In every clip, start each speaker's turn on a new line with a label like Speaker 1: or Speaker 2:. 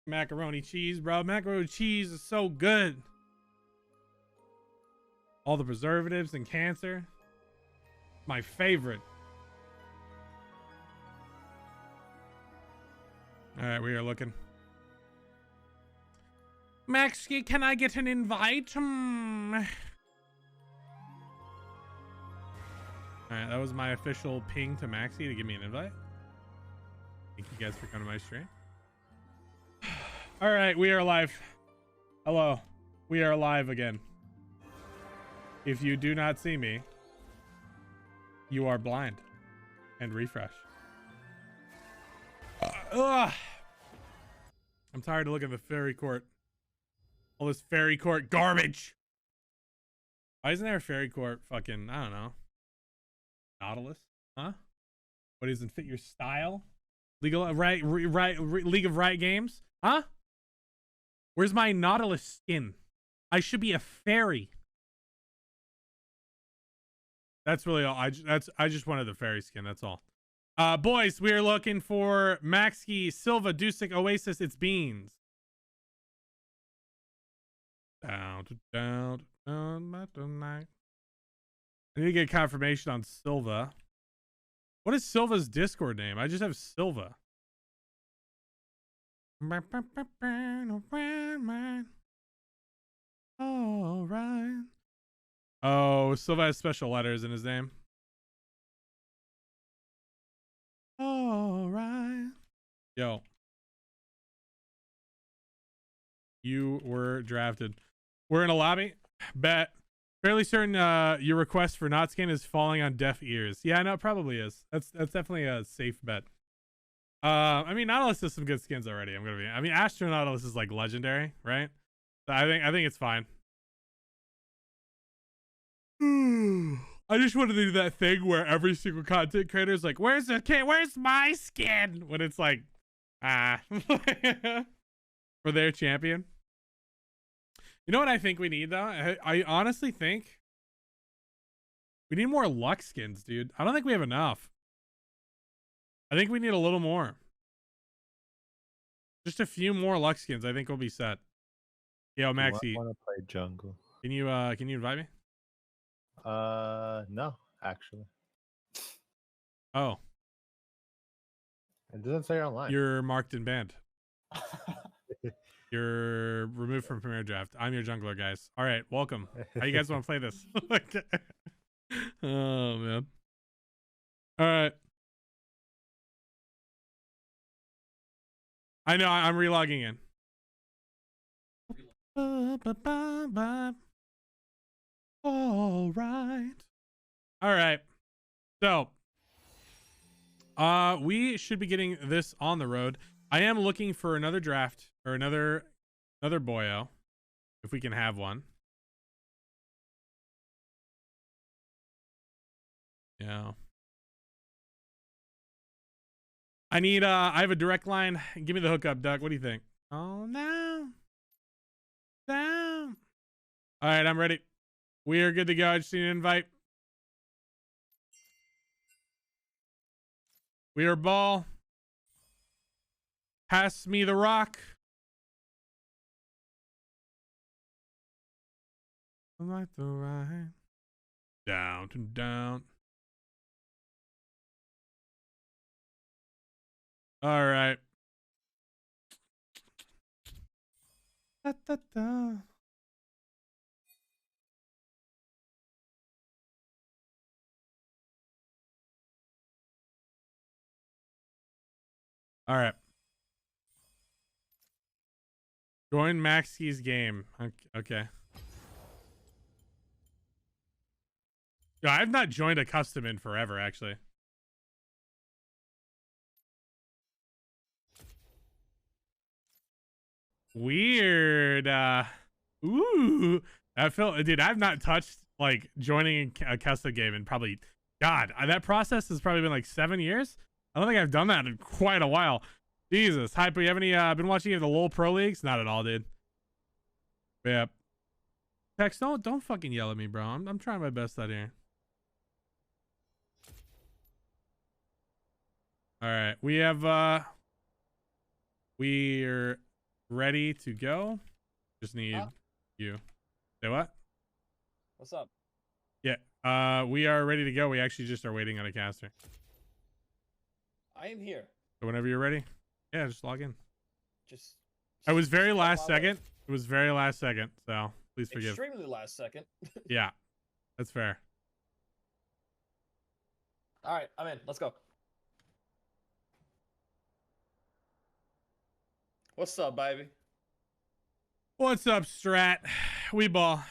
Speaker 1: Macaroni cheese, bro. Macaroni cheese is so good. All the preservatives and cancer. My favorite. All right, we are looking. Maxi, can I get an invite? All right, that was my official ping to Maxi to give me an invite. Thank you guys for coming to my stream. All right, we are live. Hello, we are live again. If you do not see me, you are blind. And refresh. I'm tired of looking at the fairy court. All this fairy court garbage. Why isn't there a fairy court fucking, I don't know, Nautilus? Huh? What doesn't fit your style? League of Riot games? Huh? Where's my Nautilus skin? I should be a fairy. That's really all. I just wanted the fairy skin. That's all. Boys, we are looking for Maxi, Silva, Dusik, Oasis, ItsBeans. Down. I need to get confirmation on Silva. What is Silva's Discord name? I just have Silva. All right. Oh, Silva has special letters in his name. All right. Yo. You were drafted. We're in a lobby. Bet. Fairly certain your request for not skin is falling on deaf ears. Yeah, no, it probably is. That's definitely a safe bet. I mean, Nautilus has some good skins already. I mean, Astro Nautilus is like legendary, right? So I think it's fine. I just wanted to do that thing where every single content creator is like, where's my skin? When it's like, for their champion. You know what I think we need though? I honestly think we need more luck skins, dude. I don't think we have enough. I think we need a little more. Just a few more luck skins. I think we'll be set. Yo, Maxi.
Speaker 2: I want to play jungle.
Speaker 1: Can you invite me?
Speaker 2: No, actually.
Speaker 1: Oh.
Speaker 2: It doesn't say online.
Speaker 1: You're marked and banned. You're removed from Premier Draft. I'm your jungler, guys. All right, welcome. How you guys want to play this? Oh, man. All right. I know, I'm relogging in. All right. All right. So, we should be getting this on the road. I am looking for another draft or another boyo, if we can have one. Yeah. I need I have a direct line. Give me the hookup, Duck. What do you think? Oh no. Down. All right, I'm ready. We are good to go. I just need an invite. We are ball. Pass me the rock. Like the right. Down to down. All right. Da, da, da. All right. Join Maxi's game. Okay. Yeah, I've not joined a custom in forever, actually. Weird. Ooh. I feel, dude, I've not touched like joining a custom game in probably, God, that process has probably been like 7 years. I don't think I've done that in quite a while. Jesus. Hypo, you have any, been watching any of the LoL Pro Leagues? Not at all, dude. Yep. Tex, don't fucking yell at me, bro. I'm trying my best out here. All right. We have, we're ready to go. Just need you. Say what?
Speaker 3: What's up?
Speaker 1: Yeah. We are ready to go. We actually just are waiting on a caster.
Speaker 3: I am here.
Speaker 1: So whenever you're ready. Yeah, just log in.
Speaker 3: Just
Speaker 1: I was very last second. It was very last second, so please forgive.
Speaker 3: Extremely last second.
Speaker 1: Yeah, that's fair.
Speaker 3: All right, I'm in. Let's go. What's up, baby?
Speaker 1: What's up, Strat? We ball.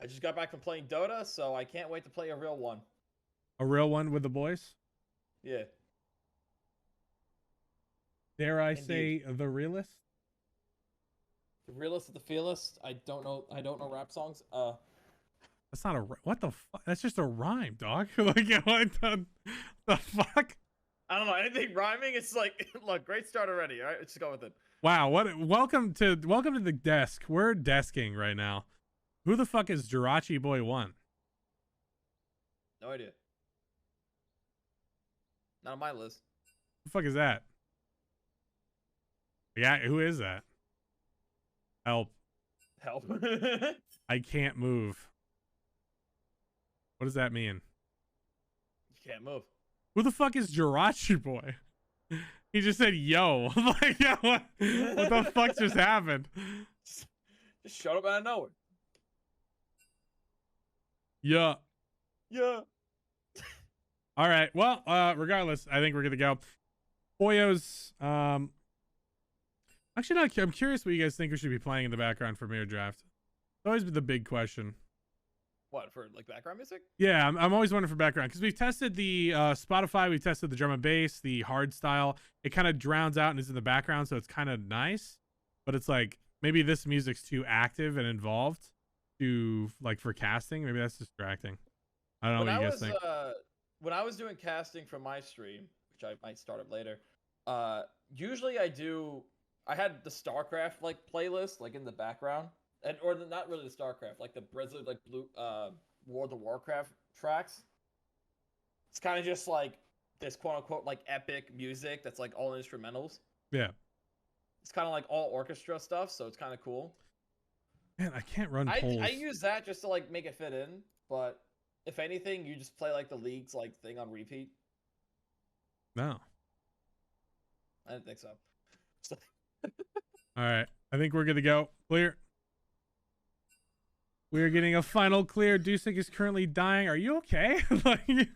Speaker 3: I just got back from playing Dota, so I can't wait to play a real one.
Speaker 1: A real one with the boys?
Speaker 3: Yeah.
Speaker 1: Dare I say the realist?
Speaker 3: The realist of the fearless. I don't know rap songs.
Speaker 1: That's not a what the fuck? That's just a rhyme, dog. Like what the fuck?
Speaker 3: I don't know anything rhyming. It's like, look, great start already. All right, let's just go with it.
Speaker 1: Wow, what? Welcome to the desk. We're desking right now. Who the fuck is Jirachi Boy 1?
Speaker 3: No idea. Not on my list.
Speaker 1: Who the fuck is that? Yeah, who is that? Help.
Speaker 3: Help.
Speaker 1: I can't move. What does that mean?
Speaker 3: You can't move.
Speaker 1: Who the fuck is Jirachi Boy? He just said, yo. Like, yeah, what the fuck just happened?
Speaker 3: Just showed up out of nowhere.
Speaker 1: Yeah.
Speaker 3: Yeah.
Speaker 1: All right. Well, regardless, I think we're good to go. Boyos, actually, no, I'm curious what you guys think we should be playing in the background for Mirror Draft. It's always been the big question.
Speaker 3: What, for like background music?
Speaker 1: Yeah, I'm always wondering for background because we've tested the Spotify, we've tested the drum and bass, the hard style. It kind of drowns out and is in the background, so it's kind of nice. But it's like maybe this music's too active and involved to like for casting. Maybe that's distracting. I don't know what you guys think.
Speaker 3: When I was doing casting for my stream, which I might start up later, usually I had the StarCraft like playlist like in the background. Or not really the StarCraft, like the Blizzard, like Blue, World of Warcraft tracks. It's kind of just like this quote unquote like epic music that's like all instrumentals.
Speaker 1: Yeah.
Speaker 3: It's kind of like all orchestra stuff, so it's kind of cool.
Speaker 1: Man, I can't run polls.
Speaker 3: I use that just to like make it fit in, but if anything, you just play like the league's like thing on repeat.
Speaker 1: No.
Speaker 3: I didn't think so.
Speaker 1: All right, I think we're good to go. Clear. We are getting a final clear. Dusik is currently dying. Are you okay? Like,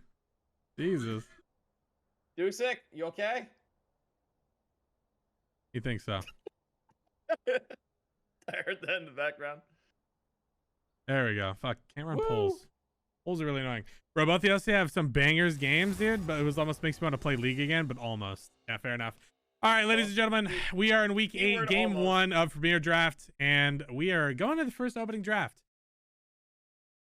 Speaker 1: Jesus.
Speaker 3: Dusik, you okay?
Speaker 1: You think so?
Speaker 3: I heard that in the background.
Speaker 1: There we go. Fuck, can't run polls. Polls are really annoying. Bro, both of us have some bangers games, dude, but it was almost makes me want to play League again, but almost. Yeah, fair enough. All right, ladies and gentlemen, we are in week 8, game
Speaker 3: almost.
Speaker 1: 1 of Premier Draft, and we are going to the first opening draft.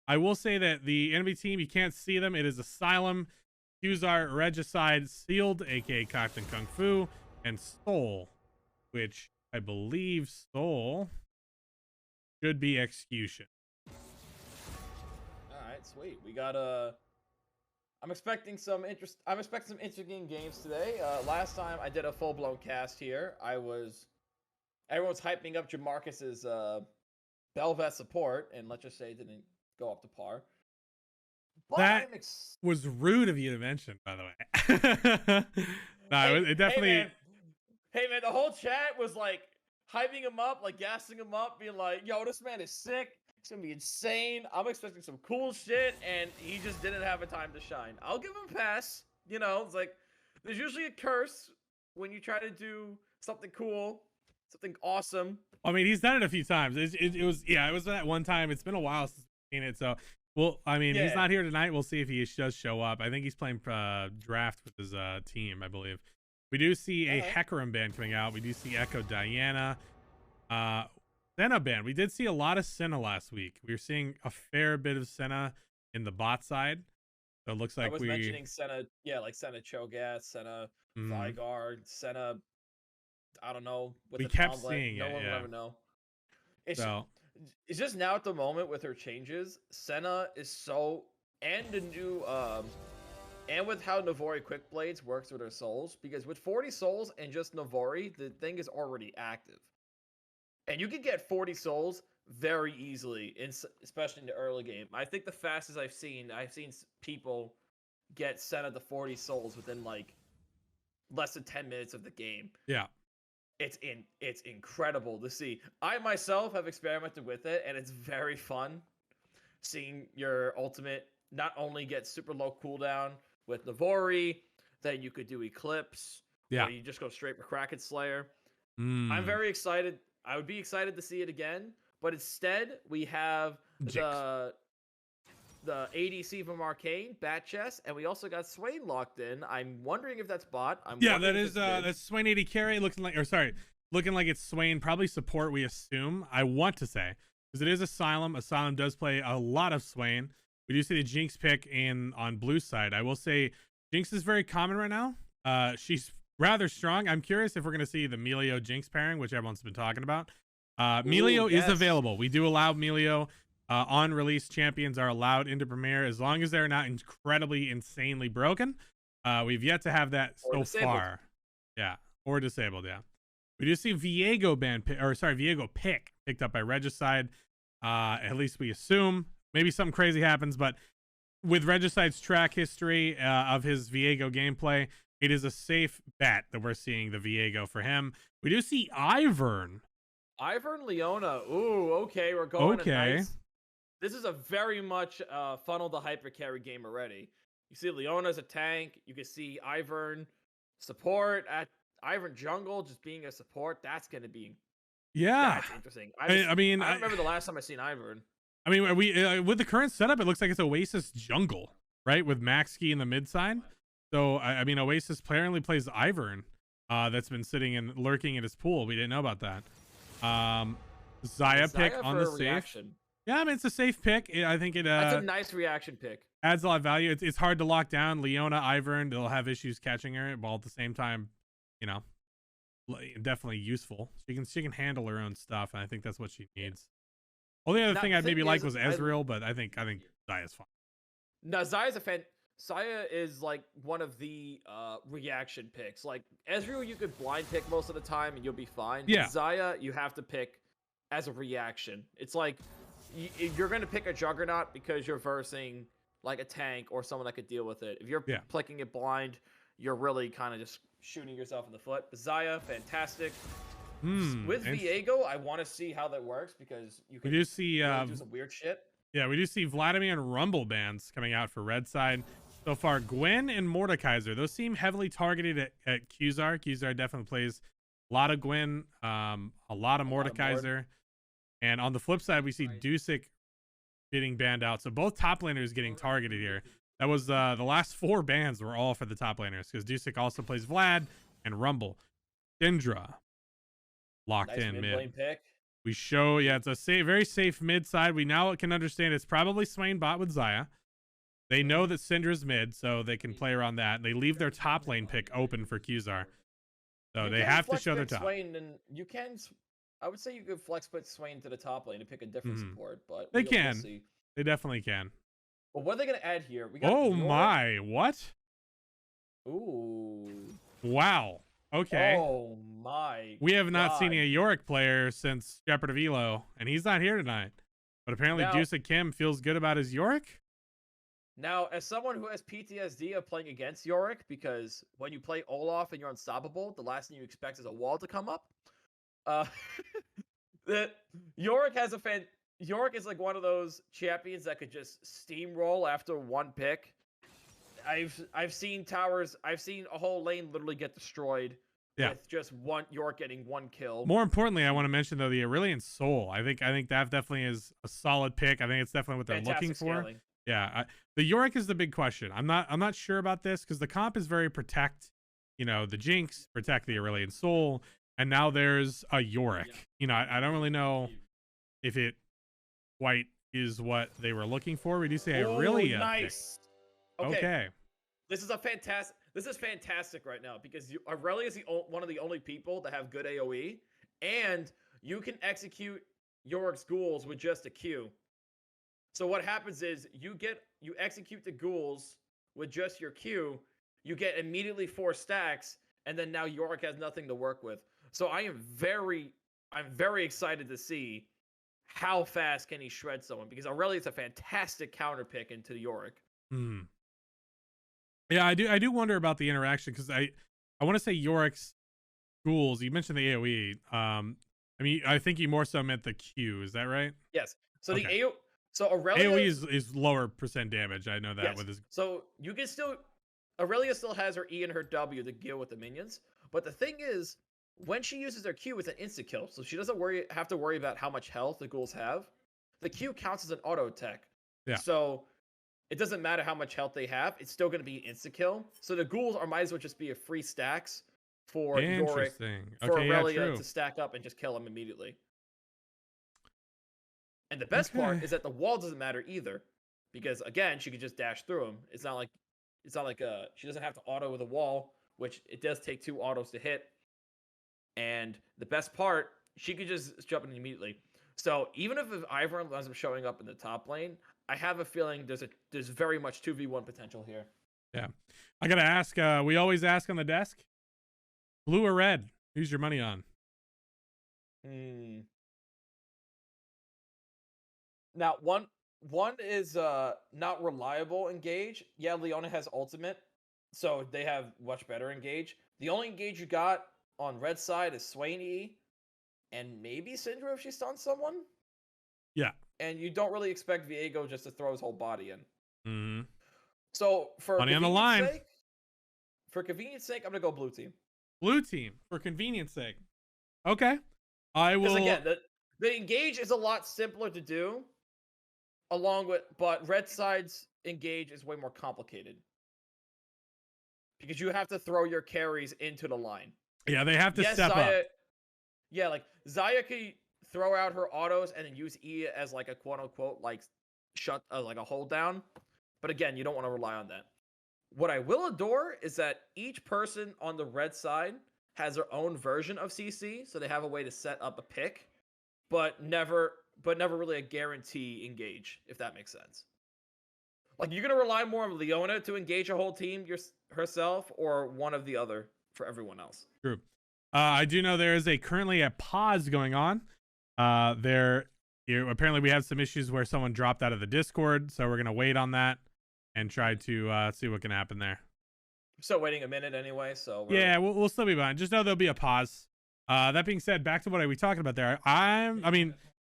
Speaker 1: I will say that the enemy team, you can't see them. It is Asylum, Fusar, Regicide, Sealed, aka Cocked Kung Fu, and Soul, which I believe Soul should be Execution.
Speaker 3: All right, sweet. We got I'm expecting some interesting games today. Last time I did a full-blown cast here. Everyone's hyping up Jamarcus's Bel'veth support, and let's just say it didn't go up to par. But
Speaker 1: that was rude of you to mention, by the way. No, it definitely.
Speaker 3: Hey man, the whole chat was like hyping him up, like gassing him up, being like, "Yo, this man is sick. It's gonna be insane. I'm expecting some cool shit," and he just didn't have a time to shine. I'll give him a pass. You know, it's like there's usually a curse when you try to do something cool, something awesome.
Speaker 1: I mean, he's done it a few times. It was that one time. It's been a while since we've seen it, so well, I mean, he's not here tonight. We'll see if he does show up. I think he's playing draft with his team, I believe. We do see a Hecarim band coming out. We do see Echo Diana. Senna band. We did see a lot of Senna last week. We were seeing a fair bit of Senna in the bot side. So it looks like
Speaker 3: I was mentioning Senna, like Senna Cho'Gath, Senna Vigard, Senna, I don't know.
Speaker 1: We kept seeing
Speaker 3: no
Speaker 1: it,
Speaker 3: one will ever know. It's just now at the moment with her changes, Senna is so, and the new and with how Navori Quick Blades works with her souls, because with 40 souls and just Navori, the thing is already active. And you can get 40 souls very easily, especially in the early game. I think the fastest I've seen people get sent at the 40 souls within like less than 10 minutes of the game.
Speaker 1: Yeah.
Speaker 3: It's incredible to see. I myself have experimented with it, and it's very fun seeing your ultimate not only get super low cooldown with Navori, then you could do Eclipse.
Speaker 1: Yeah.
Speaker 3: Or you just go straight for Kraken Slayer.
Speaker 1: Mm.
Speaker 3: I'm very excited. I would be excited to see it again, but instead we have the ADC from Arcane, Bat Chest, and we also got Swain locked in. I'm wondering if that's bot.
Speaker 1: That is that's Swain 80 carry looking like it's Swain, probably support, we assume. I want to say, because it is Asylum. Asylum does play a lot of Swain. We do see the Jinx pick on blue side. I will say Jinx is very common right now. She's rather strong. I'm curious if we're going to see the Melio Jinx pairing, which everyone's been talking about. Melio is available. We do allow Melio. On release, champions are allowed into Premier as long as they're not incredibly, insanely broken. We've yet to have that so far. Yeah, or disabled. Yeah, we do see Viego Viego picked up by Regicide. At least we assume. Maybe something crazy happens, but with Regicide's track history of his Viego gameplay, it is a safe bet that we're seeing the Viego for him. We do see Ivern
Speaker 3: Leona. Ooh, okay, we're going.
Speaker 1: Okay.
Speaker 3: This is a very much funnel to hyper carry game already. You see Leona as a tank. You can see Ivern support at Ivern jungle, just being a support. That's going to be that's interesting. I remember the last time I seen Ivern.
Speaker 1: I mean, are we with the current setup? It looks like it's Oasis jungle, right? With Maxkey in the mid side. So I mean, Oasis apparently plays Ivern. That's been sitting and lurking in his pool. We didn't know about that. Xayah pick on the safe.
Speaker 3: Reaction.
Speaker 1: Yeah, I mean, it's a safe pick. I think that's
Speaker 3: a nice reaction pick.
Speaker 1: Adds a lot of value. It's hard to lock down Leona, Ivern. They'll have issues catching her, while at the same time, you know, definitely useful. She can handle her own stuff, and I think that's what she needs. Only other thing I'd maybe like was Ezreal, but I think Xayah's fine.
Speaker 3: No, Xayah's a fan. Xayah is like one of the reaction picks. Like Ezreal, you could blind pick most of the time and you'll be fine.
Speaker 1: Yeah.
Speaker 3: Xayah, you have to pick as a reaction. It's like you're going to pick a Juggernaut because you're versing like a tank or someone that could deal with it. If you're picking it blind, you're really kind of just shooting yourself in the foot. But Xayah, fantastic. With Viego, I want to see how that works because you can do some weird shit.
Speaker 1: Yeah, we do see Vladimir and Rumble bans coming out for red side. So far, Gwen and Mordekaiser, those seem heavily targeted at Qzar. Qzar definitely plays a lot of Gwen, a lot of Mordekaiser. And on the flip side, we see Dusik getting banned out. So both top laners getting targeted here. That was the last 4 bans were all for the top laners because Dusik also plays Vlad and Rumble. Syndra locked in mid.
Speaker 3: Pick.
Speaker 1: We show, it's a very safe mid side. We now can understand it's probably Swain bot with Xayah. They know that Syndra's mid, so they can play around that. They leave their top lane pick open for Qzar. So they have to show their top.
Speaker 3: Swain, and you can, I would say you could flex put Swain to the top lane to pick a different support, but
Speaker 1: they can. See. They definitely can.
Speaker 3: But what are they going to add here? We got
Speaker 1: my, what?
Speaker 3: Ooh.
Speaker 1: Wow. Okay.
Speaker 3: Oh my.
Speaker 1: We have not seen a Yorick player since Shepherd of Elo, and he's not here tonight. But apparently Dusik Kim feels good about his Yorick.
Speaker 3: Now, as someone who has PTSD of playing against Yorick, because when you play Olaf and you're unstoppable, the last thing you expect is a wall to come up. That Yorick has Yorick is like one of those champions that could just steamroll after one pick. I've seen towers. I've seen a whole lane literally get destroyed with just one Yorick getting 1 kill.
Speaker 1: More importantly, I want to mention though the Aurelion Soul. I think that definitely is a solid pick. I think it's definitely what they're looking for.
Speaker 3: Scaling.
Speaker 1: Yeah, the Yorick is the big question. I'm not sure about this because the comp is very protect, the Jinx, protect the Aurelion Soul, and now there's a Yorick. I don't really know if it quite is what they were looking for. We do say Aurelion.
Speaker 3: Nice.
Speaker 1: Okay.
Speaker 3: This is fantastic right now because Aurelia is one of the only people that have good AoE, and you can execute Yorick's ghouls with just a Q. So what happens is you execute the ghouls with just your Q, you get immediately 4 stacks, and then now Yorick has nothing to work with. So I'm very excited to see how fast can he shred someone, because Aurelia's a fantastic counter pick into Yorick.
Speaker 1: Yeah, I do wonder about the interaction, because I want to say Yorick's ghouls. You mentioned the AoE. I mean, I think you more so meant the Q. Is that right?
Speaker 3: Yes. So
Speaker 1: Okay.
Speaker 3: the AoE. So Aurelia
Speaker 1: AoE is lower % damage. I know that
Speaker 3: yes.
Speaker 1: with his.
Speaker 3: So you can still. Aurelia still has her E and her W to deal with the minions, but the thing is, when she uses her Q, it's an insta kill, so she doesn't have to worry about how much health the ghouls have. The Q counts as an auto attack.
Speaker 1: Yeah.
Speaker 3: So it doesn't matter how much health they have; it's still going to be insta kill. So the ghouls might as well just be a free stacks for Yorick, for Aurelia to stack up and just kill him immediately. And the best part is that the wall doesn't matter either, because again, she could just dash through him. It's not like she doesn't have to auto with a wall, which it does take 2 autos to hit. And the best part, she could just jump in immediately. So even if Ivern ends up showing up in the top lane, I have a feeling there's very much 2v1 potential here.
Speaker 1: Yeah, I gotta ask. We always ask on the desk: blue or red? Who's your money on?
Speaker 3: Now one is not reliable engage. Yeah, Leona has ultimate, so they have much better engage. The only engage you got on red side is Swain E, and maybe Syndra if she stuns someone.
Speaker 1: Yeah.
Speaker 3: And you don't really expect Viego just to throw his whole body in.
Speaker 1: Mm-hmm.
Speaker 3: So for
Speaker 1: money on the line.
Speaker 3: For convenience sake, I'm gonna go blue team.
Speaker 1: Blue team for convenience sake. Okay. I will.
Speaker 3: Because again, the engage is a lot simpler to do. But red side's engage is way more complicated, because you have to throw your carries into the line.
Speaker 1: Yeah, they have to step up.
Speaker 3: Yeah, like Xayah could throw out her autos and then use E as like a quote unquote like like a hold down. But again, you don't want to rely on that. What I will adore is that each person on the red side has their own version of CC, so they have a way to set up a pick, but never really a guarantee engage, if that makes sense. Like, you're going to rely more on Leona to engage a whole team herself, or one of the other for everyone else?
Speaker 1: True. I do know there is currently a pause going on. Apparently we have some issues where someone dropped out of the Discord, so we're going to wait on that and try to see what can happen there.
Speaker 3: Still waiting a minute anyway, so
Speaker 1: yeah, we'll still be fine. Just know there'll be a pause. That being said, back to what we talking about there.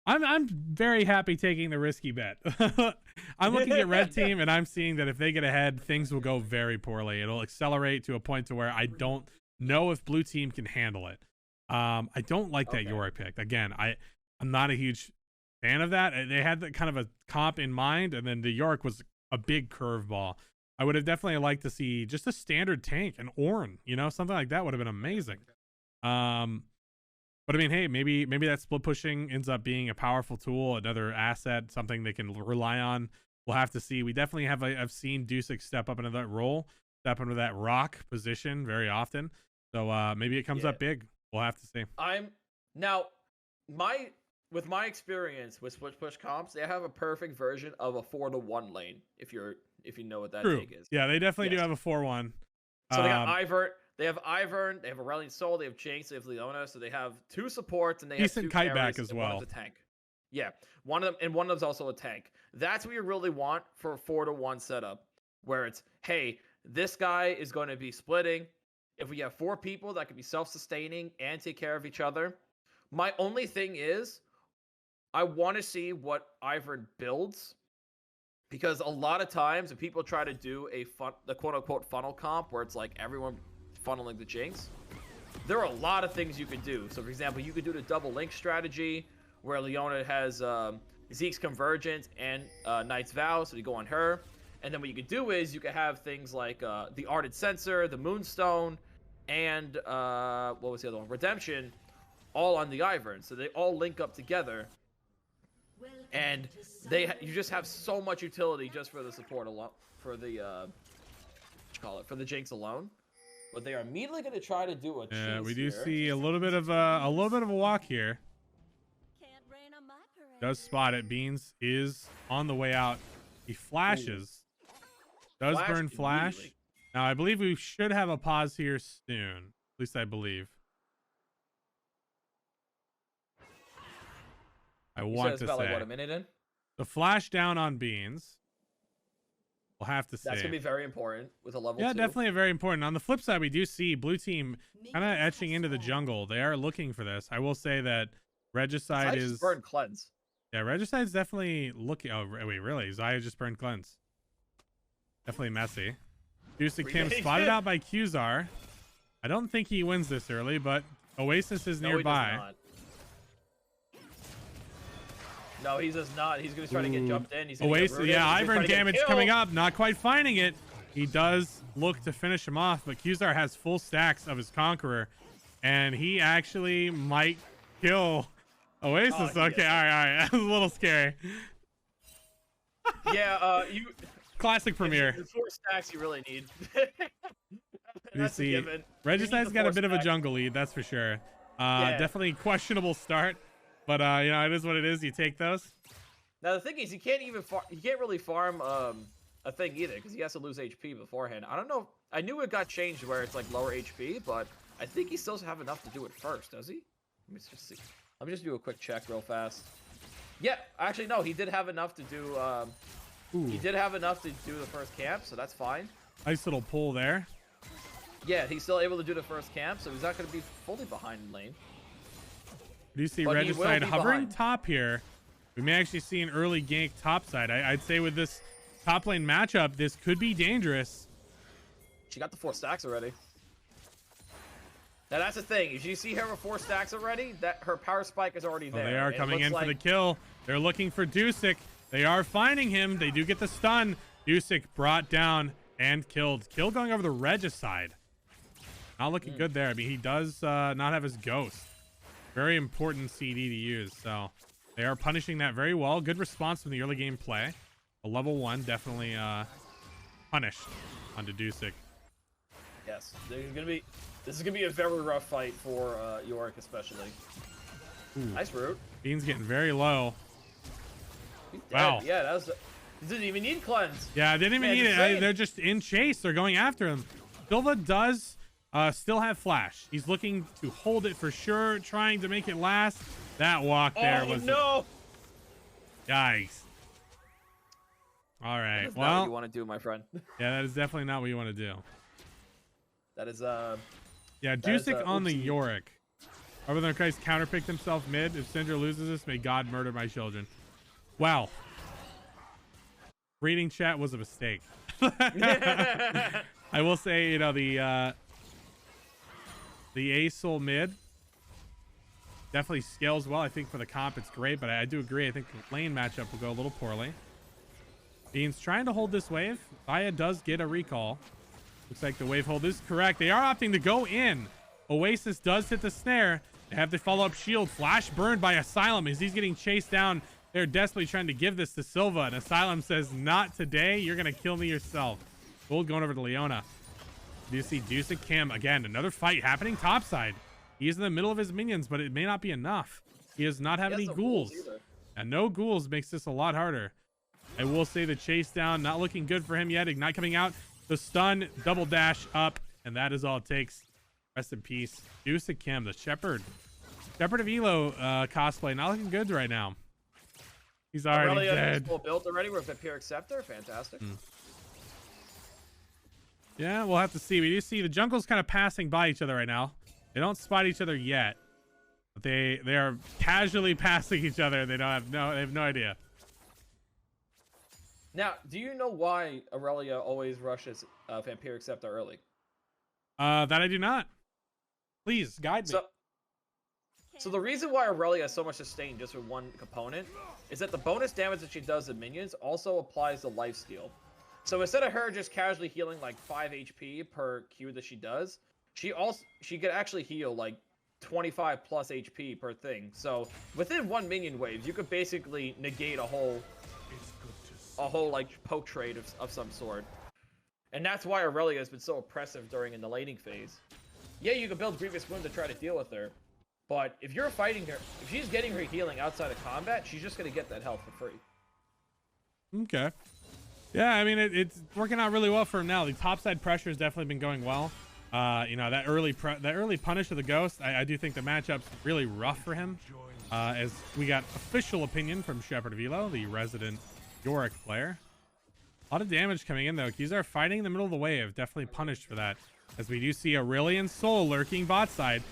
Speaker 1: I'm very happy taking the risky bet. I'm looking at red team, and I'm seeing that if they get ahead, things will go very poorly. It'll accelerate to a point to where I don't know if blue team can handle it. I don't like that Yorick pick. Again, I'm not a huge fan of that. They had that kind of a comp in mind, and then the Yorick was a big curveball. I would have definitely liked to see just a standard tank, an Ornn, something like that would have been amazing. But I mean, hey, maybe that split pushing ends up being a powerful tool, another asset, something they can rely on. We'll have to see. We definitely I've seen Dusek step up into that role, step into that rock position very often. So maybe it comes up big. We'll have to see.
Speaker 3: With my experience with split push comps, they have a perfect version of a 4-to-1 lane. If you know what that take is.
Speaker 1: Yeah, they definitely do have a 4-1.
Speaker 3: So they got Ivern. They have Ivern, they have Aurelian Soul, they have Jinx, they have Leona, so they have 2 supports and they
Speaker 1: decent
Speaker 3: have 2
Speaker 1: kite
Speaker 3: carries,
Speaker 1: back as
Speaker 3: and
Speaker 1: well.
Speaker 3: One of a tank. Yeah, one of them's also a tank. That's what you really want for a 4-to-1 setup, where it's, hey, this guy is going to be splitting. If we have 4 people that can be self-sustaining and take care of each other. My only thing is, I want to see what Ivern builds, because a lot of times when people try to do the quote-unquote funnel comp, where it's like everyone funneling the Jinx, there are a lot of things you could do. So for example, you could do the double link strategy where Leona has Zeke's Convergence and Knight's Vow, so you go on her. And then what you could do is you could have things like the Ardent Censer, the Moonstone, and what was the other one? Redemption, all on the Ivern. So they all link up together. And you just have so much utility just for the support alone, for the for the Jinx alone. But they are immediately going to try to do a cheese.
Speaker 1: Yeah, we do see a little bit of a walk here. Does spot it. Beans is on the way out. He flashes. Does
Speaker 3: Flash
Speaker 1: burn flash.
Speaker 3: immediately.
Speaker 1: Now, I believe we should have a pause here soon. At least I believe. I
Speaker 3: You said
Speaker 1: want
Speaker 3: it's
Speaker 1: to
Speaker 3: about
Speaker 1: say.
Speaker 3: like what, a minute in?
Speaker 1: The flash down on beans. We'll have to see.
Speaker 3: That's gonna be very important with a level 2.
Speaker 1: Yeah, definitely very important. On the flip side, we do see blue team kind of etching into the jungle. They are looking for this. I will say that Regicide is
Speaker 3: burn cleanse.
Speaker 1: Yeah, Regicide's definitely looking. Oh wait, really? Zaya just burned cleanse. Definitely messy. Dusic Kim spotted out by Qzar. I don't think he wins this early, but Oasis is nearby.
Speaker 3: No, he does not. He's going to try to get jumped in. He's
Speaker 1: Oasis, yeah, Ivern damage coming up. Not quite finding it. He does look to finish him off, but Qzar has full stacks of his Conqueror, and he actually might kill Oasis. Okay, all right. That was a little scary.
Speaker 3: Yeah,
Speaker 1: Classic Premier.
Speaker 3: The 4 stacks you really need.
Speaker 1: You see, Regicide's got a bit of a jungle lead, that's for sure. Definitely questionable start, but you know, it is what it is. You take those.
Speaker 3: Now the thing is, he can't really farm a thing either because he has to lose HP beforehand. I don't know. I knew it got changed where it's like lower HP, but I think he still have enough to do it first. Does he? Let me just see. Let me just do a quick check real fast. Yeah, actually no, he did have enough to do. He did have enough to do the first camp, so that's fine.
Speaker 1: Nice little pull there.
Speaker 3: Yeah, he's still able to do the first camp, so he's not going to be fully behind in lane.
Speaker 1: Do you see Regicide hovering top here? We may actually see an early gank top side. I'd say with this top lane matchup, this could be dangerous.
Speaker 3: She got the 4 stacks already. Now that's the thing. If you see her with 4 stacks already, that her power spike is already there.
Speaker 1: They are coming in for the kill. They're looking for Dusic. They are finding him. They do get the stun. Dusic brought down and killed. Kill going over the Regicide. Not looking good there. I mean, he does not have his ghost. Very important CD to use. So they are punishing that very well. Good response from the early game play. A level 1 definitely punished onto Dusic.
Speaker 3: Yes, this is gonna be a very rough fight for Yorick especially. Nice root.
Speaker 1: Bean's getting very low.
Speaker 3: Wow. Yeah, that was. Didn't even need cleanse.
Speaker 1: Yeah, they didn't even need it. They're just in chase. They're going after him. Silva does still have flash. He's looking to hold it for sure, trying to make it last. That walk there was.
Speaker 3: No.
Speaker 1: Yikes. All right.
Speaker 3: That's
Speaker 1: well,
Speaker 3: not what you want to do, my friend.
Speaker 1: Yeah, that is definitely not what you want to do.
Speaker 3: That is
Speaker 1: Yeah, Dusic on the Yorick. Over there, Christ counterpicked himself mid. If Syndra loses this, may God murder my children. Wow. Reading chat was a mistake. I will say, you know, the Acel mid definitely scales well. I think for the comp it's great, but I do agree. I think the lane matchup will go a little poorly. Beans trying to hold this wave. Zaya does get a recall. Looks like the wave hold is correct. They are opting to go in. Oasis does hit the snare. They have the follow-up shield. Flash burned by Asylum as he's getting chased down. They're desperately trying to give this to Silva, and Asylum says, not today. You're going to kill me yourself. Gold going over to Leona. Do you see Dusic Kim? Again, another fight happening topside. He is in the middle of his minions, but it may not be enough. He does not have any ghouls. And no ghouls makes this a lot harder. I will say the chase down, not looking good for him yet. Ignite coming out. The stun, double dash up, and that is all it takes. Rest in peace. Dusic Kim, the Shepherd. Shepherd of Elo cosplay, not looking good right now. He's already dead.
Speaker 3: Full build already with a pure acceptor. Fantastic.
Speaker 1: Yeah, we'll have to see. We do see the jungle's kind of passing by each other right now. They don't spot each other yet, but they are casually passing each other. They have no idea.
Speaker 3: Now, do you know why Aurelia always rushes Vampiric Scepter early?
Speaker 1: That I do not. Please guide me.
Speaker 3: So the reason why Aurelia has so much sustain just with one component is that the bonus damage that she does to minions also applies to lifesteal. So instead of her just casually healing like 5 HP per Q that she does, she could actually heal like 25 plus HP per thing. So within one minion wave, you could basically negate a whole like poke trade of some sort. And that's why Aurelia has been so oppressive during in the laning phase. Yeah, you can build Grievous Wound to try to deal with her, but if you're fighting her, if she's getting her healing outside of combat, she's just gonna get that health for free.
Speaker 1: Okay. Yeah, I mean, it's working out really well for him now. The topside pressure has definitely been going well. You know, that early punish of the ghost, I do think the matchup's really rough for him. As we got official opinion from Shepherd of Elo, the resident Yorick player. A lot of damage coming in though. Kizar fighting in the middle of the wave, definitely punished for that. As we do see Aurelion Soul lurking bot side.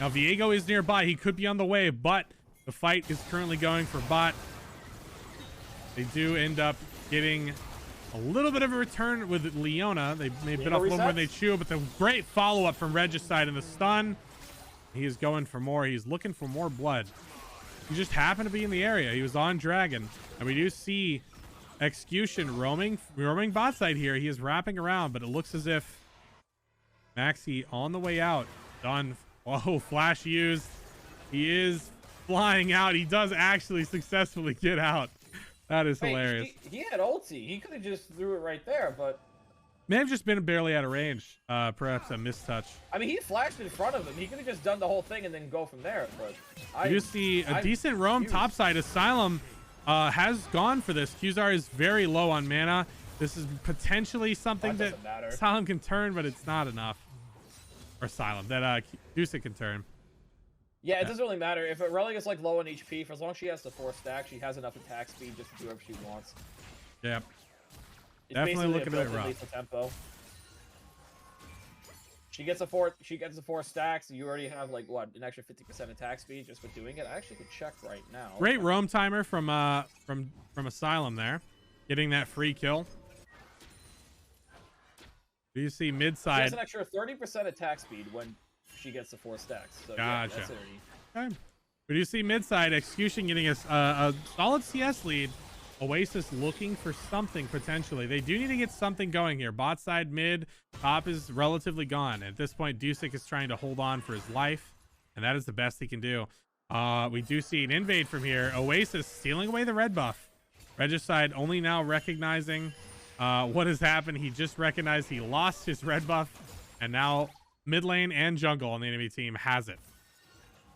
Speaker 1: Now Viego is nearby, he could be on the wave, but the fight is currently going for bot. They do end up getting a little bit of a return with Leona. They bit off a little more than they chew, but the great follow-up from Regicide in the stun. He is going for more. He's looking for more blood. He just happened to be in the area. He was on Dragon. And we do see Execution roaming bot side here. He is wrapping around, but it looks as if Maxi on the way out. Done. Whoa, flash used. He is flying out. He does actually successfully get out. That is hilarious.
Speaker 3: He had ulti. He could have just threw it right there, but
Speaker 1: may have just been barely out of range. Perhaps a mistouch.
Speaker 3: I mean, he flashed in front of him. He could have just done the whole thing and then go from there. But
Speaker 1: you see a decent roam topside. Asylum has gone for this. Kuzar is very low on mana. This is potentially something that Asylum can turn, but it's not enough. Or Asylum that Dusa can turn.
Speaker 3: Yeah, it doesn't really matter. If Aurelia is like low on HP, for as long as she has the 4 stack, she has enough attack speed just to do whatever she wants.
Speaker 1: Yep.
Speaker 3: It's
Speaker 1: definitely looking a bit rough.
Speaker 3: Tempo. She gets a 4 stacks. You already have like what, an extra 50% attack speed just with doing it. I actually could check right now.
Speaker 1: Great roam timer from Asylum there, getting that free kill. Do you see mid side?
Speaker 3: She has an extra 30% attack speed when she gets the 4 stacks. So
Speaker 1: gotcha.
Speaker 3: Yeah, that's
Speaker 1: okay. But you see mid side Execution getting us a solid CS lead. Oasis looking for something potentially. They do need to get something going here. Bot side, mid, top is relatively gone. At this point, Dusik is trying to hold on for his life, and that is the best he can do. We do see an invade from here. Oasis stealing away the red buff. Regicide only now recognizing what has happened. He just recognized he lost his red buff, and now mid lane and jungle on the enemy team has it.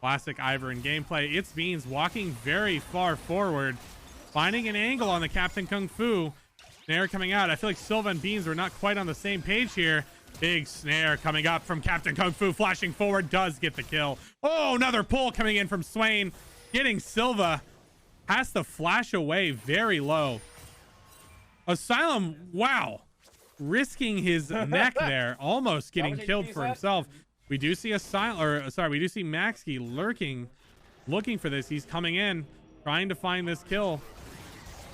Speaker 1: Classic Ivor in gameplay. ItsBeans walking very far forward, finding an angle on the Captain Kung Fu. Snare coming out. I feel like Silva and Beans were not quite on the same page here. Big snare coming up from Captain Kung Fu, flashing forward, does get the kill. Oh, another pull coming in from Swain, getting Silva. Has to flash away very low. Asylum, wow, risking his neck there, almost getting killed for himself. We do see we do see Maxi looking for this. He's coming in, trying to find this kill.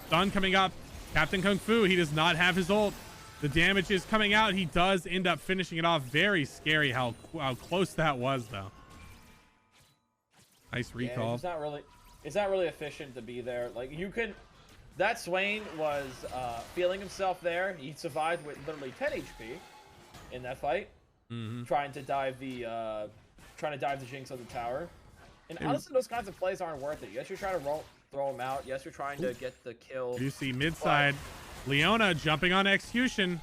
Speaker 1: Stun coming up. Captain Kung Fu, he does not have his ult. The damage is coming out. He does end up finishing it off. Very scary how close that was, though. Nice recall.
Speaker 3: Yeah, it's not really efficient to be there. Like, you could... That Swain was feeling himself there. He survived with literally 10 HP in that fight. Trying to dive the Jinx on the tower. And honestly, those kinds of plays aren't worth it. Yes, you're trying to throw him out. Yes, you're trying to get the kill.
Speaker 1: You see mid side, Leona jumping on Execution,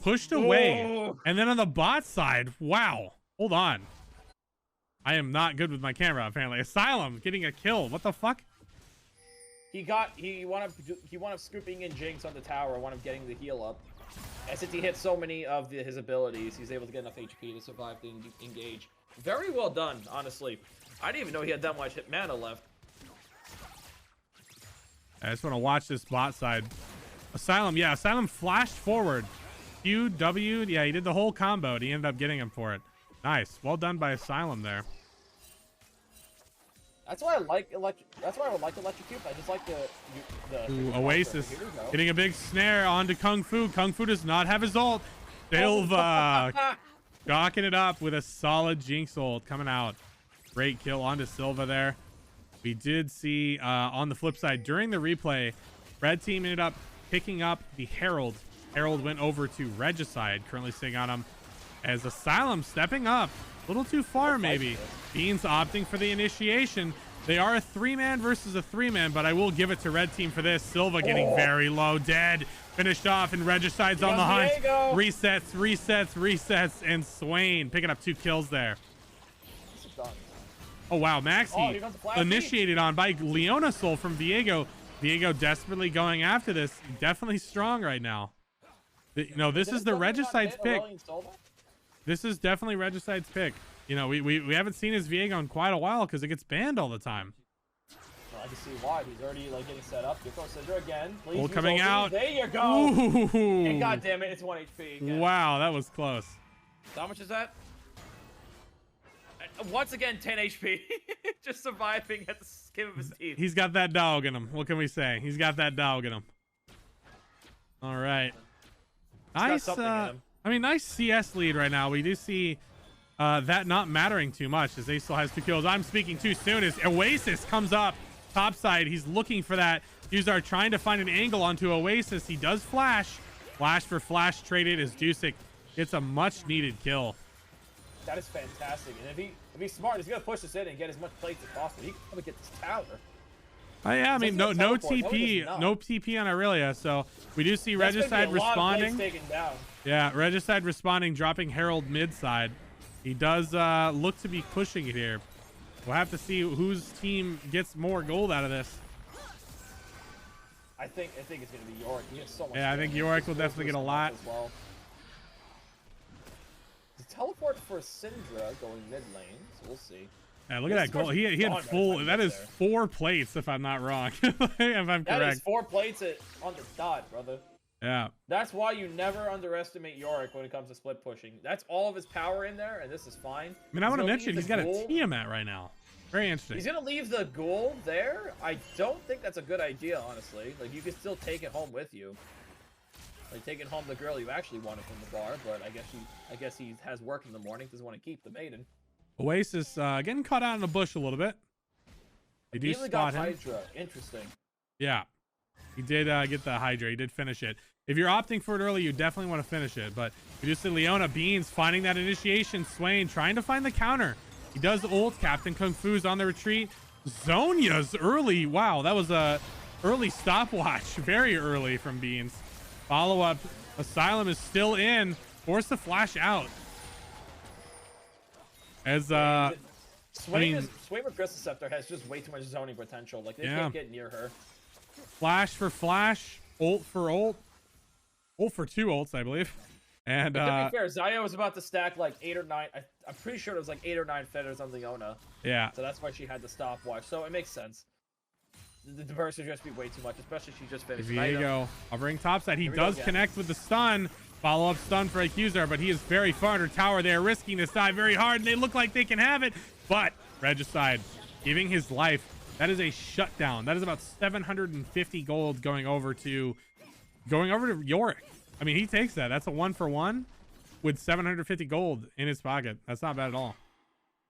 Speaker 1: pushed away. And then on the bot side, wow. Hold on. I am not good with my camera, apparently. Asylum getting a kill. What the fuck?
Speaker 3: He wound up scooping in Jinx on the tower, wound up getting the heal up. And since he hit so many of his abilities, he's able to get enough HP to survive the engage. Very well done, honestly. I didn't even know he had that much mana left.
Speaker 1: I just want to watch this bot side. Asylum, yeah, Asylum flashed forward. Q, W, yeah, he did the whole combo, and he ended up getting him for it. Nice, well done by Asylum there.
Speaker 3: That's why I like Electrocute. I just like the
Speaker 1: Ooh, Oasis getting a big snare onto Kung Fu. Kung Fu does not have his ult. Silva gawking it up with a solid Jinx ult coming out. Great kill onto Silva there. We did see on the flip side during the replay, red team ended up picking up the Herald. Herald went over to Regicide, currently sitting on him, as Asylum stepping up. A little too far, maybe. Beans opting for the initiation. They are a 3-man versus a 3-man, but I will give it to red team for this. Silva getting very low, dead. Finished off, and Regicide's on the hunt. Resets, and Swain picking up 2 kills there. Oh, wow. Maxi initiated on by Leona Soul from Viego. Viego desperately going after this. Definitely strong right now. You know, this is the Regicide's pick. This is definitely Regicide's pick. You know, we haven't seen his Viego in quite a while because it gets banned all the time.
Speaker 3: Well, I can see why. He's already like getting set up. Here goes Syndra again. Please
Speaker 1: Ult coming out.
Speaker 3: There you go.
Speaker 1: Ooh.
Speaker 3: And God damn it, it's 1 HP again.
Speaker 1: Wow, that was close.
Speaker 3: So how much is that? Once again, 10 HP. Just surviving at the skin of his teeth.
Speaker 1: He's got that dog in him. What can we say? He's got that dog in him. All right. Nice. I mean, nice CS lead right now. We do see that not mattering too much as they still has 2 kills. I'm speaking too soon as Oasis comes up topside. He's looking for that. Usar trying to find an angle onto Oasis. He does flash. Flash for flash traded as Dusik gets a much needed kill.
Speaker 3: That is fantastic. And if he's smart, he's gonna push this in and get as much plates as possible. He can probably get this tower.
Speaker 1: Oh yeah, I mean no TP on Aurelia, so we do see Regicide responding. Yeah, Regicide responding, dropping Herald mid side. He does look to be pushing it here. We'll have to see whose team gets more gold out of this.
Speaker 3: I think it's gonna be Yorick. He has so much.
Speaker 1: Yeah, I think Yorick will definitely get a lot.
Speaker 3: As well. The teleport for Syndra going mid lane, so we'll see.
Speaker 1: Yeah, look at that goal. He had full. That is 4 plates, if I'm not wrong. If I'm correct.
Speaker 3: That is 4 plates on the dot, brother.
Speaker 1: Yeah.
Speaker 3: That's why you never underestimate Yorick when it comes to split pushing. That's all of his power in there, and this is fine.
Speaker 1: I mean, I want to mention he's got a Tiamat right now. Very interesting.
Speaker 3: He's gonna leave the ghoul there. I don't think that's a good idea, honestly. Like, you can still take it home with you. Like, taking home the girl you actually wanted from the bar, but I guess he has work in the morning. Doesn't want to keep the maiden.
Speaker 1: Oasis getting caught out in the bush a little bit. They do spot him.
Speaker 3: Hydra. Interesting.
Speaker 1: Yeah, he did get the Hydra. He did finish it. If you're opting for it early, you definitely want to finish it. But we just see Leona Beans finding that initiation. Swain trying to find the counter. He does ult. Captain Kung Fu's on the retreat. Zhonya's early. Wow, that was a early stopwatch. Very early from Beans. Follow up. Asylum is still in. Forced to flash out. As
Speaker 3: Swain with Crystal Scepter has just way too much zoning potential. Like, they can't get near her.
Speaker 1: Flash for flash, ult for ult, ult for 2 ults, I believe. And
Speaker 3: to be fair, Xayah was about to stack like 8 or 9. I'm pretty sure it was like 8 or 9 feathers on Leona.
Speaker 1: Yeah.
Speaker 3: So that's why she had the stopwatch. So it makes sense. The burst would just be way too much, especially she just finished.
Speaker 1: Viego hovering topside. He does connect with the stun. Follow-up stun for Accuser, but he is very far under tower. They are risking this dive very hard, and they look like they can have it. But Regicide giving his life. That is a shutdown. That is about 750 gold going over to Yorick. I mean, he takes that. That's a 1-for-1 with 750 gold in his pocket. That's not bad at all.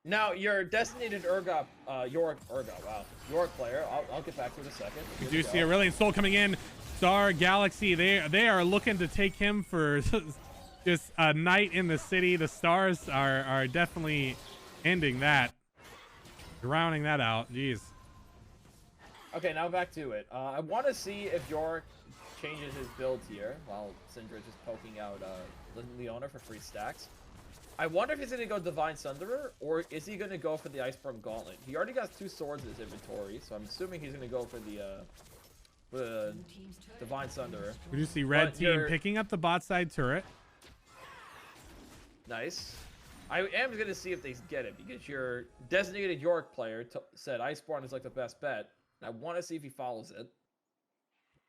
Speaker 3: Now, your designated Yorick player, I'll get back to it in a second.
Speaker 1: You do see Aurelion Soul coming in. Star Galaxy, they are looking to take him for just a night in the city. The Stars are definitely ending that. Drowning that out. Jeez.
Speaker 3: Okay, now back to it. I want to see if Yorick changes his build here while Syndra is just poking out Leona for free stacks. I wonder if he's going to go Divine Sunderer, or is he going to go for the Iceborne Gauntlet? He already got 2 swords in his inventory, so I'm assuming he's going to go for the Divine Sunderer.
Speaker 1: We do see red team picking up the bot side turret.
Speaker 3: Nice. I am going to see if they get it, because your designated Yorick player said Iceborne is like the best bet. And I want to see if he follows it.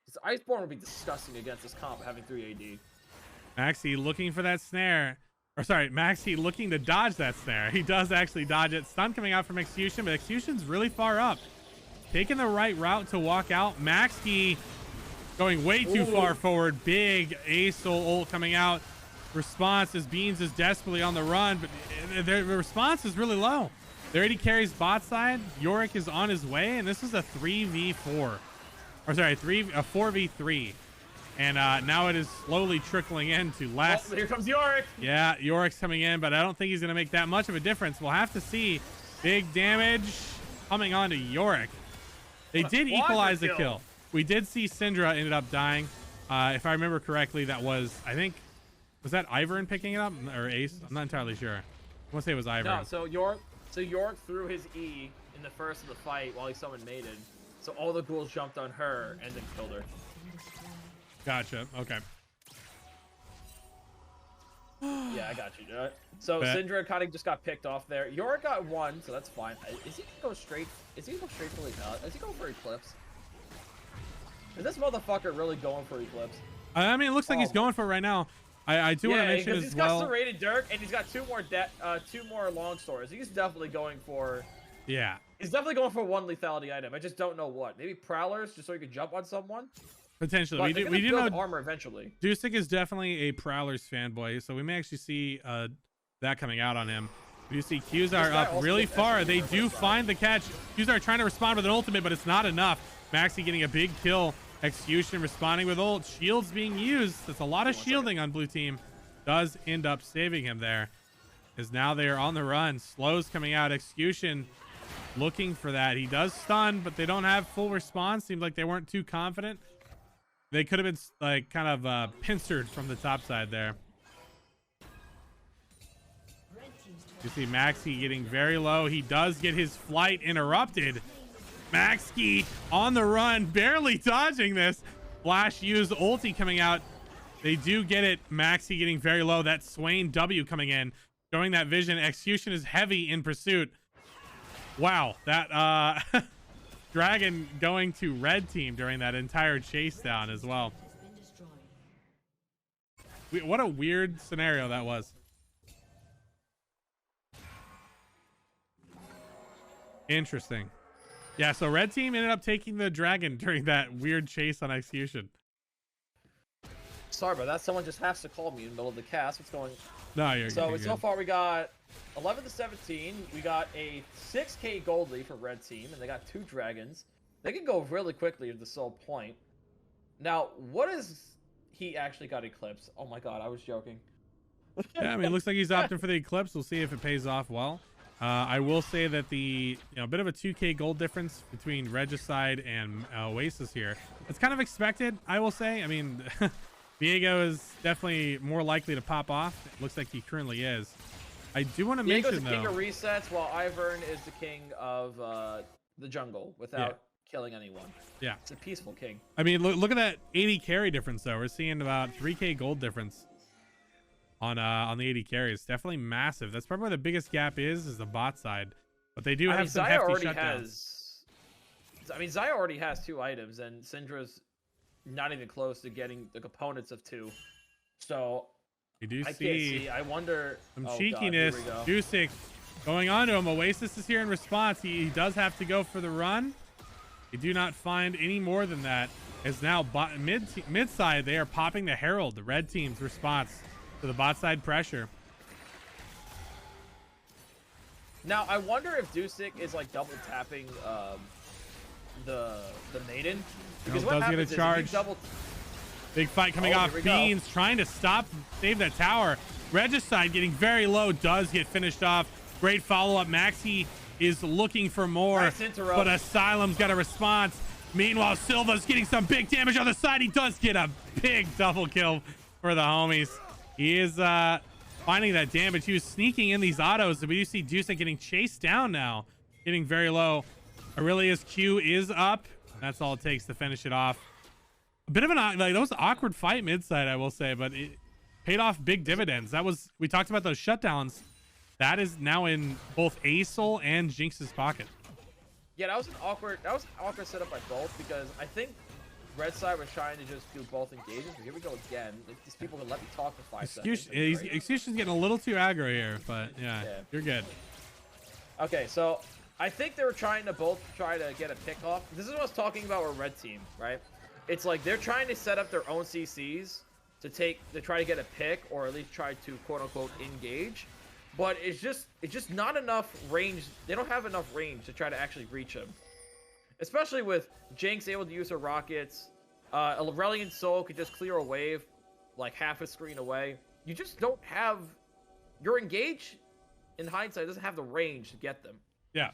Speaker 3: Because Iceborne would be disgusting against this comp having 3 AD.
Speaker 1: Maxi looking for that snare. Or sorry, Maxi looking to dodge that snare. He does actually dodge it. Stun coming out from Execution, but Execution's really far up. Taking the right route to walk out. Maxi going way too far forward. Big Aesol ult coming out. Response as Beans is desperately on the run, but the response is really low. There he carries bot side. Yorick is on his way, and this is a 3v4. Or sorry, a 4v3. And now it is slowly trickling into less.
Speaker 3: Oh, here comes Yorick.
Speaker 1: Yeah, Yorick's coming in, but I don't think he's going to make that much of a difference. We'll have to see. Big damage coming on to Yorick. They did equalize the kill. We did see Syndra ended up dying. If I remember correctly, that was, I think, was that Ivern picking it up? Or Ace? I'm not entirely sure. I want to say it was Ivern.
Speaker 3: No, so Yorick threw his E in the first of the fight while he summoned Maiden. So all the ghouls jumped on her and then killed her.
Speaker 1: Gotcha. Okay.
Speaker 3: Yeah, I got you. So Syndra kind of just got picked off there. Yorick got one, so that's fine. Is he gonna go straight? Is he gonna go straight for Eclipse? Is he going for Eclipse? Is this motherfucker really going for Eclipse?
Speaker 1: I mean, it looks like he's going for it right now. I do want to mention as well.
Speaker 3: He's got serrated Dirk, and he's got two more long swords. He's definitely going for.
Speaker 1: Yeah.
Speaker 3: He's definitely going for one lethality item. I just don't know what. Maybe Prowlers, just so he could jump on someone.
Speaker 1: Potentially.
Speaker 3: But we do know armor eventually.
Speaker 1: Dusik is definitely a Prowlers fanboy, so we may actually see that coming out on him. We do see Qzar up really far. They do find the catch. Qzar trying to respond with an ultimate, but it's not enough. Maxi getting a big kill. Execution responding with ult. Shields being used. That's a lot of shielding on blue team. Does end up saving him there. As now they are on the run. Slows coming out. Execution looking for that. He does stun, but they don't have full response. Seems like they weren't too confident. They could have been like kind of pincered from the top side there. You see Maxi getting very low. He does get his flight interrupted. Maxi on the run, barely dodging this. Flash used ulti coming out. They do get it. Maxi getting very low. That Swain W coming in, showing that vision. Execution is heavy in pursuit. Wow, that Dragon going to red team during that entire chase down as well. What a weird scenario that was. Interesting. Yeah, so red team ended up taking the Dragon during that weird chase on Execution.
Speaker 3: Sorry, but that someone just has to call me in the middle of the cast. What's going on?
Speaker 1: No, you're
Speaker 3: so
Speaker 1: good.
Speaker 3: So far we got 11 to 17. We got a 6k gold lead for red team, and they got 2 dragons. They can go really quickly to the sole point. Now, what is he actually got Eclipse? Oh my god, I was joking.
Speaker 1: Yeah, I mean, it looks like he's opting for the Eclipse. We'll see if it pays off well. I will say that the bit of a 2k gold difference between Regicide and Oasis here. It's kind of expected, I will say. I mean, Diego is definitely more likely to pop off. It looks like he currently is. I do want to mention,
Speaker 3: Diego's the king of resets, while Ivern is the king of the jungle without killing anyone. Yeah, it's a peaceful king.
Speaker 1: I mean, look at that 80 carry difference though. We're seeing about 3k gold difference on the 80 carry. It's definitely massive. That's probably where the biggest gap is the bot side, but they do have some hefty shutdowns.
Speaker 3: Xayah already has 2 items, and Syndra's not even close to getting the components of 2. So
Speaker 1: we do
Speaker 3: I can't see. I wonder
Speaker 1: some cheekiness. Dusik going on to him. Oasis is here in response. He does have to go for the run. You do not find any more than that. As now mid side, they are popping the Herald, the red team's response to the bot side pressure.
Speaker 3: Now I wonder if Dusik is like double tapping the maiden, because what happens is if you double.
Speaker 1: Big fight coming off. Beans trying to save that tower. Regicide getting very low, does get finished off. Great follow-up. Maxi is looking for more, but Asylum's got a response. Meanwhile, Silva's getting some big damage on the side. He does get a big double kill for the homies. He is finding that damage. He was sneaking in these autos, and we do see Dusik getting chased down now, getting very low. Aurelia's Q is up. That's all it takes to finish it off. A bit of that was an awkward fight mid side, I will say, but it paid off big dividends. We talked about those shutdowns. That is now in both Acel and Jinx's pocket.
Speaker 3: Yeah, that was an awkward setup by both, because I think red side was trying to just do both engagements, but here we go again. These people can let me talk for 5 seconds.
Speaker 1: Execution's getting a little too aggro here, but yeah, you're good.
Speaker 3: Okay, so I think they were trying to both try to get a pick off. This is what I was talking about with red team, right? It's like they're trying to set up their own CCs to try to get a pick, or at least try to quote unquote engage. But it's just not enough range. They don't have enough range to try to actually reach him. Especially with Jinx able to use her rockets. Aurelian Soul could just clear a wave like half a screen away. You just don't have your engage in hindsight doesn't have the range to get them.
Speaker 1: Yeah.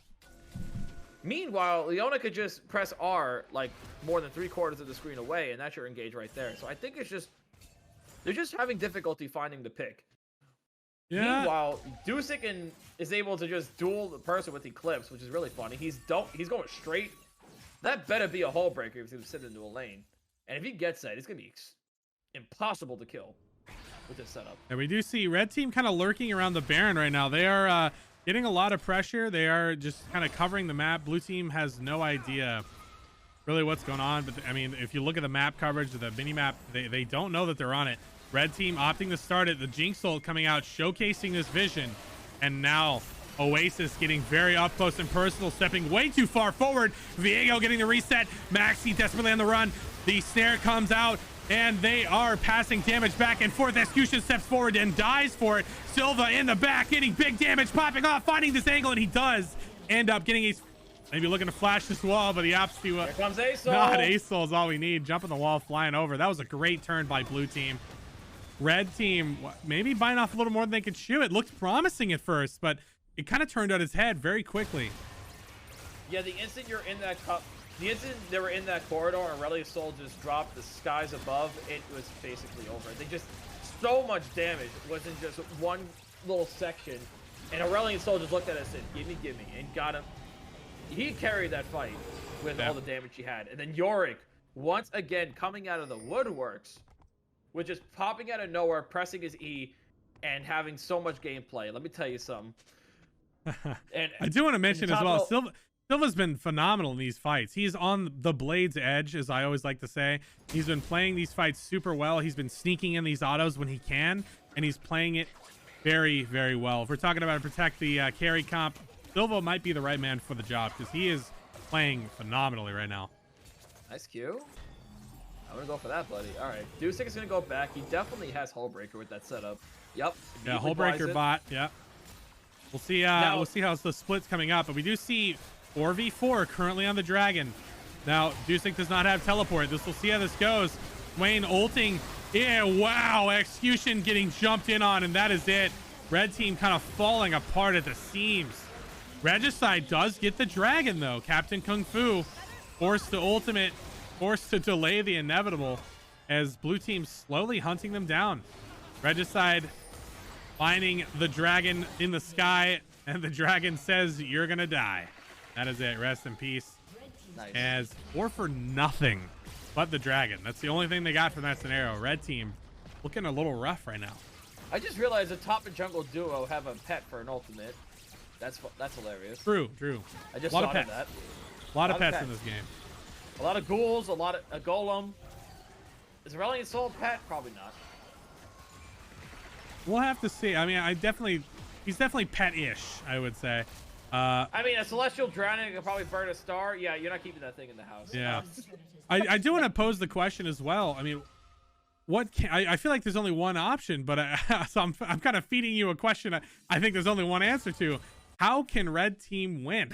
Speaker 3: Meanwhile, Leona could just press R like more than 3/4 of the screen away, and that's your engage right there. So I think they're just having difficulty finding the pick. Yeah. Meanwhile, Dusik is able to just duel the person with Eclipse, which is really funny. He's going straight That better be a hull breaker if he's going to sit into a lane. And if he gets that, it's going to be impossible to kill with this setup.
Speaker 1: And we do see red team kind of lurking around the Baron right now. They are getting a lot of pressure. They are just kind of covering the map. Blue team has no idea really what's going on. But I mean, if you look at the map coverage, the mini map, they don't know that they're on it. Red team opting to start it. The Jinx ult coming out, showcasing this vision. And now Oasis getting very up close and personal, stepping way too far forward. Viego getting the reset. Maxi desperately on the run. The snare comes out, and they are passing damage back and forth. Execution steps forward and dies for it. Silva in the back, getting big damage, popping off, finding this angle, and he does end up getting a... Maybe looking to flash this wall, but he opts to...
Speaker 3: Here comes Asol.
Speaker 1: Not Asol is all we need. Jumping the wall, flying over. That was a great turn by blue team. Red team, maybe biting off a little more than they could chew. It looked promising at first, but it kind of turned out his head very quickly.
Speaker 3: Yeah, the instant you're in that cup... The instant they were in that corridor and Aurelius Soul just dropped the skies above, it was basically over. They just... So much damage. It wasn't just one little section. And Aurelius Soul just looked at us and said, gimme, and got him. He carried that fight with all the damage he had. And then Yorick, once again, coming out of the woodworks, with just popping out of nowhere, pressing his E, and having so much gameplay. Let me tell you something. And
Speaker 1: I do want to mention as well, Silva's been phenomenal in these fights. He's on the blade's edge, as I always like to say. He's been playing these fights super well. He's been sneaking in these autos when he can, and he's playing it very, very well. If we're talking about protect the carry comp, Silva might be the right man for the job because he is playing phenomenally right now.
Speaker 3: Nice Q. I'm going to go for that, buddy. All right. Dusik is going to go back. He definitely has Hull Breaker with that setup. Yep.
Speaker 1: Yeah, Hull Breaker bot. Yep. We'll see. We'll see how the split's coming up, but we do see 4v4 currently on the Dragon. Now, Dusik does not have teleport. We'll see how this goes. Wayne ulting. Yeah, wow. Execution getting jumped in on, and that is it. Red team kind of falling apart at the seams. Regicide does get the Dragon, though. Captain Kung Fu forced to ultimate, forced to delay the inevitable as blue team slowly hunting them down. Regicide finding the Dragon in the sky, and the Dragon says, "You're going to die." That is it. Rest in peace.
Speaker 3: Nice.
Speaker 1: As 4 for nothing but the Dragon. That's the only thing they got from that scenario. Red team looking a little rough right now.
Speaker 3: I just realized the top and jungle duo have a pet for an ultimate. That's hilarious.
Speaker 1: True.
Speaker 3: I just
Speaker 1: a lot
Speaker 3: thought
Speaker 1: of pets.
Speaker 3: of that.
Speaker 1: A lot of pets in this game.
Speaker 3: A lot of ghouls, a golem. Is Aurelion Soul pet? Probably not.
Speaker 1: We'll have to see. I mean, he's definitely pet-ish, I would say.
Speaker 3: I mean, a Celestial Drowning could probably burn a star. Yeah, you're not keeping that thing in the house.
Speaker 1: Yeah. I do want to pose the question as well. I mean, I feel like there's only one option, but so I'm kind of feeding you a question I think there's only one answer to. How can red team win?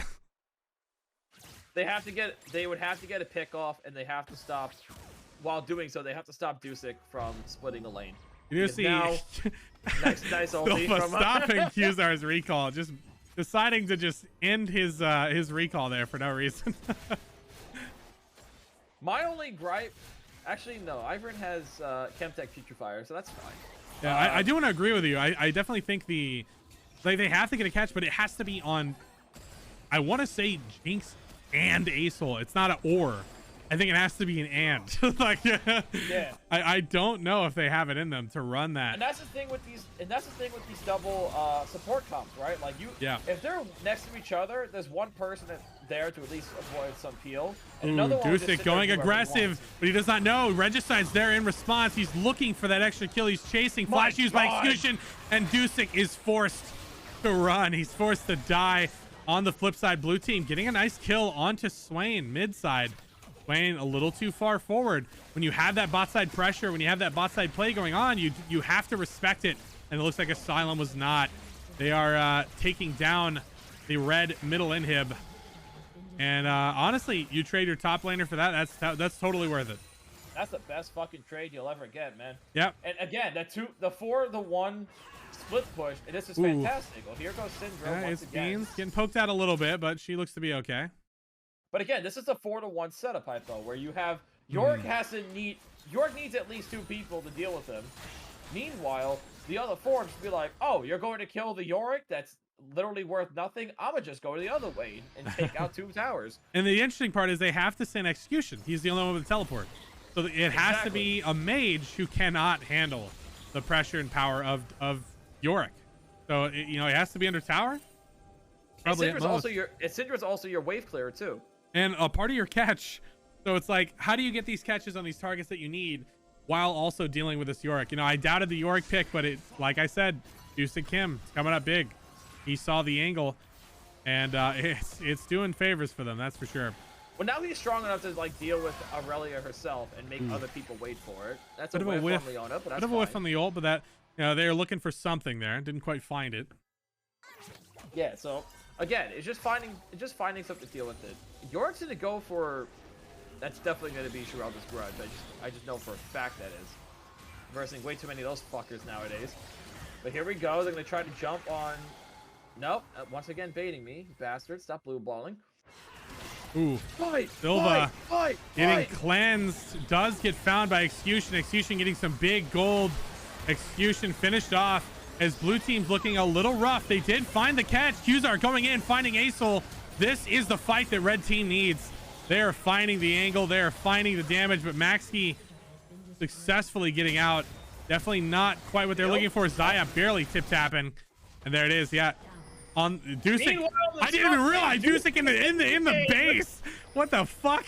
Speaker 3: They would have to get a pick off, and they have to stop. While doing so, they have to stop Dusik from splitting the lane.
Speaker 1: You see,
Speaker 3: now, nice ulti from
Speaker 1: stopping Qzar's recall, just deciding to just end his recall there for no reason.
Speaker 3: My only gripe, actually no, Ivern has Chemtech Putrefier, so that's fine.
Speaker 1: Yeah, I do want to agree with you. I definitely think they have to get a catch, but it has to be on, I want to say Jinx and Asol. It's not an or. I think it has to be an and. Like,
Speaker 3: yeah.
Speaker 1: I don't know if they have it in them to run that.
Speaker 3: And that's the thing with these. Double support comps, right? Like if they're next to each other, there's one person there to at least avoid some peel. And another one
Speaker 1: Dusik going aggressive, but he does not know. Regicide's there in response. He's looking for that extra kill. He's chasing. Flash used by Execution, and Dusik is forced to run. He's forced to die. On the flip side, blue team getting a nice kill onto Swain mid side. Swain a little too far forward. When you have that bot side pressure, when you have that bot side play going on, you have to respect it. And it looks like Asylum was not. They are taking down the red middle inhib. And honestly, you trade your top laner for that. That's totally worth it.
Speaker 3: That's the best fucking trade you'll ever get, man.
Speaker 1: Yep.
Speaker 3: And again, the 4-1 split push, and this is fantastic. Well, here goes Syndrome once again.
Speaker 1: ItsBeans getting poked out a little bit, but she looks to be okay.
Speaker 3: But again, this is a 4-1 setup, Hypo, where you have Yorick Yorick needs at least 2 people to deal with him. Meanwhile, the other forms be like, "Oh, you're going to kill the Yorick that's literally worth nothing, I'm gonna just go the other way and take out 2 towers.
Speaker 1: And the interesting part is they have to send execution. He's the only one with a teleport. So it has to be a mage who cannot handle the pressure and power of Yorick. So it has to be under tower. Probably
Speaker 3: Syndra's also your wave clearer too.
Speaker 1: And a part of your catch. So it's like, how do you get these catches on these targets that you need while also dealing with this Yorick? I doubted the Yorick pick, but it's like I said, Juicy Kim, it's coming up big. He saw the angle, and it's doing favors for them, that's for sure.
Speaker 3: Well, now he's strong enough to like deal with Aurelia herself and make other people wait for it. That's a whiff on Leona, but that's
Speaker 1: bit of a whiff on the ult, but that they're looking for something there, didn't quite find it.
Speaker 3: Yeah, so again, it's just finding something to deal with it. Yorick's gonna go for. That's definitely gonna be Shirelda's grudge. I just know for a fact that is. Versing way too many of those fuckers nowadays. But here we go. They're gonna try to jump on. Nope. Once again, baiting me, bastard. Stop blue balling.
Speaker 1: Ooh.
Speaker 3: Fight!
Speaker 1: Silva
Speaker 3: Fight!
Speaker 1: getting cleansed. Does get found by Execution. Execution getting some big gold. Execution finished off as blue team's looking a little rough. They did find the catch. Qzar going in, finding Acel. This is the fight that red team needs. They are finding the angle. They are finding the damage, but Maxi successfully getting out. Definitely not quite what they're looking for. Zaya barely tip-tapping. And there it is, yeah. On Dusik. I didn't even realize Dusik in the base. What the fuck?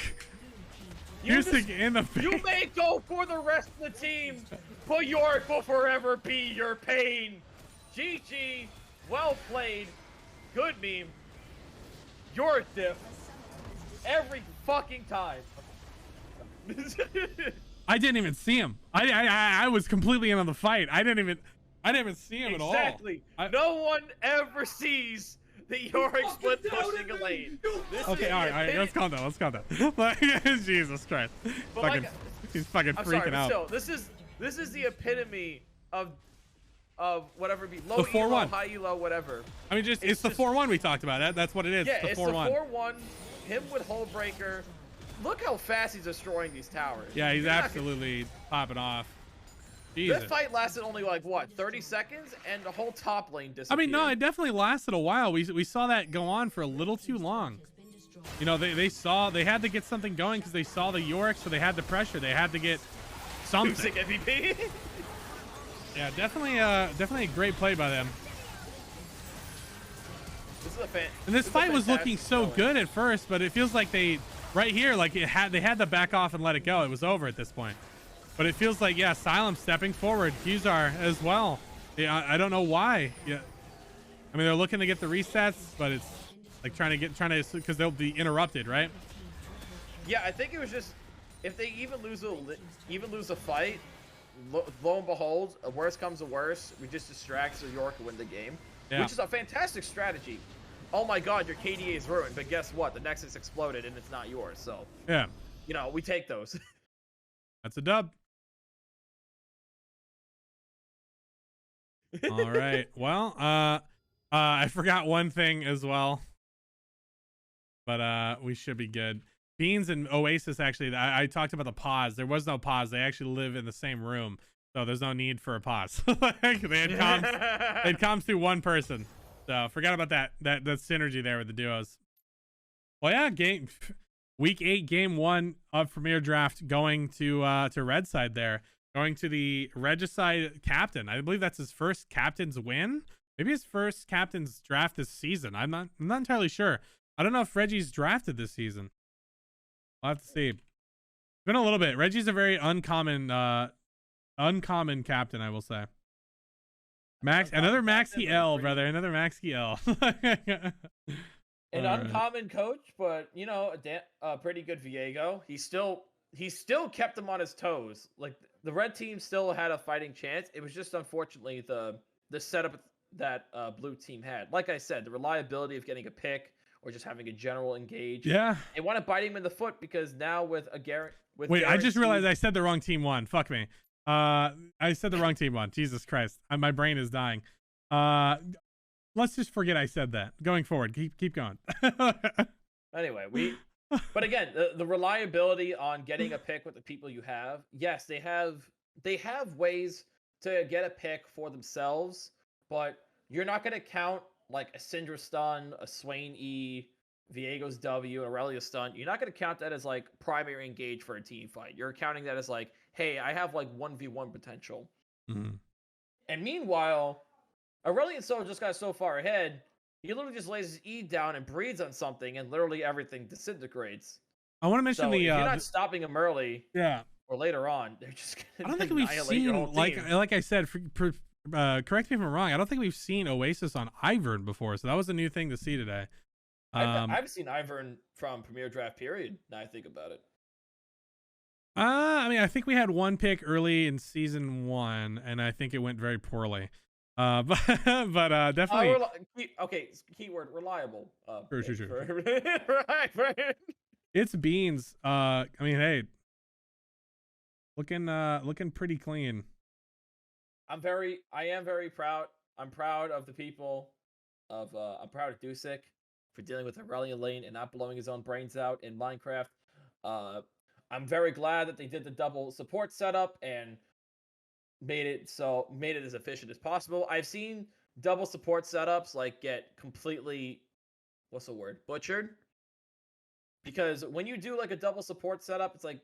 Speaker 1: Dusik in the base.
Speaker 3: You may go for the rest of the team, but Yorick will forever be your pain. GG. Well played. Good meme. Yorick diff. Every fucking time.
Speaker 1: I didn't even see him. I was completely in on the fight. I didn't even see him at all.
Speaker 3: Exactly. No one ever sees the Yorick split pushing a lane.
Speaker 1: Okay, all right, let's calm down. Let's calm down. Like, Jesus Christ. He's fucking freaking out.
Speaker 3: Still, this is the epitome of whatever be low
Speaker 1: the 4-1.
Speaker 3: elo, high elo, whatever.
Speaker 1: I mean, it's the 4-1 we talked about. That's what it is.
Speaker 3: Yeah,
Speaker 1: it's the
Speaker 3: 4-1. Him with Hull Breaker. Look how fast he's destroying these towers.
Speaker 1: Yeah, he's absolutely popping off. Jesus.
Speaker 3: This fight lasted only like what, 30 seconds, and the whole top lane disappeared.
Speaker 1: I mean, no, it definitely lasted a while. We saw that go on for a little too long. They had to get something going because they saw the Yorick, so they had the pressure. They had to get something.
Speaker 3: MVP.
Speaker 1: Yeah, definitely a great play by them. This fight was looking so good at first, but it feels like they had to back off and let it go. It was over at this point. But it feels like, yeah, Silem stepping forward, Qzar as well. Yeah, I don't know why. Yeah, I mean, they're looking to get the resets, but it's like trying to because they'll be interrupted, right?
Speaker 3: Yeah, I think it was just if they even lose a fight, lo and behold, worst comes to worst, we just distract so York will win the game, which is a fantastic strategy. Oh my God, your KDA is ruined, but guess what? The Nexus exploded and it's not yours. So
Speaker 1: yeah,
Speaker 3: we take those.
Speaker 1: That's a dub. All right. Well, I forgot one thing as well, but we should be good. Beans and Oasis, actually, I talked about the pause. There was no pause. They actually live in the same room, so there's no need for a pause. They had comms through one person, so forgot about that synergy there with the duos. Well, yeah, week 8, game 1 of Premier Draft going to red side there. Going to the Regicide captain. I believe that's his first captain's win. Maybe his first captain's draft this season. I'm not entirely sure. I don't know if Reggie's drafted this season. I'll have to see. It's been a little bit. Reggie's a very uncommon captain, I will say. Another Maxi L, brother. Another Maxi L.
Speaker 3: An uncommon coach, but a pretty good Viego. He still kept him on his toes. Like the red team still had a fighting chance. It was just unfortunately the setup that blue team had. Like I said, the reliability of getting a pick or just having a general engage.
Speaker 1: Yeah.
Speaker 3: They want to bite him in the foot because now with
Speaker 1: Wait, I just realized I said the wrong team won. Fuck me. I said the wrong team won. Jesus Christ. My brain is dying. Let's just forget I said that. Going forward, keep going.
Speaker 3: Anyway, but again, the reliability on getting a pick with the people you have. Yes, they have ways to get a pick for themselves, but you're not going to count like a Syndra stun, a Swain E, Viego's W, and Aurelia stun, you're not going to count that as like primary engage for a team fight. You're counting that as like, hey, I have like 1v1 potential.
Speaker 1: Mhm.
Speaker 3: And meanwhile, Aurelian Soul just got so far ahead, he literally just lays his E down and breathes on something, and literally everything disintegrates.
Speaker 1: I want to mention
Speaker 3: So
Speaker 1: the
Speaker 3: if you're not stopping him early,
Speaker 1: yeah.
Speaker 3: or later on, they're just
Speaker 1: I
Speaker 3: gonna
Speaker 1: don't think we've
Speaker 3: annihilate your whole
Speaker 1: seen
Speaker 3: team.
Speaker 1: like I said. Correct me if I'm wrong. I don't think we've seen Oasis on Ivern before, so that was a new thing to see today.
Speaker 3: I've seen Ivern from Premier Draft period. Now I think about it.
Speaker 1: I mean, I think we had one pick early in season 1, and I think it went very poorly. But definitely.
Speaker 3: Okay, keyword reliable.
Speaker 1: Sure.
Speaker 3: Right.
Speaker 1: It's Beans. I mean, hey, looking pretty clean.
Speaker 3: I am very proud. I'm proud of the people of I'm proud of Dusik for dealing with Aurelian Lane and not blowing his own brains out in Minecraft. I'm very glad that they did the double support setup and made it as efficient as possible. I've seen double support setups like get completely butchered. Because when you do like a double support setup, it's like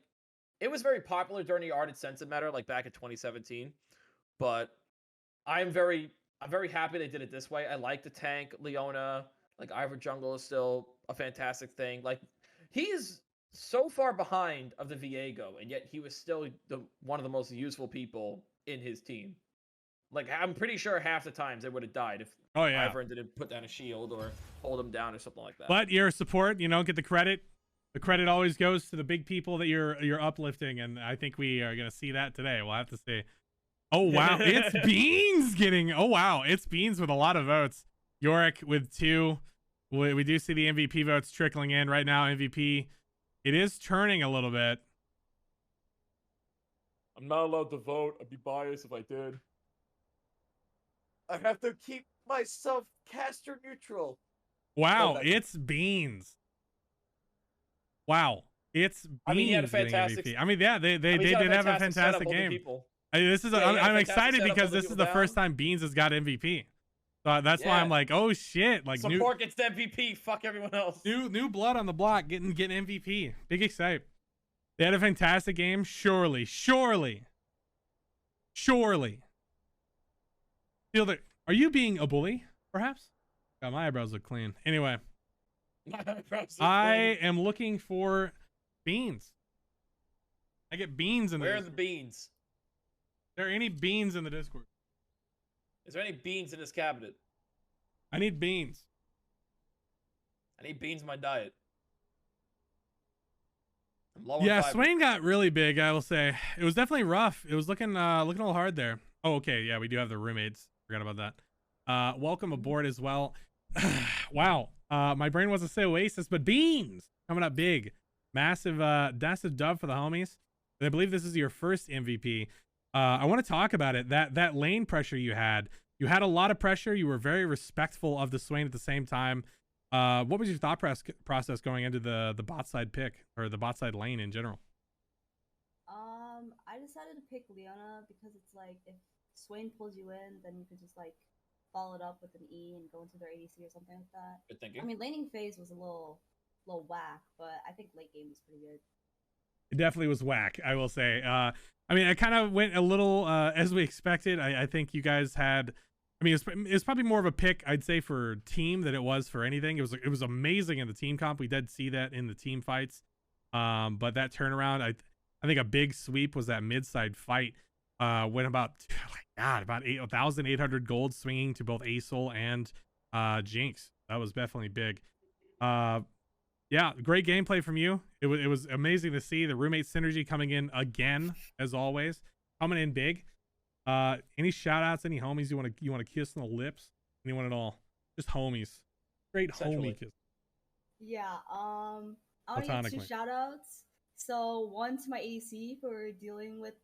Speaker 3: it was very popular during the Ardent Sense Matter, like back in 2017. But I'm very happy they did it this way. I like the tank, Leona, like Ivor Jungle is still a fantastic thing. Like he is so far behind of the Viego, and yet he was still one of the most useful people in his team. Like I'm pretty sure half the times they would have died if Ivor didn't put down a shield or hold him down or something like that.
Speaker 1: But your support, get the credit. The credit always goes to the big people that you're uplifting, and I think we are gonna see that today. We'll have to see. Oh wow, it's Beans getting. Oh wow, it's Beans with a lot of votes. Yorick with 2. We do see the MVP votes trickling in right now. MVP, it is turning a little bit.
Speaker 3: I'm not allowed to vote. I'd be biased if I did. I have to keep myself caster neutral.
Speaker 1: Wow, it's Beans. Wow, it's Beans.
Speaker 3: I mean, he had a fantastic.
Speaker 1: MVP. I mean, yeah, they did have a fantastic game. I'm excited because this is the first time Beans has got MVP. So that's why I'm like, oh shit, like
Speaker 3: support gets the MVP. Fuck everyone else.
Speaker 1: New blood on the block, getting MVP. Big excite. They had a fantastic game. Surely. Fielder, are you being a bully? Perhaps. God, my eyebrows look clean. Anyway, I am looking for Beans. I get beans in the.
Speaker 3: Where are the beans?
Speaker 1: Are there any beans in the Discord?
Speaker 3: Is there any beans in this cabinet?
Speaker 1: I need beans.
Speaker 3: I need beans in my diet.
Speaker 1: Yeah, Swain got really big, I will say. It was definitely rough. It was looking a little hard there. Oh, okay. Yeah, we do have the roommates. Forgot about that. Welcome aboard as well. Wow. My brain wasn't say Oasis, but Beans coming up big. Massive dub for the homies. I believe this is your first MVP. I want to talk about it. That lane pressure you had a lot of pressure. You were very respectful of the Swain at the same time. What was your thought process going into the bot side pick or the bot side lane in general?
Speaker 4: I decided to pick Leona because it's like if Swain pulls you in, then you could just like follow it up with an E and go into their ADC or something like that.
Speaker 3: Good thinking.
Speaker 4: I mean, laning phase was a little whack, but I think late game was pretty good.
Speaker 1: It definitely was whack, I will say. I mean, it kind of went a little as we expected. I think you guys had. I mean, it's probably more of a pick, I'd say, for team than it was for anything. It was amazing in the team comp. We did see that in the team fights. But that turnaround, I think a big sweep was that mid side fight. Went about 1,800 gold swinging to both Asol and Jinx. That was definitely big. Yeah, great gameplay from you. It was amazing to see the roommate synergy coming in again, as always, coming in big. Any shout outs, any homies you want to kiss on the lips? Anyone at all? Just homies. Great homie kiss.
Speaker 4: Yeah, I want to give 2 shout outs. So one to my ADC for dealing with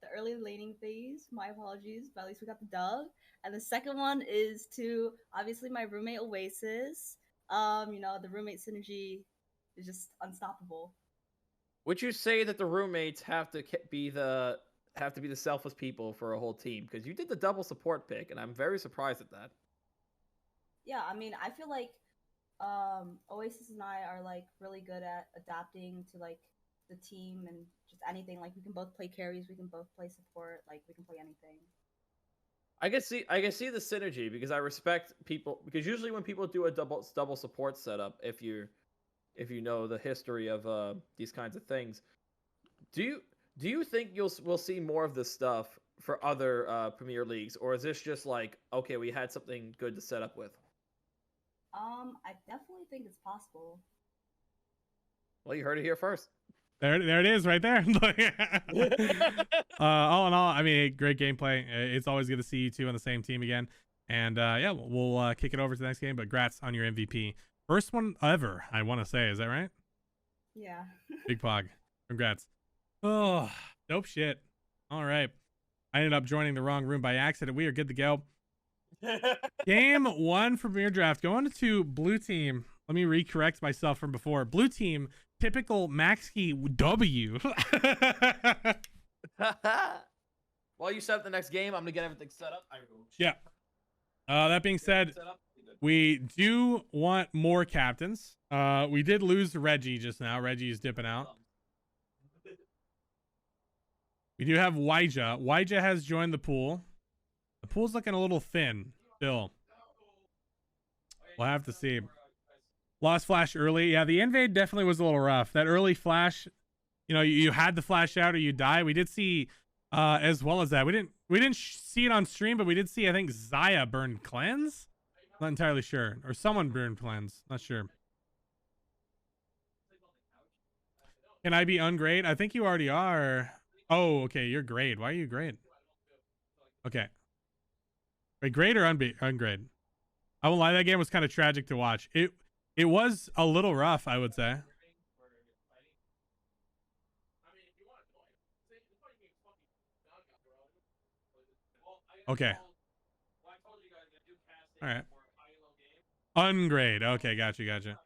Speaker 4: the early laning phase. My apologies, but at least we got the dub. And the second one is to obviously my roommate Oasis. The roommate synergy is just unstoppable.
Speaker 3: Would you say that the roommates have to be the selfless people for a whole team? Because you did the double support pick, and I'm very surprised at that.
Speaker 4: Yeah, I mean, I feel like Oasis and I are like really good at adapting to like the team and just anything. Like we can both play carries, we can both play support, like we can play anything.
Speaker 3: I can see the synergy because I respect people because usually when people do a double support setup, if you know the history of these kinds of things, do you think we'll see more of this stuff for other Premier Leagues, or is this just like, okay, we had something good to set up with?
Speaker 4: I definitely think it's possible.
Speaker 3: Well, you heard it here first.
Speaker 1: There it is, right there. All in all, I mean, great gameplay. It's always good to see you two on the same team again. And yeah, we'll kick it over to the next game. But congrats on your MVP, first one ever. I want to say, is that right?
Speaker 4: Yeah.
Speaker 1: Big Pog, congrats. Oh, dope shit. All right, I ended up joining the wrong room by accident. We are good to go. Game 1 for Premier Draft. Going to blue team. Let me recorrect myself from before. Blue team, typical Maxi W.
Speaker 3: While you set up the next game, I'm gonna get everything set up.
Speaker 1: Yeah. That being said, we do want more captains. We did lose Reggie just now. Reggie is dipping out. We do have Wyja. Wyja has joined the pool. The pool's looking a little thin still. We'll have to see. Lost flash early. Yeah, the invade definitely was a little rough. That early flash, you know, you had the flash out or you die. We did see as well as that. We didn't see it on stream, but we did see, I think, Zaya burn cleanse. Not entirely sure. Or someone burned cleanse. Not sure. Can I be ungrade? I think you already are. Oh, okay. You're grade. Why are you grade? Okay. Wait, grade or ungrade? I won't lie, that game was kind of tragic to watch. It was a little rough, I would say. Okay. All right. Ungrade. Okay, gotcha.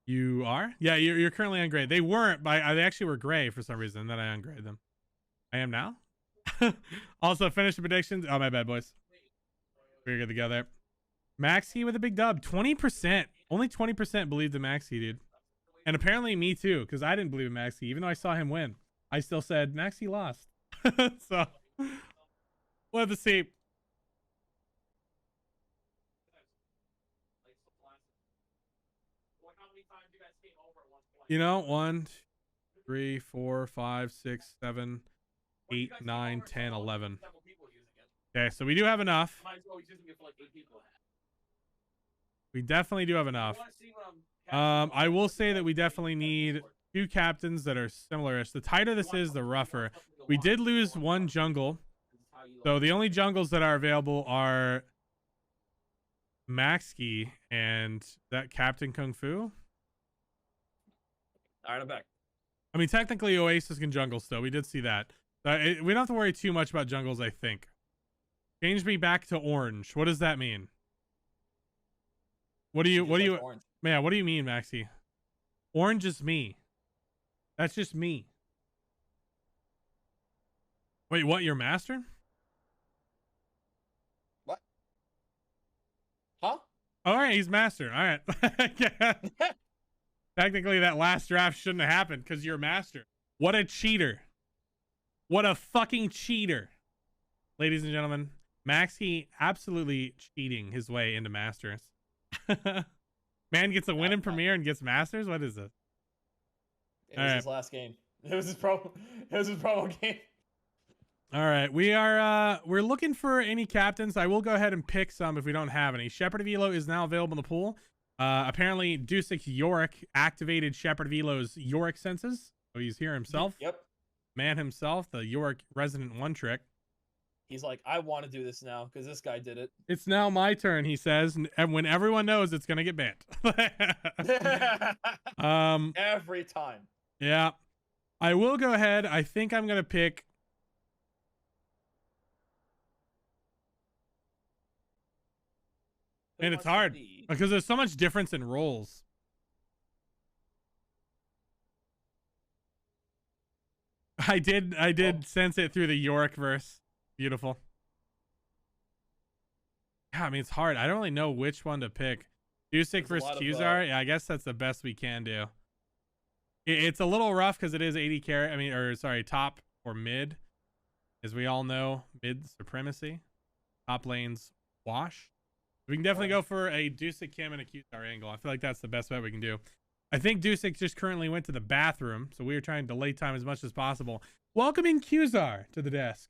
Speaker 1: You are? Yeah, you're currently on grade. They weren't, but they actually were gray for some reason. Then I ungraded them. I am now. Also, finish the predictions. Oh, my bad, boys. We're good to go there. Maxi with a big dub. 20%. Only 20% believed in Maxi, dude. And apparently me too, because I didn't believe in Maxi. Even though I saw him win, I still said Maxi lost. So, we'll have to see. You know, 1, 2, 3, 4, 5, 6, 7, 8, 9, 10, 11. Okay, so we do have enough. We definitely do have enough. I will say that we definitely need 2 captains that are similar-ish. The tighter this is, the rougher. We did lose 1 jungle. So the only jungles that are available are Maxi and that Captain Kung Fu.
Speaker 3: All right, I'm back.
Speaker 1: I mean, technically Oasis can jungle still. We did see that. We don't have to worry too much about jungles, I think. Change me back to orange. What does that mean? What do you man, what do you mean, Maxi? Orange is me. That's just me. Wait, what? You're master?
Speaker 3: What? Huh?
Speaker 1: All right, he's master. All right. Technically, that last draft shouldn't have happened because you're master. What a cheater. What a fucking cheater. Ladies and gentlemen, Maxi absolutely cheating his way into masters. Man gets a win in Premier and gets masters? What is this?
Speaker 3: It was his last game. It was his promo game.
Speaker 1: All right, we're looking for any captains. I will go ahead and pick some if we don't have any. Shepherd of Elo is now available in the pool. Apparently Dusik Yorick activated Shepherd of Elo's Yorick senses. So he's here himself.
Speaker 3: Yep.
Speaker 1: Man himself, the Yorick resident one trick.
Speaker 3: He's like, I want to do this now because this guy did it.
Speaker 1: It's now my turn, he says, and when everyone knows it's gonna get banned.
Speaker 3: Every time.
Speaker 1: Yeah. I will go ahead. I think I'm gonna pick and it's hard because there's so much difference in roles. I did sense it through the Yorick verse. Beautiful. Yeah, I mean, it's hard. I don't really know which one to pick. Dusic versus Qzar. Yeah, I guess that's the best we can do. It's a little rough because it is 80 carry. I mean, or sorry, top or mid. As we all know, mid supremacy. Top lanes wash. We can definitely go for a Dusic Kim and a Qzar angle. I feel like that's the best bet we can do. I think Dusic just currently went to the bathroom, so we are trying to delay time as much as possible. Welcoming Qzar to the desk.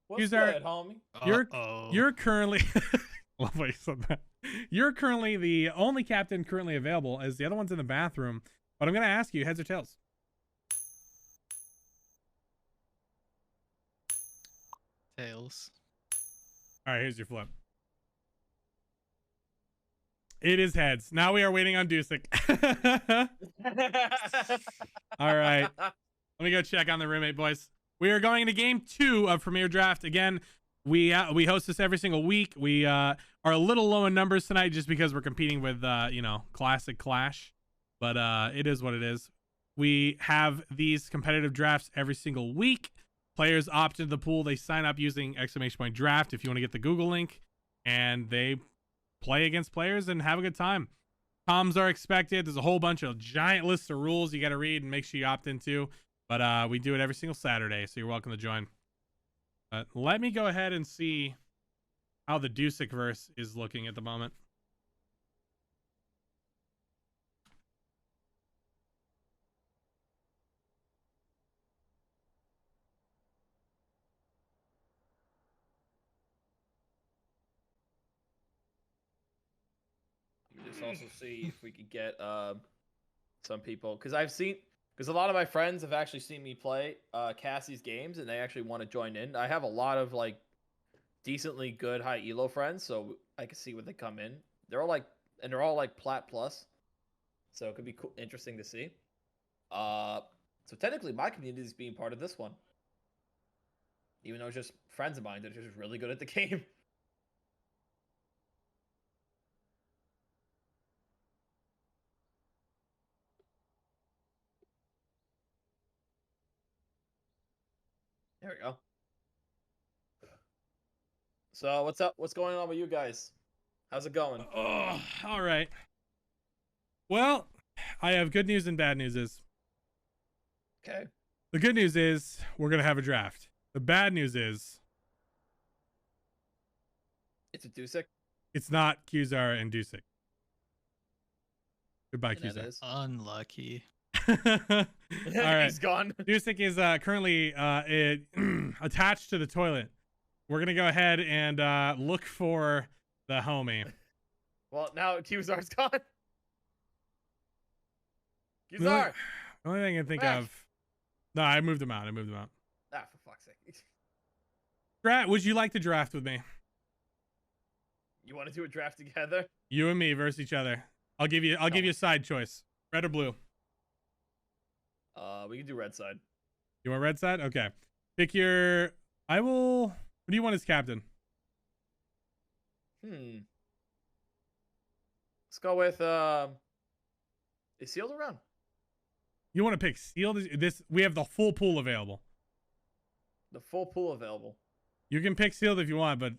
Speaker 3: What's
Speaker 1: Qzar,
Speaker 3: good, homie?
Speaker 1: You're currently love what you said that. You're currently the only captain currently available, as the other one's in the bathroom. But I'm gonna ask you, heads or tails?
Speaker 5: Tails.
Speaker 1: All right, here's your flip. It is heads. Now we are waiting on Dusic. All right. Let me go check on the roommate, boys. We are going into game 2 of Premier Draft. Again, we host this every single week. We are a little low in numbers tonight just because we're competing with, Classic Clash. But it is what it is. We have these competitive drafts every single week. Players opt into the pool. They sign up using !draft if you want to get the Google link. And they play against players and have a good time. Comms are expected. There's a whole bunch of giant lists of rules you got to read and make sure you opt into. But we do it every single Saturday, so you're welcome to join. Let me go ahead and see how the Dusic verse is looking at the moment.
Speaker 3: Just also see if we could get some people, because a lot of my friends have actually seen me play Cassie's games, and they actually want to join in. I have a lot of like decently good high elo friends, so I can see when they come in. They're all like Plat plus, so it could be cool, interesting to see. So technically, my community is being part of this one, even though it's just friends of mine that are just really good at the game. There we go. So what's up? What's going on with you guys? How's it going?
Speaker 1: Oh, all right. Well, I have good news and bad news.
Speaker 3: Okay.
Speaker 1: The good news is we're going to have a draft. The bad news is
Speaker 3: It's a Dusic.
Speaker 1: it's not Qzar and Dusic. Goodbye,
Speaker 3: And that
Speaker 1: Qzar.
Speaker 3: is.
Speaker 5: Unlucky.
Speaker 1: All right.
Speaker 3: He's gone.
Speaker 1: Dusic is currently attached to the toilet. We're going to go ahead and look for the homie.
Speaker 3: Well, now Qzar's gone.
Speaker 1: The
Speaker 3: Qzar!
Speaker 1: only thing I can think
Speaker 3: Back.
Speaker 1: of. No, I moved him out.
Speaker 3: Ah, for fuck's sake.
Speaker 1: Strat, would you like to draft with me?
Speaker 3: You want to do a draft together?
Speaker 1: You and me versus each other. I'll give you a side choice. Red or blue?
Speaker 3: We can do red side.
Speaker 1: You want red side? Okay. Pick your... What do you want as captain?
Speaker 3: Let's go with is Sealed around?
Speaker 1: You want to pick sealed? We have the full pool available.
Speaker 3: The full pool available.
Speaker 1: You can pick sealed if you want, but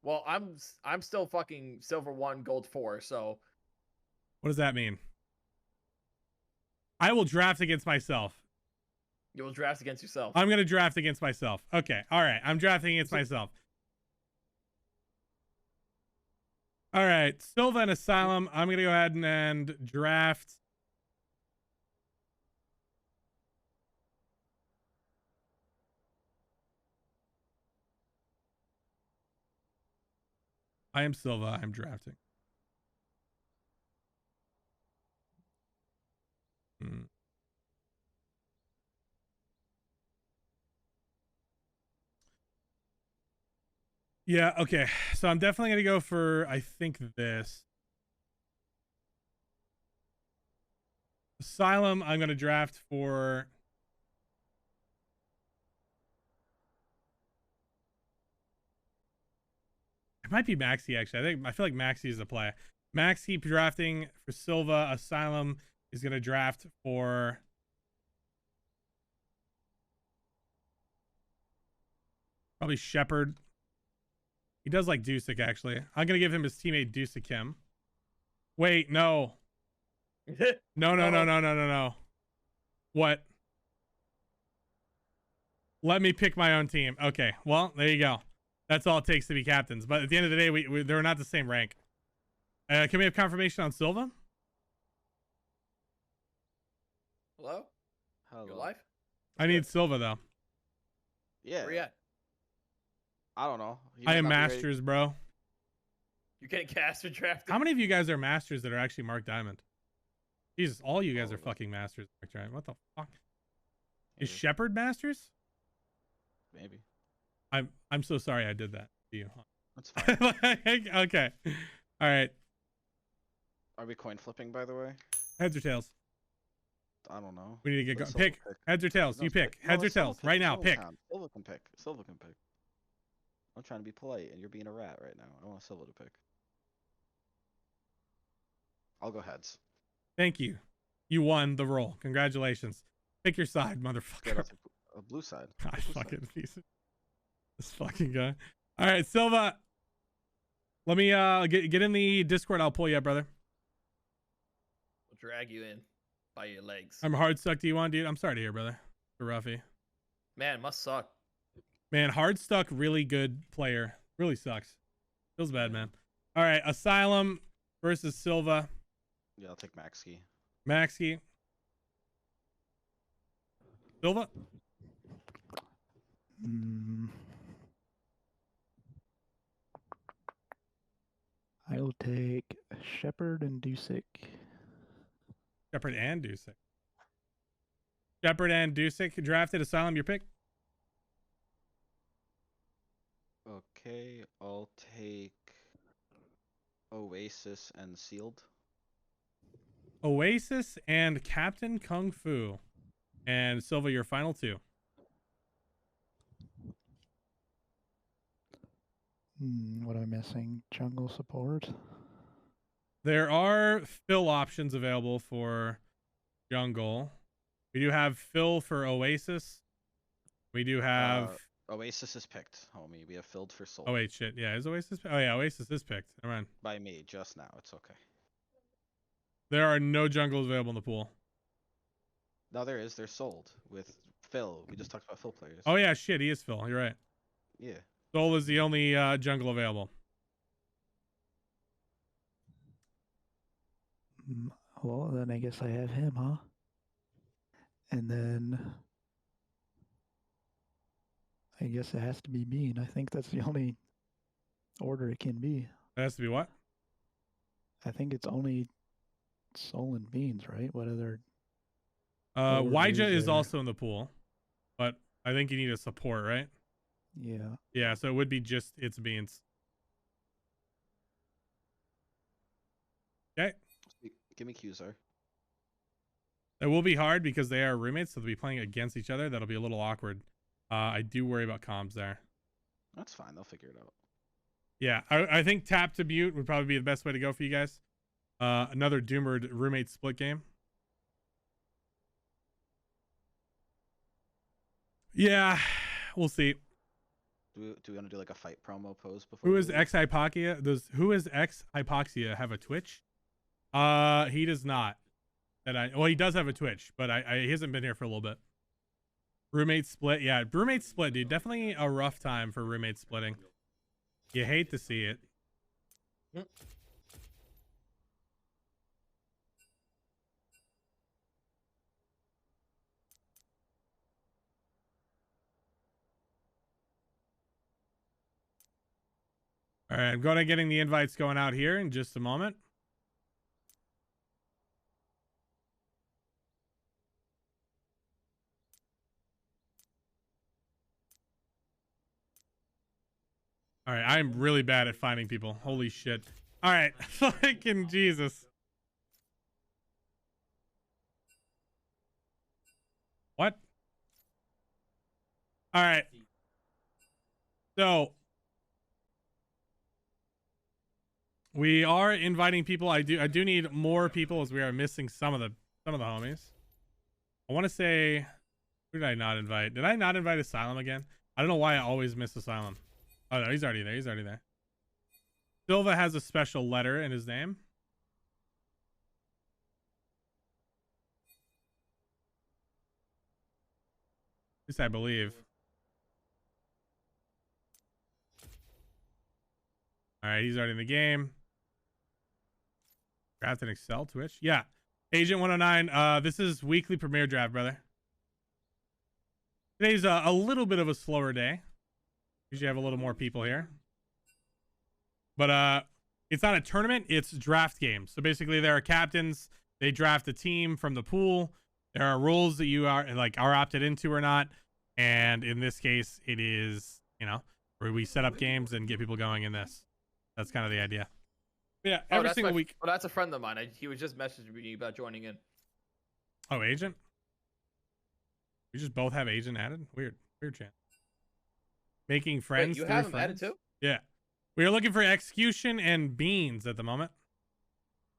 Speaker 3: Well, I'm still fucking silver 1, gold 4, so
Speaker 1: what does that mean? I will draft against myself.
Speaker 3: you will draft against yourself.
Speaker 1: I'm going to draft against myself. Okay. All right. I'm drafting against myself. All right. Silva and Asylum. I'm going to go ahead and draft. I am Silva. I'm drafting. Yeah, okay. So I'm definitely going to go for, I think, this. Asylum, I'm going to draft for... It might be Maxi, actually. I feel like Maxi is the play. Maxi drafting for Silva. Asylum is going to draft for... Probably Shepard. He does like Dusik, actually. I'm gonna give him his teammate Dusikim. Wait, no. No. What? Let me pick my own team. Okay, well, there you go. That's all it takes to be captains. But at the end of the day, they're not the same rank. Can we have confirmation on Silva?
Speaker 3: Hello? You alive?
Speaker 1: I need Silva, though.
Speaker 6: Yeah.
Speaker 3: Where you at?
Speaker 6: I don't know.
Speaker 1: I am Masters, bro.
Speaker 3: You're getting caster drafted?
Speaker 1: How many of you guys are Masters that are actually Mark Diamond? Jesus, all you guys are fucking Masters. Mark Diamond. What the fuck? Is Shepard Masters?
Speaker 6: Maybe.
Speaker 1: I'm so sorry I did that to you.
Speaker 6: That's fine.
Speaker 1: Okay. All right.
Speaker 6: Are we coin flipping, by the way?
Speaker 1: Heads or tails?
Speaker 6: I don't know.
Speaker 1: We need to get going.
Speaker 6: Silva
Speaker 1: Pick. Heads or tails.
Speaker 6: No,
Speaker 1: You pick.
Speaker 6: no,
Speaker 1: Heads or
Speaker 6: let Silva
Speaker 1: tails.
Speaker 6: pick.
Speaker 1: Right now.
Speaker 6: Silva
Speaker 1: Pick.
Speaker 6: can. Silva can pick. Silva can pick. I'm trying to be polite, and you're being a rat right now. I want Silva to pick. I'll go heads.
Speaker 1: Thank you. You won the roll. Congratulations. Pick your side, motherfucker.
Speaker 6: A blue side.
Speaker 1: I fucking piece of this fucking guy. All right, Silva. Let me get in the Discord. I'll pull you up, brother.
Speaker 3: We'll drag you in by your legs.
Speaker 1: I'm hard stuck. Do you want, dude? I'm sorry to hear, brother. For Ruffy.
Speaker 3: Man, must suck.
Speaker 1: Man, hard stuck, really good player. Really sucks. Feels bad, man. All right, Asylum versus Silva.
Speaker 6: Yeah, I'll take Maxkey.
Speaker 1: Maxkey. Silva.
Speaker 7: I'll take Shepard and Dusik.
Speaker 1: Shepard and Dusik. Shepard and Dusik. Drafted Asylum, your pick?
Speaker 6: Okay, I'll take Oasis and Sealed.
Speaker 1: Oasis and Captain Kung Fu. And Silva, your final two.
Speaker 7: What am I missing? Jungle support?
Speaker 1: There are fill options available for jungle. We do have fill for Oasis. We do have...
Speaker 6: Oasis is picked, homie. We have filled for soul.
Speaker 1: Oh, wait, shit. Yeah, is Oasis... Oh, yeah, Oasis is picked. Never mind.
Speaker 6: By me, just now. It's okay.
Speaker 1: There are no jungles available in the pool.
Speaker 6: No, there is. They're sold with Phil. We just talked about Phil players.
Speaker 1: Oh, yeah, shit. He is Phil. You're right.
Speaker 6: Yeah.
Speaker 1: Soul is the only jungle available.
Speaker 7: Well, then I guess I have him, huh? And then I guess it has to be Bean. I think that's the only order it can be.
Speaker 1: It has to be what?
Speaker 7: I think it's only Soul and Beans, right? What other?
Speaker 1: Wyja is
Speaker 7: there?
Speaker 1: also in the pool, but I think you need a support, right?
Speaker 7: Yeah.
Speaker 1: Yeah, so it would be just ItsBeans. Okay.
Speaker 6: Give me Qzar.
Speaker 1: It will be hard because they are roommates, so they'll be playing against each other. That'll be a little awkward. I do worry about comms there.
Speaker 6: That's fine. They'll figure it out.
Speaker 1: Yeah, I think tap to mute would probably be the best way to go for you guys. Another Doomered roommate split game. Yeah, we'll see.
Speaker 6: Do we want to do like a fight promo pose before?
Speaker 1: Who is X Hypoxia? Who is X Hypoxia have a Twitch? He does not. Well, he does have a Twitch, but he hasn't been here for a little bit. Roommate split, yeah, roommate split, dude. Definitely a rough time for roommate splitting. You hate to see it. All right, I'm going to getting the invites going out here in just a moment. All right, I'm really bad at finding people. Holy shit. All right, fucking Jesus. What? All right. So we are inviting people. I do need more people as we are missing some of the homies. I want to say, who did I not invite? Did I not invite Asylum again? I don't know why I always miss Asylum. Oh no, he's already there. He's already there. Silva has a special letter in his name. At least I believe. All right, he's already in the game. Draft in Excel, Twitch. Yeah. Agent 109. This is weekly premiere draft, brother. Today's a little bit of a slower day. Usually have a little more people here. But it's not a tournament, it's draft games. So basically there are captains, they draft a team from the pool. There are rules that you are opted into or not. And in this case, it is, where we set up games and get people going in this. That's kind of the idea. But yeah, every single week.
Speaker 3: Well, that's a friend of mine. He was just messaging me about joining in.
Speaker 1: Oh, agent? We just both have agent added? Weird chance. Making friends.
Speaker 3: Wait, you have him added too?
Speaker 1: Yeah. We are looking for execution and beans at the moment.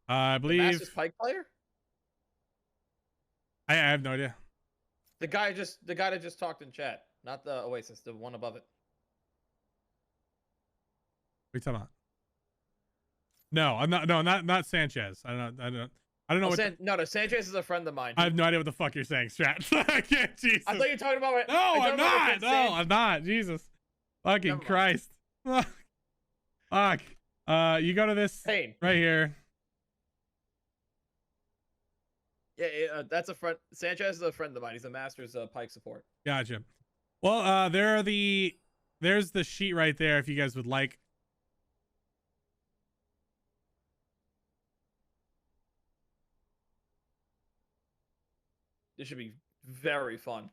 Speaker 1: I believe.
Speaker 3: The Masters Pike player?
Speaker 1: I have no idea.
Speaker 3: The guy that just talked in chat, not the Oasis, the one above it.
Speaker 1: What are you talking about? No, I'm not. No, not Sanchez. I don't know.
Speaker 3: No, Sanchez is a friend of mine.
Speaker 1: I have no idea what the fuck you're saying, Strat. I can't. Jesus.
Speaker 3: I thought you were talking about.
Speaker 1: No, I'm not. No, I'm not. Jesus. Fucking Christ. Fuck. You go to this
Speaker 3: Pain.
Speaker 1: right here.
Speaker 3: Yeah, that's a friend. Sanchez is a friend of mine. He's a Masters Pike support.
Speaker 1: Gotcha. Well, there's the sheet right there if you guys would like.
Speaker 3: This should be very fun.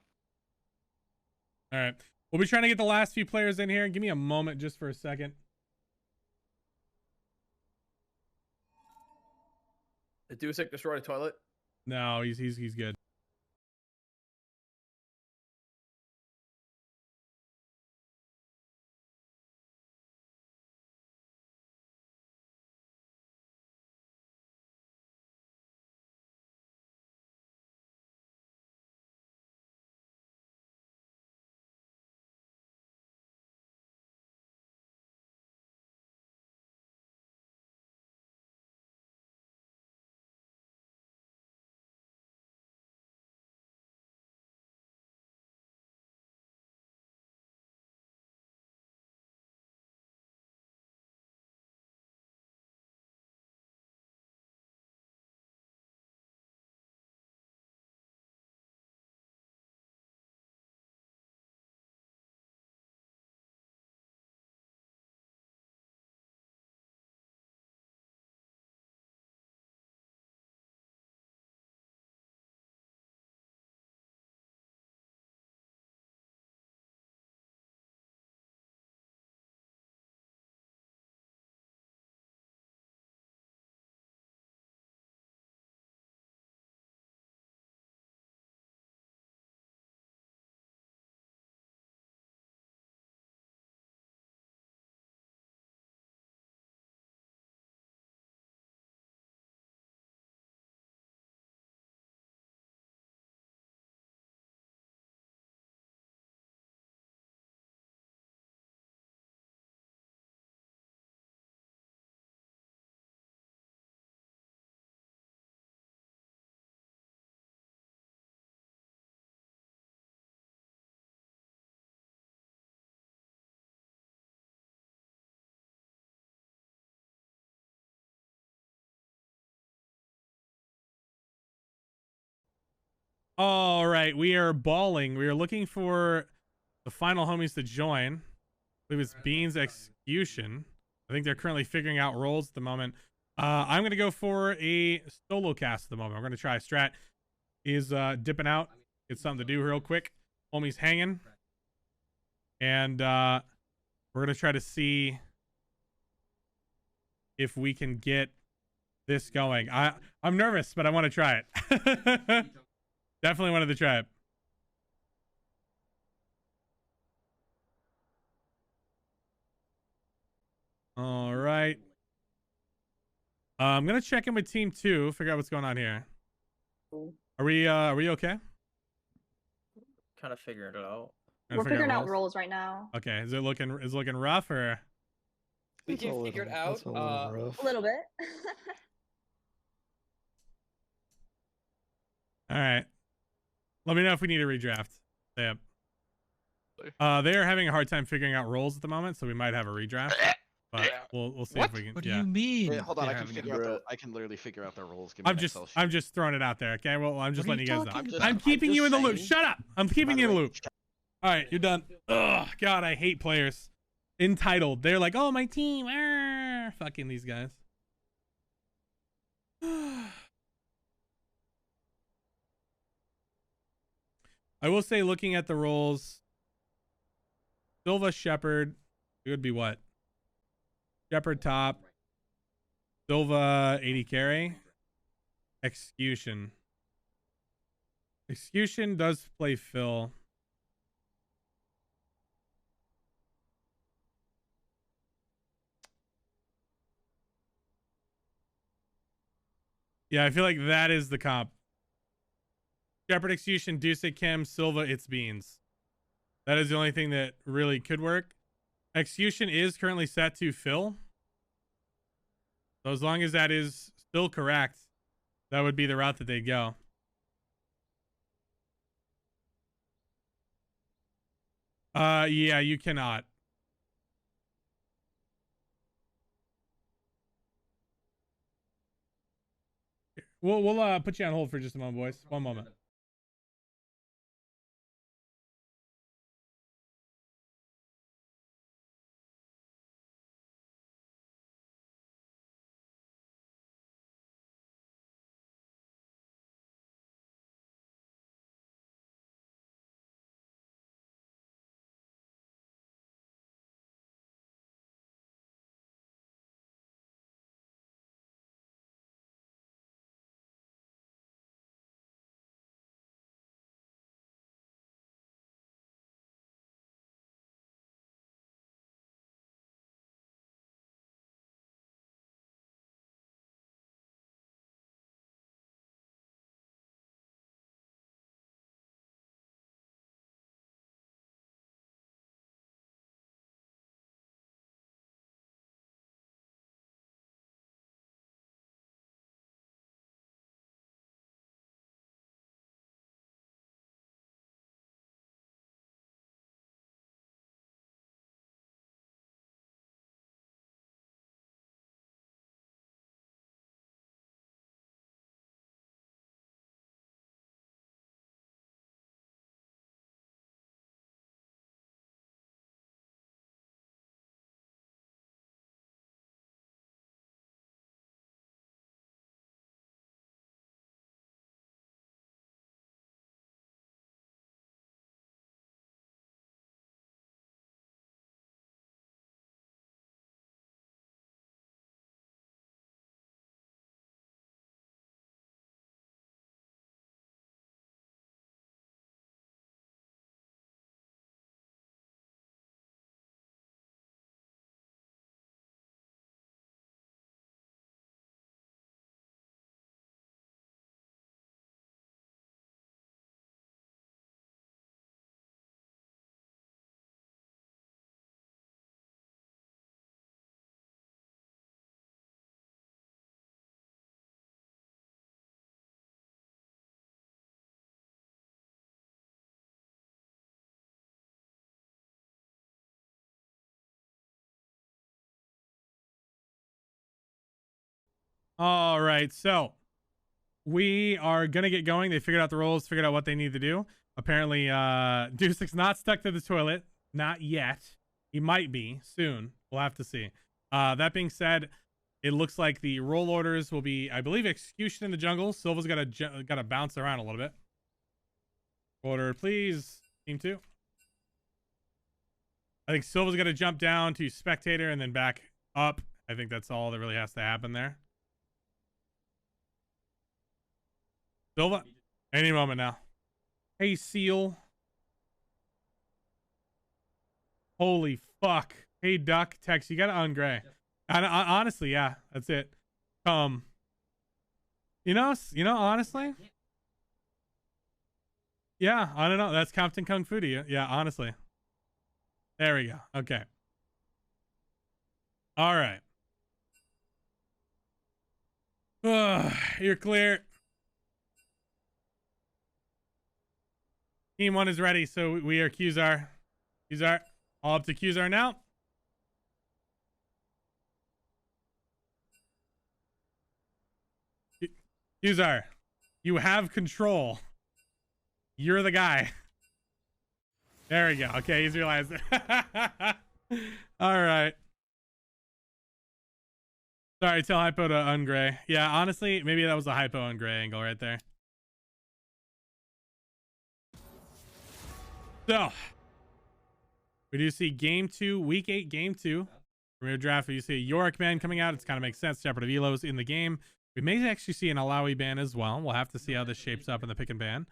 Speaker 1: All right. We'll be trying to get the last few players in here. Give me a moment just for a second.
Speaker 3: Did Dusek destroy the toilet?
Speaker 1: No, he's good. All right, we are balling. We are looking for the final homies to join. I believe it's Beans Execution. I think they're currently figuring out roles at the moment. I'm going to go for a solo cast at the moment. I'm going to try. Strat is dipping out. Get something to do real quick. Homie's hanging. And we're going to try to see if we can get this going. I'm nervous, but I want to try it. Definitely wanted to try it. All right. I'm gonna check in with team 2, figure out what's going on here. Are we okay?
Speaker 8: Kind of figured it out.
Speaker 1: Trying to
Speaker 8: We're
Speaker 1: figure
Speaker 8: figuring out
Speaker 1: roles?
Speaker 8: roles right now.
Speaker 1: Okay, is it looking rough or?
Speaker 3: We
Speaker 7: It's a
Speaker 3: can figure it
Speaker 7: little-
Speaker 3: out.
Speaker 7: it's a little rough.
Speaker 8: A little bit.
Speaker 1: All right. Let me know if we need a redraft. Yep. They are having a hard time figuring out roles at the moment, so we might have a redraft. But we'll see if we can.
Speaker 5: What do
Speaker 1: yeah.
Speaker 5: you mean?
Speaker 6: Wait, hold on. I
Speaker 5: they're
Speaker 6: can
Speaker 5: having
Speaker 6: figure
Speaker 5: a-
Speaker 6: out the. I can literally figure out the rules. Give me
Speaker 1: I'm
Speaker 6: an
Speaker 1: just
Speaker 6: Excel sheet.
Speaker 1: I'm just throwing it out there. Okay. Well, I'm just
Speaker 5: What are
Speaker 1: letting
Speaker 5: you
Speaker 1: you guys know.
Speaker 5: talking
Speaker 1: I'm keeping you in the loop.
Speaker 6: saying.
Speaker 1: Shut up. I'm keeping
Speaker 6: By
Speaker 1: you
Speaker 6: the
Speaker 1: in the
Speaker 6: way,
Speaker 1: loop. All right, you're done. Ugh, God, I hate players. Entitled. They're like, oh, my team. Fucking these guys. I will say, looking at the roles, Silva Shepherd, it would be what? Shepherd top. Silva 80 carry. Execution. Execution does play Phil. Yeah, I feel like that is the comp. Shepherd, Execution, Deuce, Kim, Silva, ItsBeans. That is the only thing that really could work. Execution is currently set to Phil. So as long as that is still correct, that would be the route that they'd go. Yeah, you cannot. We'll put you on hold for just a moment, boys. One moment. All right, so we are gonna get going. They figured out the roles, figured out what they need to do. Apparently, Deuce's not stuck to the toilet, not yet. He might be soon. We'll have to see. That being said, it looks like the role orders will be, I believe, Execution in the jungle. Silva's gotta bounce around a little bit. Order, please, team 2. I think Silva's gotta jump down to spectator and then back up. I think that's all that really has to happen there. Silva, any moment now. Hey, Seal. Holy fuck. Hey, Duck. Tex, you gotta ungray. Honestly, yeah, that's it. You know, honestly, Yeah, I don't know. That's Captain Kung Fu to you. Yeah, honestly. There we go. Okay. All right. You're clear. Team 1 is ready, so we are Qzar. Qzar. All up to Qzar now. Qzar, you have control. You're the guy. There we go. Okay, he's realized it. All right. Sorry, tell Hypo to ungray. Yeah, honestly, maybe that was a Hypo ungray angle right there. So, we do see game 2, week 8, game 2. Premier draft, you see a Yorick ban coming out. It's kind of makes sense. Shepherd of Elos in the game. We may actually see an Alawi ban as well. We'll have to see how this shapes up in the pick and ban.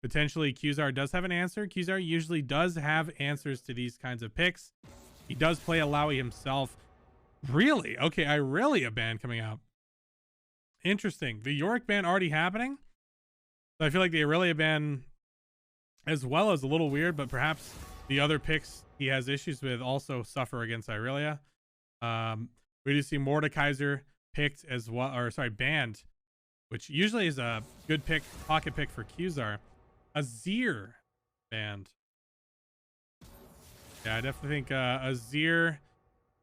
Speaker 1: Potentially, Qzar does have an answer. Qzar usually does have answers to these kinds of picks. He does play Alawi himself. Really? Okay, Irelia ban coming out. Interesting. The Yorick ban already happening? So I feel like the Irelia ban as well is a little weird, but perhaps the other picks he has issues with also suffer against Irelia. We do see Mordekaiser picked as well, or sorry, banned, which usually is a good pick, pocket pick for Qzar. Azir banned. Yeah, I definitely think Azir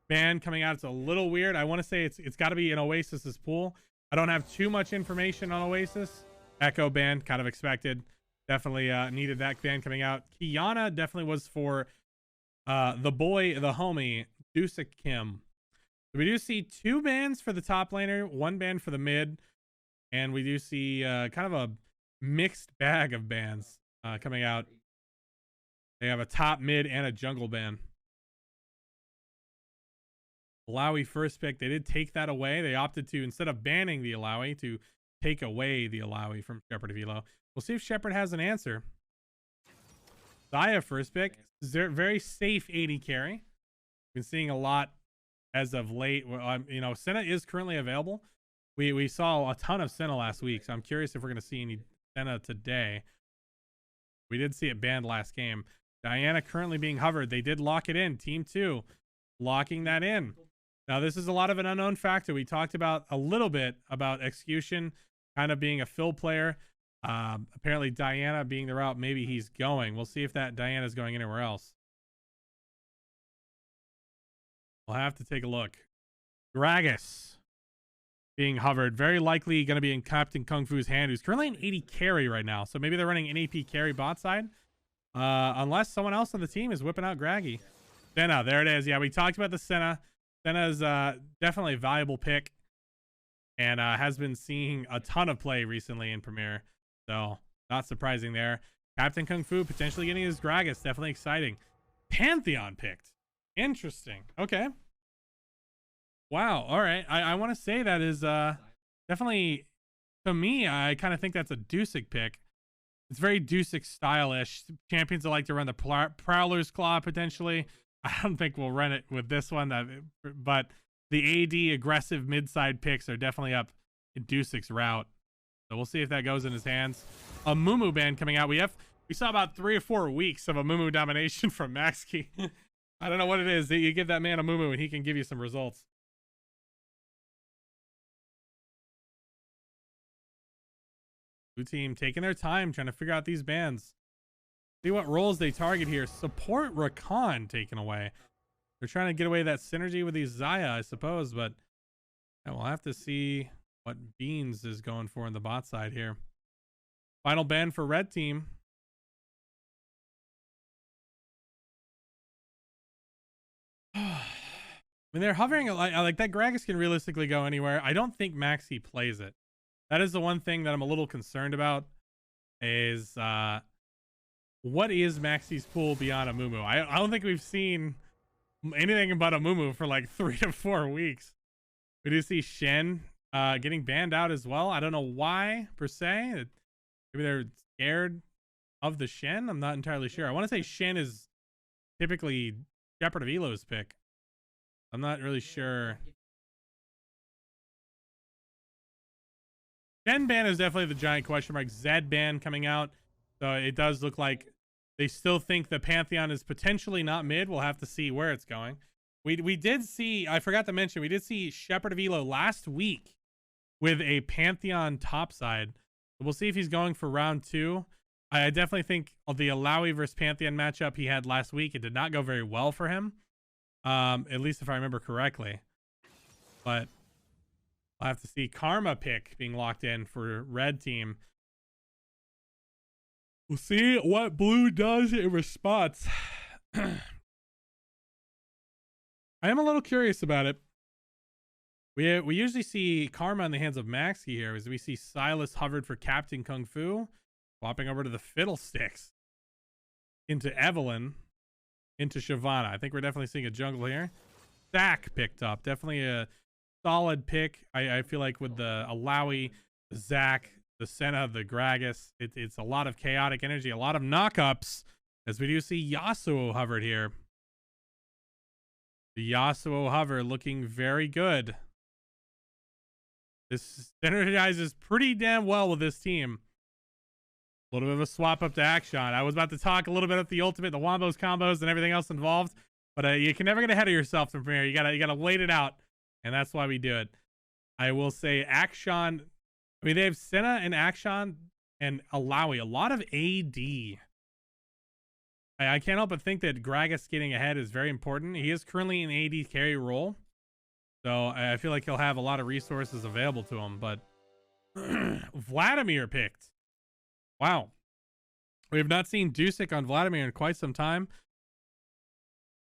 Speaker 1: ban coming out. It's a little weird. I want to say it's got to be in Oasis's pool. I don't have too much information on Oasis. Echo ban, kind of expected. Definitely needed that ban coming out. Kiana definitely was for the boy, the homie, Dusik Kim. So we do see 2 bans for the top laner, 1 ban for the mid, and we do see kind of a mixed bag of bans coming out. They have a top, mid, and a jungle ban. Alawi first pick, they did take that away. They opted to, instead of banning the Alawi, to take away the Alawi from Shepherd of Elo. We'll see if Shepherd has an answer. Zaya first pick. Very safe 80 carry. Been seeing a lot as of late. You know, Senna is currently available. We saw a ton of Senna last week, so I'm curious if we're going to see any Senna today. We did see it banned last game. Diana currently being hovered. They did lock it in. Team 2 locking that in. Now, this is a lot of an unknown factor. We talked about a little bit about Execution kind of being a fill player. Apparently Diana being the route maybe he's going. We'll see if that Diana's going anywhere else. We'll have to take a look. Gragas being hovered. Very likely going to be in Captain Kung Fu's hand, who's currently an 80 carry right now. So maybe they're running an AP carry bot side. Unless someone else on the team is whipping out Graggy. Senna, there it is. Yeah, we talked about the Senna. Senna's definitely a valuable pick. And has been seeing a ton of play recently in Premier. So, not surprising there. Captain Kung Fu potentially getting his Gragas. Definitely exciting. Pantheon picked. Interesting. Okay. Wow. All right. I want to say that is definitely, to me, I kind of think that's a Dusik pick. It's very Dusik stylish. Champions that like to run the Prowler's Claw potentially. I don't think we'll run it with this one. But the AD aggressive mid-side picks are definitely up in Dusik's route. So we'll see if that goes in his hands. A Mumu ban coming out. We saw about 3 or 4 weeks of a Mumu domination from Maxkey. I don't know what it is. You give that man a Mumu and he can give you some results. Blue team taking their time trying to figure out these bans. See what roles they target here. Support Rakan taken away. They're trying to get away that synergy with these Zaya, I suppose, but yeah, we'll have to see what Beans is going for in the bot side here. Final ban for red team. I mean, they're hovering like that. Gragas can realistically go anywhere. I don't think Maxi plays it. That is the one thing that I'm a little concerned about. Is what is Maxi's pool beyond a Mumu? I don't think we've seen anything but a Mumu for like 3 to 4 weeks. We do see Shen getting banned out as well. I don't know why per se. Maybe they're scared of the Shen. I'm not entirely sure. I want to say Shen is typically Shepherd of Elo's pick. I'm not really sure. Shen ban is definitely the giant question mark. Zed ban coming out. So it does look like they still think the Pantheon is potentially not mid. We'll have to see where it's going. We did see, I forgot to mention, we did see Shepherd of Elo last week with a Pantheon topside. We'll see if he's going for round 2. I definitely think the Alawi versus Pantheon matchup he had last week, it did not go very well for him. At least if I remember correctly. But I'll have to see. Karma pick being locked in for red team. We'll see what blue does in response. I am a little curious about it. We usually see Karma in the hands of Maxi here, as we see Silas hovered for Captain Kung Fu, swapping over to the Fiddlesticks, into Evelyn, into Shyvana. I think we're definitely seeing a jungle here. Zach picked up, definitely a solid pick. I feel like with the Alawi, the Zach, the Senna, the Gragas, it's a lot of chaotic energy, a lot of knockups, as we do see Yasuo hovered here. The Yasuo hover looking very good. This synergizes pretty damn well with this team. A little bit of a swap up to Action. I was about to talk a little bit about the ultimate, the wombos, combos, and everything else involved, but you can never get ahead of yourself from here. You gotta wait it out, and that's why we do it. I will say Action. I mean, they have Senna and Action and Alawi. A lot of AD. I can't help but think that Gragas getting ahead is very important. He is currently in AD carry role, so I feel like he'll have a lot of resources available to him. But Vladimir picked. Wow. We have not seen Dusik on Vladimir in quite some time.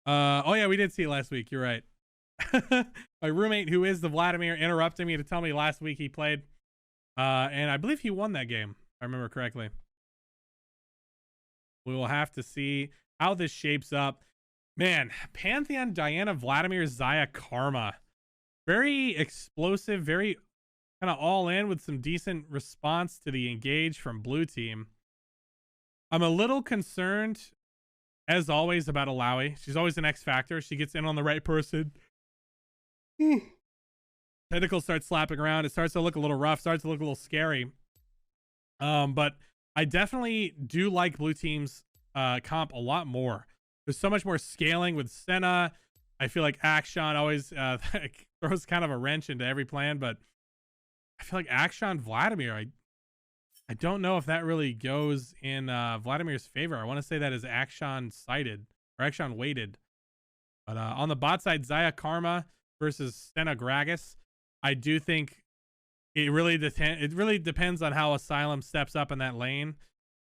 Speaker 1: Oh yeah, we did see it last week. You're right. My roommate, who is the Vladimir, interrupted me to tell me last week he played. And I believe he won that game, if I remember correctly. We will have to see how this shapes up. Man, Pantheon, Diana, Vladimir, Zaya, Karma. Very explosive, very kind of all in with some decent response to the engage from blue team. I'm a little concerned, as always, about Alawi. She's always an X factor. She gets in on the right person. Tentacles start slapping around. It starts to look a little rough, starts to look a little scary. But I definitely do like blue team's comp a lot more. There's so much more scaling with Senna. I feel like Action always throws kind of a wrench into every plan, but I feel like Action Vladimir, I don't know if that really goes in Vladimir's favor. I want to say that is Action sided or Action weighted. But on the bot side, Zaya Karma versus Senna Gragas, I do think it really depends on how Asylum steps up in that lane.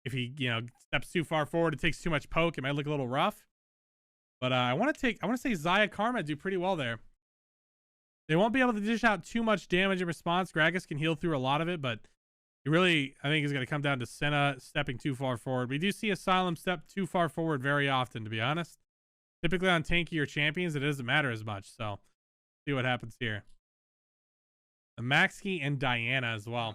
Speaker 1: If he, steps too far forward, it takes too much poke, it might look a little rough. But I want to say Zaya Karma do pretty well there. They won't be able to dish out too much damage in response. Gragas can heal through a lot of it, but it really, I think, is going to come down to Senna stepping too far forward. We do see Asylum step too far forward very often, to be honest. Typically on tankier champions, it doesn't matter as much. So, see what happens here. Maxi and Diana as well.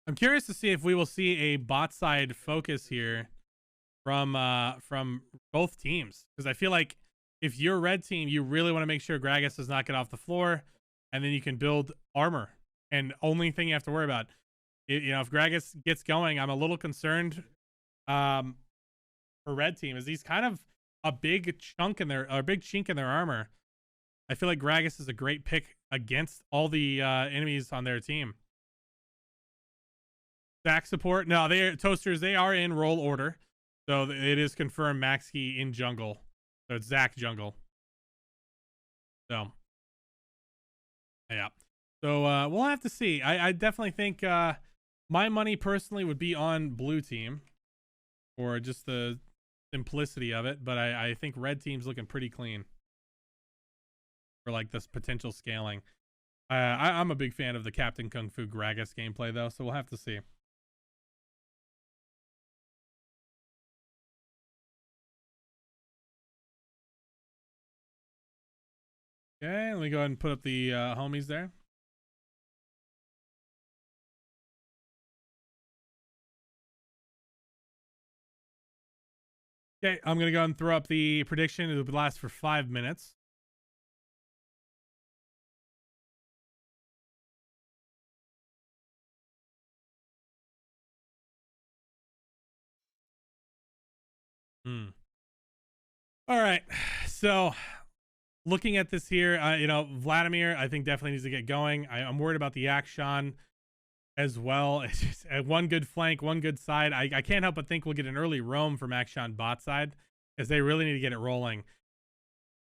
Speaker 1: I'm curious to see if we will see a bot side focus here from both teams, because I feel like if you're red team, you really want to make sure Gragas does not get off the floor, and then you can build armor. And only thing you have to worry about, if Gragas gets going, I'm a little concerned for red team, is he's kind of a big chunk in their, a big chink in their armor. I feel like Gragas is a great pick against all the enemies on their team. Zach support. No, Toasters, they are in role order. So it is confirmed Maxi in jungle. So it's Zach jungle. So, yeah. So we'll have to see. I definitely think my money personally would be on blue team for just the simplicity of it. But I think red team's looking pretty clean for like this potential scaling. I'm a big fan of the Captain Kung Fu Gragas gameplay though, so we'll have to see. Okay, let me go ahead and put up the homies there. Okay, I'm going to go ahead and throw up the prediction. It'll last for 5 minutes. All right. So looking at this here, you know, Vladimir, I think definitely needs to get going. I'm worried about the Akshan as well. It's just, one good flank, one good side. I can't help but think we'll get an early roam from Akshan bot side, as they really need to get it rolling.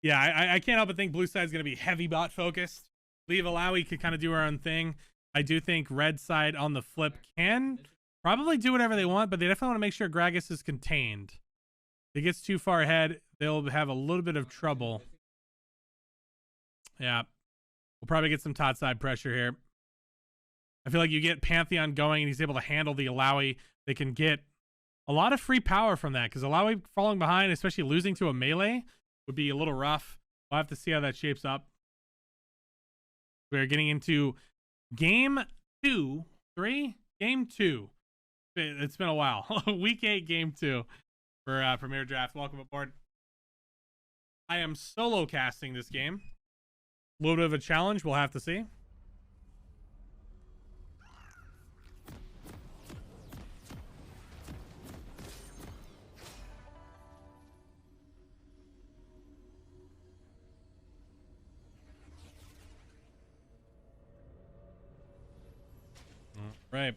Speaker 1: Yeah, I can't help but think blue side's going to be heavy bot focused. Leave Alawi could kind of do our own thing. I do think red side on the flip can probably do whatever they want, but they definitely want to make sure Gragas is contained. If it gets too far ahead, they'll have a little bit of trouble. Yeah, we'll probably get some top side pressure here. I feel like you get Pantheon going and he's able to handle the Alawi. They can get a lot of free power from that, because Alawi falling behind, especially losing to a melee, would be a little rough. We'll have to see how that shapes up. We're getting into game 2. Game 2. It's been a while. Week 8, game 2 for Premier Draft. Welcome aboard. I am solo casting this game. A little bit of a challenge. We'll have to see. Right.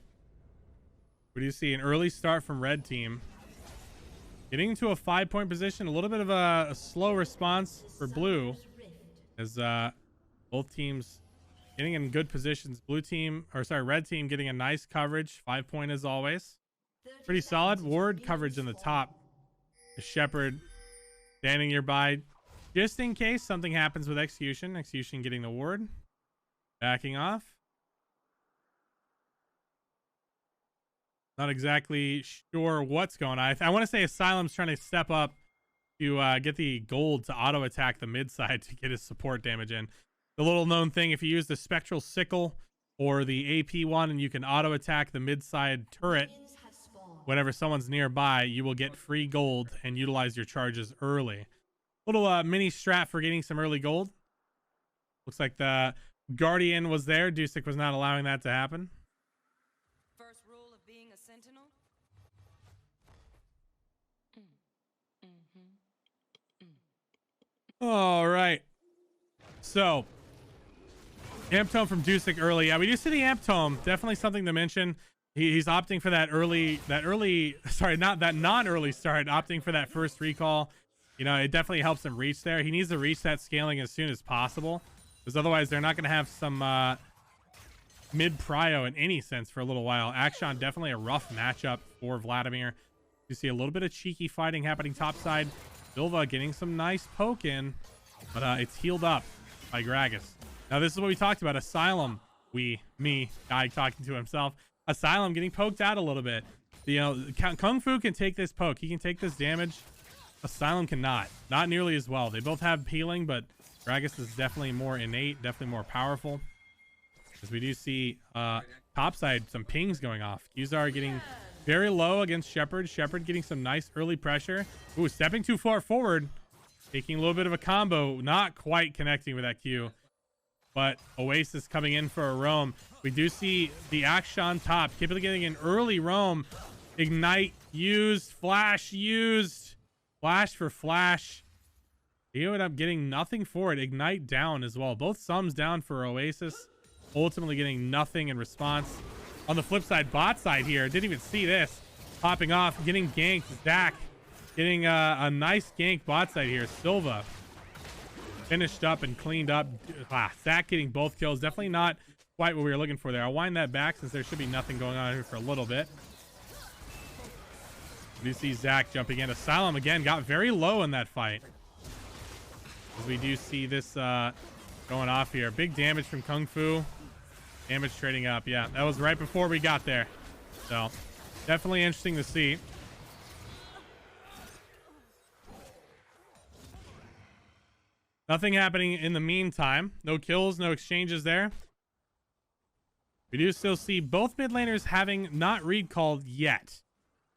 Speaker 1: What do you see? An early start from red team. Getting into a 5-point position. A little bit of a slow response for blue. As both teams getting in good positions. Red team getting a nice coverage. 5-point as always. Pretty solid. Ward coverage in the top. The Shepherd standing nearby. Just in case something happens with Execution. Execution getting the ward. Backing off. Not exactly sure what's going on. I want to say Asylum's trying to step up to get the gold to auto attack the mid side to get his support damage in. The little known thing, if you use the Spectral Sickle or the AP one and you can auto attack the mid side turret whenever someone's nearby, you will get free gold and utilize your charges early. Little mini strat for getting some early gold. Looks like the Guardian was there. Dusik was not allowing that to happen.
Speaker 8: Sentinel?
Speaker 1: All right. So, Amp Tome from Dusik early. Yeah, we do see the Amp Tome. Definitely something to mention. He's opting for that non-early start, opting for that first recall. You know, it definitely helps him reach there. He needs to reach that scaling as soon as possible, because otherwise they're not going to have some mid-prio in any sense for a little while. Akshan definitely a rough matchup for Vladimir. You see a little bit of cheeky fighting happening topside. Bel'veth getting some nice poke in, but it's healed up by Gragas. Now this is what we talked about. Asylum, guy talking to himself. Asylum getting poked out a little bit. You know, Kung Fu can take this poke. He can take this damage. Asylum cannot. Not nearly as well. They both have healing, but Gragas is definitely more innate, definitely more powerful. As we do see topside, some pings going off. Qzar getting very low against Shepherd. Shepherd getting some nice early pressure. Ooh, stepping too far forward. Taking a little bit of a combo. Not quite connecting with that Q. But Oasis coming in for a roam. We do see the Akshan top. Typically getting an early roam. Ignite used. Flash used. Flash for flash. He ended up getting nothing for it. Ignite down as well. Both sums down for Oasis. Ultimately getting nothing in response. On the flip side, bot side here, didn't even see this. Popping off, getting ganked. Zach getting a nice gank bot side here. Silva finished up and cleaned up. Zach getting both kills. Definitely not quite what we were looking for there. I'll wind that back since there should be nothing going on here for a little bit. We see Zach jumping in. Asylum again got very low in that fight. As we do see this going off here. Big damage from Kung Fu. Damage trading up. Yeah, that was right before we got there. So definitely interesting to see. Nothing happening in the meantime. No kills, no exchanges there. We do still see both mid laners having not recalled yet.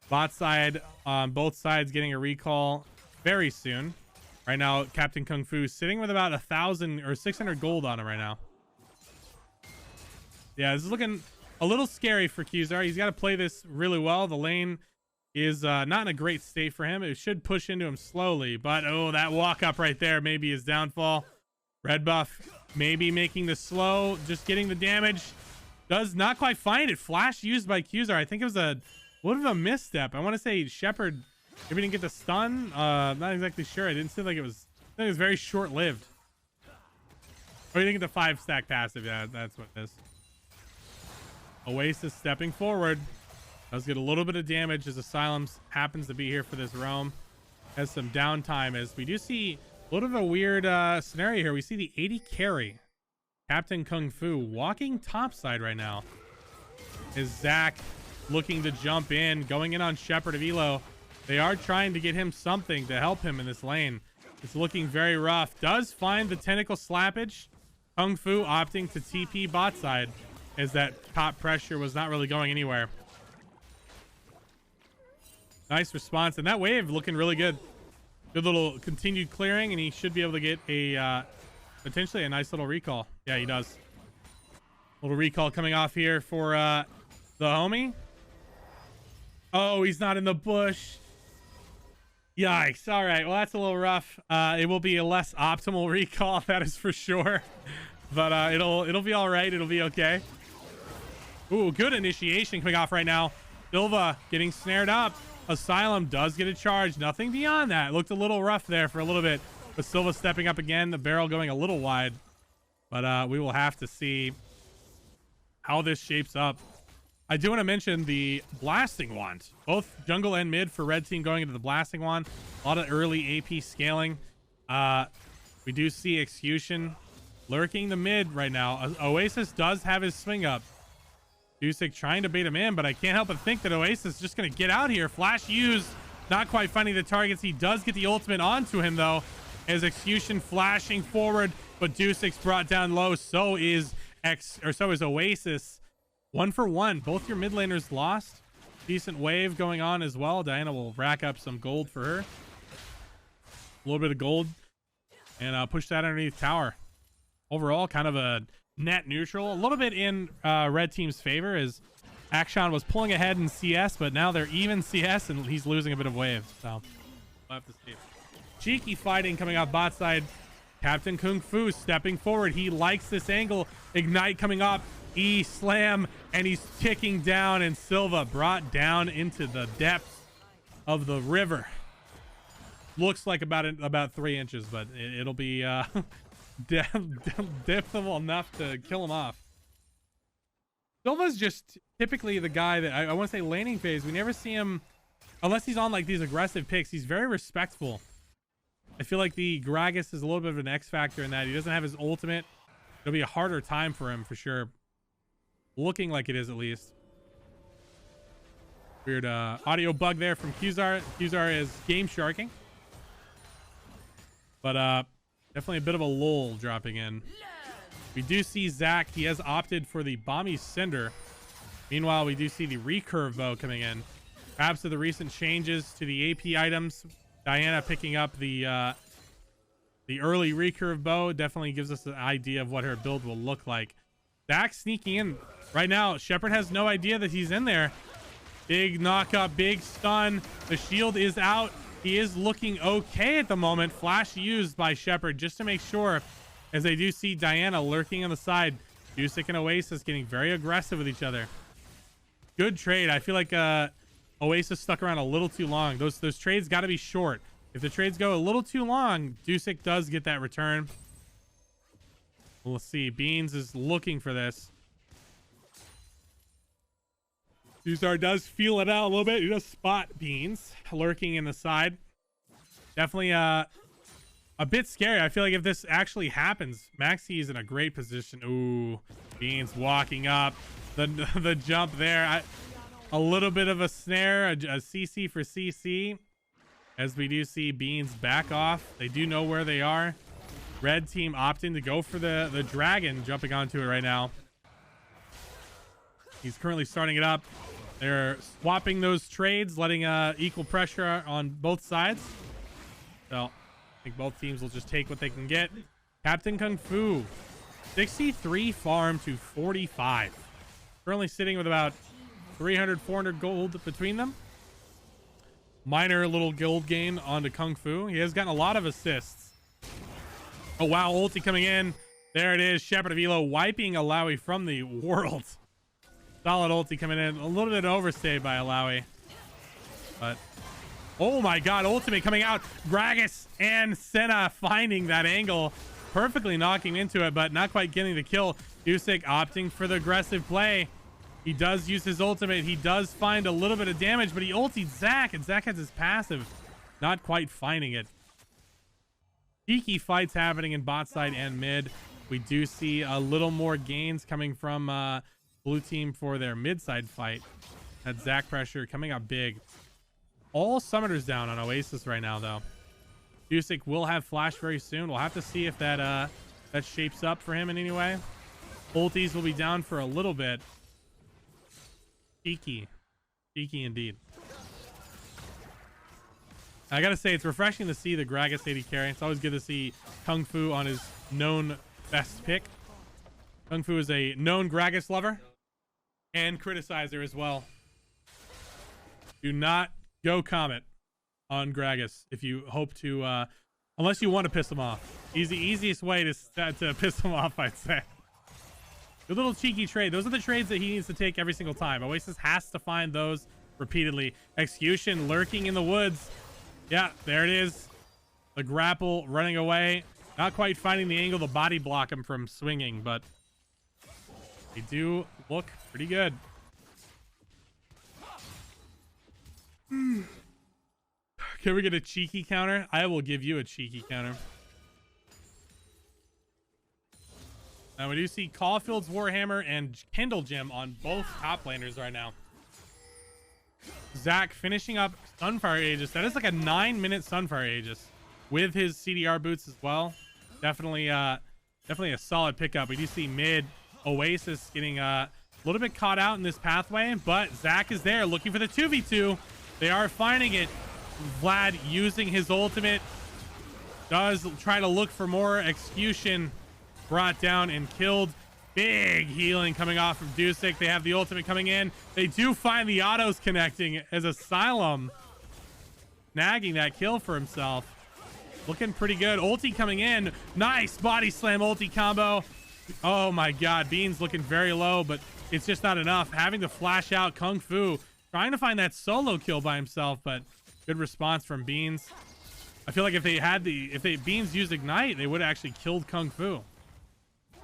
Speaker 1: Bot side on both sides getting a recall very soon. Right now, Captain Kung Fu sitting with about 1,000 or 600 gold on him right now. Yeah, this is looking a little scary for Qzar. He's got to play this really well. The lane is not in a great state for him. It should push into him slowly, but oh, that walk up right there, maybe his downfall. Red buff maybe making the slow, just getting the damage. Does not quite find it. Flash used by Qzar. I think it was a little bit of a misstep. I want to say Shepard maybe didn't get the stun. Not exactly sure. I didn't see like it was. I think it was very short-lived. Or you didn't get the 5-stack passive. Yeah, that's what it is. Oasis stepping forward. Does get a little bit of damage as Asylum happens to be here for this roam. Has some downtime as we do see a little bit of a weird scenario here. We see the 80 carry. Captain Kung Fu walking topside right now. Is Zach looking to jump in, going in on Shepard of Elo. They are trying to get him something to help him in this lane. It's looking very rough. Does find the tentacle slappage. Kung Fu opting to TP bot side as that top pressure was not really going anywhere. Nice response. And that wave looking really good. Good little continued clearing, and he should be able to get a potentially a nice little recall. Yeah, he does. Little recall coming off here for the homie. Oh, he's not in the bush. Yikes. All right. Well, that's a little rough. It will be a less optimal recall, that is for sure. But it'll be all right. It'll be okay. Ooh, good initiation coming off right now. Silva getting snared up. Asylum does get a charge. Nothing beyond that. Looked a little rough there for a little bit. But Silva stepping up again. The barrel going a little wide. But we will have to see how this shapes up. I do want to mention the blasting wand. Both jungle and mid for red team going into the blasting wand. A lot of early AP scaling. We do see Execution lurking the mid right now. Oasis does have his swing up. Dusik trying to bait him in, but I can't help but think that Oasis is just going to get out here. Flash used, not quite finding the targets. He does get the ultimate onto him though, as Execution flashing forward, but Dusik's brought down low. So is Oasis. 1 for 1. Both your mid laners lost. Decent wave going on as well. Diana will rack up some gold for her. A little bit of gold, and push that underneath tower. Overall, kind of a net neutral. A little bit in red team's favor as Akshan was pulling ahead in CS, but now they're even CS and he's losing a bit of wave. So we'll have to see. Cheeky fighting coming off bot side. Captain Kung Fu stepping forward. He likes this angle. Ignite coming up. E-slam, and he's ticking down, and Silva brought down into the depths of the river. Looks like about 3 inches, but it'll be depthable enough to kill him off. Silva's just typically the guy that I want to say laning phase. We never see him unless he's on like these aggressive picks. He's very respectful. I feel like the Gragas is a little bit of an X factor in that he doesn't have his ultimate. It'll be a harder time for him for sure. Looking like it is, at least. Weird audio bug there from Qzar. Qzar is game sharking. But definitely a bit of a lull dropping in. We do see Zach. He has opted for the Bomby Cinder. Meanwhile, we do see the recurve bow coming in. Perhaps of the recent changes to the AP items. Diana picking up the early recurve bow definitely gives us an idea of what her build will look like. Zach sneaking in right now. Shepard has no idea that he's in there. Big knock up, big stun. The shield is out. He is looking okay at the moment. Flash used by Shepard just to make sure, as they do see Diana lurking on the side. Dusik and Oasis getting very aggressive with each other. Good trade. I feel like Oasis stuck around a little too long. Those trades got to be short. If the trades go a little too long, Dusik does get that return. We'll see. Beans is looking for this. Qzar does feel it out a little bit. He does spot Beans lurking in the side. Definitely a bit scary. I feel like if this actually happens, Maxi is in a great position. Ooh, Beans walking up. The jump there. A little bit of a snare, a CC for CC. As we do see Beans back off. They do know where they are. Red team opting to go for the dragon, jumping onto it right now. He's currently starting it up. They're swapping those trades, letting equal pressure on both sides. So I think both teams will just take what they can get. Captain Kung Fu, 63 farm to 45. Currently sitting with about 300, 400 gold between them. minor little gold gain onto Kung Fu. He has gotten a lot of assists. Oh, wow. Ulti coming in. There it is. Shepherd of Elo wiping Alawi from the world. Solid ulti coming in. A little bit overstayed by Alawi. But, oh my god. Ultimate coming out. Gragas and Senna finding that angle. Perfectly knocking into it, but not quite getting the kill. Dusik opting for the aggressive play. He does use his ultimate. He does find a little bit of damage, but he ultied Zac, and Zac has his passive. Not quite finding it. Cheeky fights happening in bot side and mid. We do see a little more gains coming from blue team for their mid side fight. That Zac pressure coming up big. All summoners down on Oasis right now, though. Dusik will have flash very soon. We'll have to see if that that shapes up for him in any way. Ultis will be down for a little bit. Cheeky indeed. I gotta say, it's refreshing to see the Gragas AD carry. It's always good to see Kung Fu on his known best pick. Kung Fu is a known Gragas lover and criticizer as well. Do not go comment on Gragas if you hope to, unless you want to piss him off. Easiest way to piss him off, I'd say. The little cheeky trade. Those are the trades that he needs to take every single time. Oasis has to find those repeatedly. Execution lurking in the woods. Yeah, there it is. The grapple running away. Not quite finding the angle to body block him from swinging, but they do look pretty good. Can we get a cheeky counter? I will give you a cheeky counter. Now we do see Caulfield's Warhammer and Kindle Gem on both top laners right now. Zac finishing up Sunfire Aegis. That is like a 9-minute Sunfire Aegis with his CDR boots as well. Definitely a solid pickup. We do see mid Oasis getting a little bit caught out in this pathway, but Zac is there looking for the 2v2. They are finding it. Vlad using his ultimate does try to look for more execution. Brought down and killed. Big healing coming off from Dusik. They have the ultimate coming in. They do find the autos connecting as Asylum nagging that kill for himself. Looking pretty good. Ulti coming in. Nice body slam ulti combo. Oh my god. Beans looking very low, but it's just not enough. Having to flash out Kung Fu. Trying to find that solo kill by himself, but good response from Beans. I feel like if Beans used Ignite, they would have actually killed Kung Fu.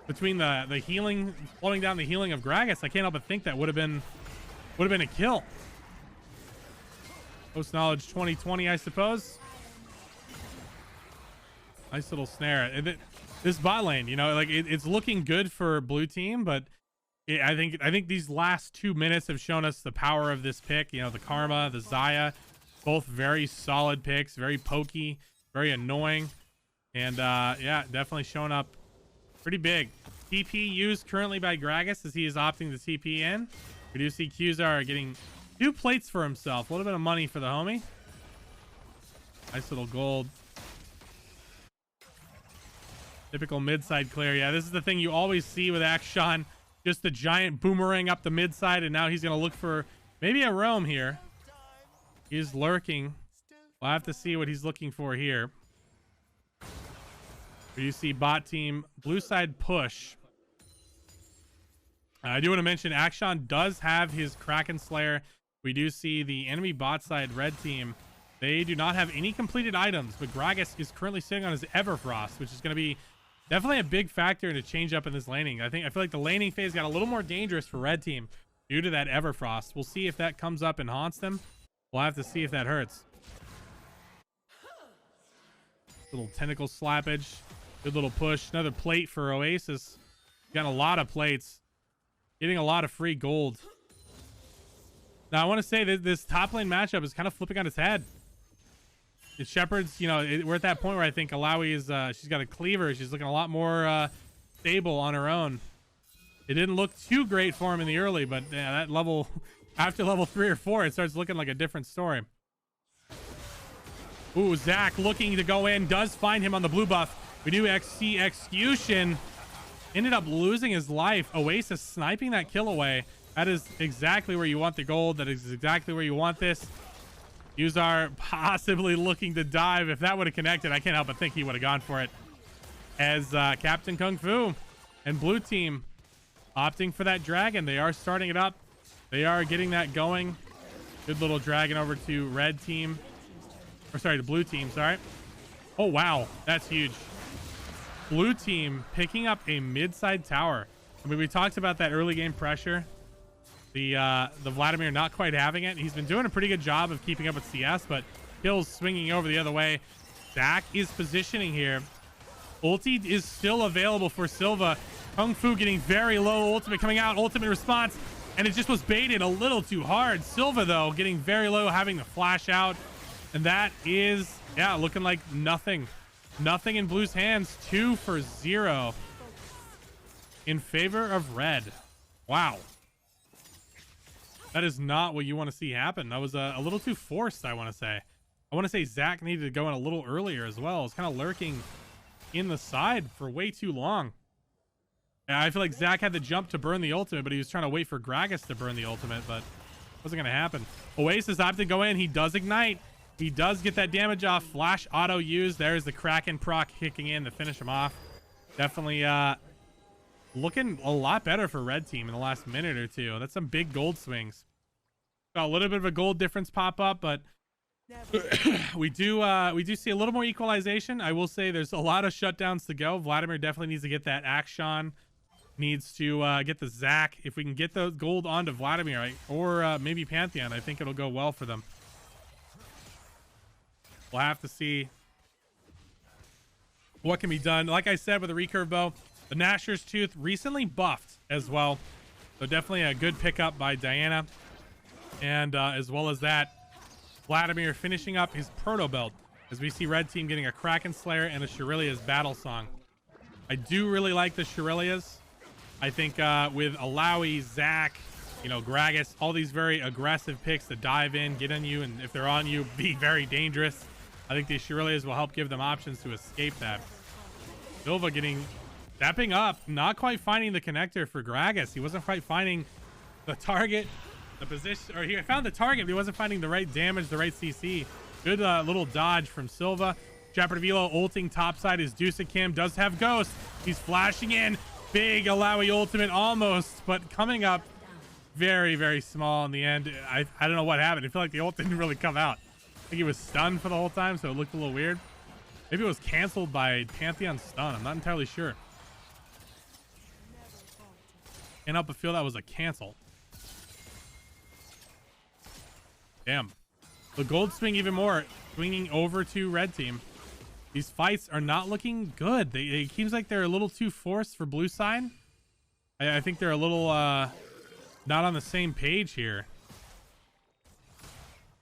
Speaker 1: Between the healing, slowing down the healing of Gragas, I can't help but think that would have been a kill. Post knowledge 2020, I suppose. Nice little snare. This bot lane, you know, like it's looking good for blue team, but I think these last 2 minutes have shown us the power of this pick. You know, the Karma, the Xayah, both very solid picks, very pokey, very annoying, and yeah, definitely showing up pretty big. TP used currently by Gragas as he is opting to TP in. We do see Qzar getting 2 plates for himself. A little bit of money for the homie. Nice little gold. Typical mid-side clear. Yeah, this is the thing you always see with Akshan. Just the giant boomerang up the mid-side, and now he's going to look for maybe a roam here. He's lurking. We'll have to see what he's looking for here. You see bot team blue side push. I do want to mention Akshan does have his Kraken Slayer. We do see the enemy bot side red team. They do not have any completed items, but Gragas is currently sitting on his Everfrost, which is going to be definitely a big factor to change up in this laning. I feel like the laning phase got a little more dangerous for red team due to that Everfrost. We'll see if that comes up and haunts them. We'll have to see if that hurts. Little tentacle slappage. Good little push. Another plate for Oasis. Got a lot of plates. Getting a lot of free gold. Now, I want to say that this top lane matchup is kind of flipping on its head. The Shepherds, you know, we're at that point where I think Alawi is, she's got a cleaver. She's looking a lot more stable on her own. It didn't look too great for him in the early, but yeah, that level, after level 3 or 4, it starts looking like a different story. Ooh, Zac looking to go in. Does find him on the blue buff. We do see execution. Ended up losing his life. Oasis sniping that kill away. That is exactly where you want the gold. That is exactly where you want this. Yuzar possibly looking to dive. If that would have connected, I can't help but think he would have gone for it. As Captain Kung Fu and blue team opting for that dragon. They are starting it up. They are getting that going. Good little dragon over to red team. Or sorry, to blue team, sorry. Oh, wow. That's huge. Blue team picking up a mid-side tower. I mean, we talked about that early game pressure. The Vladimir not quite having it. He's been doing a pretty good job of keeping up with CS, but kills swinging over the other way. Zach is positioning here. Ulti is still available for Silva. Kung Fu getting very low. Ultimate coming out. Ultimate response. And it just was baited a little too hard. Silva, though, getting very low, having to flash out. And that is, yeah, looking like nothing. Nothing in Blue's hands. 2 for 0 in favor of red. Wow. That is not what you want to see happen. That was a little too forced, I want to say. I want to say Zach needed to go in a little earlier as well. It's kind of lurking in the side for way too long. And I feel like Zach had the jump to burn the ultimate, but he was trying to wait for Gragas to burn the ultimate, but it wasn't going to happen. Oasis opted to go in. He does ignite. He does get that damage off. Flash auto used. There's the Kraken proc kicking in to finish him off. Definitely looking a lot better for red team in the last minute or two. That's some big gold swings. Got a little bit of a gold difference pop up, but we do see a little more equalization. I will say there's a lot of shutdowns to go. Vladimir definitely needs to get that action. Needs to get the Zach. If we can get the gold onto Vladimir, right? Or maybe Pantheon, I think it'll go well for them. We'll have to see what can be done. Like I said, with the recurve bow, the Gnasher's Tooth recently buffed as well. So definitely a good pickup by Diana. And as well as that, Vladimir finishing up his proto belt as we see red team getting a Kraken Slayer and a Shurelia's battle song. I do really like the Shurelia's. I think with Alawi, Zach, Gragas, all these very aggressive picks to dive in, get on you, and if they're on you, be very dangerous. I think these Shurelia's will help give them options to escape that. Silva stepping up, not quite finding the connector for Gragas. He wasn't quite finding the target, the position, or he found the target, but he wasn't finding the right damage, the right CC. Good little dodge from Silva. Jeopard Velo ulting topside is Deucikim, does have Ghost. He's flashing in. Big Alawi ultimate almost, but coming up very, very small in the end. I don't know what happened. I feel like the ult didn't really come out. I think he was stunned for the whole time, so it looked a little weird. Maybe it was canceled by Pantheon's stun. I'm not entirely sure. Can't help but feel that was a cancel. Damn. The gold swing even more, swinging over to red team. These fights are not looking good. It seems like they're a little too forced for blue side. I think they're a little not on the same page here.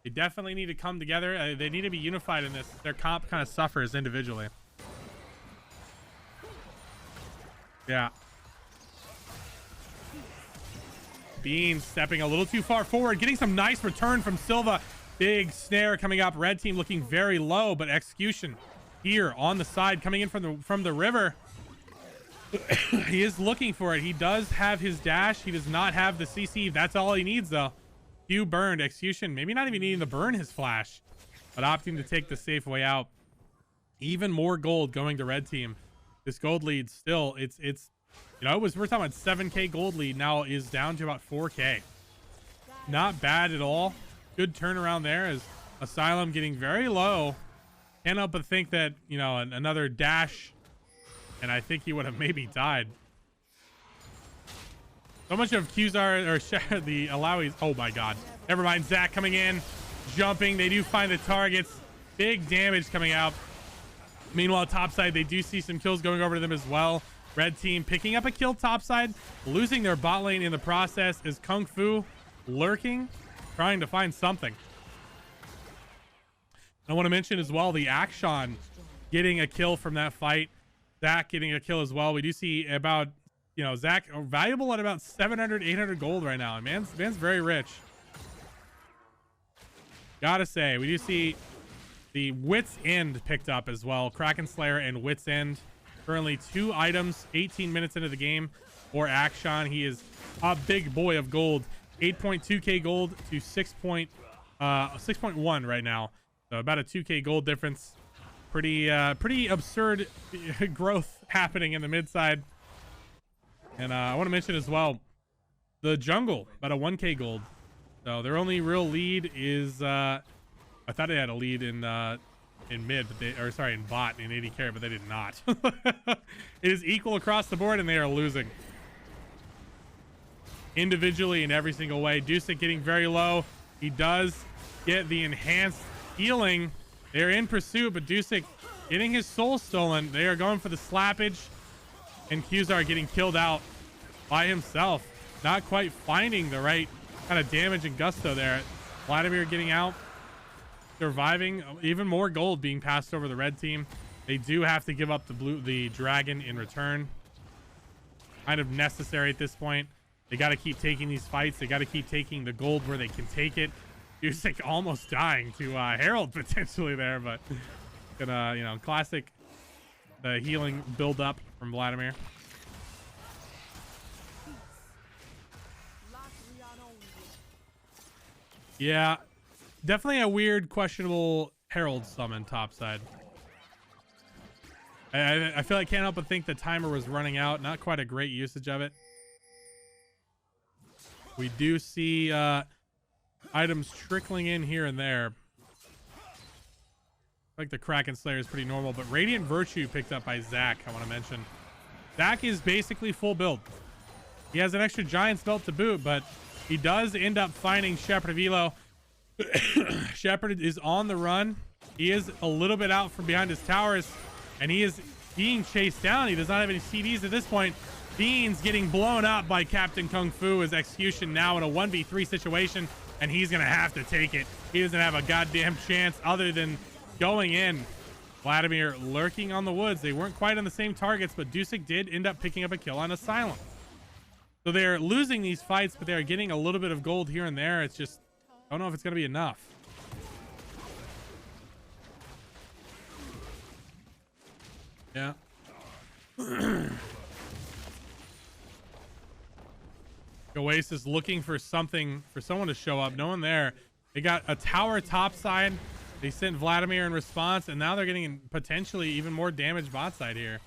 Speaker 1: They definitely need to come together. They need to be unified in this. Their comp kind of suffers individually. Yeah. Beans stepping a little too far forward, getting some nice return from Silva. Big snare coming up. Red team looking very low, but execution here on the side coming in from the river. He is looking for it. He does have his dash. He does not have the CC. That's all he needs, though. Q burned. Execution maybe not even needing to burn his flash, but opting to take the safe way out. Even more gold going to red team. This gold lead still, it's it was, we're talking about 7k gold lead, now is down to about 4k. Not bad at all. Good turnaround there as Asylum getting very low. Can't help but think that, another dash, and I think he would have maybe died. So much of Qzar or the Alawi's. Oh my god. Never mind. Zach coming in, jumping. They do find the targets. Big damage coming out. Meanwhile, topside, they do see some kills going over to them as well. Red team picking up a kill topside, losing their bot lane in the process. Is Kung Fu lurking, trying to find something. I want to mention as well the Akshan getting a kill from that fight. Zach getting a kill as well. We do see about, Zach valuable at about 700, 800 gold right now. Man's very rich. Gotta say, we do see the Wit's End picked up as well. Kraken Slayer and Wit's End. Currently 2 items, 18 minutes into the game for Akshan. He is a big boy of gold. 8.2k gold to 6.1 right now. So about a 2k gold difference. Pretty absurd growth happening in the mid side. And I want to mention as well, the jungle about a 1k gold. So their only real lead is I thought they had a lead in mid, but in bot in 80 carry, but they did not. It is equal across the board, and they are losing individually in every single way. Dusek getting very low. He does get the enhanced healing. They're in pursuit, but Dusek getting his soul stolen. They are going for the slappage, and Qzar getting killed out by himself. Not quite finding the right kind of damage and gusto there. Vladimir getting out, surviving. Even more gold being passed over the red team. They do have to give up the dragon in return. Kind of necessary at this point. They got to keep taking these fights. They got to keep taking the gold where they can take it. Dusek almost dying to Herald potentially there, but gonna, you know, classic the healing build up from Vladimir. Yeah, definitely a weird, questionable Herald summon topside. I feel like I can't help but think the timer was running out. Not quite a great usage of it. We do see items trickling in here and there. Like the Kraken Slayer is pretty normal, but Radiant Virtue picked up by Zach, I want to mention. Zach is basically full build. He has an extra Giant's Belt to boot, but he does end up finding Shepherd of Elo. Shepherd is on the run. He is a little bit out from behind his towers, and he is being chased down. He does not have any CDs at this point. Beans getting blown up by Captain Kung Fu. His execution now in a 1v3 situation, and he's going to have to take it. He doesn't have a goddamn chance other than going in. Vladimir lurking on the woods. They weren't quite on the same targets, but Dusek did end up picking up a kill on Asylum. So they're losing these fights, but they're getting a little bit of gold here and there. It's just, I don't know if it's going to be enough. Yeah. Oasis looking for something, for someone to show up. No one there. They got a tower topside. They sent Vladimir in response, and now they're getting potentially even more damage bot side here.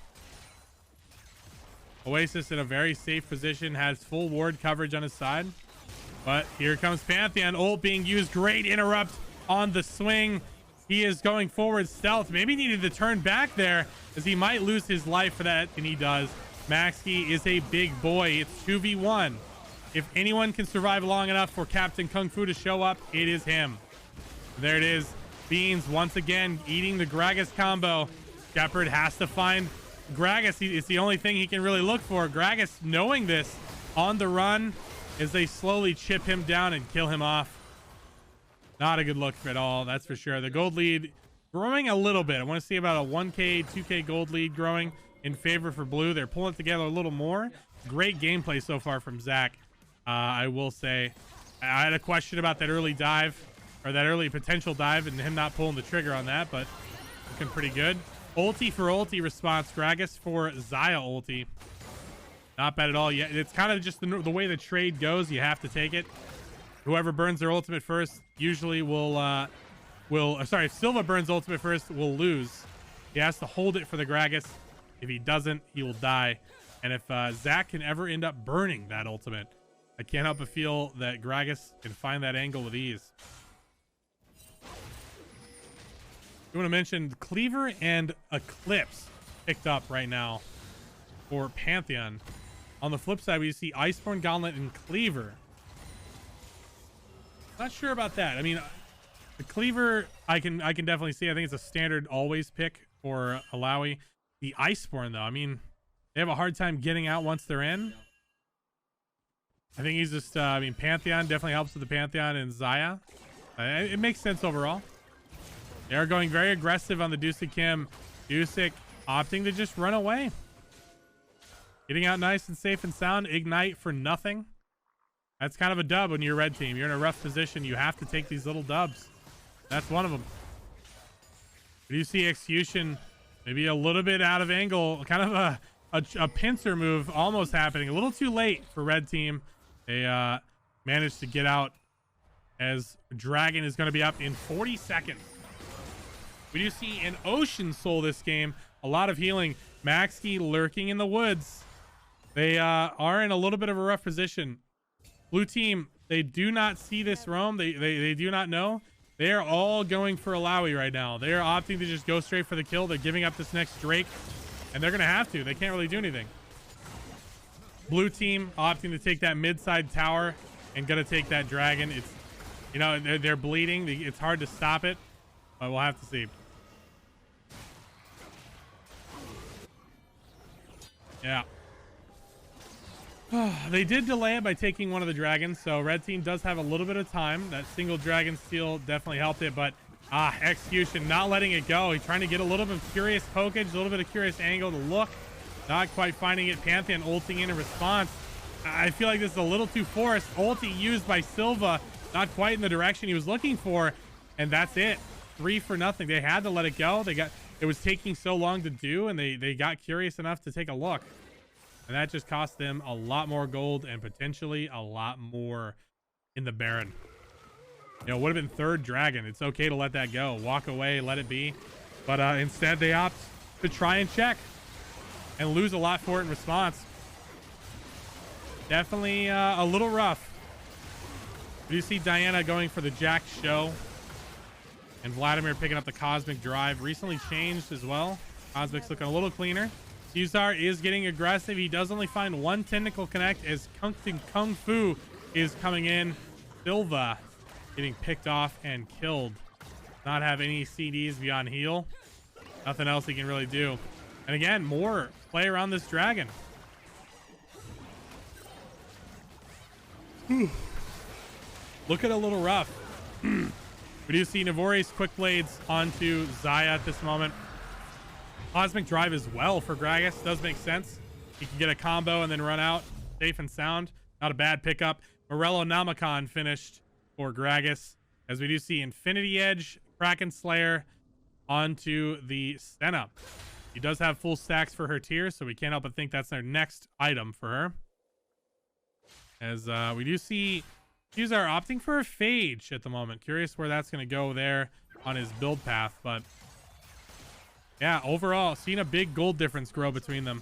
Speaker 1: Oasis in a very safe position, has full ward coverage on his side. But here comes Pantheon. Ult being used. Great interrupt on the swing. He is going forward stealth. Maybe needed to turn back there, as he might lose his life for that, and he does. Maxkey is a big boy. It's 2v1. If anyone can survive long enough for Captain Kung Fu to show up, it is him. There it is. Beans once again eating the Gragas combo. Shepherd has to find Gragas. It's the only thing he can really look for. Gragas knowing this on the run as they slowly chip him down and kill him off. Not a good look at all, that's for sure. The gold lead growing a little bit. I want to see about a 1k 2k gold lead growing in favor for blue. They're pulling it together a little more. Great gameplay so far from Zach. I will say I had a question about that early dive, or that early potential dive, and him not pulling the trigger on that, but looking pretty good. Ulti for ulti response. Gragas for Xayah ulti. Not bad at all. Yeah, it's kind of just the way the trade goes. You have to take it. Whoever burns their ultimate first usually will sorry, if Silva burns ultimate first, will lose. He has to hold it for the Gragas. If he doesn't, he will die. And if Zach can ever end up burning that ultimate, I can't help but feel that Gragas can find that angle with ease. You want to mention Cleaver and Eclipse picked up right now for Pantheon. On the flip side, we see Iceborne, Gauntlet, and Cleaver. Not sure about that. I mean, the Cleaver, I can definitely see. I think it's a standard always pick for Alawi. The Iceborne, though, I mean, they have a hard time getting out once they're in. I think he's just, I mean, Pantheon definitely helps with the Pantheon and Xayah. It makes sense overall. They are going very aggressive on the Dusek Kim. Dusek opting to just run away. Getting out nice and safe and sound. Ignite for nothing. That's kind of a dub when you're red team. You're in a rough position. You have to take these little dubs. That's one of them. But you see execution maybe a little bit out of angle. Kind of a pincer move almost happening. A little too late for red team. They managed to get out as Dragon is going to be up in 40 seconds. We do see an Ocean Soul this game. A lot of healing. Maxi lurking in the woods. They are in a little bit of a rough position. Blue team, they do not see this roam. They do not know. They are all going for Alawi right now. They are opting to just go straight for the kill. They're giving up this next Drake, and they're going to have to. They can't really do anything. Blue team opting to take that mid-side tower and going to take that dragon. It's, you know, they're bleeding. It's hard to stop it, but we'll have to see. Yeah. They did delay it by taking one of the dragons, so red team does have a little bit of time. That single dragon steal definitely helped it, but Execution not letting it go. He's trying to get a little bit of curious pokage, a little bit of curious angle to look. Not quite finding it. Pantheon ulting in response. I feel like this is a little too forced. Ulti used by Silva, not quite in the direction he was looking for, and that's it. 3 for nothing. They had to let it go. It was taking so long to do, and they got curious enough to take a look. And that just cost them a lot more gold and potentially a lot more in the Baron. You know, it would have been third dragon. It's okay to let that go. Walk away, let it be. But instead, they opt to try and check and lose a lot for it in response. Definitely a little rough. We do see Diana going for the Jack show. And Vladimir picking up the Cosmic Drive. Recently changed as well. Cosmic's looking a little cleaner. Cesar is getting aggressive. He does only find one Tentacle Connect as Kung Fu is coming in. Silva getting picked off and killed. Not have any CDs beyond heal. Nothing else he can really do. And again, more play around this dragon. Looking a little rough. We do see Navori's quick blades onto Xayah at this moment. Cosmic Drive as well for Gragas. Does make sense. He can get a combo and then run out safe and sound. Not a bad pickup. Morello Namicon finished for Gragas. As we do see Infinity Edge, Kraken Slayer onto the Senna. He does have full stacks for her tiers, so we can't help but think that's their next item for her. As we do see Hughes are opting for a Phage at the moment. Curious where that's going to go there on his build path, but yeah, overall, seeing a big gold difference grow between them.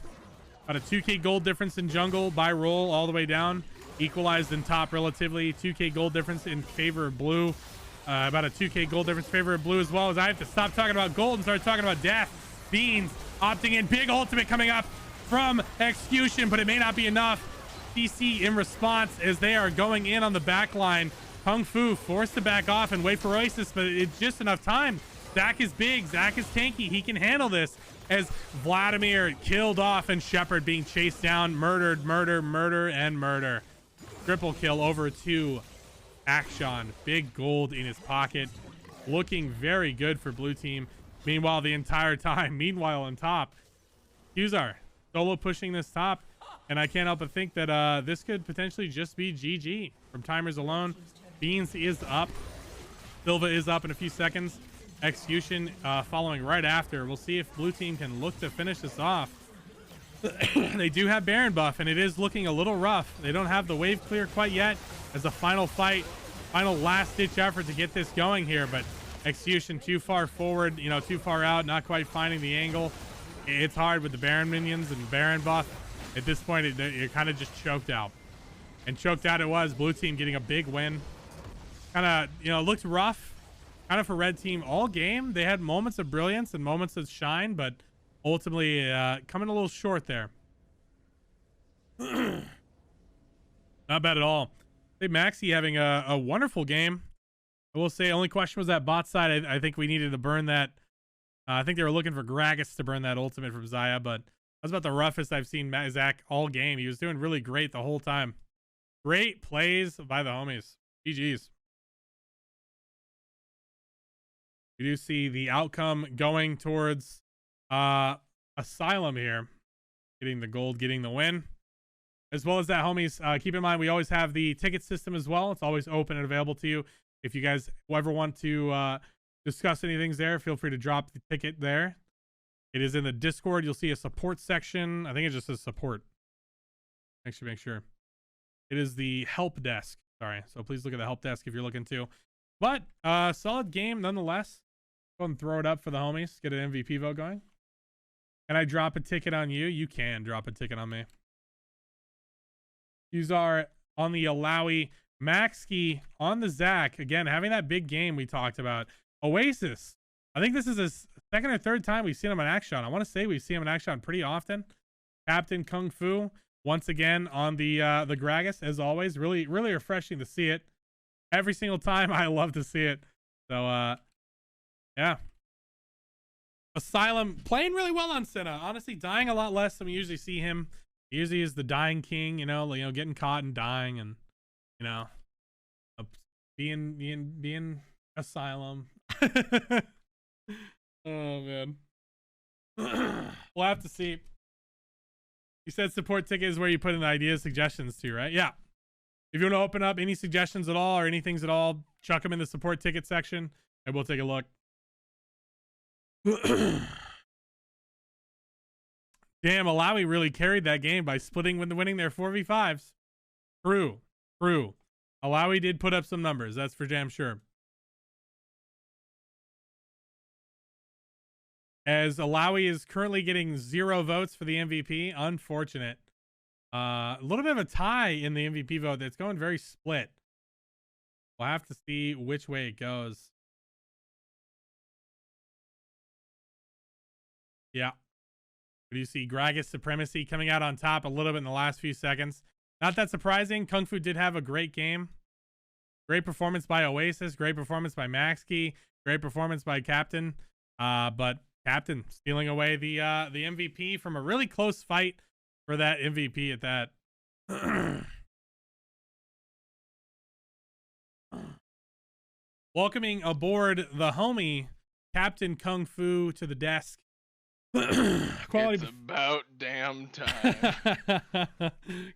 Speaker 1: About a 2k gold difference in jungle by roll all the way down. Equalized in top relatively. 2k gold difference in favor of blue. About a 2k gold difference in favor of blue as well. As I have to stop talking about gold and start talking about death. Beans opting in. Big ultimate coming up from Execution, but it may not be enough. CC in response as they are going in on the back line. Kung Fu forced to back off and wait for Oasis, but it's just enough time. Zac is big. Zac is tanky. He can handle this as Vladimir killed off and Shepard being chased down. Murdered, murder, and murder. Triple kill over to Akshan. Big gold in his pocket. Looking very good for blue team. Meanwhile, the entire time, on top, Huzar solo pushing this top. And I can't help but think that this could potentially just be GG from timers alone. Beans is up. Silva is up in a few seconds. Execution following right after. We'll see if blue team can look to finish this off. They do have Baron buff, and it is looking a little rough. They don't have the wave clear quite yet as a final fight, final last-ditch effort to get this going here. But Execution too far forward, you know, too far out, not quite finding the angle. It's hard with the Baron minions and Baron buff. At this point, you're kind of just choked out. And choked out it was. Blue team getting a big win. Kind of, you know, looked rough. Kind of for red team all game. They had moments of brilliance and moments of shine, but ultimately coming a little short there. Not bad at all. Hey, Maxi having a wonderful game. I will say only question was that bot side. I think we needed to burn that. I think they were looking for Gragas to burn that ultimate from Xayah, but that's about the roughest I've seen Zac all game. He was doing really great the whole time. Great plays by the homies. GG's. We do see the outcome going towards Asylum here. Getting the gold, getting the win. As well as that, homies, keep in mind we always have the ticket system as well. It's always open and available to you. If you guys ever want to discuss anything there, feel free to drop the ticket there. It is in the Discord. You'll see a support section. I think it just says support. Make sure. It is the help desk. Sorry. So please look at the help desk if you're looking to. But solid game nonetheless. Go and throw it up for the homies. Get an MVP vote going. Can I drop a ticket on you? You can drop a ticket on me. These are on the Alawi. Maxkey on the Zach. Again, having that big game we talked about. Oasis. I think this is his second or third time we've seen him in action. I want to say we've seen him in action pretty often. Captain Kung Fu once again on the Gragas as always. Really refreshing to see it. Every single time I love to see it. So yeah. Asylum playing really well on Senna. Honestly, dying a lot less than we usually see him. He usually is the dying king, you know, getting caught and dying, and you know, being Asylum. Oh man. We'll have to see. You said support ticket is where you put in the ideas, suggestions too, right? Yeah. If you want to open up any suggestions at all or anything at all, chuck them in the support ticket section and we'll take a look. Damn, Alawi really carried that game by winning their 4v5s. True. Alawi did put up some numbers, that's for damn sure. As Alawi is currently getting 0 votes for the MVP. Unfortunate. A little bit of a tie in the MVP vote. That's going very split. We'll have to see which way it goes. Yeah. What do you see? Gragas Supremacy coming out on top a little bit in the last few seconds. Not that surprising. Kung Fu did have a great game. Great performance by Oasis. Great performance by Maxkey. Great performance by Captain. But Captain stealing away the MVP from a really close fight for that MVP at that. Welcoming aboard the homie Captain Kung Fu to the desk. Quality.
Speaker 8: It's about damn time.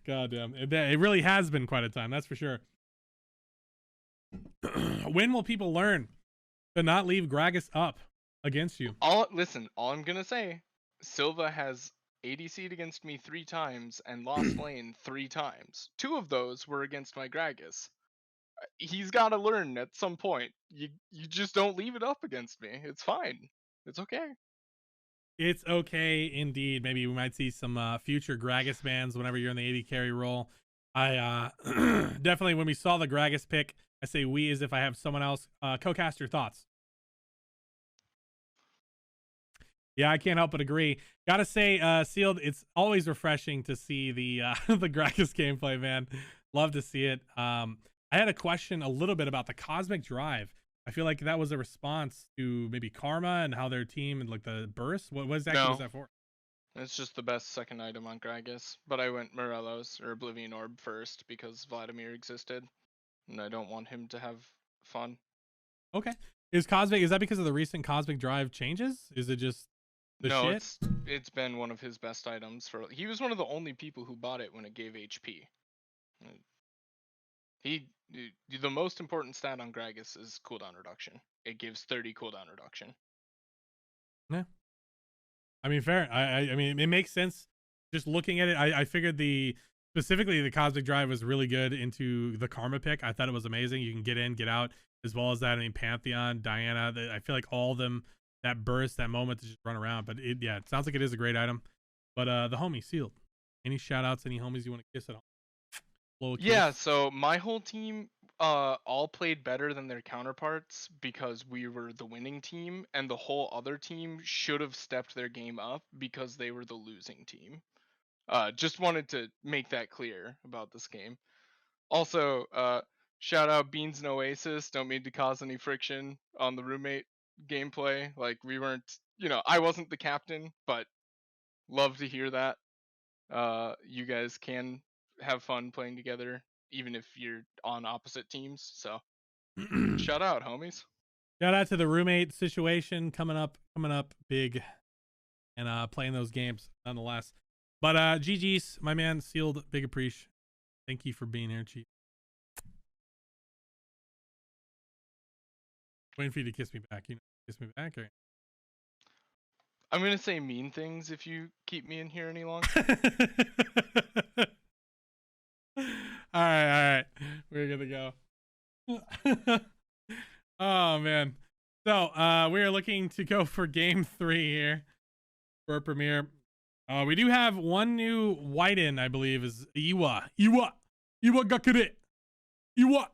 Speaker 1: God damn. It really has been quite a time, that's for sure. When will people learn to not leave Gragas up against you?
Speaker 8: Listen, all I'm gonna say, Silva has ADC'd against me 3 times and lost lane 3 times. 2 of those were against my Gragas. He's got to learn at some point. You just don't leave it up against me. It's fine. It's okay.
Speaker 1: It's okay indeed. Maybe we might see some future Gragas bans whenever you're in the 80 carry role. I definitely, when we saw the Gragas pick, I say we as if I have someone else. Co-cast your thoughts. Yeah, I can't help but agree. Gotta say, Sealed, it's always refreshing to see the the Gragas gameplay, man. Love to see it. I had a question a little bit about the Cosmic Drive. I feel like that was a response to maybe Karma and how their team and like the burst. What exactly was that for?
Speaker 8: It's just the best second item on Gragas. But I went Morelos or Oblivion Orb first because Vladimir existed. And I don't want him to have fun.
Speaker 1: Okay. Is that because of the recent Cosmic Drive changes? Is it just the shit?
Speaker 8: It's been one of his best items for. He was one of the only people who bought it when it gave HP. The most important stat on Gragas is cooldown reduction. It gives 30 cooldown reduction.
Speaker 1: Yeah. I mean, fair. I mean, it makes sense. Just looking at it, I figured specifically the Cosmic Drive was really good into the Karma pick. I thought it was amazing. You can get in, get out, as well as that. I mean, Pantheon, Diana. I feel like all of them, that burst, that moment to just run around. But it sounds like it is a great item. But the homie Sealed. Any shout outs? Any homies you want to kiss at all?
Speaker 8: Yeah, so my whole team all played better than their counterparts because we were the winning team, and the whole other team should have stepped their game up because they were the losing team. Just wanted to make that clear about this game. Also, shout out Beans and Oasis. Don't mean to cause any friction on the roommate gameplay. Like, we weren't, I wasn't the captain, but love to hear that. You guys can have fun playing together, even if you're on opposite teams. So, shout out, homies.
Speaker 1: Shout out to the roommate situation coming up big, and playing those games nonetheless. But GG's, my man Sealed, big appreciation. Thank you for being here, Chief. Waiting for you to kiss me back. Kiss me back, or?
Speaker 8: I'm gonna say mean things if you keep me in here any longer.
Speaker 1: All right. We're gonna go. Oh man. So we are looking to go for game 3 here for a premiere. We do have one new white in, I believe, is Iwa Gakure. Iwa.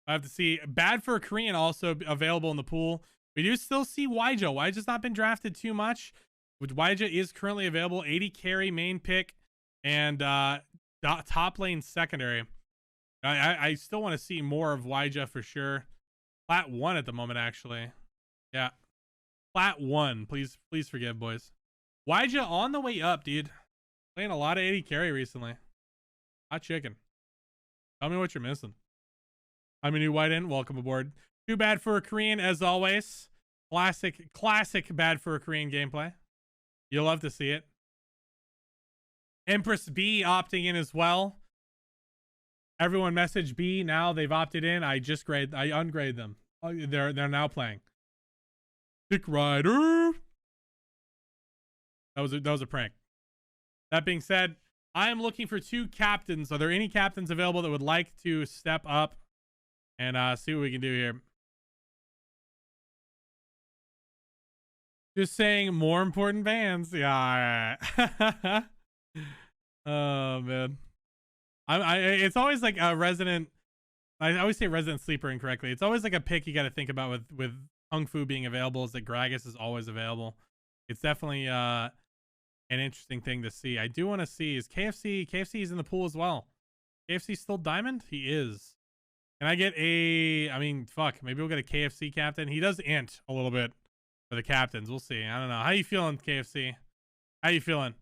Speaker 1: I have to see. Bad for a Korean also available in the pool. We do still see Waija. Waija's not been drafted too much. Which Waija is currently available. 80 carry main pick and top lane secondary. I still want to see more of Waija for sure. Plat 1 at the moment, actually. Yeah. Plat 1. Please forgive, boys. Waija on the way up, dude. Playing a lot of 80 carry recently. Hot chicken. Tell me what you're missing. I'm a new white in. Welcome aboard. Too bad for a Korean, as always. Classic bad for a Korean gameplay. You'll love to see it. Empress B opting in as well. Everyone message B. Now they've opted in. I ungrade them. They're now playing. Dick Rider. That was a prank. That being said, I am looking for 2 captains. Are there any captains available that would like to step up and see what we can do here? Just saying, more important bans. Yeah, all right. Oh man, it's always like a resident. I always say resident sleeper incorrectly. It's always like a pick you got to think about with Kung Fu being available. Is that Gragas is always available. It's definitely an interesting thing to see. I do want to see is KFC. KFC is in the pool as well. KFC still diamond? He is. Can I get a? I mean, fuck. Maybe we'll get a KFC captain. He does int a little bit for the captains. We'll see. I don't know. How you feeling, KFC? How you feeling?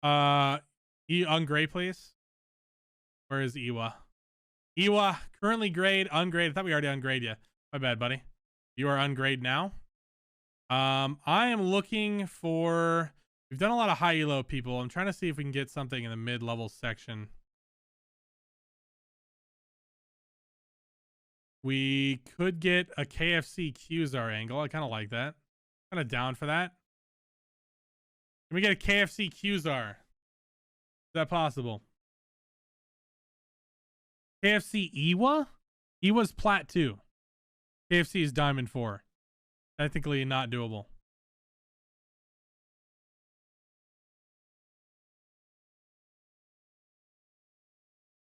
Speaker 1: Ungrade, please. Where is Iwa? Iwa, currently grade, ungrade. I thought we already ungrade you. My bad, buddy. You are ungrade now. I am looking for... We've done a lot of high elo people. I'm trying to see if we can get something in the mid-level section. We could get a KFC Qzar angle. I kind of like that. Kind of down for that. Can we get a KFC Qzar? Is that possible? KFC Iwa? Iwa's plat 2. KFC is diamond 4. Technically not doable.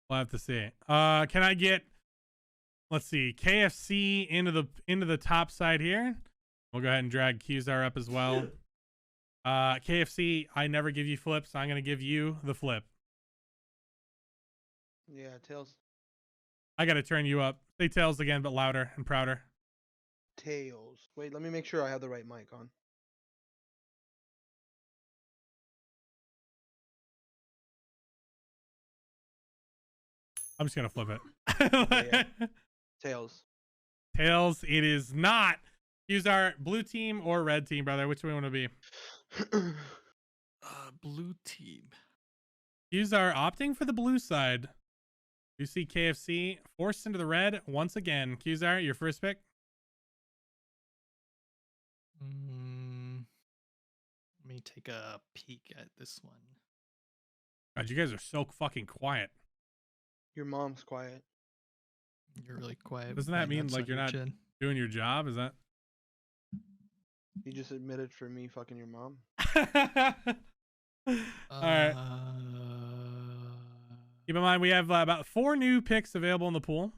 Speaker 1: We'll have to see. Can I get, let's see, KFC into the top side here? We'll go ahead and drag Qzar up as well. KFC, I never give you flips. So I'm going to give you the flip.
Speaker 9: Yeah, Tails.
Speaker 1: I got to turn you up. Say Tails again, but louder and prouder.
Speaker 9: Tails. Wait, let me make sure I have the right mic on.
Speaker 1: I'm just going to flip it.
Speaker 9: Yeah. Tails.
Speaker 1: Tails, it is not. Use our blue team or red team, brother. Which one you want to be?
Speaker 5: Blue team.
Speaker 1: Use our opting for the blue side. You see KFC forced into the red once again. Qzar, your first pick.
Speaker 5: Let me take a peek at this one.
Speaker 1: God, you guys are so fucking quiet.
Speaker 9: Your mom's quiet.
Speaker 5: You're really quiet.
Speaker 1: Doesn't that mean like you're not doing your job? Is that?
Speaker 9: You just admitted for me fucking your mom.
Speaker 1: All right. Keep in mind we have about 4 new picks available in the pool.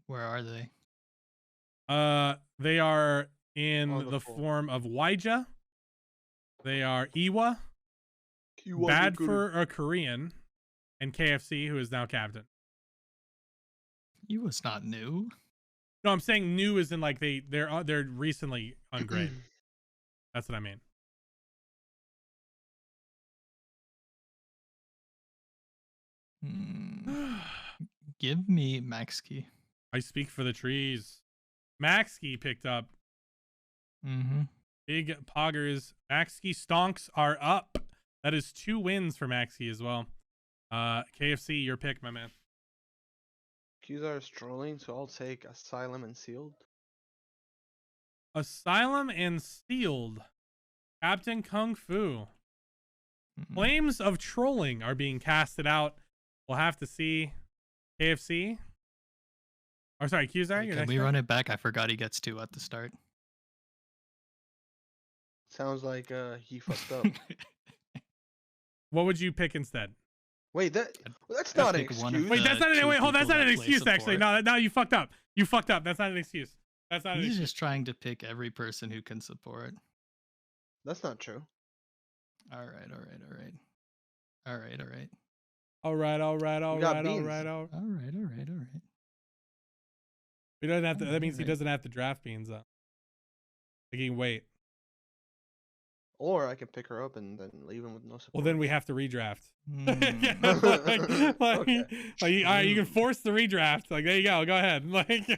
Speaker 5: Where are they?
Speaker 1: They are in the form of Waija. They are Iwa, Bad for a Korean, and KFC, who is now captain.
Speaker 5: Iwa's not new.
Speaker 1: No, I'm saying new is in like they're recently ungraded. That's what I mean.
Speaker 5: Give me Maxkey.
Speaker 1: I speak for the trees. Maxkey picked up. Big poggers. Maxkey stonks are up. That is 2 wins for Maxkey as well. KFC, your pick, my man.
Speaker 9: Qzar is trolling, so I'll take Asylum and Sealed.
Speaker 1: Asylum and Sealed. Captain Kung Fu. Flames of trolling are being casted out. We'll have to see. KFC. Oh, sorry, Qzar.
Speaker 5: Can we run it back? I forgot he gets 2 at the start.
Speaker 9: Sounds like he fucked up.
Speaker 1: What would you pick instead?
Speaker 9: Wait, that's
Speaker 5: I'd
Speaker 9: not an
Speaker 5: pick one of
Speaker 9: excuse.
Speaker 1: Wait, that's not an,
Speaker 5: two
Speaker 1: wait, hold. That's
Speaker 5: people
Speaker 1: not an
Speaker 5: that play
Speaker 1: excuse. Actually,
Speaker 5: support.
Speaker 1: no, you fucked up. You fucked up. That's not an excuse. That's not an
Speaker 5: He's
Speaker 1: excuse.
Speaker 5: just trying to pick every person who can support.
Speaker 9: That's not true.
Speaker 5: All right. All right.
Speaker 1: All right. He doesn't have to. That means he doesn't have to draft Beans though. Like he can wait.
Speaker 9: Or I can pick her up and then leave him with no support.
Speaker 1: Well, then we have to redraft.
Speaker 5: Mm.
Speaker 1: All right, you can force the redraft. Like there you go. Go ahead. Like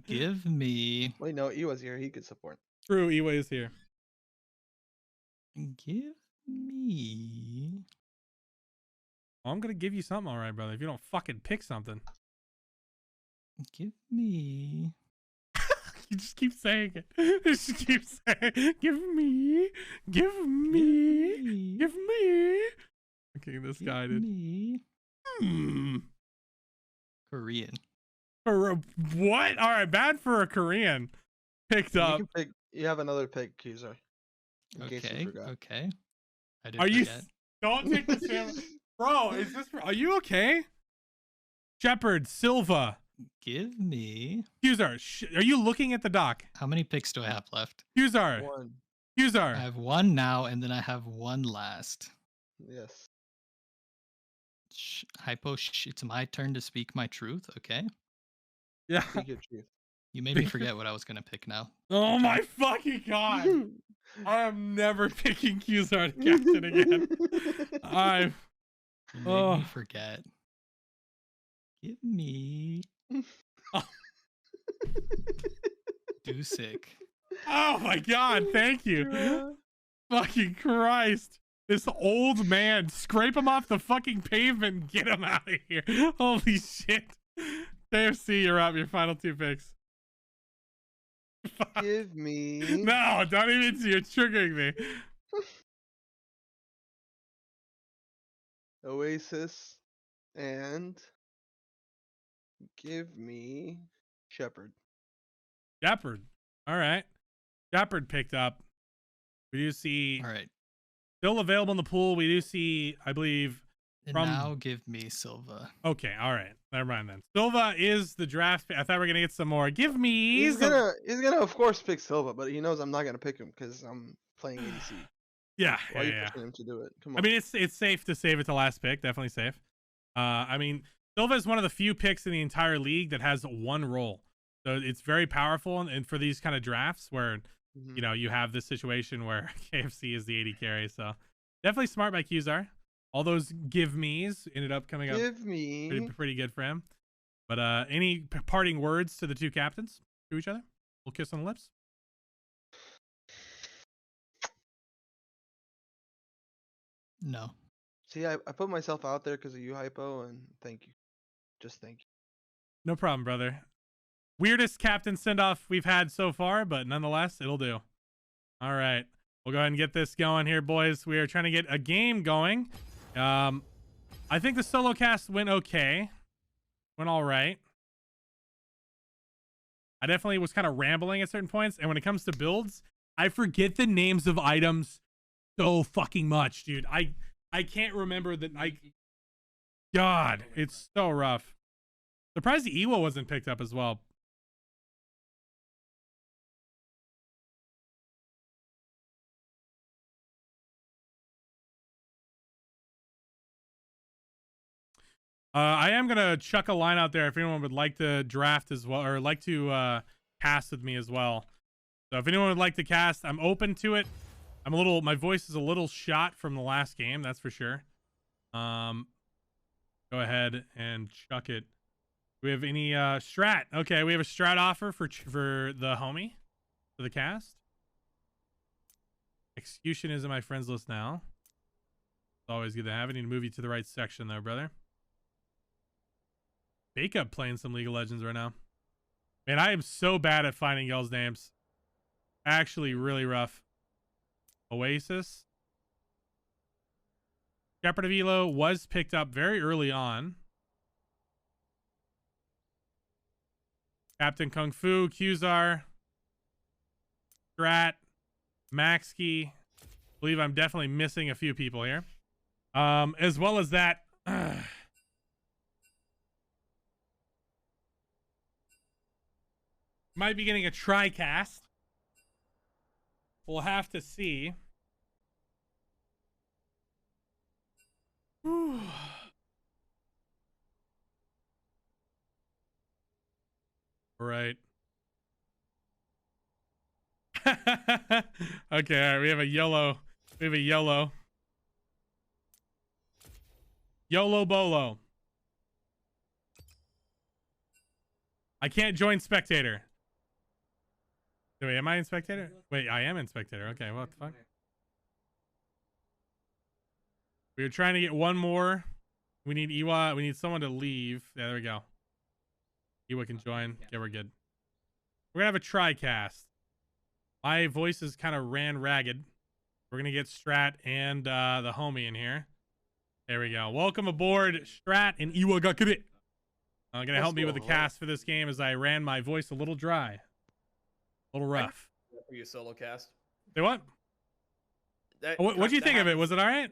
Speaker 5: Give me.
Speaker 9: Wait, no, Ewa's here. He could support.
Speaker 1: true. Ewa is here.
Speaker 5: Give me.
Speaker 1: I'm gonna give you something, all right, brother. If you don't fucking pick something,
Speaker 5: Give me.
Speaker 1: you just keep saying it. You just keep saying, "Give me, give me, give me." Okay, this guy did.
Speaker 5: Me. Korean.
Speaker 1: For a, what? All right, bad for a Korean. Picked
Speaker 9: You
Speaker 1: up.
Speaker 9: can pick. You have another pick, Qzar. In case you
Speaker 5: Okay.
Speaker 9: forgot.
Speaker 5: Okay. I didn't
Speaker 1: Are you?
Speaker 5: forget.
Speaker 1: Don't take this, family. Bro. Is this? Are you okay? Shepard Silva.
Speaker 5: Give me.
Speaker 1: Qzar, are you looking at the doc?
Speaker 5: How many picks do I have left?
Speaker 1: Qzar.
Speaker 9: One.
Speaker 5: I
Speaker 1: Qzar.
Speaker 5: have 1 now, and then I have 1 last.
Speaker 9: Yes.
Speaker 5: Hypo, it's my turn to speak my truth, okay?
Speaker 1: Yeah.
Speaker 9: Speak your truth.
Speaker 5: You made me forget what I was going to pick now.
Speaker 1: Oh my fucking god. I am never picking Qzar to captain again.
Speaker 5: You made me forget. Give me... Dusik.
Speaker 1: Oh my god, thank you. Fucking Christ. This old man, scrape him off the fucking pavement and get him out of here. Holy shit. KFC, you're up. Your final 2 picks. Fuck.
Speaker 9: Give me.
Speaker 1: No, don't even see. You're triggering me.
Speaker 9: Oasis and give me Shepard.
Speaker 1: Shepard. All right. Shepard picked up. We do see
Speaker 5: All right.
Speaker 1: still available in the pool. We do see, I believe,
Speaker 5: And
Speaker 1: from...
Speaker 5: now give me Silva.
Speaker 1: Okay, all right. Never mind then. Silva is the draft. I thought we were gonna get some more. Give me.
Speaker 9: He's gonna of course pick Silva, but he knows I'm not gonna pick him because I'm playing ADC.
Speaker 1: Yeah,
Speaker 9: Why are you
Speaker 1: yeah.
Speaker 9: pushing him to do it? Come on.
Speaker 1: I mean, it's safe to save it to last pick. Definitely safe. I mean, Silva is one of the few picks in the entire league that has 1 role, so it's very powerful. And for these kind of drafts where you know you have this situation where KFC is the AD carry, so definitely smart by Qzar. All those give me's ended up coming up
Speaker 9: Give me.
Speaker 1: pretty good for him. But any parting words to the 2 captains to each other? We'll kiss on the lips.
Speaker 5: No.
Speaker 9: See, I put myself out there because of you, Hypo, and thank you. Just thank you.
Speaker 1: No problem, brother. Weirdest captain send-off we've had so far, but nonetheless, it'll do. All right. We'll go ahead and get this going here, boys. We are trying to get a game going. I think the solo cast went okay. Went all right. I definitely was kind of rambling at certain points. And when it comes to builds, I forget the names of items so fucking much, dude. I can't remember that. God, it's so rough. Surprised the Ewa wasn't picked up as well. I am gonna chuck a line out there if anyone would like to draft as well, or like to cast with me as well. So if anyone would like to cast, I'm open to it. My voice is a little shot from the last game, that's for sure. Go ahead and chuck it. Do we have any strat? Okay, we have a strat offer for the homie, for the cast. Execution is in my friends list now. It's always good to have it. Need to move you to the right section though, brother. Cutup playing some League of Legends right now. Man, I am so bad at finding y'all's names. Actually, really rough. Oasis. Shepherd of Elo was picked up very early on. Captain Kung Fu, Qzar, Strat, Maxkey. Believe I'm definitely missing a few people here. As well as that. Might be getting a tri-cast. We'll have to see. All right. Okay, all right. We have a YOLO. YOLO Bolo. I can't join spectator. Wait, am I in spectator? Wait, I am in spectator. Okay, what the fuck? We were trying to get one more. We need Iwa. We need someone to leave. Yeah, there we go. Iwa can join. Okay, we're good. We're gonna have a tri-cast. My voices kind of ran ragged. We're gonna get Strat and the homie in here. There we go. Welcome aboard, Strat and Iwa Gakure. Gonna help me with the cast for this game as I ran my voice a little dry. A little rough.
Speaker 3: For your solo cast.
Speaker 1: Say what? What'd you think of it? Was it all right?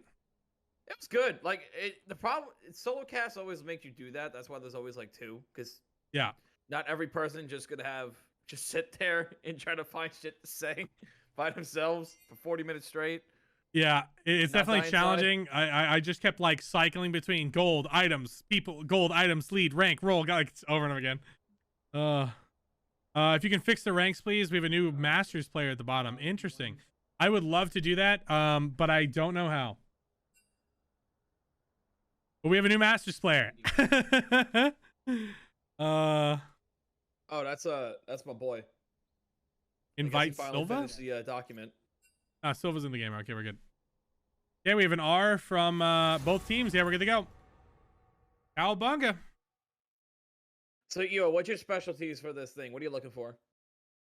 Speaker 3: It was good. Like the problem, solo cast always makes you do that. That's why there's always like two, because
Speaker 1: yeah,
Speaker 3: not every person just gonna just sit there and try to find shit to say by themselves for 40 minutes straight.
Speaker 1: Yeah, it's definitely challenging. I just kept like cycling between gold items, people, gold items, lead, rank, roll, like over and over again. If you can fix the ranks, please. We have a new Masters player at the bottom. Interesting. I would love to do that, but I don't know how. But we have a new Masters player.
Speaker 3: Oh, that's my boy.
Speaker 1: Invite Silva?
Speaker 3: The document.
Speaker 1: Silva's in the game. Okay, we're good. Yeah, we have an R from both teams. Yeah, we're good to go. Cowabunga.
Speaker 3: So, what's your specialties for this thing? What are you looking for?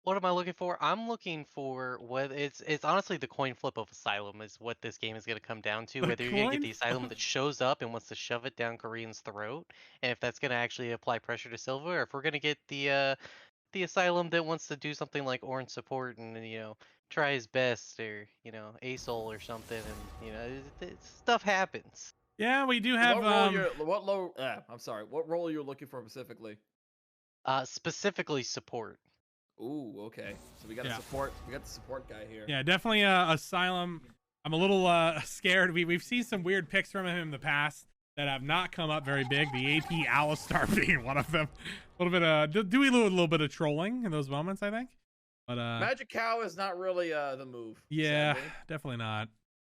Speaker 10: What am I looking for? I'm looking for what it's honestly the coin flip of Asylum is what this game is going to come down to. Whether you're going to get the Asylum that shows up and wants to shove it down Korean's throat, and if that's going to actually apply pressure to Silva, or if we're going to get the Asylum that wants to do something like Orange support and try his best, or ASOL or something, and stuff happens.
Speaker 1: Yeah, we do have
Speaker 3: what role you're looking for specifically?
Speaker 10: Specifically support.
Speaker 3: Ooh, okay. So we got support. We got the support guy here.
Speaker 1: Yeah, definitely Asylum. I'm a little scared. We've seen some weird picks from him in the past that have not come up very big. The AP Alistar being one of them. A little bit of do we do a little bit of trolling in those moments, I think. But
Speaker 3: Magic Cow is not really the move.
Speaker 1: Yeah,
Speaker 3: sadly.
Speaker 1: Definitely not.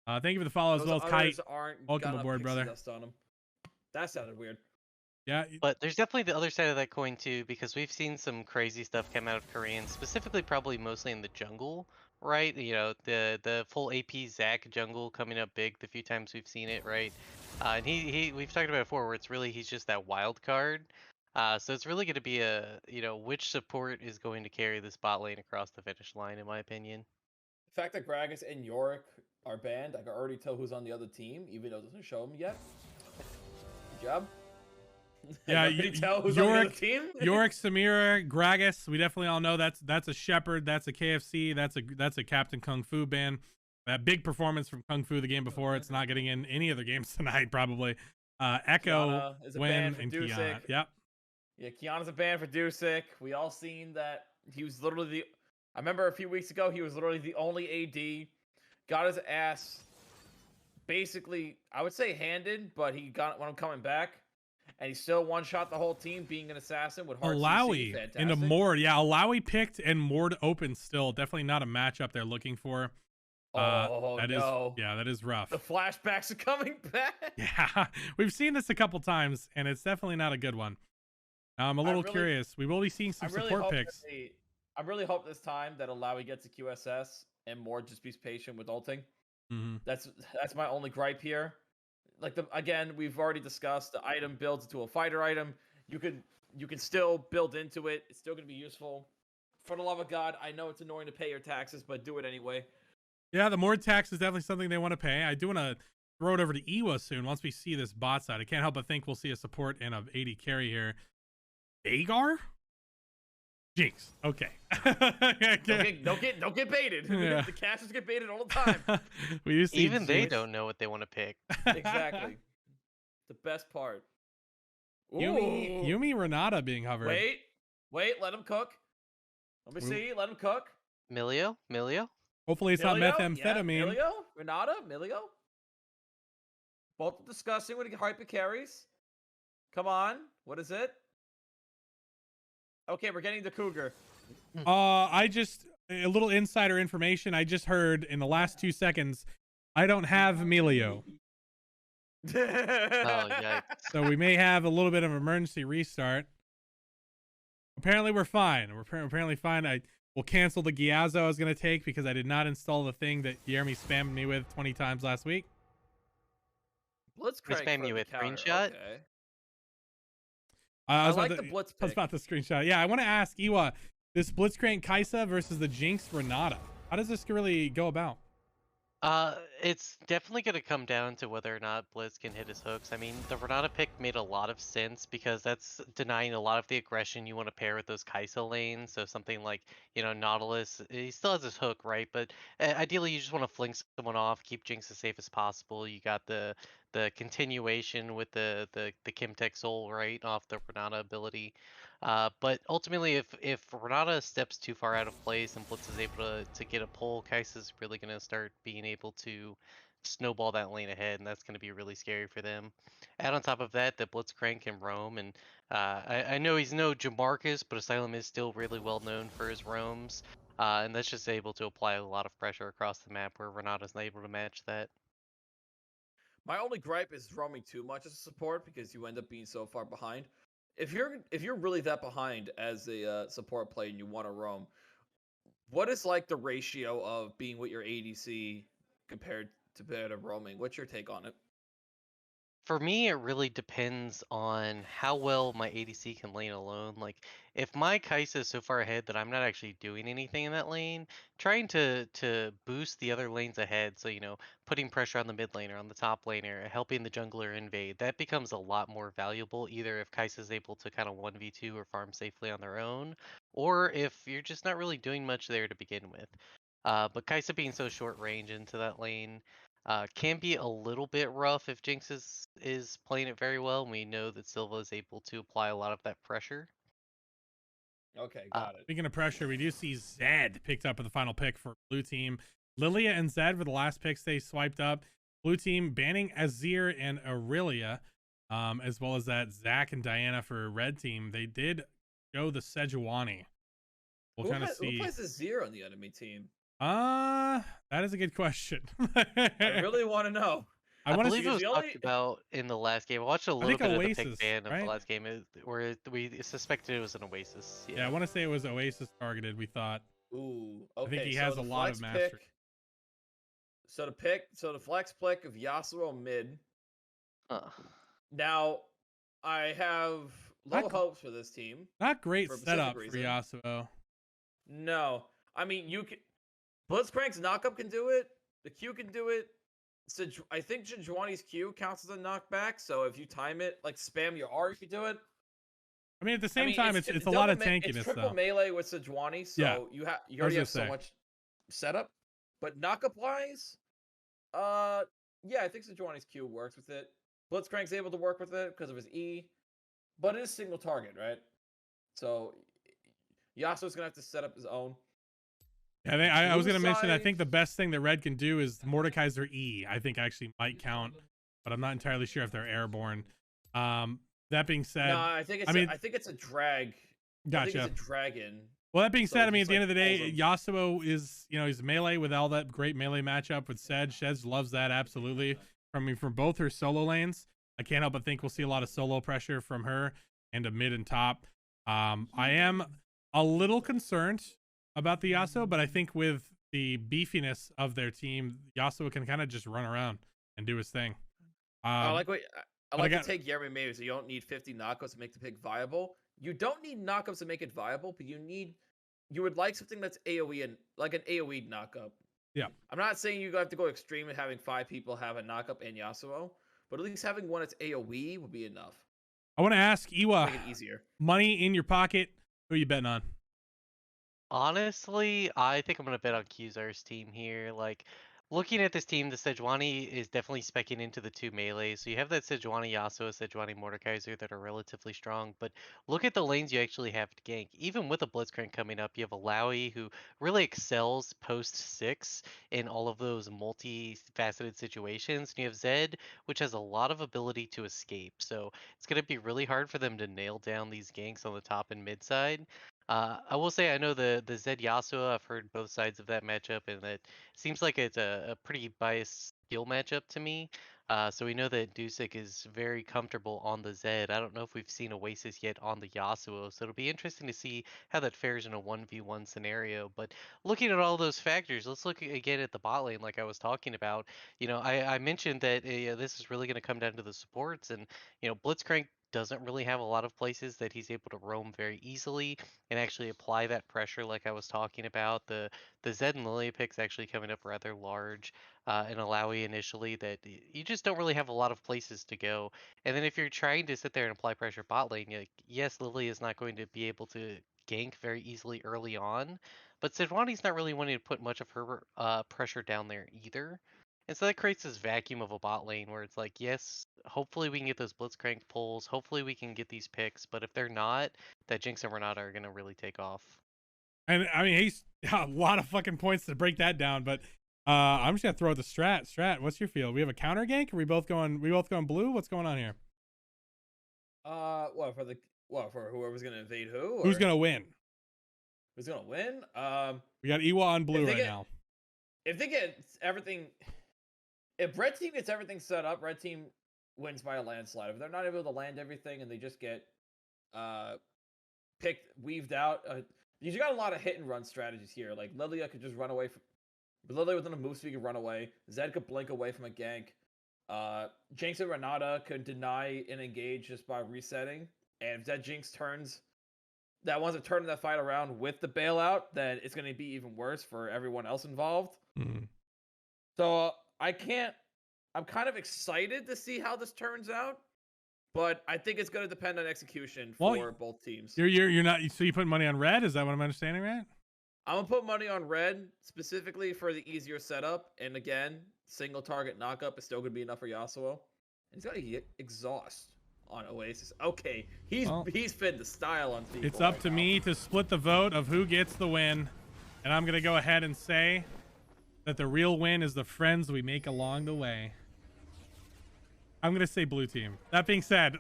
Speaker 1: Thank you for the follow as well as Kite. Welcome aboard, brother.
Speaker 3: Dust on him. That sounded weird.
Speaker 1: Yeah,
Speaker 10: but there's definitely the other side of that coin too, because we've seen some crazy stuff come out of Korean, specifically probably mostly in the jungle, right? The full AP Zac jungle coming up big the few times we've seen it, right? And we've talked about it before, where he's just that wild card. So it's really going to be which support is going to carry this bot lane across the finish line, in my opinion.
Speaker 3: The fact that Gragas and Yorick are banned, I can already tell who's on the other team, even though it doesn't show them yet. Good job.
Speaker 1: Yeah,
Speaker 3: Yorick,
Speaker 1: Samira, Gragas. We definitely all know that's a Shepherd, that's a KFC, that's a Captain Kung Fu ban. That big performance from Kung Fu the game before. It's not getting in any other games tonight, probably. Echo, Win, and Kiana. Yep.
Speaker 3: Yeah, Kiana's a ban for Dusik. We all seen that he was literally I remember a few weeks ago he was literally the only AD. Got his ass basically, I would say handed, but he got it when I'm coming back. And he still one-shot the whole team, being an assassin with hard
Speaker 1: Alawi
Speaker 3: CC.
Speaker 1: into Mord. Yeah, Alawi picked and Mord open still. Definitely not a matchup they're looking for. That is rough.
Speaker 3: The flashbacks are coming back.
Speaker 1: Yeah, we've seen this a couple times, and it's definitely not a good one. I'm a little curious. We will be seeing some support picks.
Speaker 3: I really hope this time that Alawi gets a QSS and Mord just be patient with ulting.
Speaker 1: Mm-hmm.
Speaker 3: That's my only gripe here. Like again, we've already discussed the item builds into a fighter item. You can still build into it. It's still going to be useful. For the love of God, I know it's annoying to pay your taxes, but do it anyway.
Speaker 1: Yeah, the Mord tax is definitely something they want to pay. I do want to throw it over to Iwa soon once we see this bot side. I can't help but think we'll see a support and a 80 carry here. Agar? Jinx. Okay.
Speaker 3: Don't get baited.
Speaker 1: Yeah.
Speaker 3: The casters get baited all the time.
Speaker 1: We used to see
Speaker 10: Even they
Speaker 1: Jinx.
Speaker 10: don't know what they want to pick.
Speaker 3: Exactly. The best part.
Speaker 1: Yumi Renata being hovered.
Speaker 3: Wait, let him cook. Let me see. Let him cook.
Speaker 10: Milio?
Speaker 1: Hopefully it's not
Speaker 3: Milio?
Speaker 1: methamphetamine.
Speaker 3: Yeah, Milio? Renata? Milio? Both discussing with hyper carries. Come on. What is it? Okay, we're getting the Cougar.
Speaker 1: I just a little insider information. I just heard in the last 2 seconds, I don't have Emilio.
Speaker 10: Oh, yikes.
Speaker 1: So we may have a little bit of emergency restart. Apparently we're fine. We're apparently fine. I will cancel the Giazzo I was going to take because I did not install the thing that Jeremy spammed me with 20 times last week.
Speaker 3: Blitzcrank
Speaker 10: spam you with screenshot?
Speaker 3: Okay.
Speaker 1: I was
Speaker 3: like
Speaker 1: about
Speaker 3: the
Speaker 1: to-
Speaker 3: Blitz
Speaker 1: I was
Speaker 3: pick.
Speaker 1: about to screenshot. Yeah, I want to ask Iwa, this Blitzcrank Kaisa versus the Jinx Renata. How does this really go about?
Speaker 10: It's definitely going to come down to whether or not Blitz can hit his hooks. I mean, the Renata pick made a lot of sense because that's denying a lot of the aggression you want to pair with those Kaisa lanes. So something like, Nautilus, he still has his hook, right? But ideally, you just want to fling someone off, keep Jinx as safe as possible. You got the continuation with the Kimtech Soul, right, off the Renata ability. But ultimately, if Renata steps too far out of place and Blitz is able to get a pull, Kaisa's really going to start being able to snowball that lane ahead, and that's going to be really scary for them. Add on top of that, the Blitzcrank can roam, and I know he's no Jamarcus, but Asylum is still really well known for his roams, and that's just able to apply a lot of pressure across the map where Renata's not able to match that.
Speaker 3: My only gripe is roaming too much as a support because you end up being so far behind. If you're really that behind as a support player and you want to roam, what is like the ratio of being with your ADC compared to roaming? What's your take on it?
Speaker 10: For me, it really depends on how well my ADC can lane alone. Like, if my Kaisa is so far ahead that I'm not actually doing anything in that lane, trying to boost the other lanes ahead, so, putting pressure on the mid laner, on the top laner, helping the jungler invade, that becomes a lot more valuable, either if Kaisa is able to kind of 1v2 or farm safely on their own, or if you're just not really doing much there to begin with. But Kaisa being so short range into that lane, can be a little bit rough if Jinx is playing it very well. We know that Silva is able to apply a lot of that pressure.
Speaker 3: Okay, got it.
Speaker 1: Speaking of pressure, we do see Zed picked up with the final pick for blue team. Lilia and Zed were the last picks they swiped up. Blue team banning Azir and Aurelia, as well as that Zach and Diana for red team. They did go the Sejuani. We'll kind of see.
Speaker 3: Who plays Azir on the enemy team?
Speaker 1: That is a good question.
Speaker 3: I really want to know.
Speaker 10: I believe it was talked about in the last game. I watched a little bit
Speaker 1: Oasis,
Speaker 10: of the pick ban of
Speaker 1: right?
Speaker 10: the last game where we suspected it was an Oasis.
Speaker 1: Yeah, I want to say it was Oasis targeted, we thought.
Speaker 3: Ooh, okay.
Speaker 1: I think he has a lot of mastery.
Speaker 3: So the flex pick of Yasuo mid. Now, I have low hopes for this team.
Speaker 1: Not great setup for Yasuo.
Speaker 3: No, I mean you can. Blitzcrank's knockup can do it. The Q can do it. So I think Sejuani's Q counts as a knockback. So if you time it, like spam your R, you can do it.
Speaker 1: I mean, at the same time, it's a lot of tankiness.
Speaker 3: It's triple melee with Sejuani, so
Speaker 1: yeah,
Speaker 3: you already have so much setup. But knockup wise, yeah, I think Sejuani's Q works with it. Blitzcrank's able to work with it because of his E, but it is single target, right? So Yasuo's gonna have to set up his own.
Speaker 1: Yeah, I was going to mention, I think the best thing that Red can do is Mordekaiser E. I think actually might count, but I'm not entirely sure if they're airborne. That being said,
Speaker 3: no, I think it's a drag.
Speaker 1: Gotcha.
Speaker 3: I think it's a dragon.
Speaker 1: Well, that being said, I mean, at the end of the day, Yasuo is, he's melee with all that great melee matchup with Sedge. Sedge loves that, absolutely. From both her solo lanes, I can't help but think we'll see a lot of solo pressure from her and a mid and top. I am a little concerned about the Yasuo, but I think with the beefiness of their team, Yasuo can kind of just run around and do his thing.
Speaker 3: I like to take Jeremy Mayer, so you don't need 50 knockouts to make the pick viable. You don't need knockouts to make it viable, but you would like something that's AoE and like an AoE knockup.
Speaker 1: Yeah.
Speaker 3: I'm not saying you have to go extreme and having 5 people have a knockup and Yasuo, but at least having one that's AoE would be enough.
Speaker 1: I want to ask Iwa,
Speaker 3: make it easier.
Speaker 1: Money in your pocket, who are you betting on?
Speaker 10: Honestly, I think I'm gonna bet on Qzar's team here. Like, looking at this team, the Sejuani is definitely specking into the 2 melees. So you have that Sejuani Yasuo, Sejuani Mordekaiser that are relatively strong. But look at the lanes you actually have to gank. Even with a Blitzcrank coming up, you have a Lowy who really excels post 6 in all of those multi-faceted situations. And you have Zed, which has a lot of ability to escape. So it's gonna be really hard for them to nail down these ganks on the top and mid side. I will say I know the Zed Yasuo. I've heard both sides of that matchup, and it seems like it's a pretty biased skill matchup to me. So we know that Dusik is very comfortable on the Zed. I don't know if we've seen Oasis yet on the Yasuo, so it'll be interesting to see how that fares in a 1v1 scenario. But looking at all those factors, let's look again at the bot lane like I was talking about. You know, I mentioned that this is really going to come down to the supports, and you know, Blitzcrank doesn't really have a lot of places that he's able to roam very easily and actually apply that pressure like I was talking about. The Zed and Lily picks actually coming up rather large in Alawi initially that you just don't really have a lot of places to go. And then if you're trying to sit there and apply pressure bot lane, like, yes, Lily is not going to be able to gank very easily early on, but Sidwani's not really wanting to put much of her pressure down there either. And so that creates this vacuum of a bot lane where it's like, yes, hopefully we can get those Blitzcrank pulls, hopefully we can get these picks, but if they're not, that Jinx and Renata are gonna really take off.
Speaker 1: And I mean, he's a lot of fucking points to break that down, but I'm just gonna throw the strat. Strat, what's your feel? We have a counter gank? Are we both going blue? What's going on here?
Speaker 3: For whoever's gonna invade who? Or
Speaker 1: Who's gonna win?
Speaker 3: Who's gonna win?
Speaker 1: We got Iwa on blue right now.
Speaker 3: If they get everything, if red team gets everything set up, red team wins by a landslide. If they're not able to land everything and they just get weaved out, you got a lot of hit and run strategies here. Like Lilia could just run away from Lilia within a move speed could run away. Zed could blink away from a gank. Jinx and Renata could deny and engage just by resetting. And if that Jinx wants to turn that fight around with the bailout, then it's going to be even worse for everyone else involved.
Speaker 1: Mm-hmm.
Speaker 3: So I'm kind of excited to see how this turns out, but I think it's going to depend on execution for both teams.
Speaker 1: You're not, so you put money on red? Is that what I'm understanding, right?
Speaker 3: I'm going to put money on red specifically for the easier setup. And again, single target knockup is still going to be enough for Yasuo. And he's got to get exhaust on Oasis. Okay, he's fitting the style on people.
Speaker 1: It's up to me to split the vote of who gets the win. And I'm going to go ahead and say that the real win is the friends we make along the way. I'm going to say blue team. That being said,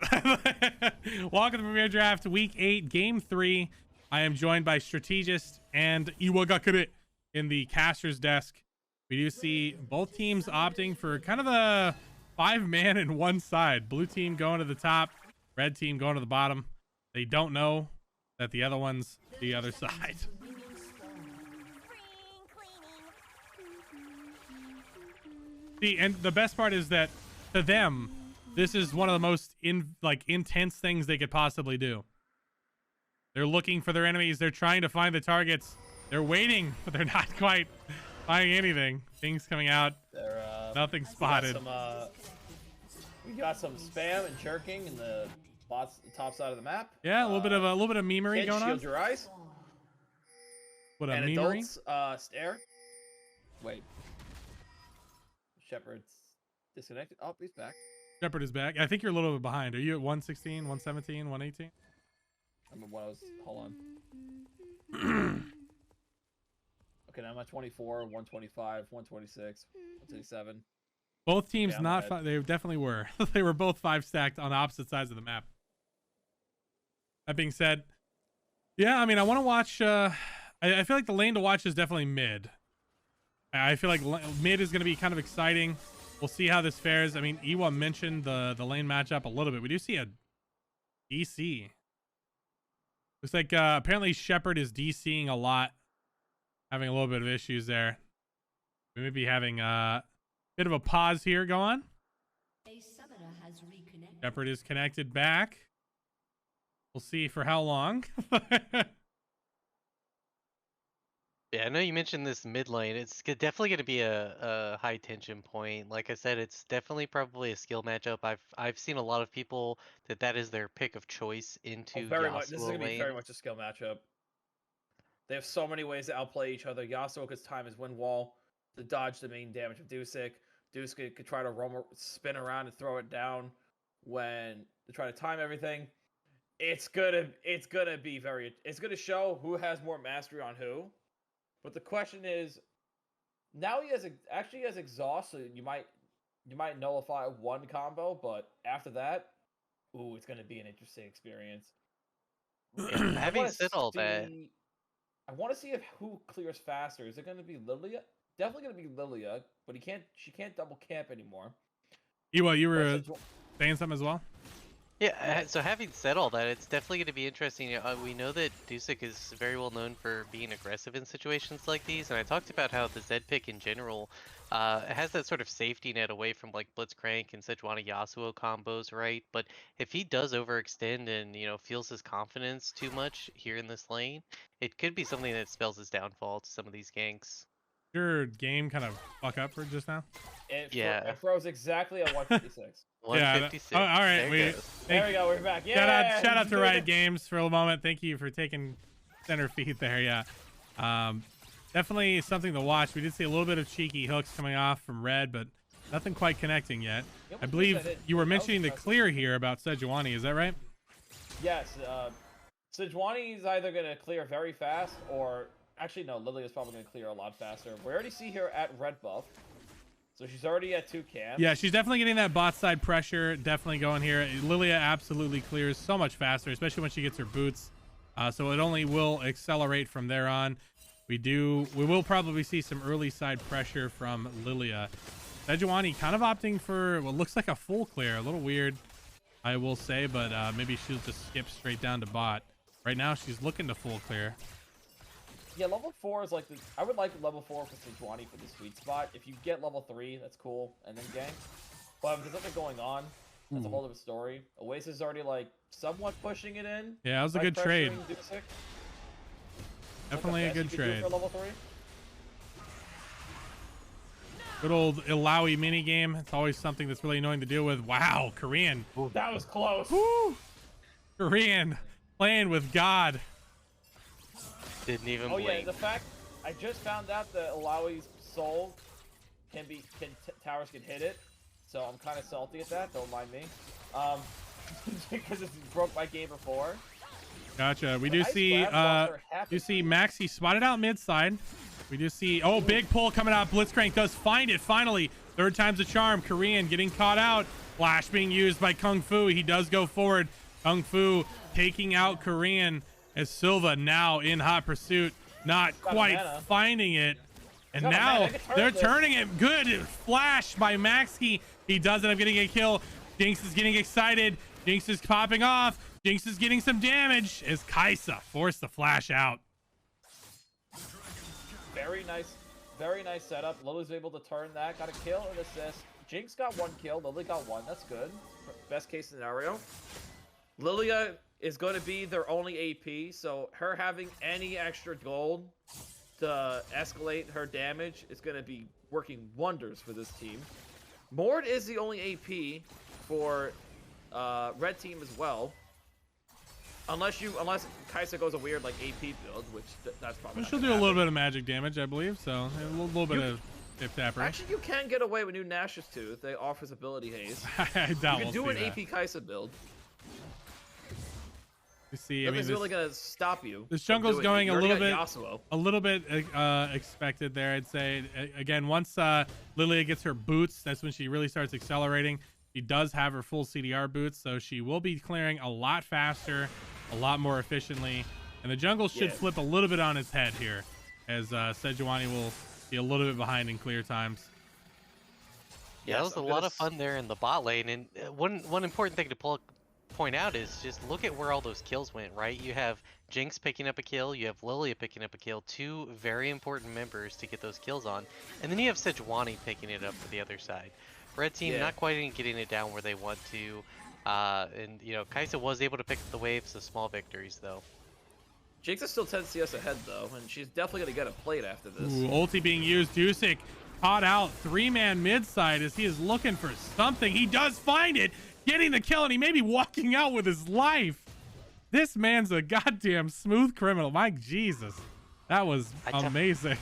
Speaker 1: welcome to Premier Draft Week 8, Game 3. I am joined by Strategist and Iwagakure in the caster's desk. We do see both teams opting for kind of a 5-man in one side. Blue team going to the top, red team going to the bottom. They don't know that the other one's the other side. See, and the best part is that to them, this is one of the most intense things they could possibly do. They're looking for their enemies. They're trying to find the targets. They're waiting, but they're not quite finding anything. Things coming out. Nothing spotted.
Speaker 3: We got some spam and jerking in the top side of the map.
Speaker 1: Yeah, a little bit of memery going on.
Speaker 3: Shield your eyes.
Speaker 1: What a
Speaker 3: and
Speaker 1: memery?
Speaker 3: Adults, stare. Wait. Shepard's disconnected. Oh, he's back.
Speaker 1: Shepard is back. I think you're a little bit behind. Are you at 116, 117, 118?
Speaker 3: Hold on. Okay, now I'm at 24, 125, 126, 127.
Speaker 1: Both teams they definitely were. They were both 5 stacked on opposite sides of the map. That being said, yeah, I mean, I want to watch. I feel like the lane to watch is definitely mid. I feel like mid is going to be kind of exciting. We'll see how this fares. I mean, Iwa mentioned the lane matchup a little bit. We do see a DC. Looks like apparently Shepard is DCing a lot, having a little bit of issues there. We may be having a bit of a pause here. Go on. Shepard is connected back. We'll see for how long.
Speaker 10: Yeah, I know you mentioned this mid lane. It's definitely going to be a high tension point. Like I said, it's definitely probably a skill matchup. I've seen a lot of people that is their pick of choice into
Speaker 3: This is going to be
Speaker 10: lane.
Speaker 3: very much a skill matchup. They have so many ways to outplay each other. Yasuo could time his wind wall to dodge the main damage of Dusik. Dusik could try to spin around and throw it down when to try to time everything. It's gonna show who has more mastery on who. But the question is, now he has exhaust, so you might nullify one combo, but after that, ooh, it's gonna be an interesting experience.
Speaker 10: Having said all that,
Speaker 3: I want to see who clears faster. Is it going to be Lilia? Definitely going to be Lilia, but she can't double camp anymore.
Speaker 1: You were saying something as well?
Speaker 10: yeah. So having said all that, it's definitely going to be interesting. We know that Dusik is very well known for being aggressive in situations like these, and I talked about how the Zed pick in general has that sort of safety net away from like Blitzcrank and Sejuani Yasuo combos, right? But if he does overextend and feels his confidence too much here in this lane, it could be something that spells his downfall to some of these ganks.
Speaker 1: Your game kind of fuck up for just now?
Speaker 3: It froze exactly at 156.
Speaker 10: 156.
Speaker 1: Yeah, all right.
Speaker 3: There we go. We're back. Yeah.
Speaker 1: Shout out to Riot Games for a moment. Thank you for taking center feed there. Yeah. Definitely something to watch. We did see a little bit of cheeky hooks coming off from Red, but nothing quite connecting yet. I believe you were mentioning the clear here about Sejuani. Is that right?
Speaker 3: Yes. Sejuani is either going to clear very fast, or actually no, Lilia is probably going to clear a lot faster. We already see her at red buff, so she's already at 2 camps.
Speaker 1: Yeah, she's definitely getting that bot side pressure. Definitely going here. Lilia absolutely clears so much faster, especially when she gets her boots. So it only will accelerate from there on. We will probably see some early side pressure from Lilia. Sejuani kind of opting for what looks like a full clear. A little weird, I will say, but maybe she'll just skip straight down to bot. Right now, she's looking to full clear.
Speaker 3: Yeah, level 4 is like I would like level 4 for Sejuani for the sweet spot. If you get level 3, that's cool, and then gank. But if there's something going on, that's a whole other story. Oasis is already like somewhat pushing it in.
Speaker 1: Yeah, that was a good trade.
Speaker 3: Dusik.
Speaker 1: Definitely a good trade.
Speaker 3: For level 3.
Speaker 1: Good old Illaoi minigame. It's always something that's really annoying to deal with. Wow, Korean.
Speaker 3: Ooh, that was close.
Speaker 1: Woo! Korean playing with God.
Speaker 10: Didn't even
Speaker 3: blink.
Speaker 10: blink.
Speaker 3: Yeah, the fact I just found out that Illaoi's soul towers can hit it, so I'm kind of salty at that. Don't mind me, because it broke my game before.
Speaker 1: Gotcha. We do see Maxi spotted out mid side. We do see big pull coming out. Blitzcrank does find it finally. Third time's a charm. Korean getting caught out. Flash being used by Kung Fu. He does go forward. Kung Fu taking out Korean as Silva now in hot pursuit. Not quite finding it. And now they're turning it. Good flash by Maxi. He does end up getting a kill. Jinx is getting excited. Jinx is popping off. Jinx is getting some damage as Kaisa forced the flash out.
Speaker 3: Very nice setup. Lily's able to turn that. Got a kill and assist. Jinx got 1 kill. Lily got 1. That's good. Best case scenario. Lilia is going to be their only AP, so her having any extra gold to escalate her damage is going to be working wonders for this team. Mord is the only AP for red team as well. Unless Kaisa goes a weird like AP build, which that's probably.
Speaker 1: She'll do a little bit of magic damage, I believe. So a little bit of tip tapper.
Speaker 3: Actually, you can get away with new Nash's Tooth. They offers ability haze.
Speaker 1: I doubt
Speaker 3: you can do an AP Kaisa build.
Speaker 1: You see,
Speaker 3: Nothing's really gonna stop you.
Speaker 1: This jungle's going a little bit expected there, I'd say. Again, once Lilia gets her boots, that's when she really starts accelerating. She does have her full CDR boots, so she will be clearing a lot faster, a lot more efficiently. And the jungle should flip a little bit on its head here, as Sejuani will be a little bit behind in clear times.
Speaker 10: Yeah, that was a lot of fun there in the bot lane. And one important thing to point out is just look at where all those kills went, right? You have Jinx picking up a kill, you have Lilia picking up a kill, 2 very important members to get those kills on. And then you have Sejuani picking it up for the other side. Red team not quite getting it down where they want to. And, Kaisa was able to pick up the waves of small victories, though.
Speaker 3: Jinx is still 10 CS ahead, though, and she's definitely going to get a plate after this.
Speaker 1: Ooh, ulti being used. Dusik caught out 3-man mid side as he is looking for something. He does find it, getting the kill, and he may be walking out with his life. This man's a goddamn smooth criminal. My Jesus. That was amazing.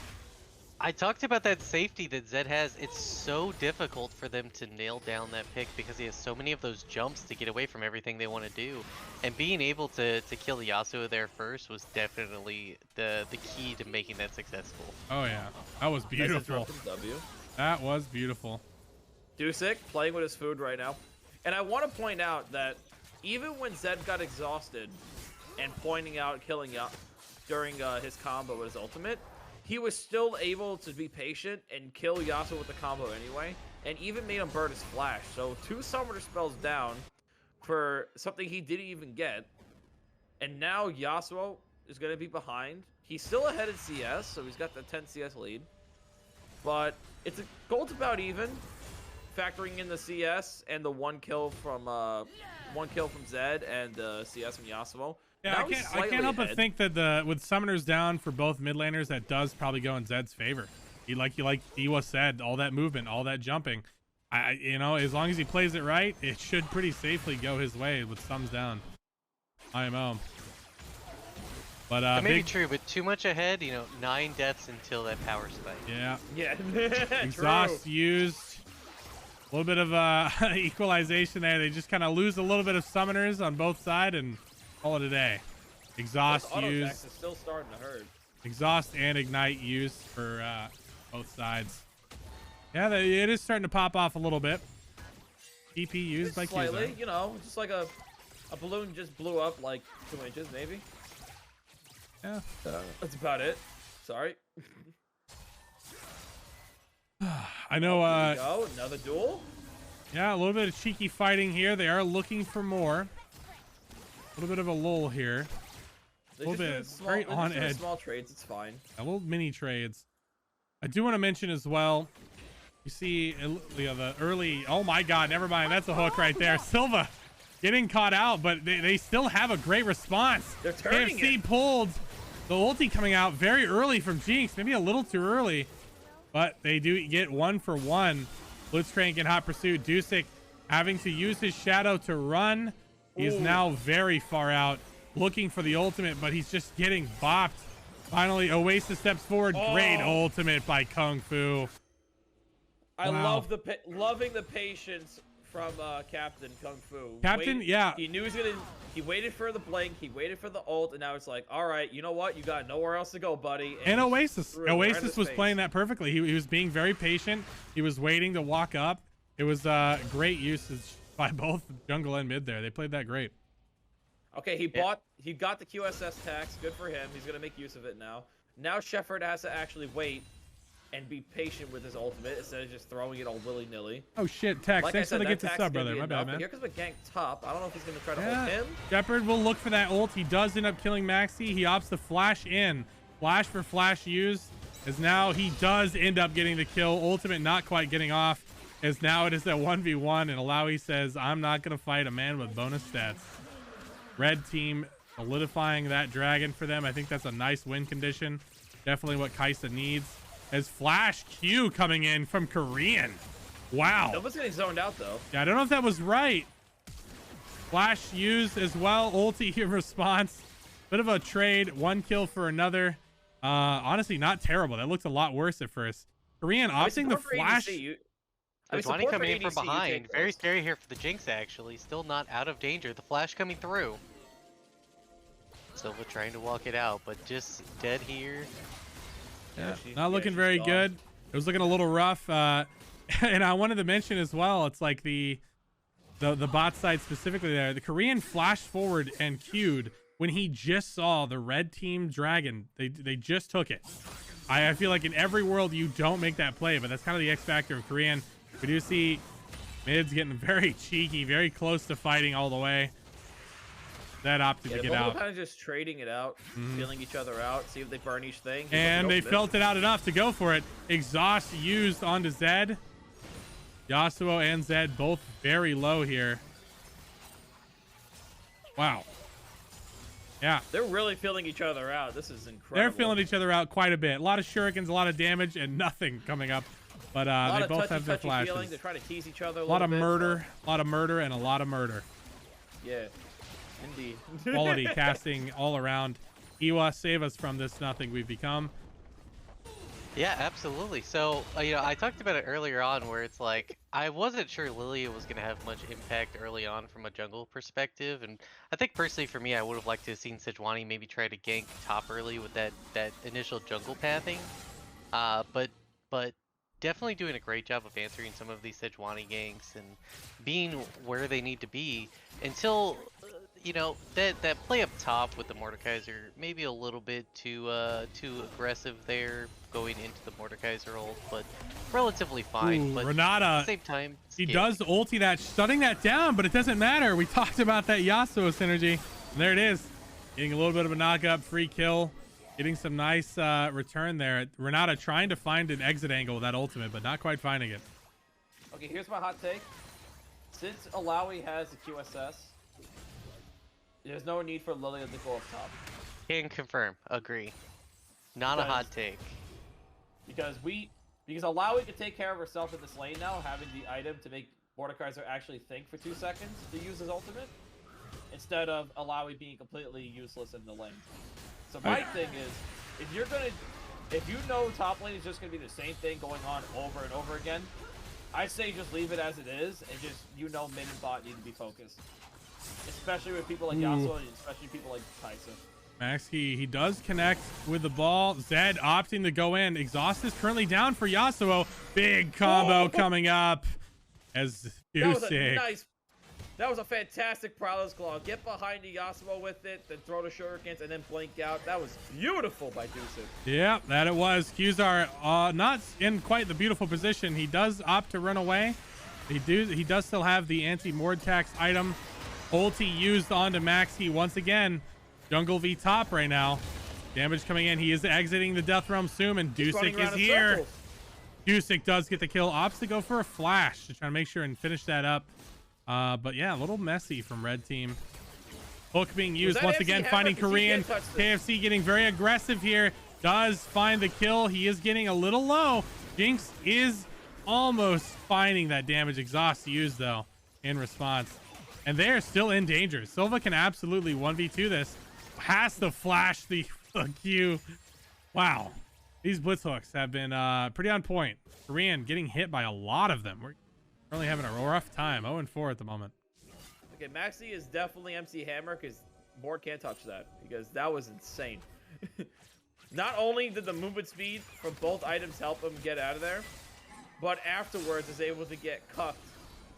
Speaker 10: I talked about that safety that Zed has. It's so difficult for them to nail down that pick because he has so many of those jumps to get away from everything they want to do. And being able to kill Yasuo there first was definitely the key to making that successful.
Speaker 1: Oh yeah, that was beautiful. That was beautiful.
Speaker 3: Dusik playing with his food right now. And I want to point out that even when Zed got exhausted and pointing out killing during his combo with his ultimate, he was still able to be patient and kill Yasuo with the combo anyway, and even made him burn his flash. So 2 summoner spells down for something he didn't even get. And now Yasuo is going to be behind. He's still ahead in CS, so he's got the 10 CS lead. But it's a gold's about even, factoring in the CS and the one kill from Zed and CS from Yasuo.
Speaker 1: Yeah, I can't help but think that with summoners down for both mid laners, that does probably go in Zed's favor. Like Iwa said, all that movement, all that jumping. You know, as long as he plays it right, it should pretty safely go his way with sums down. IMO. But
Speaker 10: that may be true, but too much ahead, you know, 9 deaths until that power spike.
Speaker 1: Yeah.
Speaker 3: Yeah.
Speaker 1: Exhaust used. A little bit of equalization there. They just kind of lose a little bit of summoners on both sides and call it a day. Exhaust used.
Speaker 3: Is still starting to hurt.
Speaker 1: Exhaust and ignite used for both sides. Yeah, it is starting to pop off a little bit. TP used by
Speaker 3: slightly,
Speaker 1: Cutup.
Speaker 3: you know, just like a balloon just blew up like 2 inches, maybe.
Speaker 1: Yeah.
Speaker 3: That's about it. Sorry.
Speaker 1: I know.
Speaker 3: Here we go. Another duel.
Speaker 1: Yeah, a little bit of cheeky fighting here. They are looking for more. A little bit of a lull here. A little bit very on edge.
Speaker 3: Small trades, it's fine.
Speaker 1: A little mini trades. I do want to mention as well. You see, the early. Oh my God! Never mind. That's a hook right there. Silva getting caught out, but they still have a great response.
Speaker 3: They're turning
Speaker 1: KFC
Speaker 3: it.
Speaker 1: pulled the ulti coming out very early from Jinx. Maybe a little too early, but they do get 1 for 1. Blitzcrank in hot pursuit. Dusik having to use his shadow to run. He is now very far out, looking for the ultimate, but he's just getting bopped. Finally, Oasis steps forward. Great ultimate by Kung Fu.
Speaker 3: I love loving the patience from Captain Kung Fu.
Speaker 1: Captain, yeah.
Speaker 3: He knew he was gonna. He waited for the blink. He waited for the ult, and now it's like, all right, you know what? You got nowhere else to go, buddy.
Speaker 1: And Oasis was playing that perfectly. He was being very patient. He was waiting to walk up. It was great usage by both jungle and mid there. They played that great.
Speaker 3: Okay, he got the QSS tax. Good for him. He's gonna make use of it now. Now Shepard has to actually wait and be patient with his ultimate instead of just throwing it all willy-nilly.
Speaker 1: Oh shit, Tex.
Speaker 3: Like
Speaker 1: Thanks for the get to sub, brother. My bad, man.
Speaker 3: Here comes the gank top. I don't know if he's gonna try to ult him.
Speaker 1: Shepard will look for that ult. He does end up killing Maxi. He opts to flash in. Flash for flash used. As now he does end up getting the kill. Ultimate not quite getting off. As now it is a 1v1, and Alawi says, I'm not going to fight a man with bonus stats. Red team solidifying that dragon for them. I think that's a nice win condition. Definitely what Kaisa needs. As Flash Q coming in from Korean. Wow.
Speaker 3: Nobody's getting zoned out, though.
Speaker 1: Yeah, I don't know if that was right. Flash used as well. Ulti in response. Bit of a trade. 1 kill for another. Honestly, not terrible. That looked a lot worse at first. Korean opting the flash.
Speaker 10: Dwani coming in from behind. Very scary here for the Jinx, actually. Still not out of danger. The flash coming through. Silva trying to walk it out, but just dead here.
Speaker 1: Yeah, not looking very good. It was looking a little rough. And I wanted to mention as well, it's like the bot side specifically there. The Korean flashed forward and queued when he just saw the red team dragon. They just took it. I feel like in every world you don't make that play, but that's kind of the X factor of Korean. We do see mids getting very cheeky, very close to fighting all the way. That opted to get out.
Speaker 3: Kind of just trading it out, feeling each other out, see if they burn each thing.
Speaker 1: And they felt it out enough to go for it. Exhaust used onto Zed. Yasuo and Zed both very low here. Wow. Yeah.
Speaker 3: They're really feeling each other out. This is incredible.
Speaker 1: They're feeling each other out quite a bit. A lot of shurikens, a lot of damage, and nothing coming up. But they both have their flashes.
Speaker 3: They're trying to tease each other
Speaker 1: a lot of murder, a lot of murder, and a lot of murder.
Speaker 3: Yeah, indeed.
Speaker 1: Quality casting all around. Iwa, save us from this nothing we've become.
Speaker 10: Yeah, absolutely. So, I talked about it earlier on where it's like, I wasn't sure Lilia was going to have much impact early on from a jungle perspective. And I think personally for me, I would have liked to have seen Sejuani maybe try to gank top early with that initial jungle pathing. But definitely doing a great job of answering some of these Sejuani ganks and being where they need to be until, that play up top with the Mordekaiser, maybe a little bit too aggressive there, going into the Mordekaiser ult, but relatively fine.
Speaker 1: Ooh,
Speaker 10: but
Speaker 1: Renata,
Speaker 10: at the same time,
Speaker 1: he does ulti that, shutting that down, but it doesn't matter. We talked about that Yasuo synergy. And there it is. Getting a little bit of a knock-up, free kill. Getting some nice return there. Renata trying to find an exit angle with that ultimate, but not quite finding it.
Speaker 3: Okay, here's my hot take. Since Alawi has the QSS, there's no need for Lilia to go up top.
Speaker 10: Can confirm. Agree. Not a hot take.
Speaker 3: Because Alawi can take care of herself in this lane now, having the item to make Mordekaiser actually think for 2 seconds to use his ultimate, instead of Alawi being completely useless in the lane. So my thing is, if you know top lane is just gonna be the same thing going on over and over again, I say just leave it as it is, and just mid and bot need to be focused. Especially with people like Yasuo, and especially people like Kaisa.
Speaker 1: Max, he does connect with the ball. Zed opting to go in. Exhaust is currently down for Yasuo. Big combo coming up as Dusik.
Speaker 3: That was a fantastic Prowler's Claw. Get behind the Yasuo with it, then throw the shurikens, and then blink out. That was beautiful by Dusik.
Speaker 1: Yeah, that it was. Qzar not in quite the beautiful position. He does opt to run away. He does still have the anti-Mordtax item. Ulti used onto Maxi once again. Jungle v top right now. Damage coming in. He is exiting the Death Realm soon, and Dusik is here. Dusik does get the kill. Opts to go for a flash to try to make sure and finish that up. But yeah, a little messy from red team. Hook being used once again, finding Korean. KFC getting very aggressive here. Does find the kill. He is getting a little low. Jinx is almost finding that damage. Exhaust used though in response. And they are still in danger. Silva can absolutely 1v2 this. Has to flash the Q. Wow. These blitz hooks have been pretty on point. Korean getting hit by a lot of them. We're currently having a rough time. 0-4 at the moment.
Speaker 3: Okay, Maxi is definitely MC Hammer because Mord can't touch that because that was insane. Not only did the movement speed from both items help him get out of there, but afterwards is able to get cuffed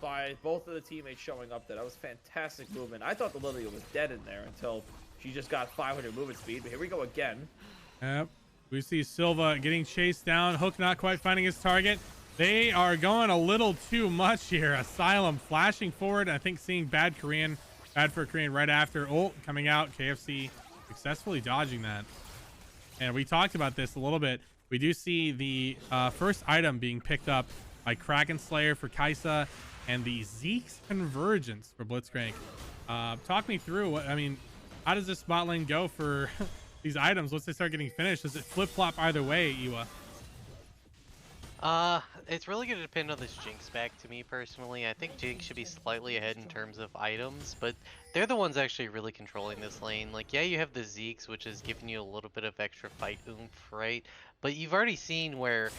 Speaker 3: by both of the teammates showing up there. That was fantastic movement. I thought the Lilia was dead in there until she just got 500 movement speed, but here we go again.
Speaker 1: Yep. We see Silva getting chased down. Hook not quite finding his target. They are going a little too much here. Asylum flashing forward. I think seeing bad for Korean right after ult coming out. KFC successfully dodging that. And we talked about this a little bit. We do see the first item being picked up by Kraken Slayer for Kaisa and the Zeke's Convergence for Blitzcrank. Talk me through how does this bot lane go for these items once they start getting finished? Does it flip-flop either way, Iwa?
Speaker 10: It's really going to depend on this Jinx back to me personally. I think Jinx should be slightly ahead in terms of items, but they're the ones actually really controlling this lane. Like, yeah, you have the Zeke's, which is giving you a little bit of extra fight oomph, right? But you've already seen where,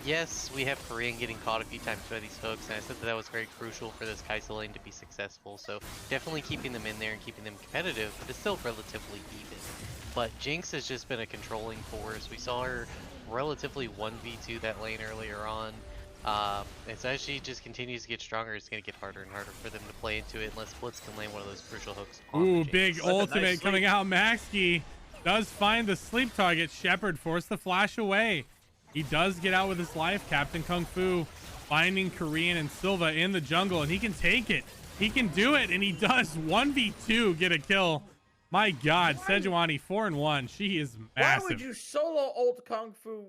Speaker 10: yes, we have Korean getting caught a few times by these hooks, and I said that was very crucial for this Kaisa lane to be successful. So definitely keeping them in there and keeping them competitive, but it's still relatively even. But Jinx has just been a controlling force. We saw her relatively 1v2 that lane earlier on. And so as she just continues to get stronger, it's going to get harder and harder for them to play into it unless Blitz can land one of those crucial hooks on
Speaker 1: Ooh, big ultimate coming out. Maxi does find the sleep target. Shepard forced the flash away. He does get out with his life. Captain Kung Fu finding Korean and Silva in the jungle, and he can take it. He can do it, and he does 1v2 get a kill. My God, Sejuani 4-1. She is massive.
Speaker 3: Why would you solo ult Kung Fu,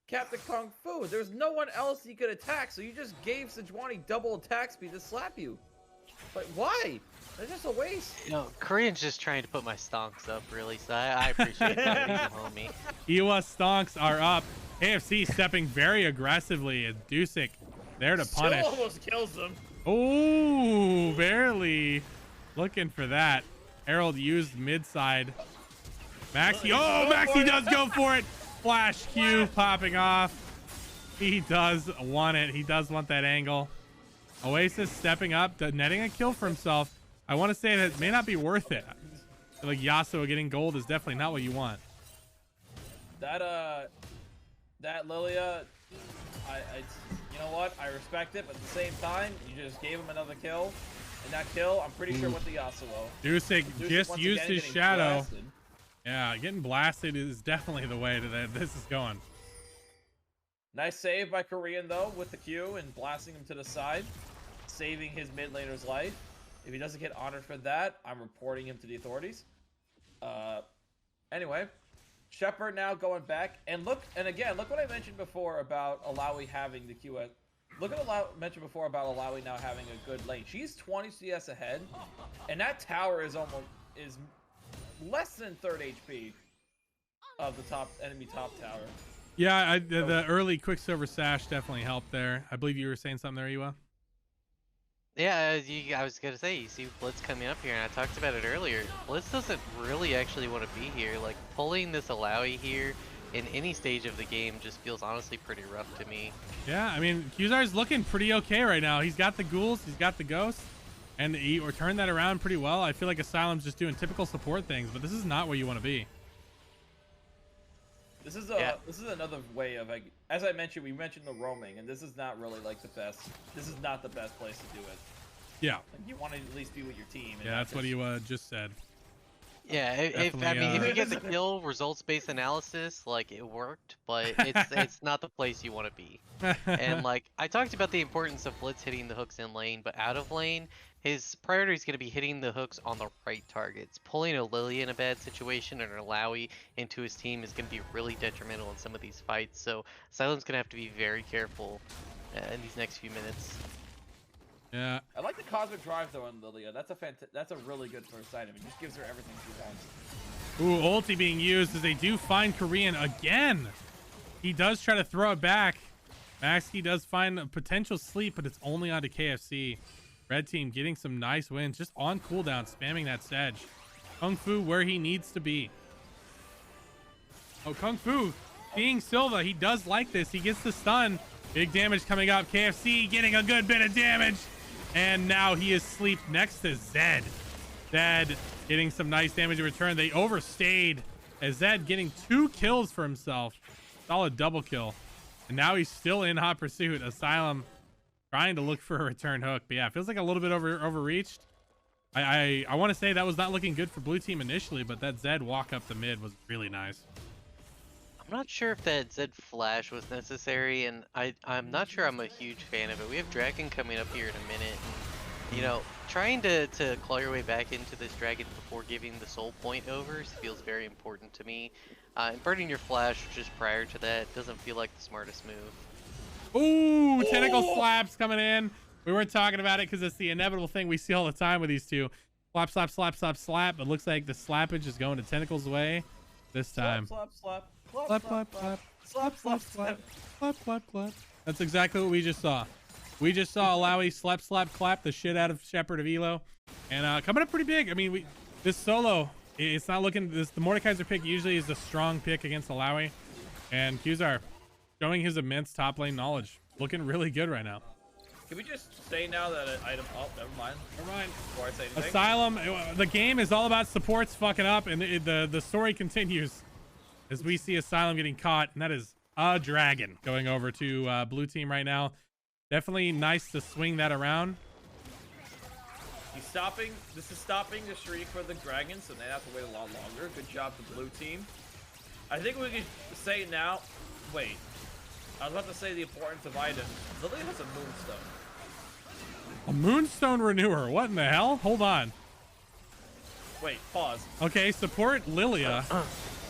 Speaker 3: Captain Kung Fu? There's no one else he could attack, so you just gave Sejuani double attack speed to slap you. But why? It's just a waste.
Speaker 10: Korean's just trying to put my stonks up, really, so I appreciate that, homie.
Speaker 1: Iwa stonks are up. AFC stepping very aggressively, and Dusik there to punish.
Speaker 3: Still almost kills them.
Speaker 1: Oh, barely. Looking for that. Herald used mid side. Maxi. Oh, Maxi does go for it. Flash Q popping off. He does want it. He does want that angle. Oasis stepping up, netting a kill for himself. I want to say that it may not be worth it. I feel like Yasuo getting gold is definitely not what you want.
Speaker 3: That Lilia, you know what? I respect it, but at the same time, you just gave him another kill, and that kill, I'm pretty sure went to Yasuo.
Speaker 1: Dusik just used his shadow. Blasted. Yeah, getting blasted is definitely the way that this is going.
Speaker 3: Nice save by Korean though with the Q and blasting him to the side, saving his mid laner's life. If he doesn't get honored for that, I'm reporting him to the authorities. Anyway, Shepard now going back and look, and again, look what I mentioned before about Alawi having the Q. Look at mentioned before about Alawi now having a good lane. She's 20 CS ahead, and that tower is less than third HP of the enemy top tower.
Speaker 1: Yeah, the early Quicksilver Sash definitely helped there. I believe you were saying something there, Iwa.
Speaker 10: Yeah, I was gonna say, you see Blitz coming up here, and I talked about it earlier. Blitz doesn't really actually want to be here. Like, pulling this Alawi here in any stage of the game just feels honestly pretty rough to me.
Speaker 1: Yeah, I mean, Qzar's looking pretty okay right now. He's got the ghouls, he's got the ghosts, and he turned that around pretty well. I feel like Asylum's just doing typical support things, but this is not where you want to be.
Speaker 3: This is another way of, like, as I mentioned, we mentioned the roaming, and this is not really like the best. This is not the best place to do it.
Speaker 1: Yeah.
Speaker 3: Like, you want to at least be with your team.
Speaker 1: Yeah, that's what you just said.
Speaker 10: Yeah, if you get the kill results-based analysis, like, it worked, but it's not the place you want to be. And like I talked about the importance of Blitz hitting the hooks in lane, but out of lane, his priority is going to be hitting the hooks on the right targets. Pulling a Lily in a bad situation and an Alawi into his team is going to be really detrimental in some of these fights. So Asylum's going to have to be very careful in these next few minutes.
Speaker 1: Yeah.
Speaker 3: I like the Cosmic Drive though on Lilia. That's a really good first item. It just gives her everything she wants.
Speaker 1: Ooh, ulti being used as they do find Korean again. He does try to throw it back. Maxi does find a potential sleep, but it's only onto KFC. Red team getting some nice wins just on cooldown, spamming that Sedge. Kung Fu where he needs to be. Oh, Kung Fu being Silva, he does like this. He gets the stun. Big damage coming up. KFC getting a good bit of damage. And now he is sleeped next to Zed. Zed getting some nice damage in return. They overstayed as Zed getting 2 kills for himself. Solid double kill. And now he's still in hot pursuit. Asylum trying to look for a return hook. But yeah, it feels like a little bit overreached. I want to say that was not looking good for blue team initially, but that Zed walk up the mid was really nice.
Speaker 10: I'm not sure if that Zed flash was necessary, and I'm not sure I'm a huge fan of it. We have Dragon coming up here in a minute, and, you know, trying to claw your way back into this Dragon before giving the soul point over feels very important to me. And burning your flash just prior to that doesn't feel like the smartest move.
Speaker 1: Ooh, tentacle slaps coming in. We weren't talking about it because it's the inevitable thing we see all the time with these two. Slap, slap, slap, slap, slap. It looks like the slappage is going to Tentacle's way this time.
Speaker 3: Slap, slap, slap.
Speaker 1: Slap, slap, slap. Slap, slap, slap. Slap, slap, slap. That's exactly what we just saw. We just saw Alawi slap, slap, clap the shit out of Shepherd of Elo. And coming up pretty big. I mean, this solo, it's not looking... the Mordekaiser pick usually is a strong pick against Alawi. And Qzar showing his immense top lane knowledge. Looking really good right now.
Speaker 3: Can we just say now that an item... Oh, never mind.
Speaker 1: Never mind.
Speaker 3: Before I say anything.
Speaker 1: Asylum, the game is all about supports fucking up, and the story continues as we see Asylum getting caught, and that is a dragon going over to blue team right now. Definitely nice to swing that around.
Speaker 3: He's stopping. This is stopping the streak for the dragon, so they have to wait a lot longer. Good job to blue team. I think we could say now... Wait. I was about to say the importance of items. Lily has a moonstone.
Speaker 1: A moonstone renewer. What in the hell? Hold on.
Speaker 3: Wait, pause.
Speaker 1: Okay, support Lilia.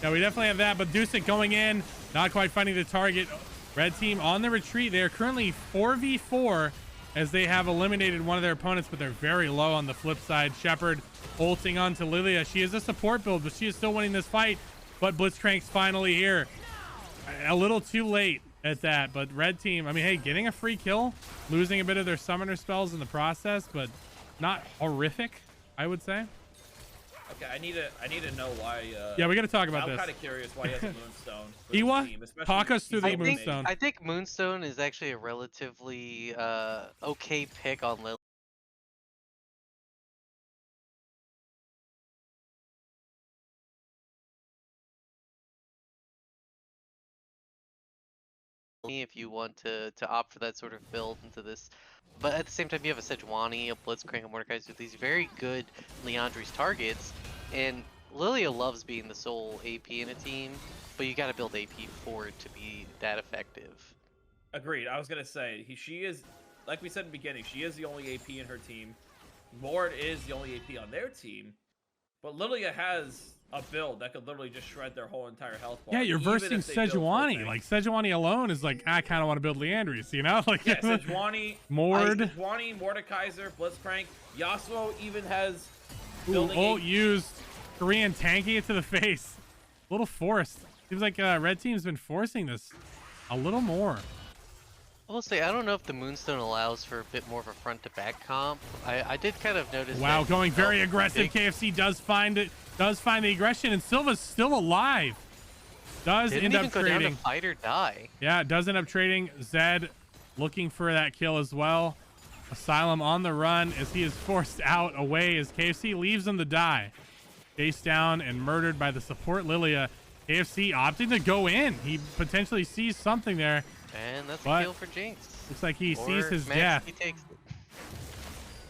Speaker 1: Yeah, we definitely have that, but Dusik going in, not quite finding the target. Red team on the retreat. They are currently 4v4 as they have eliminated one of their opponents, but they're very low on the flip side. Shepherd ulting onto Lilia. She is a support build, but she is still winning this fight. But Blitzcrank's finally here. A little too late at that, but red team, I mean, hey, getting a free kill, losing a bit of their summoner spells in the process, but not horrific, I would say.
Speaker 3: Okay, I need to know why.
Speaker 1: Yeah, we got to talk about
Speaker 3: I'm
Speaker 1: this.
Speaker 3: kind of curious why he has a Moonstone. for his
Speaker 1: Iwa,
Speaker 3: team, especially
Speaker 1: talk us through the
Speaker 3: he's
Speaker 1: Moonstone.
Speaker 10: I think Moonstone is actually a relatively okay pick on Lily. If you want to opt for that sort of build into this, but at the same time you have a Sejuani, a Blitzcrank, and Mordekaiser with these very good Leandri's targets, and Lilia loves being the sole AP in a team, but you got to build AP for it to be that effective.
Speaker 3: Agreed. I was gonna say she is, like we said in the beginning, she is the only AP in her team. Mord is the only AP on their team, but Lilia has a build that could literally just shred their whole entire health bar.
Speaker 1: Yeah, you're
Speaker 3: even
Speaker 1: versing
Speaker 3: if they build
Speaker 1: Sejuani.
Speaker 3: full
Speaker 1: Like Sejuani alone is like, I kind of want to build Leandri's, you know? Like
Speaker 3: yeah, Sejuani,
Speaker 1: Mord,
Speaker 3: Sejuani, Mordekaiser, Blitzcrank, Yasuo even has.
Speaker 1: Ult used, Korean tanking it to the face. A little forced. Seems like red team's been forcing this a little more.
Speaker 10: I will say, I don't know if the Moonstone allows for a bit more of a front-to-back comp. I did kind of notice.
Speaker 1: Wow,
Speaker 10: that
Speaker 1: going very aggressive. KFC does find it. Does find the aggression, and Silva's still alive. Does
Speaker 10: Didn't
Speaker 1: end
Speaker 10: even
Speaker 1: up
Speaker 10: go
Speaker 1: trading.
Speaker 10: down to fight or die.
Speaker 1: Yeah, does end up trading. Zed looking for that kill as well. Asylum on the run as he is forced out away as KFC leaves him to die. Chased down and murdered by the support Lilia. KFC opting to go in. He potentially sees something there.
Speaker 10: And that's a kill for Jinx.
Speaker 1: Looks like he
Speaker 10: Or
Speaker 1: sees his
Speaker 10: Maxi
Speaker 1: death.
Speaker 10: Takes it.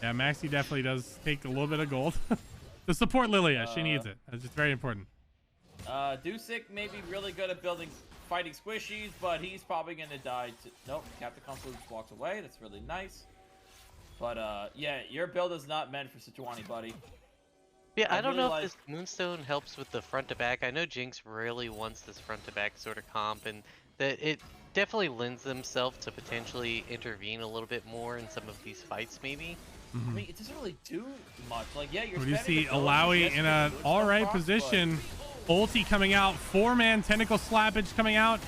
Speaker 1: Yeah, Maxi definitely does take a little bit of gold. To support Lilia, she needs it. It's just very important.
Speaker 3: Dusik may be really good at fighting squishies, but he's probably gonna die. Nope, Captain Consul just walks away. That's really nice. But yeah, your build is not meant for Sejuani, buddy.
Speaker 10: Yeah, I don't know if this Moonstone helps with the front to back. I know Jinx really wants this front to back sort of comp, and that it definitely lends themselves to potentially intervene a little bit more in some of these fights, maybe.
Speaker 3: I mean, it doesn't really do much. Like, yeah, you're.
Speaker 1: What do you see? Alawi in an all right position. Ulti coming out. 4-man tentacle slappage coming out.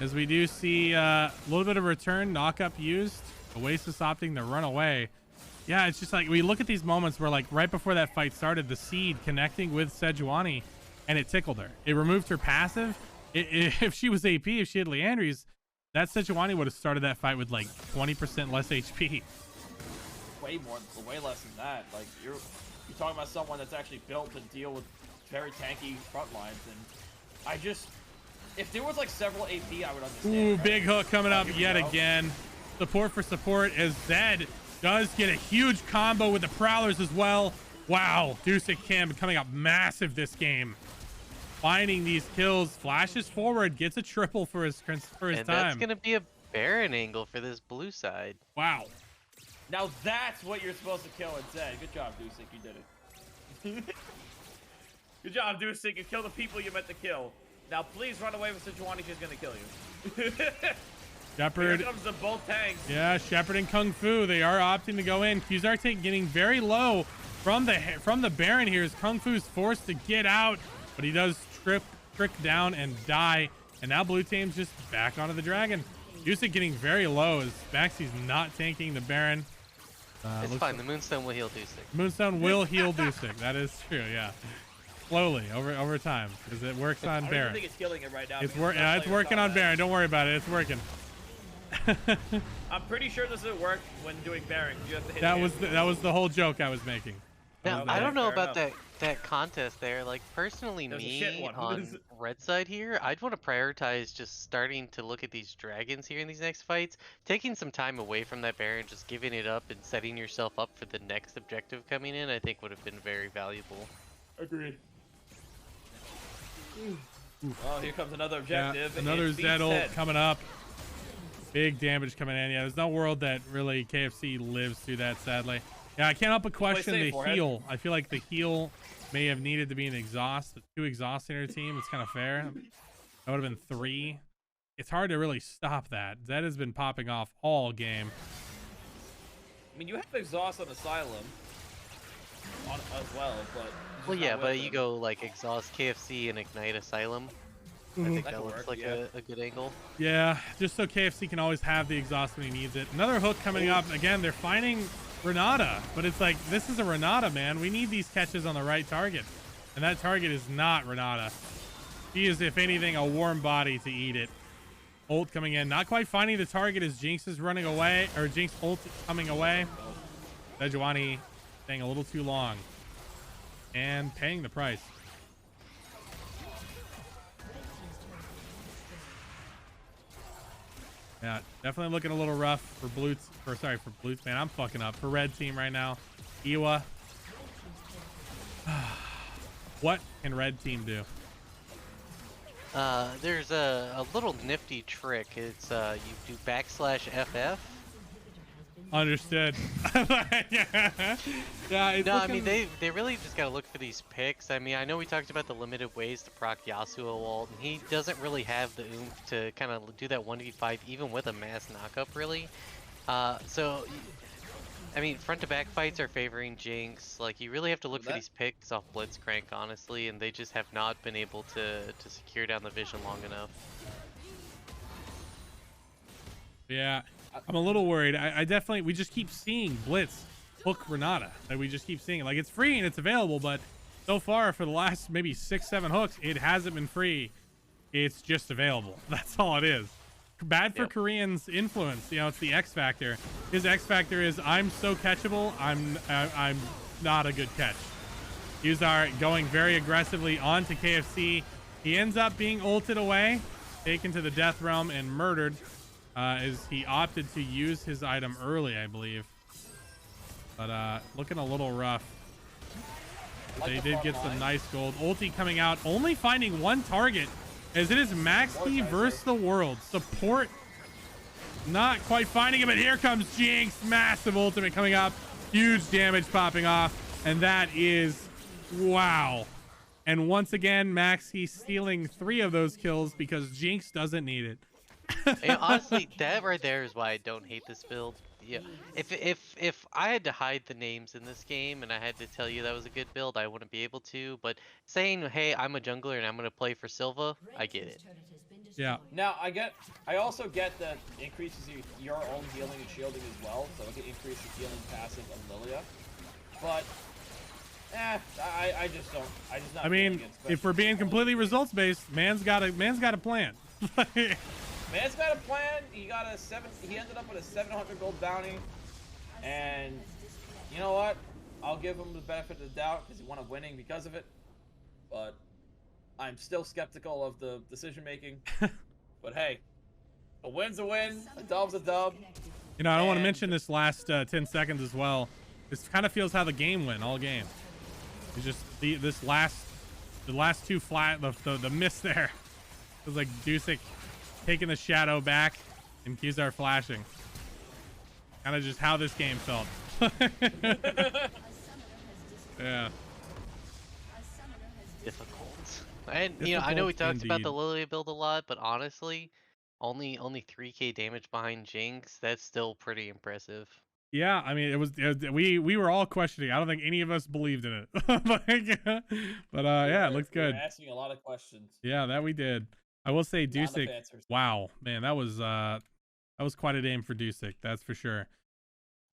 Speaker 1: As we do see a little bit of return. Knock up used. Oasis opting to run away. Yeah, it's just like we look at these moments where, like, right before that fight started, the seed connecting with Sejuani, and it tickled her. It removed her passive. If she was AP, if she had Leandri's, that Sejuani would have started that fight with like 20% less HP.
Speaker 3: Way less than that. Like you're talking about someone that's actually built to deal with very tanky front lines, and if there was like several AP, I would understand.
Speaker 1: Ooh,
Speaker 3: right?
Speaker 1: big hook coming up yet again. Support for support as Zed does get a huge combo with the Prowlers as well. Wow, Dusik Kim coming up massive this game. Finding these kills, flashes forward, gets a triple for his time.
Speaker 10: And that's gonna be a Baron angle for this blue side.
Speaker 1: Wow.
Speaker 3: Now that's what you're supposed to kill instead. Good job, Dusik. You did it. Good job, Dusik. You killed the people you meant to kill. Now please run away with Sejuani. She's gonna kill you.
Speaker 1: Shepard.
Speaker 3: Here comes the both tanks.
Speaker 1: Yeah, Shepard and Kung Fu. They are opting to go in. Qzartek getting very low from the Baron here as Kung Fu's forced to get out, but he does trick down and die. And now blue team's just back onto the dragon. Dusik getting very low as Maxi's not tanking the Baron.
Speaker 10: It's fine. The Moonstone will heal Dusik.
Speaker 1: Moonstone will heal Dusik. That is true. Yeah, slowly over time because it works on Baron.
Speaker 3: I don't think it's killing it right now.
Speaker 1: It's working on Baron. Don't worry about it. It's working.
Speaker 3: I'm pretty sure this doesn't work when doing Baron. You have to hit
Speaker 1: that was the whole joke I was making.
Speaker 10: Now, I don't know about that contest there. Like, personally, me on red side here, I'd want to prioritize just starting to look at these dragons here in these next fights, taking some time away from that Baron, just giving it up and setting yourself up for the next objective coming in, I think would have been very valuable.
Speaker 3: Agreed. Oh, here comes another objective.
Speaker 1: Yeah, another Zed ult coming up. Big damage coming in. Yeah, there's no world that really KFC lives through that, sadly. Yeah, I can't help but question the heal. I feel like the heal may have needed to be an exhaust. 2 exhausts in her team. It's kind of fair. That would have been 3. It's hard to really stop that. Zed has been popping off all game.
Speaker 3: I mean, you have exhaust on Asylum as well, but...
Speaker 10: Well, yeah, but you go, like, exhaust KFC and ignite Asylum. I think that looks like a good angle.
Speaker 1: Yeah, just so KFC can always have the exhaust when he needs it. Another hook coming up. Again, they're finding Renata, but it's like, this is a Renata, man. We need these catches on the right target, and that target is not Renata. She is, if anything, a warm body to eat it. Ult coming in, not quite finding the target as Jinx is running away, or Jinx ult coming away. Sejuani staying a little too long and paying the price. Yeah, definitely looking a little rough for Blue, for Blue, man, I'm fucking up, for red team right now. Iwa. What can red team do?
Speaker 10: There's a little nifty trick. It's you do /FF.
Speaker 1: Understood. Yeah, it's
Speaker 10: no, I mean they really just gotta look for these picks. I mean, I know we talked about the limited ways to proc Yasuo ult, and he doesn't really have the oomph to kind of do that 1v5 even with a mass knockup, really. So, I mean, front to back fights are favoring Jinx. Like, you really have to look for these picks off Blitzcrank, honestly, and they just have not been able to secure down the vision long enough.
Speaker 1: Yeah, I'm a little worried. I definitely, we just keep seeing Blitz hook Renata. Like, we just keep seeing it. Like, it's free and it's available, but so far for the last maybe 6-7 hooks, it hasn't been free. It's just available. That's all it is. Bad for Koreans' influence. You know, it's the X factor. His X factor is, I'm so catchable, I'm not a good catch. Yuzar going very aggressively onto KFC. He ends up being ulted away, taken to the death realm and murdered, as he opted to use his item early, I believe. But looking a little rough. They did get some nice gold. Ulti coming out, only finding one target, as it is Max Key versus the world. Support not quite finding him, but here comes Jinx. Massive ultimate coming up. Huge damage popping off. And that is, wow. And once again, Max Key stealing 3 of those kills because Jinx doesn't need it.
Speaker 10: And honestly, that right there is why I don't hate this build. Yeah, if I had to hide the names in this game and I had to tell you that was a good build, I wouldn't be able to. But saying, hey, I'm a jungler and I'm gonna play for Silva, I get it.
Speaker 1: Yeah.
Speaker 3: Now I also get that increases your own healing and shielding as well, so it can increase the healing passive of Lilia. But I just don't. I mean,
Speaker 1: if we're being completely results based, man's got a plan.
Speaker 3: Man's got a plan. He ended up with a 700 gold bounty, and you know what? I'll give him the benefit of the doubt because he won a winning because of it. But I'm still skeptical of the decision making. But hey, a win's a win, a dub's a dub.
Speaker 1: You know, I don't want to mention this last 10 seconds as well. This kind of feels how the game went all game. It's just the last two flat, the miss there. It was like Dusik taking the shadow back and Kuzar flashing. Kind of just how this game felt. Yeah.
Speaker 10: Difficult. And you know, I know we talked about the Lilia build a lot, but honestly, only 3k damage behind Jinx, that's still pretty impressive.
Speaker 1: Yeah, I mean, it was we were all questioning. I don't think any of us believed in it. But yeah, it looks good.
Speaker 3: We were asking a lot of questions.
Speaker 1: Yeah, that we did. I will say Dusik, wow, man, that was quite a name for Dusik, that's for sure.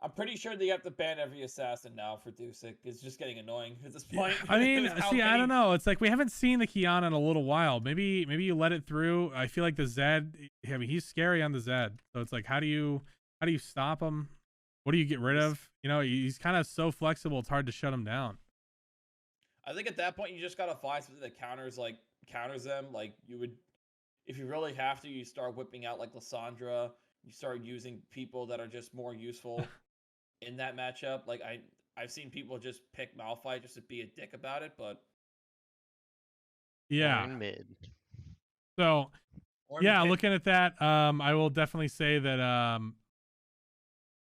Speaker 3: I'm pretty sure they have to ban every assassin now for Dusik. It's just getting annoying at this point.
Speaker 1: I mean, see, I don't know. It's like we haven't seen the Kiana in a little while. Maybe you let it through. I feel like the Zed, I mean, he's scary on the Zed. So it's like, how do you stop him? What do you get rid of? You know, he's kind of so flexible, it's hard to shut him down.
Speaker 3: I think at that point, you just got to find something that counters them. Like, you would, if you really have to, you start whipping out like Lissandra. You start using people that are just more useful in that matchup. Like, I've seen people just pick Malphite just to be a dick about it, but
Speaker 1: yeah.
Speaker 10: Mid.
Speaker 1: So, yeah, looking at that, I will definitely say that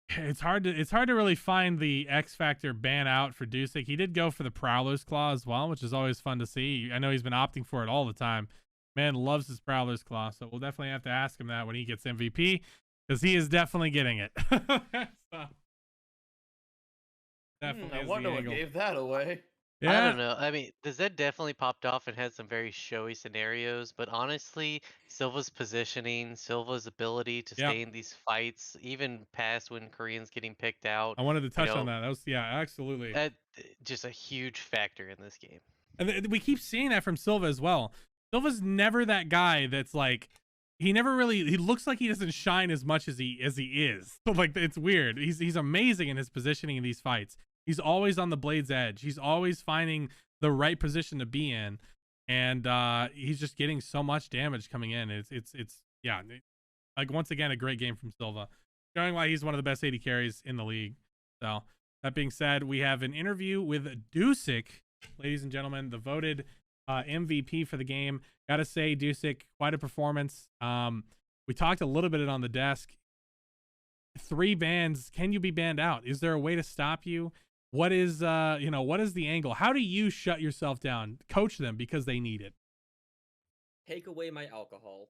Speaker 1: it's hard to really find the X Factor ban out for Dusik. He did go for the Prowler's Claw as well, which is always fun to see. I know he's been opting for it all the time. Man loves his Prowler's Claw, so we'll definitely have to ask him that when he gets MVP, because he is definitely getting it. So, definitely
Speaker 3: I wonder what gave that away.
Speaker 10: I don't know. I mean, the Zed definitely popped off and had some very showy scenarios, but honestly, Silva's positioning, Silva's ability to stay in these fights, even past when Korean's getting picked out.
Speaker 1: I wanted to touch on that. That was absolutely.
Speaker 10: That just a huge factor in this game.
Speaker 1: And we keep seeing that from Silva as well. Silva's never that guy that's like, he looks like he doesn't shine as much as he is. So like, it's weird. He's amazing in his positioning in these fights. He's always on the blade's edge. He's always finding the right position to be in, and he's just getting so much damage coming in. It's like, once again, a great game from Silva, showing why he's one of the best AD carries in the league. So that being said, we have an interview with Dusick, ladies and gentlemen, the voted MVP for the game. Gotta say, Dusick, quite a performance. We talked a little bit on the desk. 3 bans. Can you be banned out? Is there a way to stop you? What is what is the angle? How do you shut yourself down? Coach them because they need it.
Speaker 11: Take away my alcohol.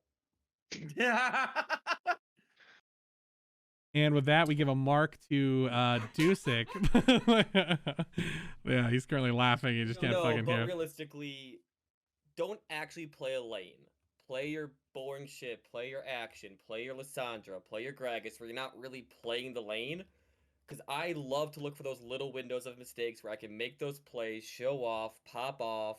Speaker 1: And with that, we give a mark to Dusick. Yeah, he's currently laughing. He just can't fucking hear.
Speaker 11: But realistically, don't actually play a lane. Play your boring shit. Play your action. Play your Lissandra. Play your Gragas, where you're not really playing the lane. Because I love to look for those little windows of mistakes where I can make those plays, show off, pop off.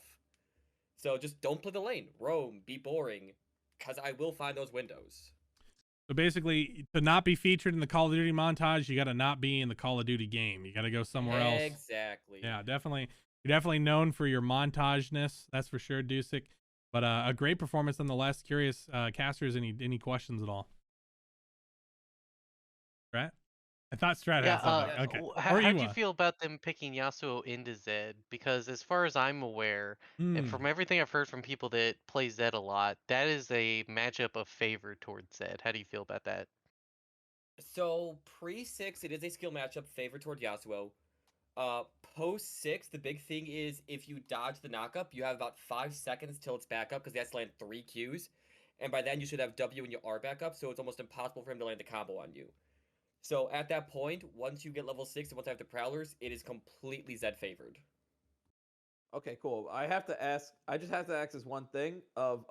Speaker 11: So just don't play the lane. Roam, be boring, because I will find those windows.
Speaker 1: So basically, to not be featured in the Call of Duty montage, you got to not be in the Call of Duty game. You got to go somewhere else.
Speaker 11: Exactly.
Speaker 1: Yeah, definitely. You're definitely known for your montageness. That's for sure, Dusick. But a great performance nonetheless. Curious, casters, any questions at all? Right? I thought Strat had something. Okay.
Speaker 10: How do you feel about them picking Yasuo into Zed? Because as far as I'm aware, and from everything I've heard from people that play Zed a lot, that is a matchup of favor towards Zed. How do you feel about that?
Speaker 11: So pre-6, it is a skill matchup favor toward Yasuo. Post-6, the big thing is if you dodge the knockup, you have about 5 seconds till it's back up because he has to land 3 Qs. And by then you should have W and your R back up, so it's almost impossible for him to land the combo on you. So at that point, once you get level 6 and once I have the Prowlers, it is completely Zed favored.
Speaker 3: Okay, cool. I just have to ask this one thing of,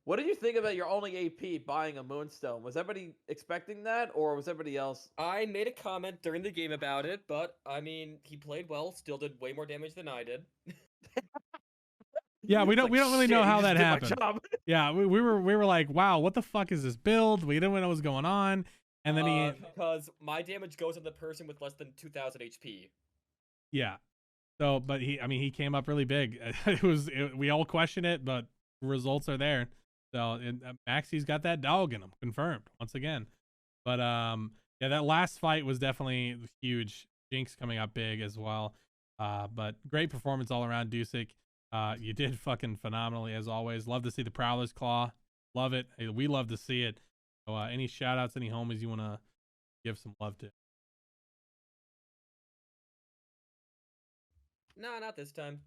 Speaker 3: what did you think about your only AP buying a Moonstone? Was everybody expecting that, or was everybody else?
Speaker 11: I made a comment during the game about it, but, I mean, he played well, still did way more damage than I did.
Speaker 1: Yeah, we don't really know how that happened. Yeah, we were like, wow, what the fuck is this build? We didn't know what was going on. And then
Speaker 11: because my damage goes on the person with less than 2,000 HP.
Speaker 1: Yeah. So, but he came up really big. We all question it, but results are there. So, Maxi's got that dog in him, confirmed once again. But yeah, that last fight was definitely huge. Jinx coming up big as well. But great performance all around, Dusick. You did fucking phenomenally as always. Love to see the Prowler's Claw. Love it. Hey, we love to see it. So, any shout outs, any homies you want to give some love to?
Speaker 11: No, not this time.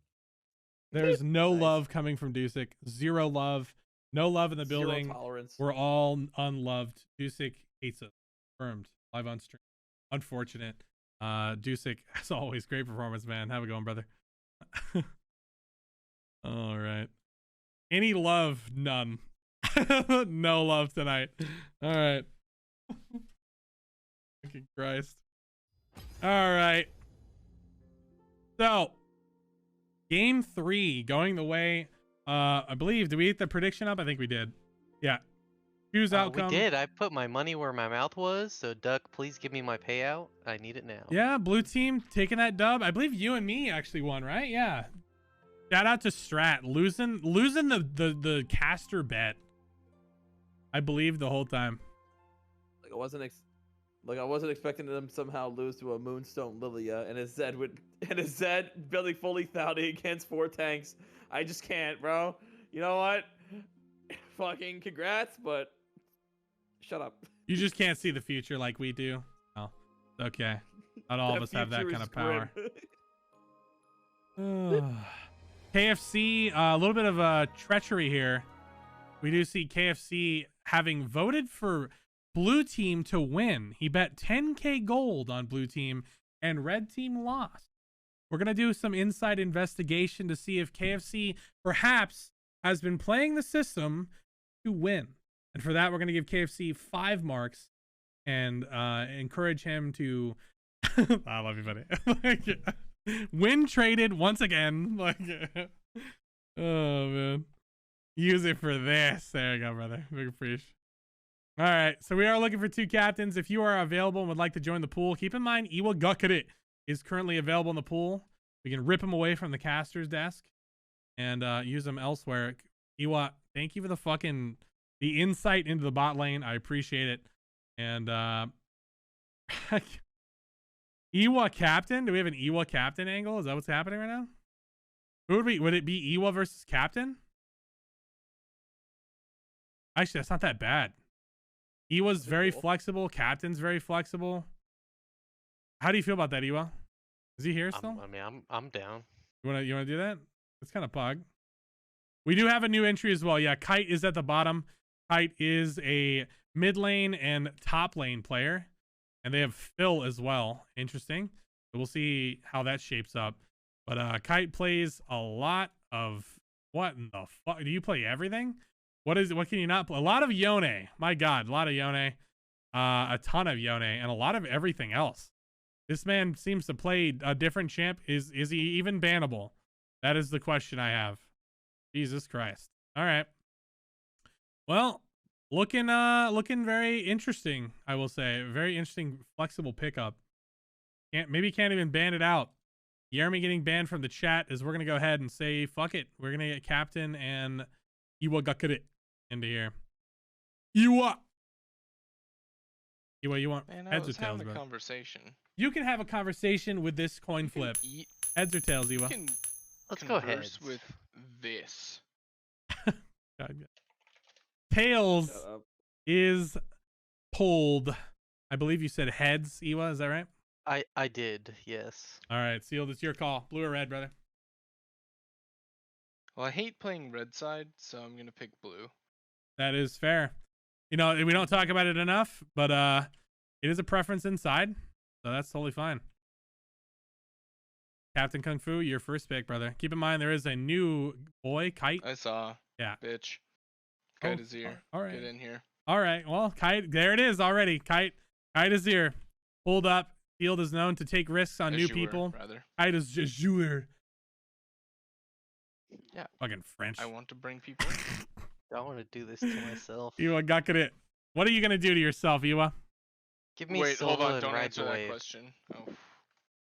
Speaker 1: There's no love coming from Dusick. Zero love. No love in the building.
Speaker 3: Zero tolerance.
Speaker 1: We're all unloved. Dusick hates us. Confirmed. Live on stream. Unfortunate. Dusick, as always, great performance, man. Have it going, brother. All right. Any love? None. No love tonight. All right. Fucking Christ. All right. So, game 3 going the way. I believe. Did we eat the prediction up? I think we did. Yeah. Choose outcome.
Speaker 10: We did. I put my money where my mouth was. So, Duck, please give me my payout. I need it now.
Speaker 1: Yeah, blue team taking that dub. I believe you and me actually won, right? Yeah. Shout out to Strat losing the caster bet. I believed the whole time.
Speaker 3: Like I wasn't expecting them somehow lose to a Moonstone Lilia and a Zed building fully Thoughty against 4 tanks. I just can't, bro. You know what? Fucking congrats, but shut up.
Speaker 1: You just can't see the future like we do. Oh, okay. Not all of us have that kind of power. KFC, a little bit of treachery here. We do see KFC having voted for blue team to win. He bet 10k gold on blue team and red team lost. We're going to do some inside investigation to see if KFC perhaps has been playing the system to win. And for that, we're going to give KFC 5 marks and encourage him to I love you, buddy. Like, win traded once again. Like, oh man, use it for this. There you go, brother. Big appreciation. All right, so we are looking for 2 captains. If you are available and would like to join the pool, keep in mind Iwa Gukkarit is currently available in the pool. We can rip him away from the caster's desk and use him elsewhere. Iwa, thank you for the insight into the bot lane. I appreciate it. And Iwa captain? Do we have an Iwa captain angle? Is that what's happening right now? Who would it be Iwa versus captain? Actually, that's not that bad. Iwa's very flexible. Captain's very flexible. How do you feel about that, Iwa? Is he here still?
Speaker 10: I'm down.
Speaker 1: You wanna do that? It's kind of pug. We do have a new entry as well. Yeah, Kite is at the bottom. Kite is a mid lane and top lane player. And they have Phil as well. Interesting. So we'll see how that shapes up. But Kite plays a lot of what in the fuck? Do you play everything? What can you not play? A lot of Yone. My God, a lot of Yone. A ton of Yone and a lot of everything else. This man seems to play a different champ. Is he even bannable? That is the question I have. Jesus Christ. All right. Well, looking very interesting, I will say. Very interesting, flexible pickup. Maybe can't even ban it out. Jeremy getting banned from the chat is we're going to go ahead and say, fuck it. We're going to get captain and Iwa Gukkarit into here. Iwa, you want heads or tails, bro?
Speaker 8: Conversation.
Speaker 1: You can have a conversation with this coin flip. Heads or tails, Iwa?
Speaker 10: Let's go ahead
Speaker 8: with this.
Speaker 1: God. Tails is pulled. I believe you said heads, Iwa. Is that right?
Speaker 10: I did, yes.
Speaker 1: All right, Sealed, it's your call. Blue or red, brother?
Speaker 8: Well, I hate playing red side, so I'm gonna pick blue.
Speaker 1: That is fair. You know, we don't talk about it enough, but it is a preference inside, so that's totally fine. Captain Kung Fu, your first pick, brother. Keep in mind there is a new boy, Kite.
Speaker 8: I saw.
Speaker 1: Yeah.
Speaker 8: Bitch. Kite is here.
Speaker 1: All right.
Speaker 8: Get in here.
Speaker 1: All right. Well, Kite, there it is already. Kite is here. Pulled up. Field is known to take risks on new people. Kite is just joueur.
Speaker 8: Yeah.
Speaker 1: Fucking French.
Speaker 8: I want to bring people in.
Speaker 10: I want to do this to myself.
Speaker 1: Iwa Gukkarit. What are you gonna do to yourself, Iwa?
Speaker 10: Give me
Speaker 8: Wait, hold
Speaker 10: Silva
Speaker 8: on.
Speaker 10: and
Speaker 8: Don't
Speaker 10: ride
Speaker 8: answer
Speaker 10: the
Speaker 8: that
Speaker 10: wave.
Speaker 8: question. Oh.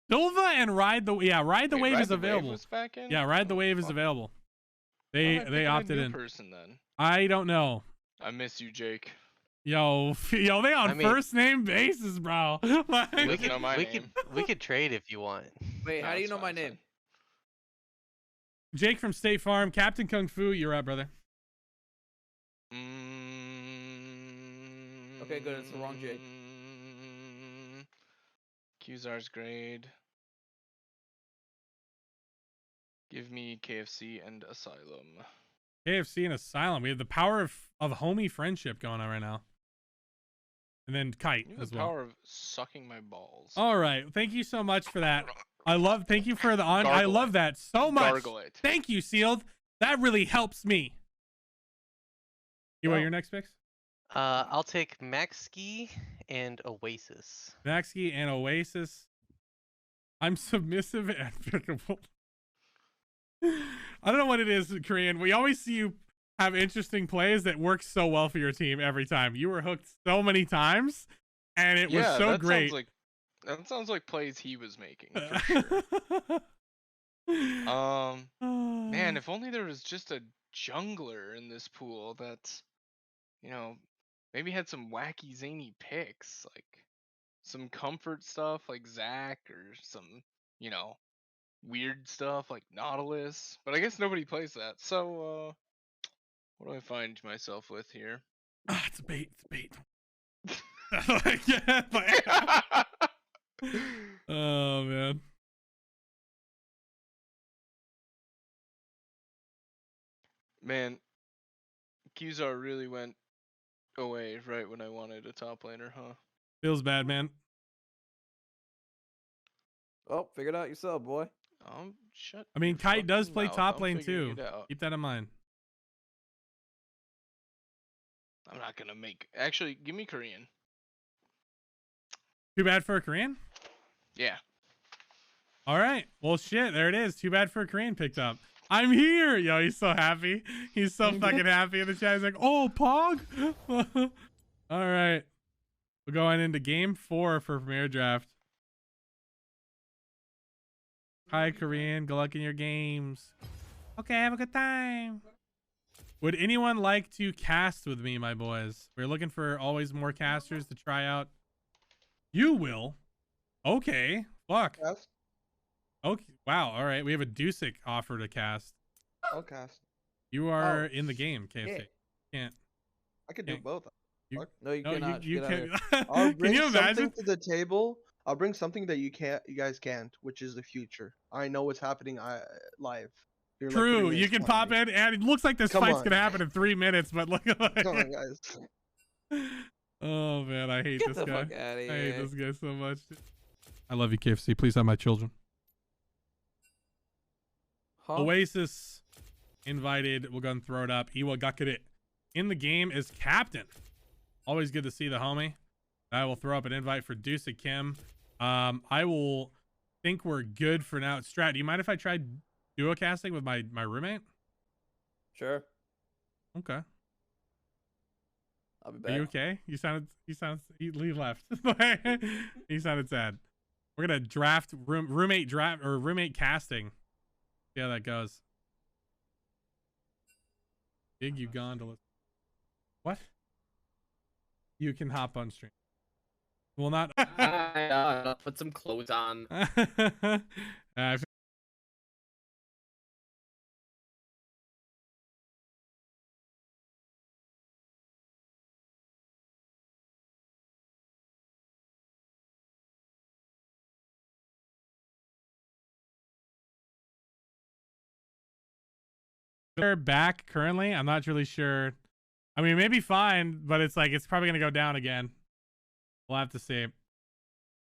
Speaker 1: Silva and ride the
Speaker 8: Wait,
Speaker 1: wave
Speaker 8: Ride
Speaker 1: is
Speaker 8: the
Speaker 1: available.
Speaker 8: Wave was back in?
Speaker 1: Yeah, ride the
Speaker 8: Oh,
Speaker 1: wave is
Speaker 8: fuck.
Speaker 1: available.
Speaker 8: Why am I
Speaker 1: They
Speaker 8: picking
Speaker 1: opted
Speaker 8: a new
Speaker 1: in.
Speaker 8: person then?
Speaker 1: I don't know.
Speaker 8: I miss you, Jake.
Speaker 1: Yo, they on first name basis, bro. Like,
Speaker 10: we could trade if you want.
Speaker 11: Wait,
Speaker 8: No,
Speaker 11: how do you
Speaker 8: it's
Speaker 11: know
Speaker 8: fine,
Speaker 11: my
Speaker 8: it's
Speaker 11: name?
Speaker 1: Jake from State Farm, Captain Kung Fu, you're up, brother.
Speaker 11: Okay, good. It's the wrong Jake.
Speaker 8: Qzar's grade. Give me KFC and Asylum.
Speaker 1: KFC and Asylum. We have the power of homie friendship going on right now. And then Kite
Speaker 8: You have
Speaker 1: as
Speaker 8: the
Speaker 1: well.
Speaker 8: power of sucking my balls.
Speaker 1: All right. Thank you so much for that. Thank you for the I
Speaker 8: Gargle
Speaker 1: love
Speaker 8: it.
Speaker 1: that so much.
Speaker 8: Gargle it.
Speaker 1: Thank you, Sealed. That really helps me. You want your next picks?
Speaker 10: I'll take Maxski and Oasis.
Speaker 1: Maxi and Oasis. I'm submissive and pickable. I don't know what it is, Korean. We always see you have interesting plays that work so well for your team every time. You were hooked so many times, and it was so great.
Speaker 8: That sounds like plays he was making, for sure. Man, if only there was just a jungler in this pool that, you know, maybe had some wacky zany picks, like some comfort stuff like Zac, or some, you know, weird stuff like Nautilus. But I guess nobody plays that. So, what do I find myself with here?
Speaker 1: It's bait. It's bait. Oh, man.
Speaker 8: Man, Qzar really went away right when I wanted a top laner, huh?
Speaker 1: Feels bad, man.
Speaker 11: Oh, figure it out yourself, boy.
Speaker 8: Shut.
Speaker 1: I mean,
Speaker 8: your
Speaker 1: Kite does
Speaker 8: fucking
Speaker 1: play
Speaker 8: mouth.
Speaker 1: top
Speaker 8: I'm
Speaker 1: lane
Speaker 8: figuring
Speaker 1: too.
Speaker 8: it out.
Speaker 1: Keep that in mind.
Speaker 8: I'm not gonna make. Actually, give me Korean.
Speaker 1: Too bad for a Korean.
Speaker 8: Yeah.
Speaker 1: All right. Well, shit. There it is. Too bad for a Korean picked up. I'm here. Yo, he's so happy. He's so fucking happy in the chat. He's like, oh, Pog. All right. We're going into game 4 for Premier Draft. Hi, Korean. Good luck in your games. Okay, have a good time. Would anyone like to cast with me, my boys? We're looking for always more casters to try out. You will. Okay. Fuck.
Speaker 9: Cast?
Speaker 1: Okay. Wow. All right. We have a Dusick offer to cast.
Speaker 9: I'll cast.
Speaker 1: You are in the game, KFC. Can't.
Speaker 9: I could do both.
Speaker 12: No, you cannot.
Speaker 1: You
Speaker 12: Get out of
Speaker 1: can't.
Speaker 9: I'll
Speaker 1: Can
Speaker 9: bring
Speaker 1: you imagine?
Speaker 9: something to the table. I'll bring something that you guys can't, which is the future. I know what's happening live. You're like
Speaker 1: True.
Speaker 9: 3
Speaker 1: You
Speaker 9: minutes
Speaker 1: can
Speaker 9: behind
Speaker 1: pop
Speaker 9: me.
Speaker 1: in, and it looks like this
Speaker 9: Come
Speaker 1: fight's
Speaker 9: on.
Speaker 1: gonna happen in 3 minutes. But look at
Speaker 9: Come on, guys.
Speaker 1: Oh man, I hate
Speaker 12: Get
Speaker 1: this
Speaker 12: the
Speaker 1: guy.
Speaker 12: fuck outta
Speaker 1: I hate
Speaker 12: here.
Speaker 1: this guy so much. I love you, KFC. Please have my children.
Speaker 12: Huh?
Speaker 1: Oasis invited. We'll go and throw it up. Iwa Gakure in the game is captain. Always good to see the homie. I will throw up an invite for Dusa Kim. I will think we're good for now. Strat, do you mind if I try duo casting with my roommate?
Speaker 3: Sure.
Speaker 1: Okay.
Speaker 3: I'll be
Speaker 1: Are
Speaker 3: back.
Speaker 1: you okay? He left. He sounded sad. We're gonna draft roommate casting. See how that goes. Big Uganda. What? You can hop on stream. Well, not.
Speaker 11: I'll put some clothes on.
Speaker 1: They're back currently. I'm not really sure. I mean, maybe fine, but it's like it's probably gonna go down again. We'll have to see.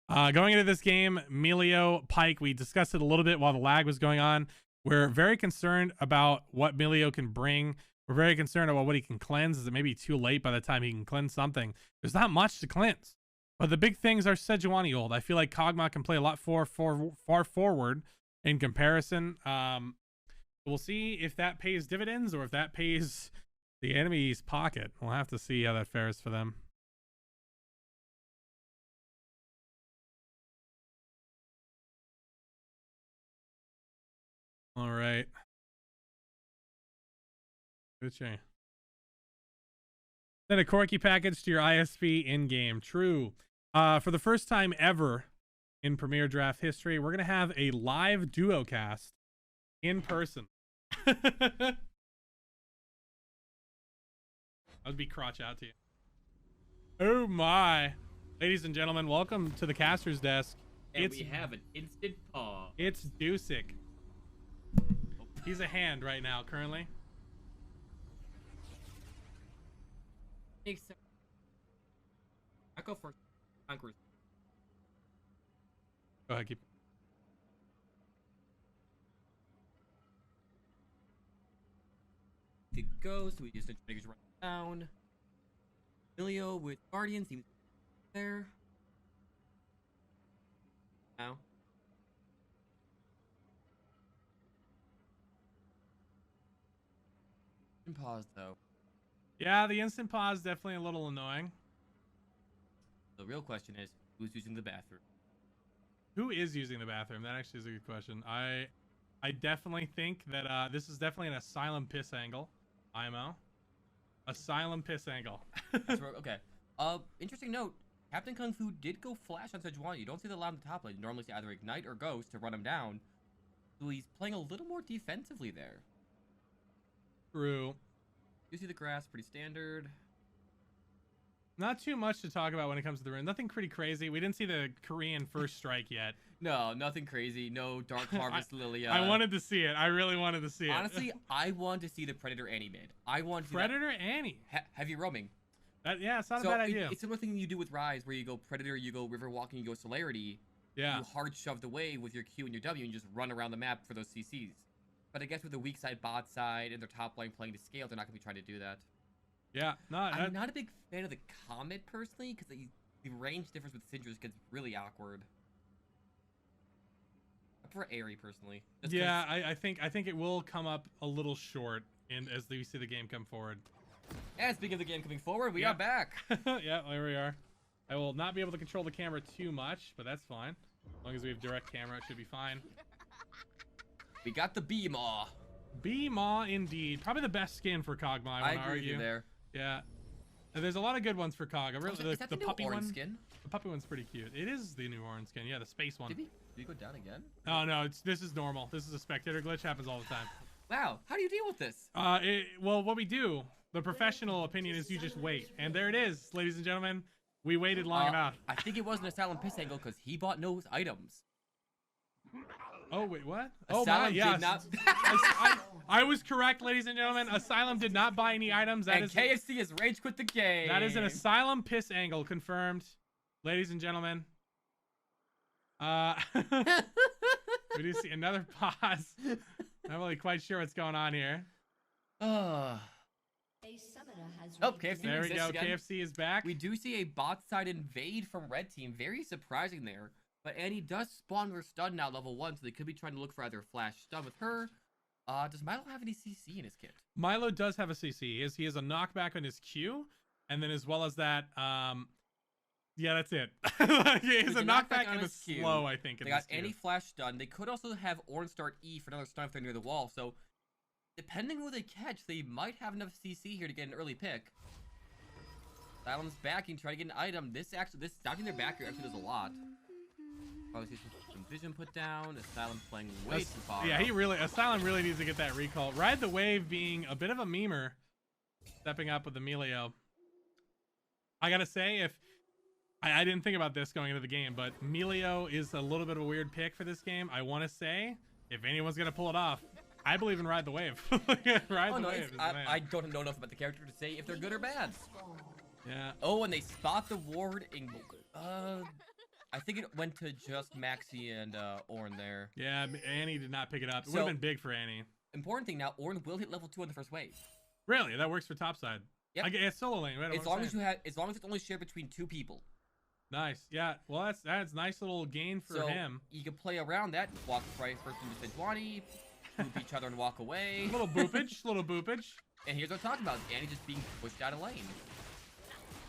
Speaker 1: Going into this game, Melio Pike, we discussed it a little bit while the lag was going on. We're very concerned about what Melio can bring. We're very concerned about what he can cleanse. Is it maybe too late by the time he can cleanse something? There's not much to cleanse. But the big things are Sejuani old. I feel like Kog'Maw can play a lot far forward in comparison. We'll see if that pays dividends or if that pays the enemy's pocket. We'll have to see how that fares for them. All right. Good chain. Send a Corky package to your ISP in-game. True. For the first time ever in Premier Draft history, we're going to have a live duo cast in person. That would be crotch out to you. Oh my. Ladies and gentlemen, welcome to the caster's desk.
Speaker 11: And we have an instant pause.
Speaker 1: It's Dusick. He's a hand right now, currently.
Speaker 11: Makes sense. I go for Conquerors.
Speaker 1: Go ahead, keep.
Speaker 11: To go, so we just niggas run down. Emilio with Guardian seems there. Now. And pause though.
Speaker 1: Yeah, the instant pause is definitely a little annoying.
Speaker 11: The real question is, who's using the bathroom?
Speaker 1: Who is using the bathroom? That actually is a good question. I definitely think that this is definitely an asylum piss angle. IMO. Asylum piss angle.
Speaker 11: That's right, okay. Interesting note. Captain Kung Fu did go flash on Sejuani. You don't see the loud on the top lane. You normally see either Ignite or Ghost to run him down. So he's playing a little more defensively there.
Speaker 1: True.
Speaker 11: You see the grass, pretty standard.
Speaker 1: Not too much to talk about when it comes to the rune. Nothing pretty crazy. We didn't see the Korean first strike yet.
Speaker 11: No, nothing crazy. No Dark Harvest Lilia.
Speaker 1: I wanted to see it. I really wanted to see it.
Speaker 11: Honestly, I want to see the Predator Annie mid. I want to
Speaker 1: Predator Annie.
Speaker 11: Heavy roaming.
Speaker 1: Yeah, it's not a bad idea.
Speaker 11: It's a similar thing you do with Rise, where you go Predator, you go River Walking, you go Celerity.
Speaker 1: Yeah.
Speaker 11: You hard shove the wave with your Q and your W and just run around the map for those CCs. But I guess with the weak side, bot side, and their top lane playing to scale, they're not going to be trying to do that.
Speaker 1: Yeah, no,
Speaker 11: I'm not a big fan of the Comet, personally, because the range difference with Syndra's gets really awkward. I prefer Aerie, personally.
Speaker 1: Yeah, I think it will come up a little short as we see the game come forward.
Speaker 11: And speaking of the game coming forward, we are back.
Speaker 1: Yeah, there we are. I will not be able to control the camera too much, but that's fine. As long as we have direct camera, it should be fine.
Speaker 11: We got the Beemaw.
Speaker 1: Beemaw, indeed. Probably the best skin for Kog'Maw, I
Speaker 11: agree with you there.
Speaker 1: Yeah. And there's a lot of good ones for Kog.
Speaker 11: Is that the new
Speaker 1: puppy
Speaker 11: orange
Speaker 1: one,
Speaker 11: skin?
Speaker 1: The puppy one's pretty cute. It is the new orange skin. Yeah, the space one.
Speaker 11: Did we go down again?
Speaker 1: Oh, no. This is normal. This is a spectator glitch. Happens all the time.
Speaker 11: Wow. How do you deal with this?
Speaker 1: Well, what we do, the professional opinion is you just wait. And there it is, ladies and gentlemen. We waited long enough.
Speaker 11: I think it was an Asylum piss angle because he bought no items.
Speaker 1: Oh, wait, what?
Speaker 11: Asylum did not.
Speaker 1: I was correct, ladies and gentlemen. Asylum did not buy any items.
Speaker 11: KFC has rage quit the game.
Speaker 1: That is an Asylum piss angle, confirmed, ladies and gentlemen. We do see another pause. Not really quite sure what's going on here.
Speaker 11: Oh, KFC
Speaker 1: there we go.
Speaker 11: Again.
Speaker 1: KFC is back.
Speaker 11: We do see a bot side invade from red team. Very surprising there. But Annie does spawn her stun now, level 1, so they could be trying to look for either a flash stun with her. Does Milo have any CC in his kit?
Speaker 1: Milo does have a CC. He has a knockback on his Q, and then as well as that, yeah, that's it. He has a knockback and a slow, I think.
Speaker 11: They got Annie flash stun. They could also have Orange start E for another stun if they're near the wall. So, depending who they catch, they might have enough CC here to get an early pick. Asylum's backing, trying to get an item. This stacking their back here actually does a lot. Probably see some vision put down. Asylum playing way too far.
Speaker 1: Yeah, Asylum really needs to get that recall. Ride the Wave being a bit of a memer, stepping up with Emilio. I gotta say, I didn't think about this going into the game, but Emilio is a little bit of a weird pick for this game. I want to say, if anyone's gonna pull it off, I believe in Ride the Wave. Ride the Wave.
Speaker 11: I don't know enough about the character to say if they're good or bad.
Speaker 1: Yeah.
Speaker 11: Oh, and they spot the ward. I think it went to just Maxi and Ornn there.
Speaker 1: Yeah, Annie did not pick it up. It would have been big for Annie.
Speaker 11: Important thing now, Ornn will hit level 2 on the first wave.
Speaker 1: Really? That works for topside.
Speaker 11: Yeah.
Speaker 1: It's solo lane. Right?
Speaker 11: As long as it's only shared between 2 people.
Speaker 1: Nice. Yeah. Well, that's nice little gain for him.
Speaker 11: You can play around that. Walk right first into Sejuani, boop each other and walk away.
Speaker 1: Little boopage. Little boopage.
Speaker 11: And here's what I'm talking about. Annie just being pushed out of lane.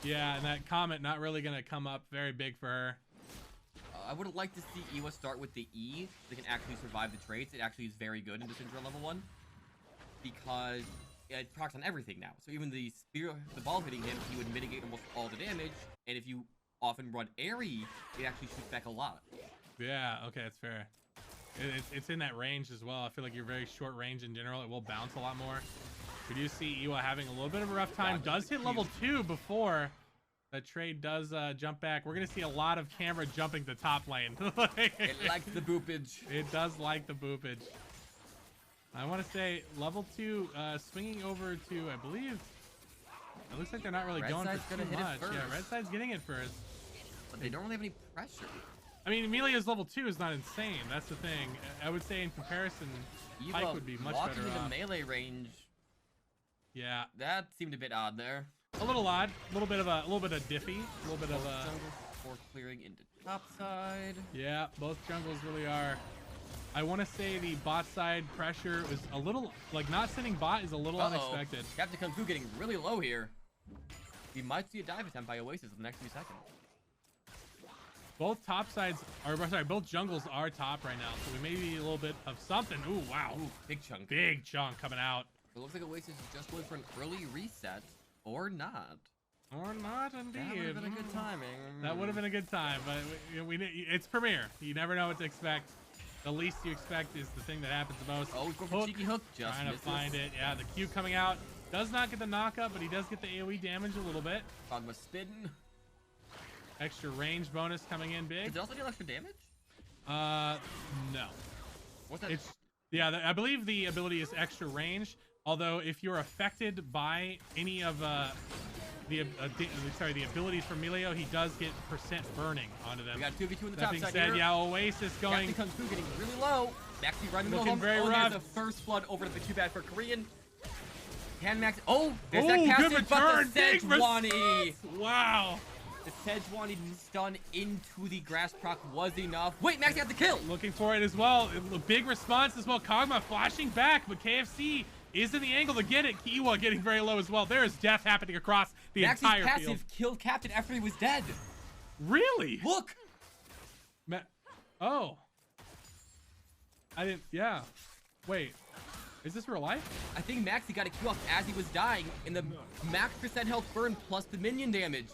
Speaker 1: Yeah, and that Comet not really gonna come up very big for her.
Speaker 11: I would have liked to see Iwa start with the E. They can actually survive the traits. It actually is very good in Syndra level 1. Because it procs on everything now. So even the ball hitting him, he would mitigate almost all the damage. And if you often run Aerie, it actually shoots back a lot.
Speaker 1: Yeah, okay, that's fair. It's in that range as well. I feel like you're very short range in general. It will bounce a lot more. We do see Iwa having a little bit of a rough time. Does hit level 2 before that trade does jump back. We're going to see a lot of camera jumping to top lane.
Speaker 11: It likes the boopage.
Speaker 1: It does like the boopage. I want to say level 2 swinging over to, I believe, it looks like they're not really going for too much. Yeah, red side's getting it first.
Speaker 11: But they don't really have any pressure.
Speaker 1: I mean, Emilia's level 2 is not insane. That's the thing. I would say in comparison, Pike would be much better
Speaker 11: walking
Speaker 1: off.
Speaker 11: into melee range.
Speaker 1: Yeah.
Speaker 11: That seemed a bit odd there.
Speaker 1: A little odd. A little bit of diffy. A little bit of a.
Speaker 11: Jungle before clearing into top side.
Speaker 1: Yeah, both jungles really are. I want to say the bot side pressure is a little, like not sending bot is a little unexpected.
Speaker 11: Captain Kung Fu getting really low here. We might see a dive attempt by Oasis in the next few seconds.
Speaker 1: Both top sides are, sorry, both jungles are top right now, so we may be a little bit of something. Ooh, wow.
Speaker 11: Ooh, big chunk.
Speaker 1: Big chunk coming out.
Speaker 11: It looks like Oasis is just going for an early reset, or not.
Speaker 1: Or not, indeed.
Speaker 11: That would have been a good timing.
Speaker 1: That would have been a good time, but it's Premiere. You never know what to expect. The least you expect is the thing that happens the most.
Speaker 11: Oh, go for cheeky hook. Just
Speaker 1: trying to find it. Yeah, the Q coming out. Does not get the knockup, but he does get the AoE damage a little bit.
Speaker 11: Fogma spitting.
Speaker 1: Extra range bonus coming in big.
Speaker 11: Does it also deal extra damage?
Speaker 1: No.
Speaker 11: What's that?
Speaker 1: Yeah, I believe the ability is extra range. Although if you're affected by any of the abilities for Emilio, he does get percent burning onto them.
Speaker 11: We got 2v2 in the
Speaker 1: That
Speaker 11: top
Speaker 1: being
Speaker 11: side
Speaker 1: said,
Speaker 11: here.
Speaker 1: yeah, Oasis going.
Speaker 11: Captain Kung Fu getting really low. Maxi running the
Speaker 1: Looking
Speaker 11: home.
Speaker 1: very
Speaker 11: Oh,
Speaker 1: rough.
Speaker 11: there's a first blood over to the too bad for Korean. Can Max? Oh, there's
Speaker 1: Ooh,
Speaker 11: that
Speaker 1: good
Speaker 11: casting, but
Speaker 1: return.
Speaker 11: the
Speaker 1: Big
Speaker 11: Sejuani.
Speaker 1: Wow.
Speaker 11: The Sejuani stun into the grass proc was enough. Wait, Maxi got the kill.
Speaker 1: Looking for it as well. A big response as well. Kog'Maw flashing back, but KFC is in the angle to get it. Kiwa getting very low as well. There is death happening across the
Speaker 11: Maxi's
Speaker 1: entire
Speaker 11: passive
Speaker 1: field.
Speaker 11: killed Captain after he was dead.
Speaker 1: Really?
Speaker 11: Look.
Speaker 1: Oh. I didn't. Yeah. Wait. Is this real life?
Speaker 11: I think Maxi got a Q off as he was dying, and the max percent health burn plus the minion damage.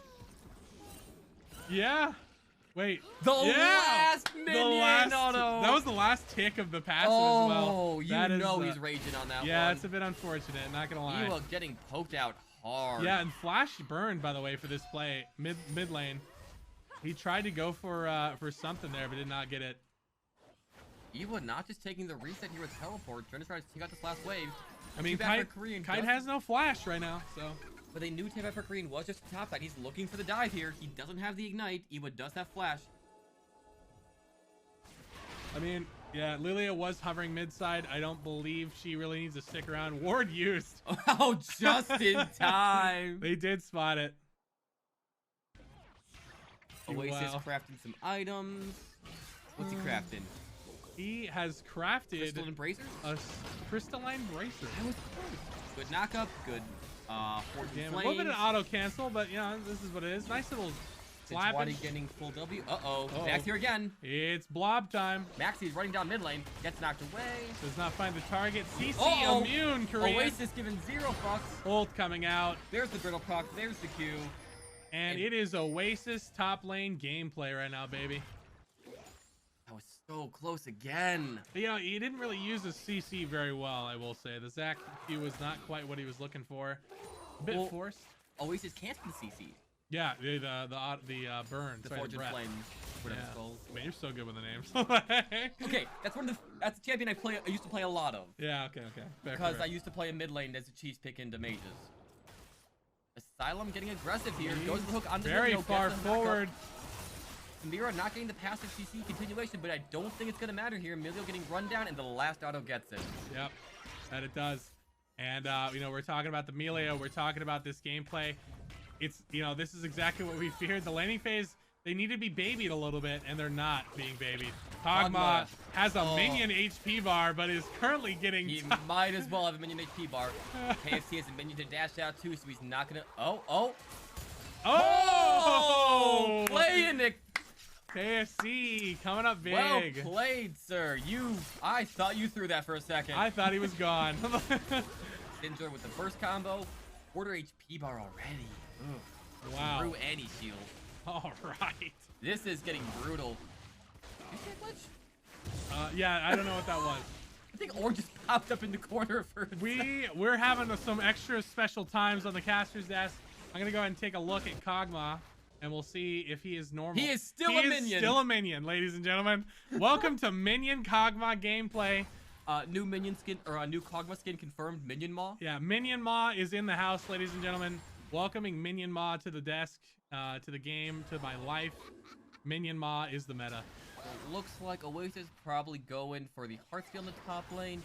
Speaker 1: Yeah. Wait.
Speaker 11: The last minion auto.
Speaker 1: That was the last tick of the passive as well.
Speaker 11: Oh, you know he's raging on that one.
Speaker 1: Yeah, it's a bit unfortunate. Not gonna lie.
Speaker 11: Ewok getting poked out hard.
Speaker 1: Yeah, and Flash burned, by the way, for this play mid lane. He tried to go for something there, but did not get it.
Speaker 11: Ewa not just taking the reset here with teleport, trying to take out this last wave.
Speaker 1: I mean, Kite has no flash right now, so.
Speaker 11: But they knew Tame for Korean was just the top side. He's looking for the dive here. He doesn't have the ignite. Ewa does have flash.
Speaker 1: I mean, yeah, Lilia was hovering mid side. I don't believe she really needs to stick around. Ward used.
Speaker 11: Oh, just in time.
Speaker 1: They did spot it.
Speaker 11: Oasis crafting some items. What's he crafting?
Speaker 1: He has crafted
Speaker 11: Crystalline Bracers?
Speaker 1: A crystalline bracer.
Speaker 11: That was cool. Good knockup, good Fortune
Speaker 1: Damn, a
Speaker 11: Flames.
Speaker 1: little bit of auto cancel, but you know, this is what it is. Nice little slapping.
Speaker 11: Sejuani getting full W. Uh-oh. Back here again.
Speaker 1: It's blob time.
Speaker 11: Maxi's running down mid lane. Gets knocked away.
Speaker 1: Does not find the target. CC immune, Korean.
Speaker 11: Oasis giving 0 fucks.
Speaker 1: Ult coming out.
Speaker 11: There's the brittle proc. There's the Q.
Speaker 1: And it is Oasis top lane gameplay right now, baby.
Speaker 11: That was so close again.
Speaker 1: But, you know, he didn't really use his CC very well, I will say. The Zac Q was not quite what he was looking for. A bit forced.
Speaker 11: Oasis can't be CC.
Speaker 1: Yeah, the burn.
Speaker 11: The Fortune Flames. Whatever
Speaker 1: yeah.
Speaker 11: skulls.
Speaker 1: Man, you're so good with the names.
Speaker 11: Okay, that's a champion I used to play a lot of.
Speaker 1: Yeah, okay.
Speaker 11: Because I used to play a mid lane as a cheese pick into mages. Asylum getting aggressive here. Goes the hook on the
Speaker 1: very far forward.
Speaker 11: Mira not getting the passive CC continuation, but I don't think it's going to matter here. Emilio getting run down, and the last auto gets it.
Speaker 1: Yep, that it does. And, you know, we're talking about the melee. We're talking about this gameplay. It's, you know, this is exactly what we feared. The laning phase, they need to be babied a little bit, and they're not being babied. Kog'Maw has a minion HP bar, but is currently getting...
Speaker 11: He might as well have a minion HP bar. KFC has a minion to dash out, too, so he's not going to... Oh! Playing it!
Speaker 1: KFC coming up big.
Speaker 11: Well played, sir. I thought you threw that for a second.
Speaker 1: I thought he was gone.
Speaker 11: Enjoy with the first combo. Quarter HP bar already. Ugh.
Speaker 1: Wow.
Speaker 11: Through any shield.
Speaker 1: All right.
Speaker 11: This is getting brutal. Did you see a glitch?
Speaker 1: Yeah, I don't know what that was.
Speaker 11: I think Org just popped up in the corner for
Speaker 1: We're having some extra special times on the caster's desk. I'm gonna go ahead and take a look at Kog'Maw, and we'll see if he is normal.
Speaker 11: He is still a minion.
Speaker 1: He is still a minion, ladies and gentlemen. Welcome to Minion Kog'Maw gameplay.
Speaker 11: New minion skin, or a new Kog'Maw skin confirmed, Minion Maw.
Speaker 1: Yeah, Minion Maw is in the house, ladies and gentlemen. Welcoming Minion Maw to the desk, to the game, to my life. Minion Maw is the meta.
Speaker 11: It looks like Oasis probably going for the Heartfield in the top lane.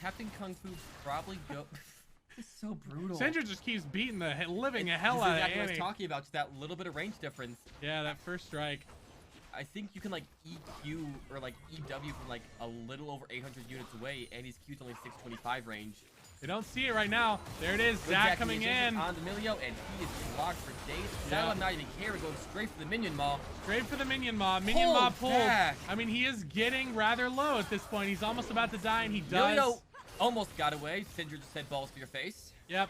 Speaker 11: Captain Kung Fu probably go... It's so brutal.
Speaker 1: Sandra just keeps beating the living hell out of
Speaker 11: exactly
Speaker 1: Annie.
Speaker 11: what I was talking about, just that little bit of range difference.
Speaker 1: Yeah, that first strike.
Speaker 11: I think you can like EQ or like EW from like a little over 800 units away, and his Q's only 625 range.
Speaker 1: They don't see it right now. There it is, Zac coming in.
Speaker 11: On Emilio, and he is blocked for days. Asylum not even care, going straight for the Minion Maw.
Speaker 1: Straight for the Minion Maw. Minion Maw pulled. I mean, he is getting rather low at this point. He's almost about to die, and he does.
Speaker 11: Emilio almost got away. Sindra just said balls to your face.
Speaker 1: Yep.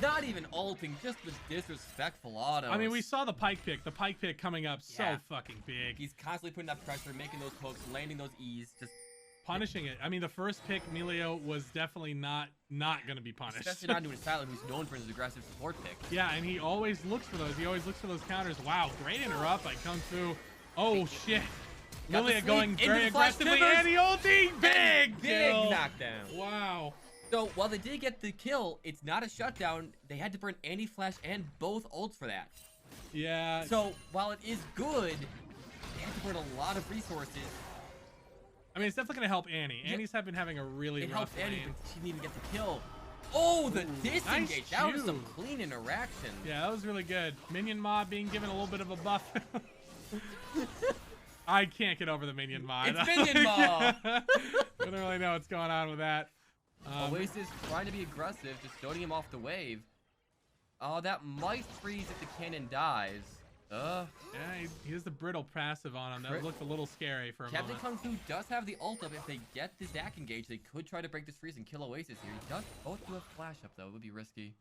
Speaker 11: Not even ulting, just the disrespectful autos.
Speaker 1: I mean, we saw the pike pick. The pike pick coming up so fucking big.
Speaker 11: He's constantly putting that pressure, making those hooks, landing those E's, just
Speaker 1: punishing it. I mean, the first pick, Emilio, was definitely not going to be punished.
Speaker 11: Especially not doing Asylum, who's known for his aggressive support pick.
Speaker 1: Yeah, and he always looks for those. He always looks for those counters. Wow, great interrupt by Kung Fu. Oh, shit. Lilia going very aggressively, and he ulting. Big
Speaker 11: knockdown.
Speaker 1: Wow.
Speaker 11: So while they did get the kill, it's not a shutdown. They had to burn anti-flash and both ults for that.
Speaker 1: Yeah.
Speaker 11: So while it is good, they had to burn a lot of resources.
Speaker 1: I mean, it's definitely gonna help Annie.
Speaker 11: Yeah.
Speaker 1: Annie's been having a really
Speaker 11: It
Speaker 1: rough
Speaker 11: helped Annie,
Speaker 1: lane.
Speaker 11: but she didn't even get the kill. Oh, the disengage.
Speaker 1: Nice
Speaker 11: That was some
Speaker 1: chew.
Speaker 11: clean interaction.
Speaker 1: Yeah, that was really good. Minion mob being given a little bit of a buff. I can't get over the minion mob.
Speaker 11: It's minion mob.
Speaker 1: I don't really know what's going on with that.
Speaker 11: Oasis trying to be aggressive, just stoning him off the wave. Oh, that might freeze if the cannon dies.
Speaker 1: Yeah, he has the brittle passive on him. That looked a little scary for a
Speaker 11: Captain
Speaker 1: moment.
Speaker 11: Kung Fu does have the ult up. If they get the Zac engage, they could try to break this freeze and kill Oasis here. He does both do have flash up though. It would be risky.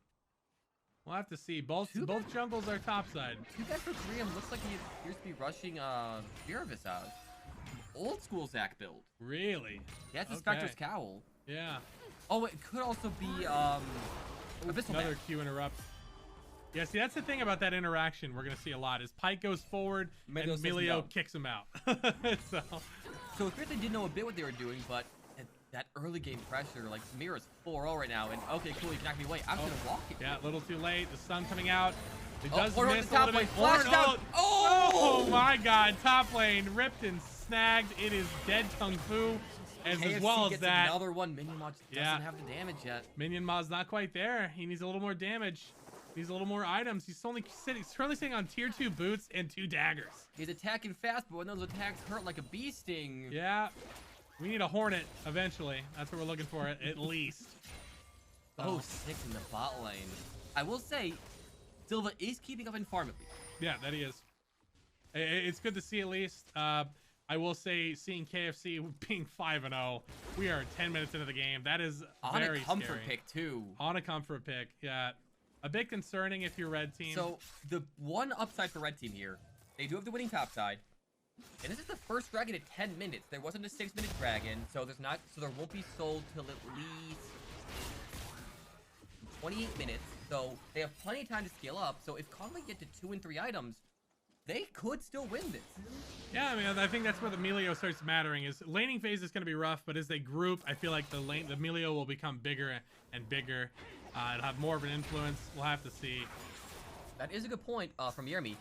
Speaker 1: We'll have to see. Both jungles are topside.
Speaker 11: Too bad for Graham. Looks like he appears to be rushing Bel'veth out. Old school Zac build.
Speaker 1: Really?
Speaker 11: Yeah, it's a Spectre's Cowl.
Speaker 1: Yeah.
Speaker 11: Oh, it could also be Abyssal
Speaker 1: Another
Speaker 11: Net.
Speaker 1: Q interrupt. Yeah, see, that's the thing about that interaction we're going to see a lot is Pyke goes forward and Milio kicks him out.
Speaker 11: So if they did know a bit what they were doing, but that early game pressure, like Samira's 4-0 right now, and okay, cool, you can knock me away. I'm going to walk it.
Speaker 1: Yeah, a little too late. The sun coming out. It does
Speaker 11: Ornn
Speaker 1: miss
Speaker 11: the
Speaker 1: a
Speaker 11: top
Speaker 1: little
Speaker 11: lane.
Speaker 1: bit.
Speaker 11: Flash
Speaker 1: Ornn,
Speaker 11: down. Oh!
Speaker 1: My God. Top lane ripped and snagged. It is dead Kung Fu. As
Speaker 11: KFC
Speaker 1: well as
Speaker 11: gets
Speaker 1: that.
Speaker 11: Another one. Minion Mod doesn't have the damage yet.
Speaker 1: Minion Mod's not quite there. He needs a little more damage. He needs a little more items. He's currently sitting on tier 2 boots and 2 daggers.
Speaker 11: He's attacking fast, but when those attacks hurt like a bee sting.
Speaker 1: Yeah. We need a Hornet eventually. That's what we're looking for at least.
Speaker 11: Oh, 6 in the bot lane. I will say, Silva is keeping up in farm at least.
Speaker 1: Yeah, that he is. It's good to see at least. I will say, seeing KFC being 5-0, we are 10 minutes into the game. That is
Speaker 11: on
Speaker 1: very
Speaker 11: a comfort
Speaker 1: scary.
Speaker 11: pick too.
Speaker 1: On a comfort pick, yeah. A bit concerning if you're red team.
Speaker 11: So the one upside for red team here, they do have the winning top side, and this is the first dragon in 10 minutes. There wasn't a 6-minute dragon, so there won't be sold till at least 28 minutes. So they have plenty of time to scale up. So if Conway get to 2 and 3 items, they could still win this.
Speaker 1: Yeah, I mean, I think that's where the Melio starts mattering. Is laning phase is going to be rough, but as they group, I feel like the Melio will become bigger and bigger. It'll have more of an influence. We'll have to see.
Speaker 11: That is a good point from Yermi.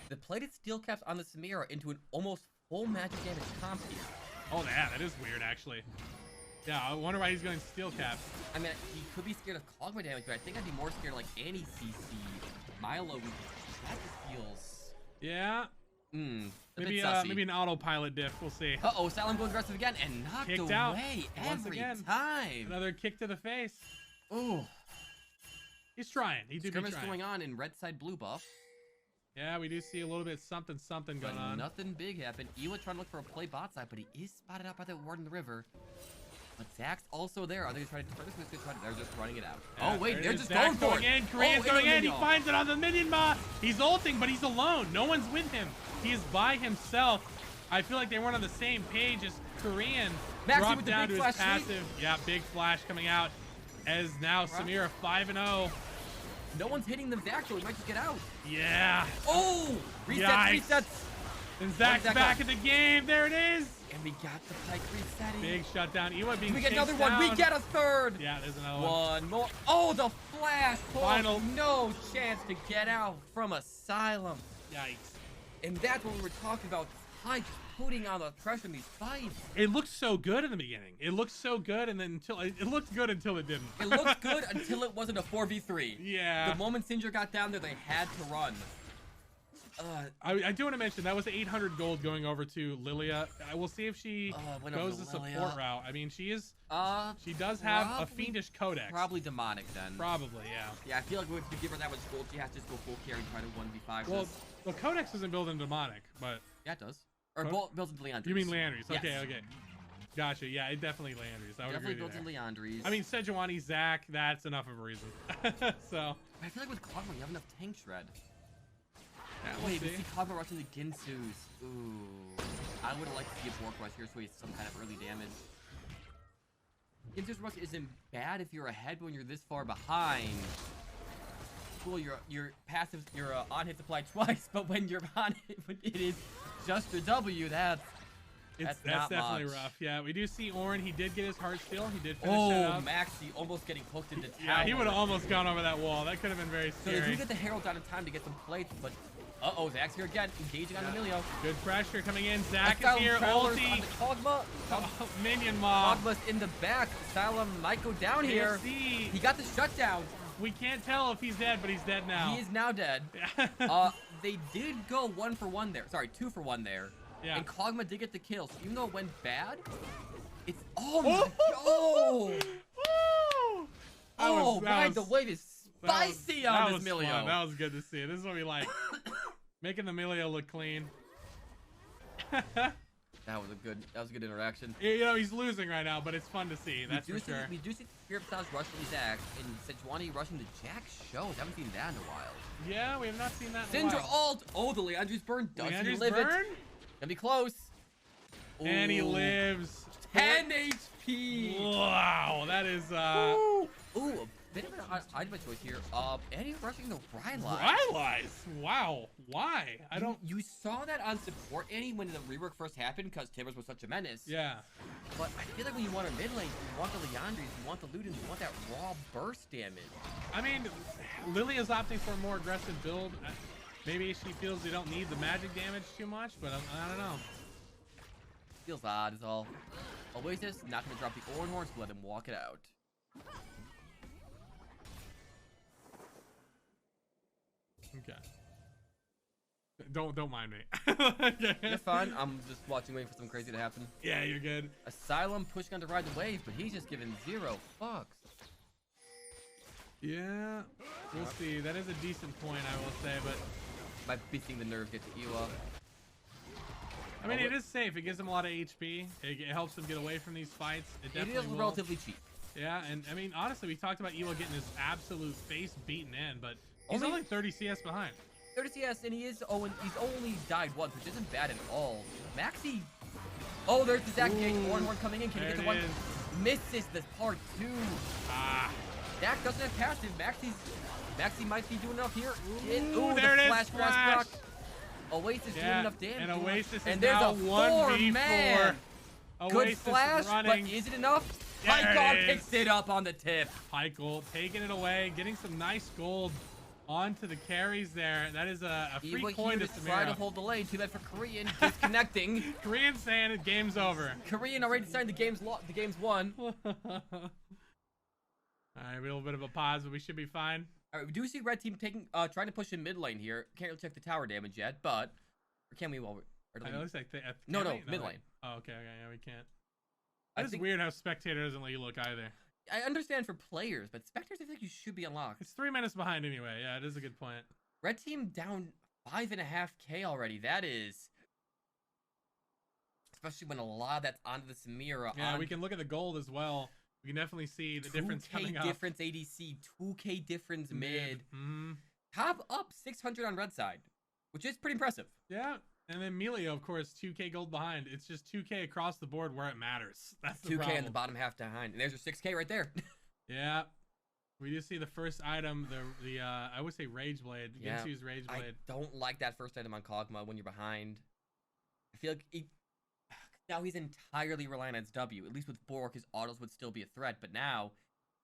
Speaker 11: The plated steel caps on the Samira into an almost full magic damage comp here.
Speaker 1: Oh, yeah, that is weird, actually. Yeah, I wonder why he's going steel caps.
Speaker 11: I mean, he could be scared of Kog'Maw damage, but I think I'd be more scared of, like, Annie CC, Milo. That just feels...
Speaker 1: Yeah. Maybe an autopilot diff. We'll see.
Speaker 11: Uh-oh, Salem goes aggressive again and knocked
Speaker 1: Kicked
Speaker 11: away
Speaker 1: out.
Speaker 11: every
Speaker 1: Once again.
Speaker 11: time.
Speaker 1: Another kick to the face.
Speaker 11: Oh.
Speaker 1: He's trying. He did be
Speaker 11: Skirmish
Speaker 1: trying.
Speaker 11: going on in red side blue buff.
Speaker 1: Yeah, we do see a little bit something going on.
Speaker 11: Nothing big happened. Ewa trying to look for a play bot side, but he is spotted out by the ward in the river. But Zac's also there. Are they trying to They're just running it out.
Speaker 1: Yeah,
Speaker 11: oh wait, they're just
Speaker 1: Zach
Speaker 11: going for it.
Speaker 1: in. Korean's going in. He
Speaker 11: Minion.
Speaker 1: finds it on the minion ma. He's ulting, but he's alone. No one's with him. He is by himself. I feel like they weren't on the same page as Korean.
Speaker 11: Maxi
Speaker 1: Dropped
Speaker 11: with the
Speaker 1: down
Speaker 11: big
Speaker 1: to his
Speaker 11: flash sweep.
Speaker 1: passive. Yeah, big flash coming out. As now Samira 5-0.
Speaker 11: No one's hitting them Zac, so he might just get out.
Speaker 1: Yeah.
Speaker 11: Oh! Resets.
Speaker 1: And Zac's back in the game. There it is.
Speaker 11: And we got the Pyke resetting.
Speaker 1: Big shutdown. Ewa being
Speaker 11: We get
Speaker 1: chased
Speaker 11: another one.
Speaker 1: down.
Speaker 11: We get a third.
Speaker 1: Yeah, there's another one.
Speaker 11: One more. Oh, the flash.
Speaker 1: Final.
Speaker 11: No chance to get out from Asylum.
Speaker 1: Yikes.
Speaker 11: And that's what we were talking about. Pyke putting on the pressure in these fights.
Speaker 1: It looked so good in the beginning. It looked so good, and then it looked good until it didn't.
Speaker 11: It looked good until it wasn't a 4v3.
Speaker 1: Yeah.
Speaker 11: The moment Sindra got down there, they had to run.
Speaker 1: I do want to mention that was 800 gold going over to Lilia. I will see if she goes the support route. I mean, she is. She does have a fiendish codex.
Speaker 11: Probably demonic then.
Speaker 1: Probably, yeah.
Speaker 11: Yeah, I feel like if you give her that much gold, she has to just go full carry and try to 1v5.
Speaker 1: Well, the codex isn't built in demonic, but
Speaker 11: yeah, it does. Or built into Leandries.
Speaker 1: You mean Leandries? Okay,
Speaker 11: Yes.
Speaker 1: okay. Gotcha. Yeah, it definitely Leandries. I would
Speaker 11: Definitely
Speaker 1: agree
Speaker 11: built in Leandries.
Speaker 1: I mean, Sejuani, Zac, that's enough of a reason. So.
Speaker 11: I feel like with Kog'Maw, you have enough tank shred.
Speaker 1: Yeah, we'll
Speaker 11: Wait, we
Speaker 1: see.
Speaker 11: see Kog'Maw rushing the Ginsus. Ooh. I would have liked to see a Bork rush here so he has some kind of early damage. Ginsus rush isn't bad if you're ahead, but when you're this far behind. Cool, your passive, your on hits apply twice, but when you're on it, when it is just a W, that's
Speaker 1: That's
Speaker 11: not
Speaker 1: definitely
Speaker 11: much.
Speaker 1: rough. Yeah, we do see Orin. He did get his heart steal. He did finish that
Speaker 11: Oh,
Speaker 1: up.
Speaker 11: Maxi almost getting hooked into tower.
Speaker 1: Yeah, he would have almost gone over that wall. That could have been very
Speaker 11: So they
Speaker 1: scary.
Speaker 11: do get the Herald out in time to get some plates, but Zach's here again, engaging on Emilio.
Speaker 1: Good pressure coming in. Zach is
Speaker 11: Asylum
Speaker 1: here.
Speaker 11: Prowlers on
Speaker 1: Ulti.
Speaker 11: the Kog'Maw.
Speaker 1: Oh, minion mob.
Speaker 11: Kog'Maw's in the back. Asylum might go down here.
Speaker 1: See.
Speaker 11: He got the shutdown.
Speaker 1: We can't tell if he's dead, but he's dead now.
Speaker 11: He is now dead. They did go 1 for 1 there. Sorry, 2 for 1 there.
Speaker 1: Yeah.
Speaker 11: And Kog'Maw did get the kill. So even though it went bad, it's oh the wave is spicy on this Emilio.
Speaker 1: Fun. That was good to see. This is what we like. Making the Emilio look clean.
Speaker 11: That was a good interaction.
Speaker 1: You know, he's losing right now, but it's fun to see. That's for sure.
Speaker 11: We do see Spirit Styles rushing Zach and Sejuani rushing the Jack shows. Haven't seen that in a while.
Speaker 1: Yeah, we have not seen that in a
Speaker 11: Syndra
Speaker 1: while.
Speaker 11: ult. Oh, the Leandri's burn doesn't
Speaker 1: Leandri's
Speaker 11: live
Speaker 1: burn?
Speaker 11: it. Gonna be close.
Speaker 1: And he
Speaker 11: Ooh.
Speaker 1: lives.
Speaker 11: 10 HP.
Speaker 1: Wow, that is
Speaker 11: Ooh, a bit of an item choice here. Eddie rushing the Rylai.
Speaker 1: Rylai's. Wow, why? I don't.
Speaker 11: You saw that on support Annie when the rework first happened because Tibbers was such a menace.
Speaker 1: Yeah.
Speaker 11: But I feel like when you want a mid lane, you want the Leandris, you want the Ludens, you want that raw burst damage.
Speaker 1: I mean, Lily is opting for a more aggressive build. Maybe she feels they don't need the magic damage too much, but I don't know.
Speaker 11: Feels odd is all. Oasis not gonna drop the Orin Horns, let him walk it out.
Speaker 1: Okay. Don't mind me.
Speaker 11: You're fine. I'm just watching, waiting for something crazy to happen.
Speaker 1: Yeah, you're good.
Speaker 11: Asylum pushing on to ride the wave, but he's just giving 0 fucks.
Speaker 1: Yeah, we'll see. That is a decent point, I will say, but
Speaker 11: Might be seeing the nerves get to Ewa.
Speaker 1: I mean, it is safe. It gives him a lot of HP. It helps him get away from these fights. It
Speaker 11: It
Speaker 1: definitely
Speaker 11: is
Speaker 1: will.
Speaker 11: relatively cheap.
Speaker 1: Yeah, and I mean, honestly, we talked about Ewa getting his absolute face beaten in, but he's
Speaker 11: Only-
Speaker 1: only 30 CS behind.
Speaker 11: 30 CS, and he's only died once, which isn't bad at all. Maxi. Oh, there's the Zach Gate. Orin Horn coming in. Can he get the one? Misses this part 2.
Speaker 1: Ah.
Speaker 11: Zach doesn't have passive. Maxi might be doing enough here.
Speaker 1: Ooh,
Speaker 11: the
Speaker 1: there it is,
Speaker 11: flash
Speaker 1: flash.
Speaker 11: proc. Oasis doing enough damage.
Speaker 1: And Oasis
Speaker 11: and
Speaker 1: is
Speaker 11: there's
Speaker 1: now
Speaker 11: a
Speaker 1: 1v4.
Speaker 11: man. Good
Speaker 1: Oasis
Speaker 11: flash,
Speaker 1: running.
Speaker 11: but is it enough?
Speaker 1: There it
Speaker 11: Pycon
Speaker 1: is.
Speaker 11: picks it up on the tip.
Speaker 1: Pycon taking it away, getting some nice gold onto the carries there. That is a free
Speaker 11: Ewa
Speaker 1: coin
Speaker 11: here
Speaker 1: to
Speaker 11: to try to
Speaker 1: Samira.
Speaker 11: hold the lane. Too bad for Korean disconnecting.
Speaker 1: Korean saying it, game's over.
Speaker 11: Korean already decided the game's won.
Speaker 1: All right, a little bit of a pause, but we should be fine.
Speaker 11: All right, we do see red team trying to push in mid lane here. Can't really check the tower damage yet, but or can we? Well,
Speaker 1: It looks like
Speaker 11: no,
Speaker 1: can we?
Speaker 11: mid lane.
Speaker 1: Oh, okay, yeah, we can't.
Speaker 11: I
Speaker 1: It's
Speaker 11: think-
Speaker 1: weird how spectator doesn't let you look either.
Speaker 11: I understand for players, but specters, I feel like you should be unlocked.
Speaker 1: It's 3 minutes behind anyway. Yeah, it is a good point.
Speaker 11: Red team down 5.5K already. That is, especially when a lot of that's onto the Samira.
Speaker 1: Yeah, we can look at the gold as well. We can definitely see the difference coming
Speaker 11: 2K
Speaker 1: up.
Speaker 11: difference ADC, 2K difference mid.
Speaker 1: Mm-hmm.
Speaker 11: Top up 600 on red side, which is pretty impressive.
Speaker 1: Yeah, and then Melio, of course, 2K gold behind. It's just 2K across the board where it matters. That's the
Speaker 11: 2K
Speaker 1: problem.
Speaker 11: in the bottom half behind, and there's your 6K right there.
Speaker 1: Yeah, we do see the first item, the I would say Rage Blade.
Speaker 11: Yeah,
Speaker 1: Ginsu's Rage
Speaker 11: I
Speaker 1: Blade.
Speaker 11: don't like that first item on Kog'Maw when you're behind. I feel like now he's entirely relying on his W. At least with Bork, his autos would still be a threat, but now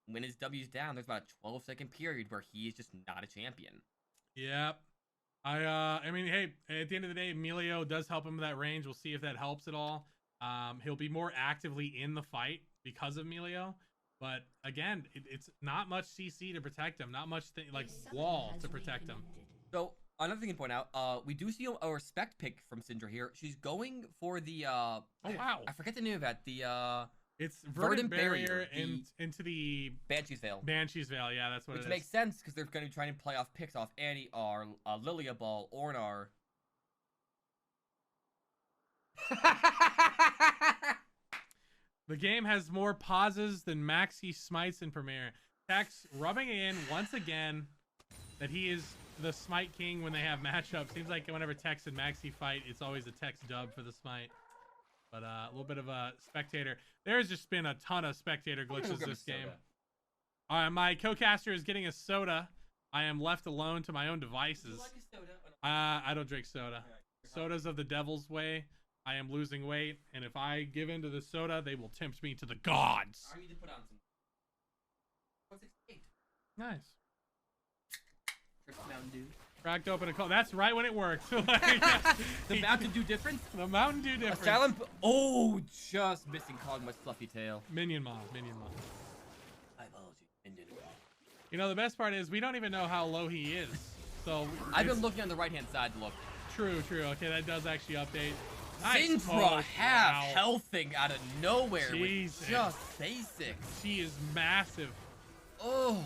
Speaker 11: when his W's down, there's about a 12-second period where he is just not a champion.
Speaker 1: Yeah. I mean, hey, at the end of the day, Melio does help him with that range. We'll see if that helps at all. He'll be more actively in the fight because of Melio. But again, it's not much CC to protect him. Not much wall to protect him.
Speaker 11: So another thing to point out, we do see a respect pick from Syndra here. She's going for the
Speaker 1: oh wow,
Speaker 11: I forget the name of that. The
Speaker 1: it's Verdant Barrier
Speaker 11: the
Speaker 1: into the
Speaker 11: Banshee's Veil.
Speaker 1: Banshee's Veil, yeah, that's what it is.
Speaker 11: Which makes sense because they're going to be trying to play off picks off Annie R, Lilia Ball, Ornar.
Speaker 1: The game has more pauses than Maxi smites in Premiere. Tex rubbing in once again that he is the smite king when they have matchups. Seems like whenever Tex and Maxi fight, it's always a Tex dub for the smite. But a little bit of a spectator. There's just been a ton of spectator glitches this game. All right, my co-caster is getting a soda. I am left alone to my own devices.
Speaker 11: Like a soda?
Speaker 1: I don't drink soda. Soda's of the devil's way. I am losing weight, and if I give in to the soda, they will tempt me to the gods.
Speaker 11: I need to put on some. 168.
Speaker 1: Nice.
Speaker 11: First Mountain Dew.
Speaker 1: Cracked open a cold. That's right when it works. Like,
Speaker 11: The Mountain Dew difference?
Speaker 1: The Mountain Dew difference.
Speaker 11: Asylum. Oh, just missing Kogma's fluffy tail.
Speaker 1: Minion Mob. Minion Mob.
Speaker 11: Typology. Minion Mob.
Speaker 1: You know, the best part is we don't even know how low he is. So
Speaker 11: I've been looking on the right-hand side to look.
Speaker 1: True, true. Okay, that does actually update. Nice
Speaker 11: Syndra
Speaker 1: poke.
Speaker 11: half
Speaker 1: Wow.
Speaker 11: healthing out of nowhere
Speaker 1: Jesus.
Speaker 11: with just basics.
Speaker 1: She is massive.
Speaker 11: Oh.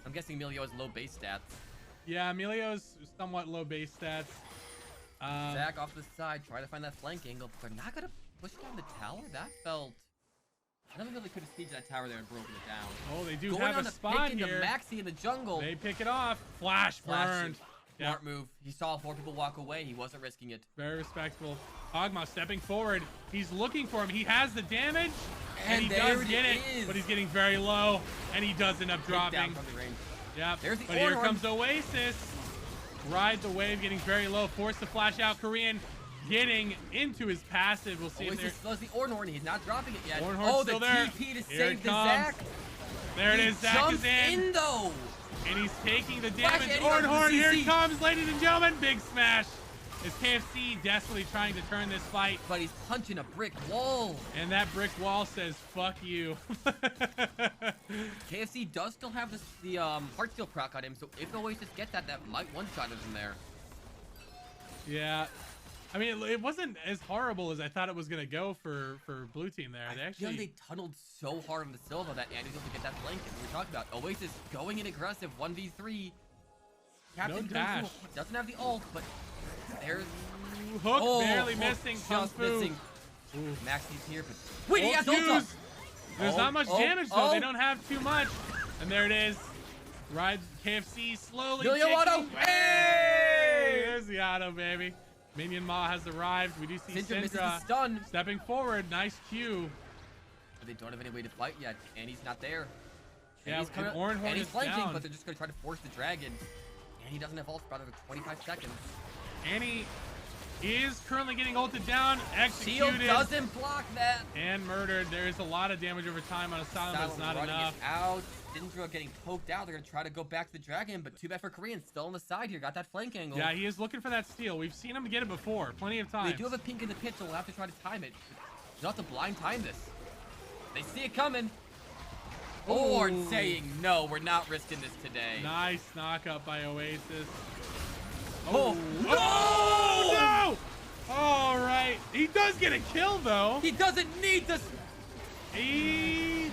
Speaker 11: I'm guessing Emilio has low base stats.
Speaker 1: Yeah, Emilio's somewhat low base stats.
Speaker 11: Zach off the side, try to find that flank angle, but they're not gonna push down the tower. That felt. I don't really could have sieged that tower there and broken it down.
Speaker 1: Oh, they do
Speaker 11: Going
Speaker 1: have
Speaker 11: on
Speaker 1: a
Speaker 11: the
Speaker 1: spawn
Speaker 11: pick
Speaker 1: here.
Speaker 11: into Maxi in the jungle.
Speaker 1: They pick it off. Flash burned.
Speaker 11: Smart move. He saw 4 people walk away. He wasn't risking it.
Speaker 1: Very respectful. Kogma stepping forward. He's looking for him. He has the damage, and he
Speaker 11: there
Speaker 1: does get it,
Speaker 11: is.
Speaker 1: but he's getting very low, and he does end up
Speaker 11: Take
Speaker 1: dropping.
Speaker 11: down from the range.
Speaker 1: Yep.
Speaker 11: There's the
Speaker 1: But here
Speaker 11: Ornhorn.
Speaker 1: comes Oasis. Ride the wave, getting very low. Forced to flash out. Korean getting into his passive. We'll see if
Speaker 11: Oasis
Speaker 1: there.
Speaker 11: slows the Ornhorn. He's not dropping it yet.
Speaker 1: Ornhorn's
Speaker 11: oh,
Speaker 1: still
Speaker 11: the
Speaker 1: there.
Speaker 11: TP to
Speaker 1: Here
Speaker 11: save
Speaker 1: it
Speaker 11: the
Speaker 1: comes.
Speaker 11: Zach.
Speaker 1: There it
Speaker 11: He
Speaker 1: is. Zach is
Speaker 11: jumps
Speaker 1: in.
Speaker 11: though.
Speaker 1: And he's taking the
Speaker 11: Flash
Speaker 1: damage.
Speaker 11: Eddie onto the
Speaker 1: Ornhorn, here
Speaker 11: CC.
Speaker 1: it comes, ladies and gentlemen. Big smash. Is KFC desperately trying to turn this fight.
Speaker 11: But he's punching a brick wall.
Speaker 1: And that brick wall says, fuck you.
Speaker 11: KFC does still have the heart steel proc on him, so if Oasis gets that might one-shot him there.
Speaker 1: Yeah. I mean, it wasn't as horrible as I thought it was going to go for blue team there. They
Speaker 11: I feel
Speaker 1: actually...
Speaker 11: like they tunneled so hard on the Silva that Andy's able to get that flank. And we were talking about Oasis going in aggressive 1v3. Captain
Speaker 1: dash.
Speaker 11: doesn't have the ult, but there's
Speaker 1: Hook barely missing. Kung
Speaker 11: just
Speaker 1: Fu.
Speaker 11: missing.
Speaker 1: Ooh.
Speaker 11: Maxi's here, but wait, he has
Speaker 1: Ult
Speaker 11: ult up.
Speaker 1: use. There's not much damage though. They don't have too much. And there it is. Ride KFC slowly.
Speaker 11: Emilio auto.
Speaker 1: ticking. Hey! There's the auto, baby. Minion Ma has arrived. We do see
Speaker 11: Syndra misses the
Speaker 1: Syndra
Speaker 11: stun.
Speaker 1: stepping forward. Nice Q.
Speaker 11: But they don't have any way to fight yet. Andy's not there.
Speaker 1: Yeah,
Speaker 11: Andy's
Speaker 1: and Ornhorn
Speaker 11: Andy's
Speaker 1: is
Speaker 11: flanking,
Speaker 1: down.
Speaker 11: but they're just going to try to force the dragon. Andy doesn't have ult for about 25 seconds.
Speaker 1: Annie is currently getting ulted down.
Speaker 11: Shield
Speaker 1: Executed.
Speaker 11: doesn't block that.
Speaker 1: And murdered. There is a lot of damage over time on Asylum, but it's not
Speaker 11: running
Speaker 1: enough.
Speaker 11: it out. Syndra getting poked out. They're going to try to go back to the dragon, but too bad for Korean. Still on the side here. Got that flank angle.
Speaker 1: Yeah, he is looking for that steal. We've seen him get it before, plenty of times.
Speaker 11: They do have a pink in the pit, so we'll have to try to time it. You'll have to blind time this. They see it coming. Or
Speaker 1: Ooh.
Speaker 11: saying, no, we're not risking this today.
Speaker 1: Nice knock up by Oasis.
Speaker 11: Oh,
Speaker 1: no! All right. He does get a kill, though.
Speaker 11: He doesn't need this.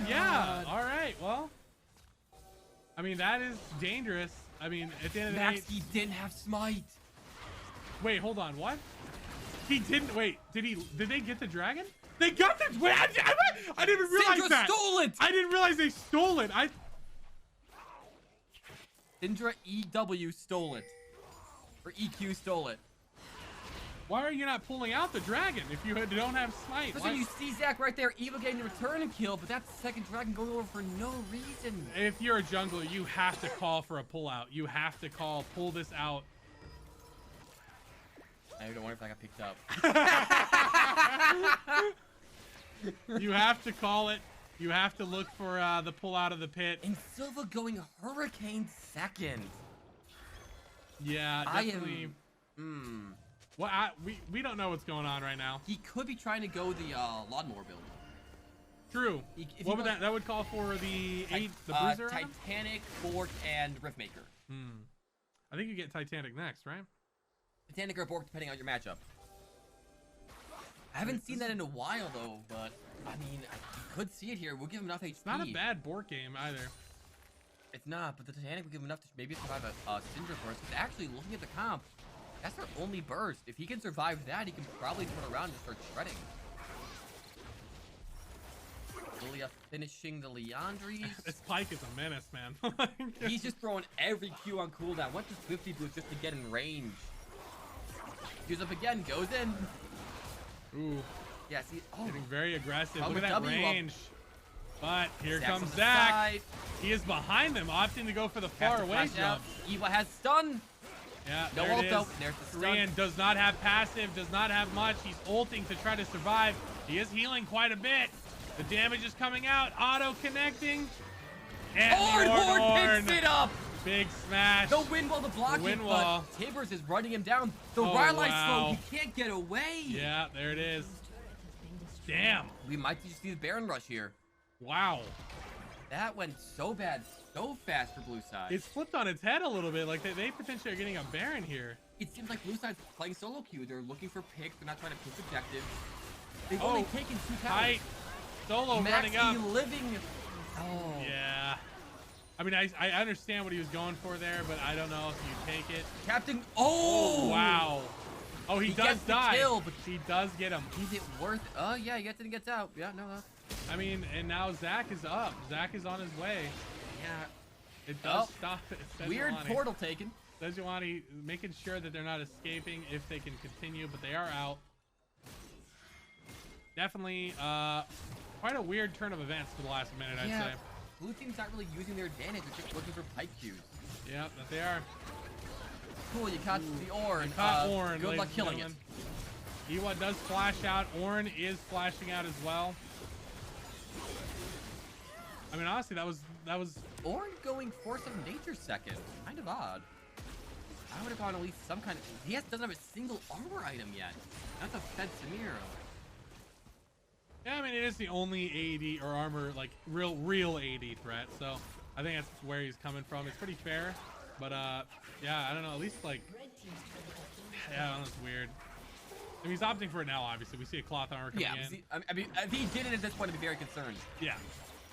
Speaker 1: Yeah. All right. Well, I mean, that is dangerous. I mean, at the end of the day.
Speaker 11: Maxi didn't have smite.
Speaker 1: Wait, hold on. What? He didn't. Wait, did they get the dragon? They got the. Wait, I didn't even realize
Speaker 11: Syndra
Speaker 1: that.
Speaker 11: stole it.
Speaker 1: I didn't realize they stole it.
Speaker 11: Syndra EW stole it. Or EQ stole it.
Speaker 1: Why are you not pulling out the dragon if you don't have smite?
Speaker 11: Listen, you see Zach right there, Eva getting the return kill, but that second dragon going over for no reason.
Speaker 1: If you're a jungler, you have to call for a pullout. You have to pull this out.
Speaker 11: I don't wonder if I got picked up.
Speaker 1: You have to call it. You have to look for the pull out of the pit.
Speaker 11: And Silva going Hurricane second.
Speaker 1: Yeah, definitely. Well, we don't know what's going on right now.
Speaker 11: He could be trying to go the lawnmower build.
Speaker 1: True. What would that would call for the bruiser?
Speaker 11: Titanic, Bork, and Riftmaker.
Speaker 1: I think you get Titanic next, right?
Speaker 11: Titanic or Bork, depending on your matchup. I haven't seen that in a while though, but I mean, I could see it here. We'll give him enough HP.
Speaker 1: It's not a bad board game either.
Speaker 11: It's not, but the Titanic will give him enough to maybe survive a Syndra burst. Because actually, looking at the comp, that's their only burst. If he can survive that, he can probably turn around and start shredding. Lilia finishing the Leandries.
Speaker 1: This Pike is a menace, man.
Speaker 11: He's just throwing every Q on cooldown. Went to Swifty boost just to get in range. Q's up again, goes in.
Speaker 1: Ooh.
Speaker 11: Yeah, see,
Speaker 1: getting very aggressive.
Speaker 11: Look
Speaker 1: Look at that
Speaker 11: W
Speaker 1: range. But here
Speaker 11: Zach's
Speaker 1: comes
Speaker 11: on the
Speaker 1: Zach.
Speaker 11: side.
Speaker 1: He is behind them, opting to go for the
Speaker 11: Have
Speaker 1: far
Speaker 11: to
Speaker 1: away
Speaker 11: flash out.
Speaker 1: jump.
Speaker 11: Eva has stun.
Speaker 1: Yeah,
Speaker 11: No
Speaker 1: there
Speaker 11: ult
Speaker 1: it
Speaker 11: though.
Speaker 1: is.
Speaker 11: There's the stun.
Speaker 1: Korean does not have passive, does not have much. He's ulting to try to survive. He is healing quite a bit. The damage is coming out. Auto connecting. And
Speaker 11: Horn picks it up.
Speaker 1: Big smash.
Speaker 11: The wind wall to block
Speaker 1: the wind
Speaker 11: it,
Speaker 1: wall.
Speaker 11: but Tibbers is running him down. The
Speaker 1: Oh,
Speaker 11: Rylai's
Speaker 1: wow.
Speaker 11: slow. He can't get away.
Speaker 1: Yeah, there it is. Damn.
Speaker 11: We might just see the Baron rush here.
Speaker 1: Wow.
Speaker 11: That went so bad, so fast for blue side.
Speaker 1: It's flipped on its head a little bit. Like they potentially are getting a Baron here.
Speaker 11: It seems like blue side's playing solo queue. They're looking for picks. They're not trying to push objectives. They've only taken 2 towers.
Speaker 1: Tight. Solo running up.
Speaker 11: living. Oh.
Speaker 1: Yeah. I mean, I understand what he was going for there, but I don't know if you take it.
Speaker 11: Captain. Oh.
Speaker 1: Wow. Oh, he does
Speaker 11: gets the
Speaker 1: die.
Speaker 11: kill, but
Speaker 1: he does get him.
Speaker 11: Is it worth? Oh yeah, he gets it and gets out. Yeah, no.
Speaker 1: I mean, and now Zach is up. Zach is on his way.
Speaker 11: Yeah.
Speaker 1: It does stop.
Speaker 11: Weird portal taken.
Speaker 1: Sejuani making sure that they're not escaping if they can continue, but they are out. Definitely quite a weird turn of events for the last minute, I'd say.
Speaker 11: Blue team's not really using their advantage. They're just looking for pipe queues.
Speaker 1: Yeah, that they are.
Speaker 11: Cool, you caught the Ornn.
Speaker 1: You caught Ornn.
Speaker 11: Good luck killing it.
Speaker 1: Iwa does flash out. Ornn is flashing out as well. I mean, honestly, that was
Speaker 11: Ornn going Force of Nature second. Kind of odd. I would have gone at least some kind of. He doesn't have a single armor item yet. That's a Fed Samir.
Speaker 1: Yeah, I mean, it is the only AD or armor, like real AD threat. So I think that's where he's coming from. It's pretty fair, but yeah, I don't know. At least like, yeah, that's weird. I mean, he's opting for it now. Obviously, we see a cloth armor coming in.
Speaker 11: See, I mean, if he did it at this point, I'd be very concerned.
Speaker 1: Yeah,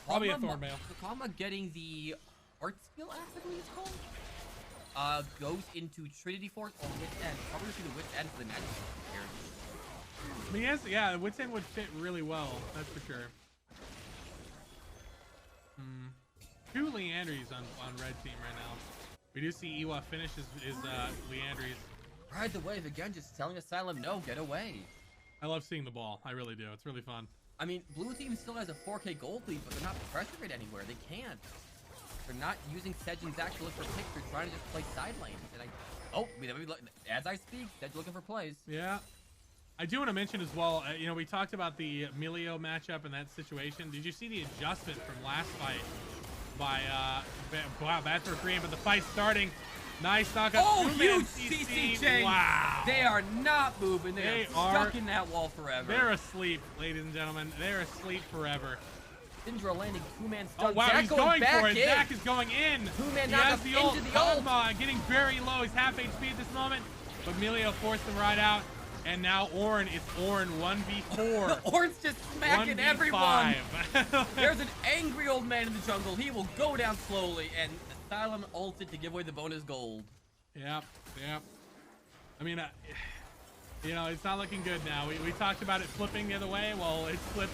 Speaker 1: probably a thorn mail.
Speaker 11: Kakama getting the art skill, I believe it's called. Goes into Trinity Force or Wit's End. Probably see the Wit's End for the magic here.
Speaker 1: I mean, yes, yeah, Wit's End would fit really well. That's for sure. 2 Leandries on red team right now. We do see Iwa finish his Leandries.
Speaker 11: Ride the wave again, just telling Asylum, no, get away.
Speaker 1: I love seeing the ball. I really do. It's really fun.
Speaker 11: I mean, blue team still has a 4K gold lead, but they're not pressuring it anywhere. They can't. They're not using Sedge and Zach to look for picks. They're trying to just play side lane. And as I speak, Sedge looking for plays.
Speaker 1: Yeah. I do want to mention as well, you know, we talked about the Emilio matchup and that situation. Did you see the adjustment from last fight by bad for Korean, but the fight's starting. Nice knockup.
Speaker 11: Oh, huge CC chain.
Speaker 1: Wow.
Speaker 11: They are not moving. They are stuck in that wall forever.
Speaker 1: They're asleep, ladies and gentlemen. They're asleep forever.
Speaker 11: Syndra landing 2-man stun.
Speaker 1: Oh, wow,
Speaker 11: Zach
Speaker 1: he's going for it.
Speaker 11: in.
Speaker 1: Zach is going in.
Speaker 11: 2-man
Speaker 1: he has
Speaker 11: knockup
Speaker 1: the ult.
Speaker 11: into the ult.
Speaker 1: Kog'Maw getting very low. He's half HP at this moment, but Emilio forced him right out. And now Ornn, it's Ornn 1v4.
Speaker 11: Ornn's just smacking
Speaker 1: 1v5.
Speaker 11: everyone. There's an angry old man in the jungle. He will go down slowly, and Asylum ulted to give away the bonus gold.
Speaker 1: Yep. I mean, you know, it's not looking good now. We talked about it flipping the other way. Well, it's flipped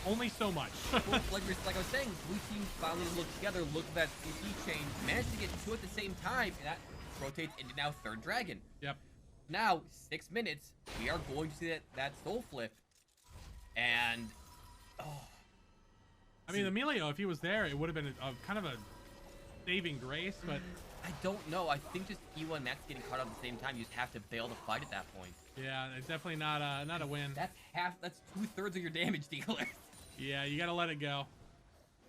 Speaker 1: only so much.
Speaker 11: Well, like I was saying, blue team finally looked together, looked at that CC chain, managed to get 2 at the same time, and that rotates into now 3rd dragon.
Speaker 1: Yep.
Speaker 11: Now, 6 minutes, we are going to see that soul flip. And,
Speaker 1: I mean, Emilio, if he was there, it would have been a kind of a saving grace, but
Speaker 11: I don't know. I think just Iwa and Max getting caught up at the same time, you just have to bail the fight at that point.
Speaker 1: Yeah, it's definitely not a win.
Speaker 11: That's 2/3 of your damage dealer.
Speaker 1: Yeah, you gotta let it go.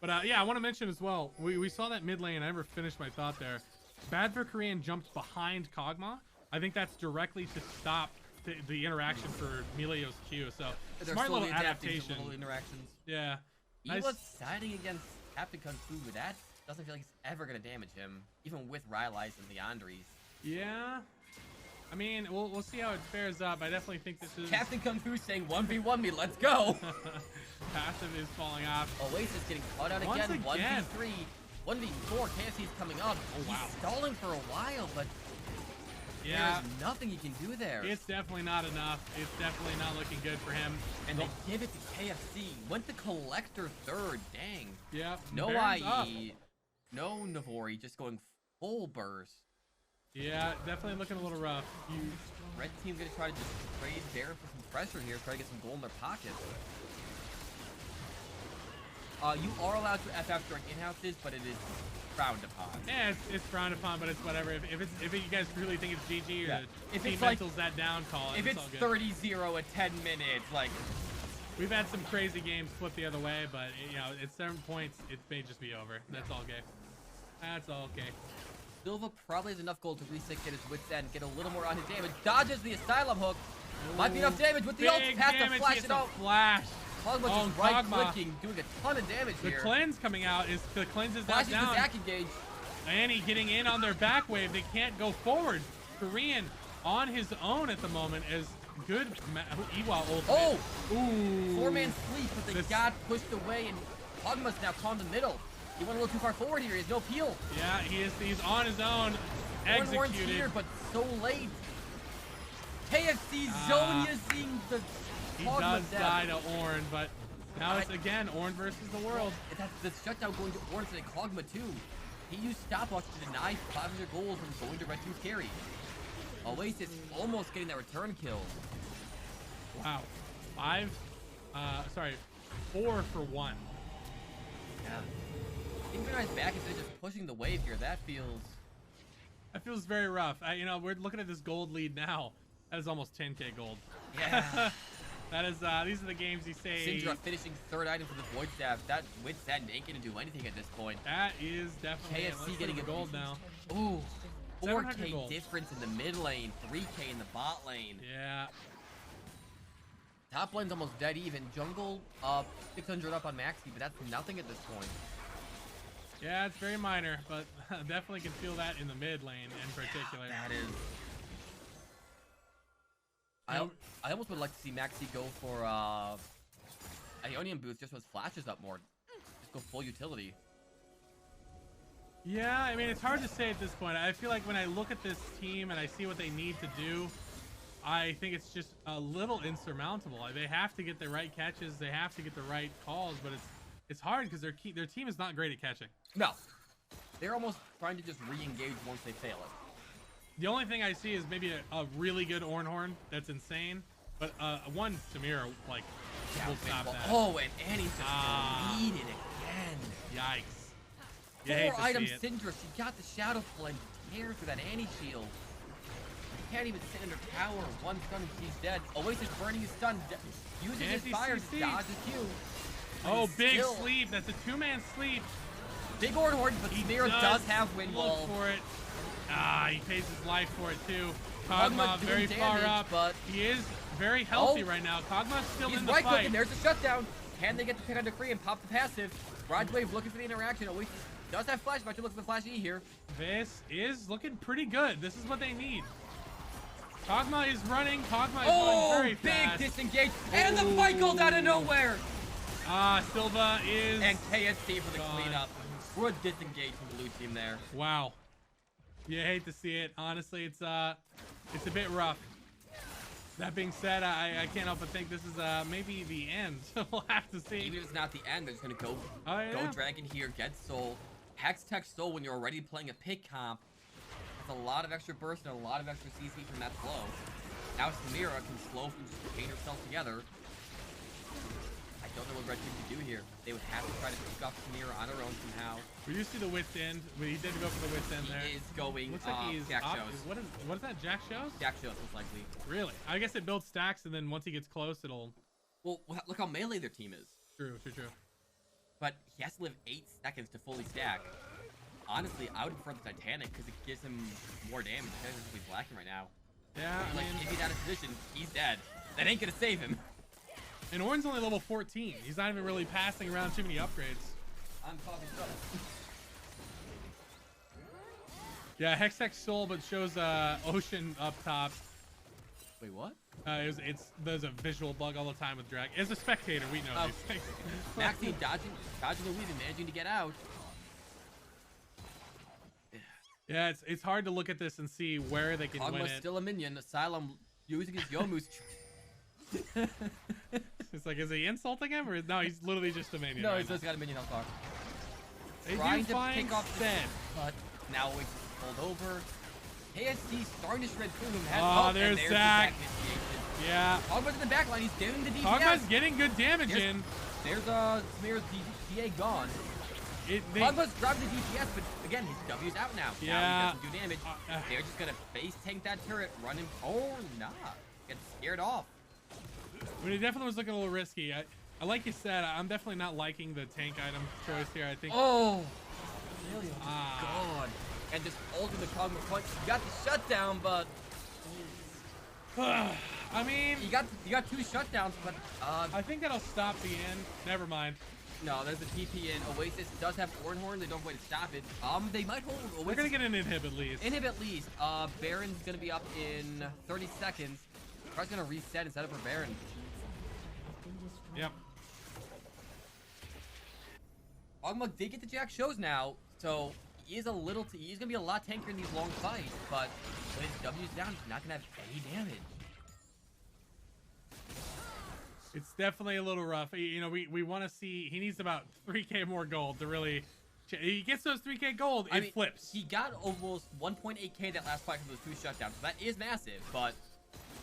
Speaker 1: But yeah, I want to mention as well, we saw that mid lane. I never finished my thought there. Bad for Korean jumped behind Kog'Maw. I think that's directly to stop the interaction for Emilio's Q. So smart little adaptation.
Speaker 11: Little interactions.
Speaker 1: Yeah.
Speaker 11: Iwa's
Speaker 1: Nice.
Speaker 11: siding against Captain Kung Fu, but that doesn't feel like it's ever gonna damage him, even with Rylai's and Leandries.
Speaker 1: Yeah. I mean, we'll see how it fares up. I definitely think this is
Speaker 11: Captain Kung Fu saying 1v1 me, let's go.
Speaker 1: Passive is falling off.
Speaker 11: Oasis getting caught out
Speaker 1: Once
Speaker 11: again.
Speaker 1: again.
Speaker 11: 1v3, 1v4. KFC's coming up.
Speaker 1: Oh, wow.
Speaker 11: He's stalling for a while, but
Speaker 1: yeah,
Speaker 11: there's nothing he can do there.
Speaker 1: It's definitely not enough. It's definitely not looking good for him.
Speaker 11: And they give it to KFC. Went the Collector 3rd. Dang.
Speaker 1: Yeah.
Speaker 11: No
Speaker 1: Baron's up.
Speaker 11: IE. No Navori. Just going full burst.
Speaker 1: Yeah, definitely looking a little rough.
Speaker 11: Red team gonna try to just trade Baron for some pressure here, try to get some gold in their pockets. You are allowed to FF during in-houses, but it is frowned upon.
Speaker 1: Yeah, it's frowned upon, but it's whatever. If you guys really think it's GG or
Speaker 11: if
Speaker 1: team
Speaker 11: it's like,
Speaker 1: mentals that down, call it.
Speaker 11: If it's
Speaker 1: all good.
Speaker 11: 30-0 at 10 minutes, like.
Speaker 1: We've had some crazy games flip the other way, but you know, at certain points, it may just be over. That's all okay. That's all okay.
Speaker 11: Silva probably has enough gold to reset, get his wits end, get a little more on his damage. Dodges the Asylum hook. Might be enough damage with the ult. Has to flash it out.
Speaker 1: Flash.
Speaker 11: Kog'Maw just right clicking, doing a ton of damage here.
Speaker 1: The cleanse coming out is the cleanse is not down.
Speaker 11: The Zac engage.
Speaker 1: Annie getting in on their back wave. They can't go forward. Korean on his own at the moment is good. Iwa ultimate.
Speaker 11: Oh!
Speaker 1: Ooh.
Speaker 11: 4-man sleep, but they got pushed away, and Kog'Maw's now caught in the middle. He went a little too far forward here. He has no peel.
Speaker 1: Yeah, he's on his own. Executed.
Speaker 11: Here, but so late. KFC Zone using the
Speaker 1: He does die to Ornn, but now it's again Ornn versus the world.
Speaker 11: That's the shutdown going to Ornn and Kog'Maw too. He used stopwatch to deny 500 gold from going to Red Team's carry. Oasis almost getting that return kill.
Speaker 1: Wow. 4 for 1.
Speaker 11: Yeah. Synchronized back instead of just pushing the wave here. That feels
Speaker 1: very rough. You know, we're looking at this gold lead now. That is almost 10k gold.
Speaker 11: Yeah.
Speaker 1: That is, these are the games you say.
Speaker 11: Syndra finishing third item for the Void Staff. That with that ain't gonna do anything at this point.
Speaker 1: That is definitely
Speaker 11: KFC getting a
Speaker 1: gold now.
Speaker 11: Ooh. 4k
Speaker 1: gold.
Speaker 11: difference in the mid lane, 3k in the bot lane.
Speaker 1: Yeah.
Speaker 11: Top lane's almost dead even. Jungle 600 up on Maxi, but that's nothing at this point.
Speaker 1: Yeah, it's very minor, but definitely can feel that in the mid lane in particular.
Speaker 11: That is. I almost would like to see Maxi go for Ionian boost just with flashes up more. Just go full utility.
Speaker 1: Yeah, I mean, it's hard to say at this point. I feel like when I look at this team and I see what they need to do, I think it's just a little insurmountable. They have to get the right catches, they have to get the right calls, but it's hard because their team is not great at catching.
Speaker 11: No. They're almost trying to just re-engage once they fail it.
Speaker 1: The only thing I see is maybe a really good Ornhorn that's insane, but one Samira, like, will stop that.
Speaker 11: Oh, and Annie's just lead it again.
Speaker 1: Yikes.
Speaker 11: 4 items Syndra. She got the Shadow Flame to tear through that Annie shield. She can't even sit under tower. One stun and she's dead. Oasis burning his stun. Using his fire to dodge the Q.
Speaker 1: Oh, big sleep. That's a 2-man sleep.
Speaker 11: Big Ornhorn, but Samira does have wind wall.
Speaker 1: Look for it. He pays his life for it too. Kog'Maw very far up, but he is very healthy right now. Kog'Maw's still in the fight.
Speaker 11: There's the shutdown. Can they get the pick under free and pop the passive? Rod Wave looking for the interaction. Oasis does have flash, but you're looking for flash E here.
Speaker 1: This is looking pretty good. This is what they need. Kog'Maw is running. Kog'Maw is running very fast.
Speaker 11: Big disengage, and the fight goes out of nowhere.
Speaker 1: Silva is
Speaker 11: and KSC for the cleanup. Good disengage from the blue team there.
Speaker 1: Wow. You hate to see it. Honestly, it's a bit rough. That being said, I can't help but think this is maybe the end. We'll have to see.
Speaker 11: Even if it's not the end, they're just gonna go Dragon here, get Soul, Hex Tech Soul when you're already playing a pick comp. That's a lot of extra burst and a lot of extra CC from that slow. Now Samira can slow from just chain herself together. I don't know what Red Team could do here. They would have to try to pick off Samira on her own somehow.
Speaker 1: We do see the Wit's End. He did go for the Wit's End there.
Speaker 11: He is going.
Speaker 1: Looks like he's
Speaker 11: Jack
Speaker 1: up.
Speaker 11: Shows.
Speaker 1: What is that? Jack Shows?
Speaker 11: Jack Shows, most likely.
Speaker 1: Really? I guess it builds stacks, and then once he gets close, it'll.
Speaker 11: Well, look how melee their team is.
Speaker 1: True.
Speaker 11: But he has to live 8 seconds to fully stack. Honestly, I would prefer the Titanic because it gives him more damage. He's blacking right now.
Speaker 1: Yeah.
Speaker 11: Like, if he's out of position, he's dead. That ain't gonna save him.
Speaker 1: And Ornn's only level 14. He's not even really passing around too many upgrades.
Speaker 11: I'm talking stuff.
Speaker 1: Yeah, Hextech Soul, but shows Ocean up top.
Speaker 11: Wait, what?
Speaker 1: There's a visual bug all the time with Drag. As a spectator, we know these things.
Speaker 11: Maxi dodging the weave and managing to get out.
Speaker 1: Yeah, it's hard to look at this and see where they can win it.
Speaker 11: Still a minion. Asylum using his Yomu's.
Speaker 1: It's like, is he insulting him, or no? He's literally just a minion.
Speaker 11: No, he's just got a minion health bar.
Speaker 1: Trying to pick off Sen,
Speaker 11: but now we pulled over. KSC starting to shred through him.
Speaker 1: There's Zac. Yeah.
Speaker 11: Kog'Maw's in the back line. He's getting the DPS.
Speaker 1: Kog'Maw's getting good damage in.
Speaker 11: There's Smear's DA gone. Pogba's dropping the DPS, but again, his W's out now.
Speaker 1: Yeah.
Speaker 11: Now he doesn't do damage. They're just gonna face tank that turret, run him. Oh, nah. Get scared off.
Speaker 1: I mean, it definitely was looking a little risky. I like you said, I'm definitely not liking the tank item choice here. I think.
Speaker 11: Oh. God. And just ulting the Cogma point. You got the shutdown, but.
Speaker 1: I mean,
Speaker 11: you got 2 shutdowns, but
Speaker 1: I think that'll stop the end. Never mind.
Speaker 11: No, there's a TP in. Oasis does have Ornhorn. They don't have a way to stop it. They might hold Oasis.
Speaker 1: We're gonna get an inhib at least.
Speaker 11: Inhib at least. Baron's gonna be up in 30 seconds. Car's gonna reset and set up for Baron.
Speaker 1: Yep.
Speaker 11: Ogmug did get the Jack shows now, so he's gonna be a lot tankier in these long fights, but when his W's down, he's not gonna have any damage.
Speaker 1: It's definitely a little rough. You know, we want to see. He needs about 3K more gold to really. He gets those 3K gold,
Speaker 11: I mean,
Speaker 1: flips.
Speaker 11: He got almost 1.8K that last fight from those 2 shutdowns, so that is massive. But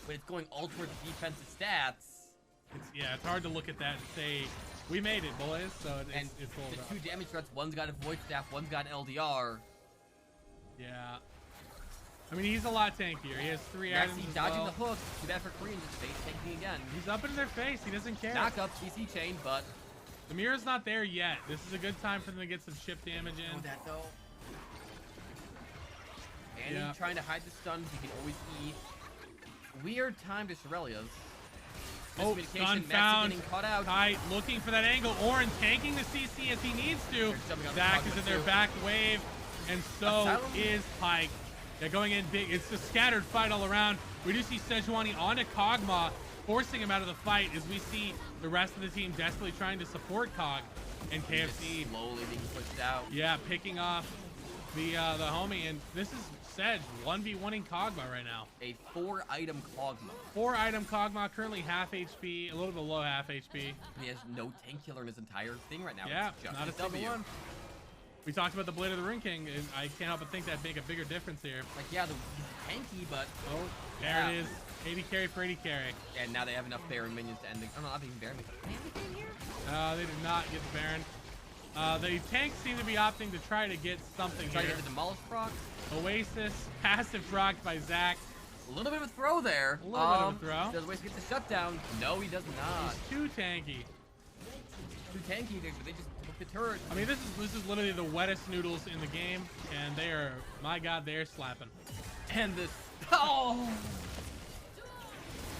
Speaker 11: when it's going all towards defensive stats,
Speaker 1: it's hard to look at that and say we made it, boys. So it's all
Speaker 11: the 2 damage threats. One's got a void staff, one's got an LDR.
Speaker 1: Yeah. I mean, he's a lot tankier. He has 3 items as
Speaker 11: dodging
Speaker 1: well.
Speaker 11: the hook. Too bad for Korean, just face tanking again.
Speaker 1: He's up in their face. He doesn't care.
Speaker 11: Knock up, CC chain, but
Speaker 1: the mirror's not there yet. This is a good time for them to get some chip damage in.
Speaker 11: Know that though. And trying to hide the stuns. He can always eat. Weird time to Shirelia's.
Speaker 1: Oh, stun found. Caught out. Tight, looking for that angle. Orin tanking the CC as he needs to. Zach is in their back wave, and so is Pike. They're going in big. It's a scattered fight all around. We do see Sejuani onto Kog'Maw, forcing him out of the fight as we see the rest of the team desperately trying to support Cog. And KFC
Speaker 11: slowly being pushed out.
Speaker 1: Yeah, picking off the homie. And this is Sedge 1v1ing Kog'Maw right now.
Speaker 11: A 4-item Kog'Maw.
Speaker 1: 4-item Kog'Maw, currently half HP, a little bit below half HP.
Speaker 11: He has no tank killer in his entire thing right now.
Speaker 1: Yeah,
Speaker 11: it's just
Speaker 1: not a single one. We talked about the Blade of the Rune King, and I can't help but think that'd make a bigger difference here.
Speaker 11: Like, yeah, he's tanky, but...
Speaker 1: Oh, there it is. 80 carry for 80 carry.
Speaker 11: And now they have enough Baron minions to end the... Oh, no, not even Baron.
Speaker 1: They did not get the Baron. The tanks seem to be opting to try to get something
Speaker 11: Try to
Speaker 1: here.
Speaker 11: get the Demolish proc.
Speaker 1: Oasis, passive proc by Zach.
Speaker 11: A little bit of a throw there.
Speaker 1: A little bit of a throw.
Speaker 11: Does Oasis get the shutdown? No, he does not.
Speaker 1: He's too tanky.
Speaker 11: Too tanky, they just took the turret.
Speaker 1: I mean, this is literally the wettest noodles in the game, and they are, my God, they're slapping.
Speaker 11: And this, oh!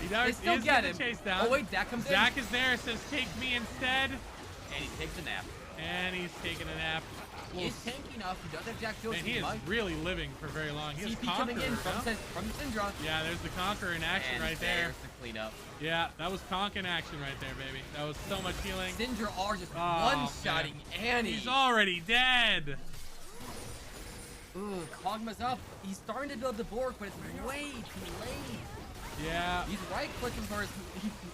Speaker 1: He does
Speaker 11: still get him.
Speaker 1: Chase down.
Speaker 11: Oh wait, Zach comes in.
Speaker 1: Zach is there, says take me instead.
Speaker 11: And he takes a nap.
Speaker 1: And he's taking a nap.
Speaker 11: He is tanky enough. He does have Jack Jones.
Speaker 1: And he is really living for very long. He has
Speaker 11: CP coming in from Syndra.
Speaker 1: Yeah, there's the Conqueror in action
Speaker 11: and
Speaker 1: right there.
Speaker 11: There's the cleanup.
Speaker 1: Yeah, that was Conk in action right there, baby. That was so much healing.
Speaker 11: Syndra are just one-shotting Annie.
Speaker 1: He's already dead.
Speaker 11: Ooh, Kog'Maw's up. He's starting to build the board, but it's way too late.
Speaker 1: Yeah.
Speaker 11: He's right-clicking for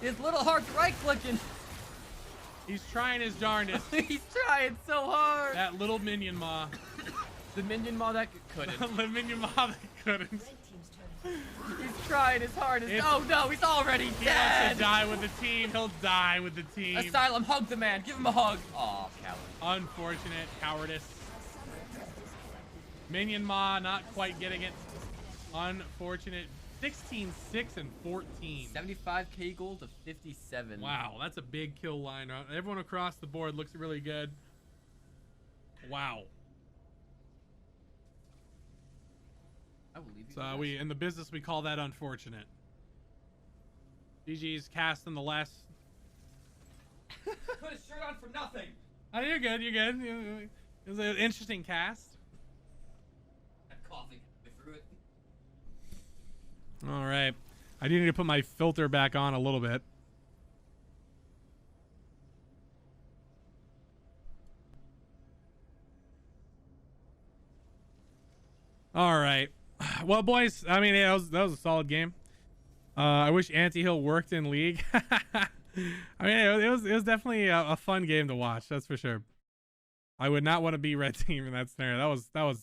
Speaker 11: his little heart's right-clicking.
Speaker 1: He's trying his darndest.
Speaker 11: He's trying so hard.
Speaker 1: That little minion maw.
Speaker 11: The minion maw that couldn't.
Speaker 1: The minion maw that couldn't.
Speaker 11: He's trying his hardest. Oh no, he's already dead.
Speaker 1: He wants to die with the team. He'll die with the team.
Speaker 11: Asylum, hug the man. Give him a hug. Aw, coward.
Speaker 1: Unfortunate cowardice. Minion maw not quite getting it. Unfortunate. 16, 6, and 14.
Speaker 11: 75k gold to 57.
Speaker 1: Wow, that's a big kill line. Everyone across the board looks really good. Wow.
Speaker 11: I will leave you.
Speaker 1: So in the business we call that unfortunate. GG's cast in the last.
Speaker 11: Put a shirt on for nothing.
Speaker 1: Oh, you're good. You're good. It was an interesting cast.
Speaker 11: I'm coughing. I threw it.
Speaker 1: All right. I do need to put my filter back on a little bit. All right. Well, boys, I mean, that was a solid game. I wish Anti-Hill worked in League. I mean, it was definitely a fun game to watch. That's for sure. I would not want to be red team in that scenario. That was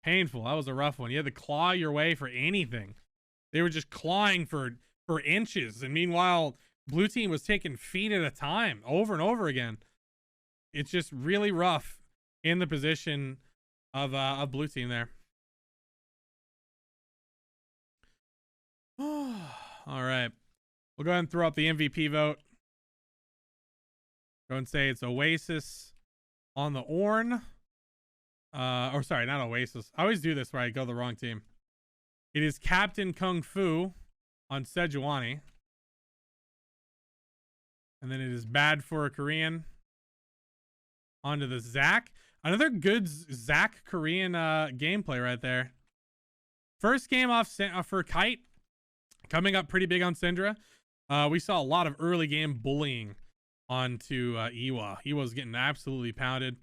Speaker 1: painful. That was a rough one. You had to claw your way for anything. They were just clawing for inches, and meanwhile, blue team was taking feet at a time over and over again. It's just really rough in the position of blue team there. All right. We'll go ahead and throw up the MVP vote. Go and say it's Oasis on the Orn. Or sorry, not Oasis. I always do this where I go the wrong team. It is Captain Kung Fu on Sejuani. And then it is Bad for a Korean. Onto the Zac. Another good Zac Korean gameplay right there. First game off for Kite. Coming up pretty big on Syndra. We saw a lot of early game bullying onto Iwa. Iwa's getting absolutely pounded.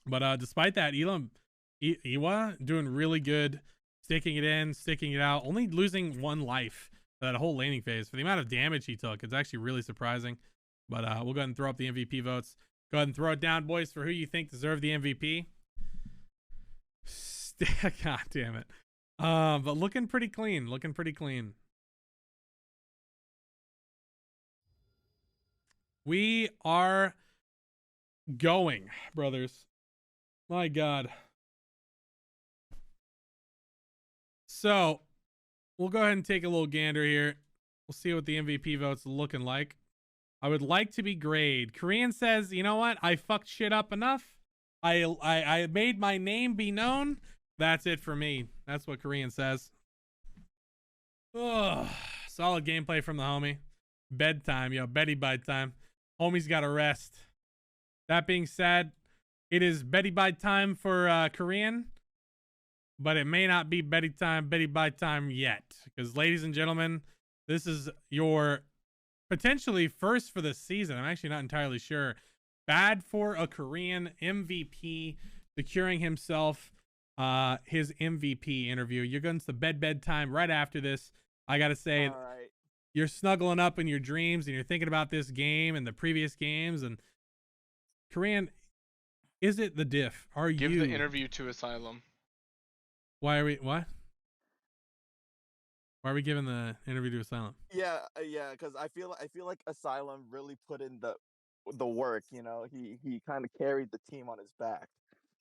Speaker 1: But despite that, Iwa doing really good. Sticking it in, sticking it out. Only losing 1 life for that whole laning phase. For the amount of damage he took, it's actually really surprising. But we'll go ahead and throw up the MVP votes. Go ahead and throw it down, boys, for who you think deserve the MVP. God damn it. But looking pretty clean. Looking pretty clean. We are going, brothers. My God. So, we'll go ahead and take a little gander here. We'll see what the MVP vote's looking like. I would like to be grade. Korean says, you know what? I fucked shit up enough. I made my name be known. That's it for me. That's what Korean says. Ugh. Solid gameplay from the homie. Bedtime, yo. Betty bite time. Homie's got to rest. That being said, it is Betty bite time for Korean. But it may not be Betty bite time yet. Because, ladies and gentlemen, this is your potentially first for the season. I'm actually not entirely sure. Bad for a Korean MVP securing himself his MVP interview. You're going to the bedtime right after this. I got to say, you're snuggling up in your dreams and you're thinking about this game and the previous games. And Korean, is it the diff?
Speaker 8: Give the interview to Asylum.
Speaker 1: Why are we what? Why are we giving the interview to Asylum?
Speaker 13: Yeah, because I feel like Asylum really put in the work. You know, he kind of carried the team on his back.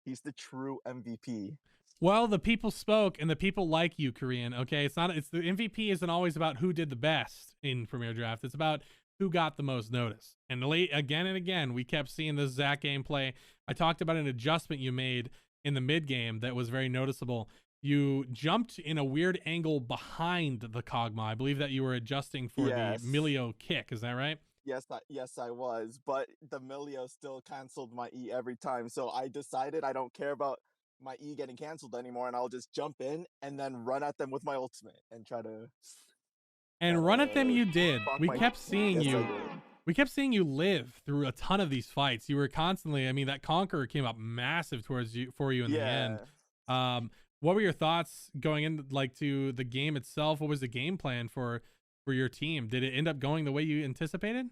Speaker 13: He's the true MVP.
Speaker 1: Well, the people spoke, and the people like you, Korean. Okay, it's the MVP isn't always about who did the best in Premier Draft. It's about who got the most notice. And again and again, we kept seeing this Zac gameplay. I talked about an adjustment you made in the mid game that was very noticeable. You jumped in a weird angle behind the Kog'Maw. I believe that you were adjusting for the Milio kick. Is that right?
Speaker 13: Yes, I was. But the Milio still canceled my E every time. So I decided I don't care about my E getting canceled anymore, and I'll just jump in and then run at them with my ultimate and try to.
Speaker 1: And run at them you did. We kept seeing you. We kept seeing you live through a ton of these fights. You were constantly. I mean, that Conqueror came up massive for you in the end. What were your thoughts going in, like, to the game itself? What was the game plan for your team? Did it end up going the way you anticipated?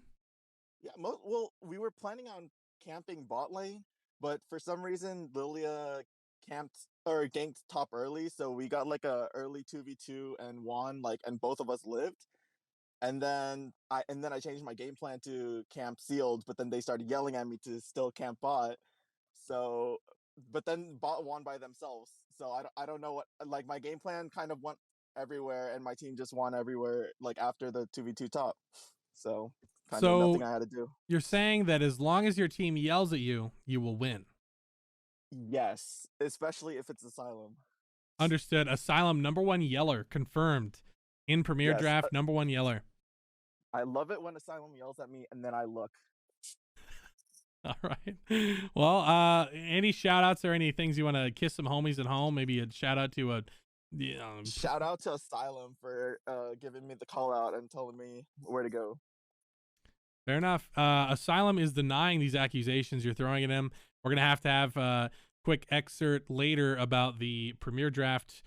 Speaker 13: Yeah, well, we were planning on camping bot lane, but for some reason Lilia ganked top early, so we got like a early 2v2 and won, and both of us lived. And then I changed my game plan to camp sealed, but then they started yelling at me to still camp bot. So, but then bot won by themselves. So I don't know what, my game plan kind of went everywhere, and my team just won everywhere, after the 2v2 top. So kind of nothing I had to do.
Speaker 1: You're saying that as long as your team yells at you, you will win.
Speaker 13: Yes, especially if it's Asylum.
Speaker 1: Understood. Asylum #1 yeller confirmed in Premier Draft. #1 yeller.
Speaker 13: I love it when Asylum yells at me and then I look.
Speaker 1: All right. Well, any shout outs or any things you want to kiss some homies at home? Maybe a shout out to
Speaker 13: shout out to Asylum for giving me the call out and telling me where to go.
Speaker 1: Fair enough. Asylum is denying these accusations you're throwing at him. We're going to have a quick excerpt later about the Premier Draft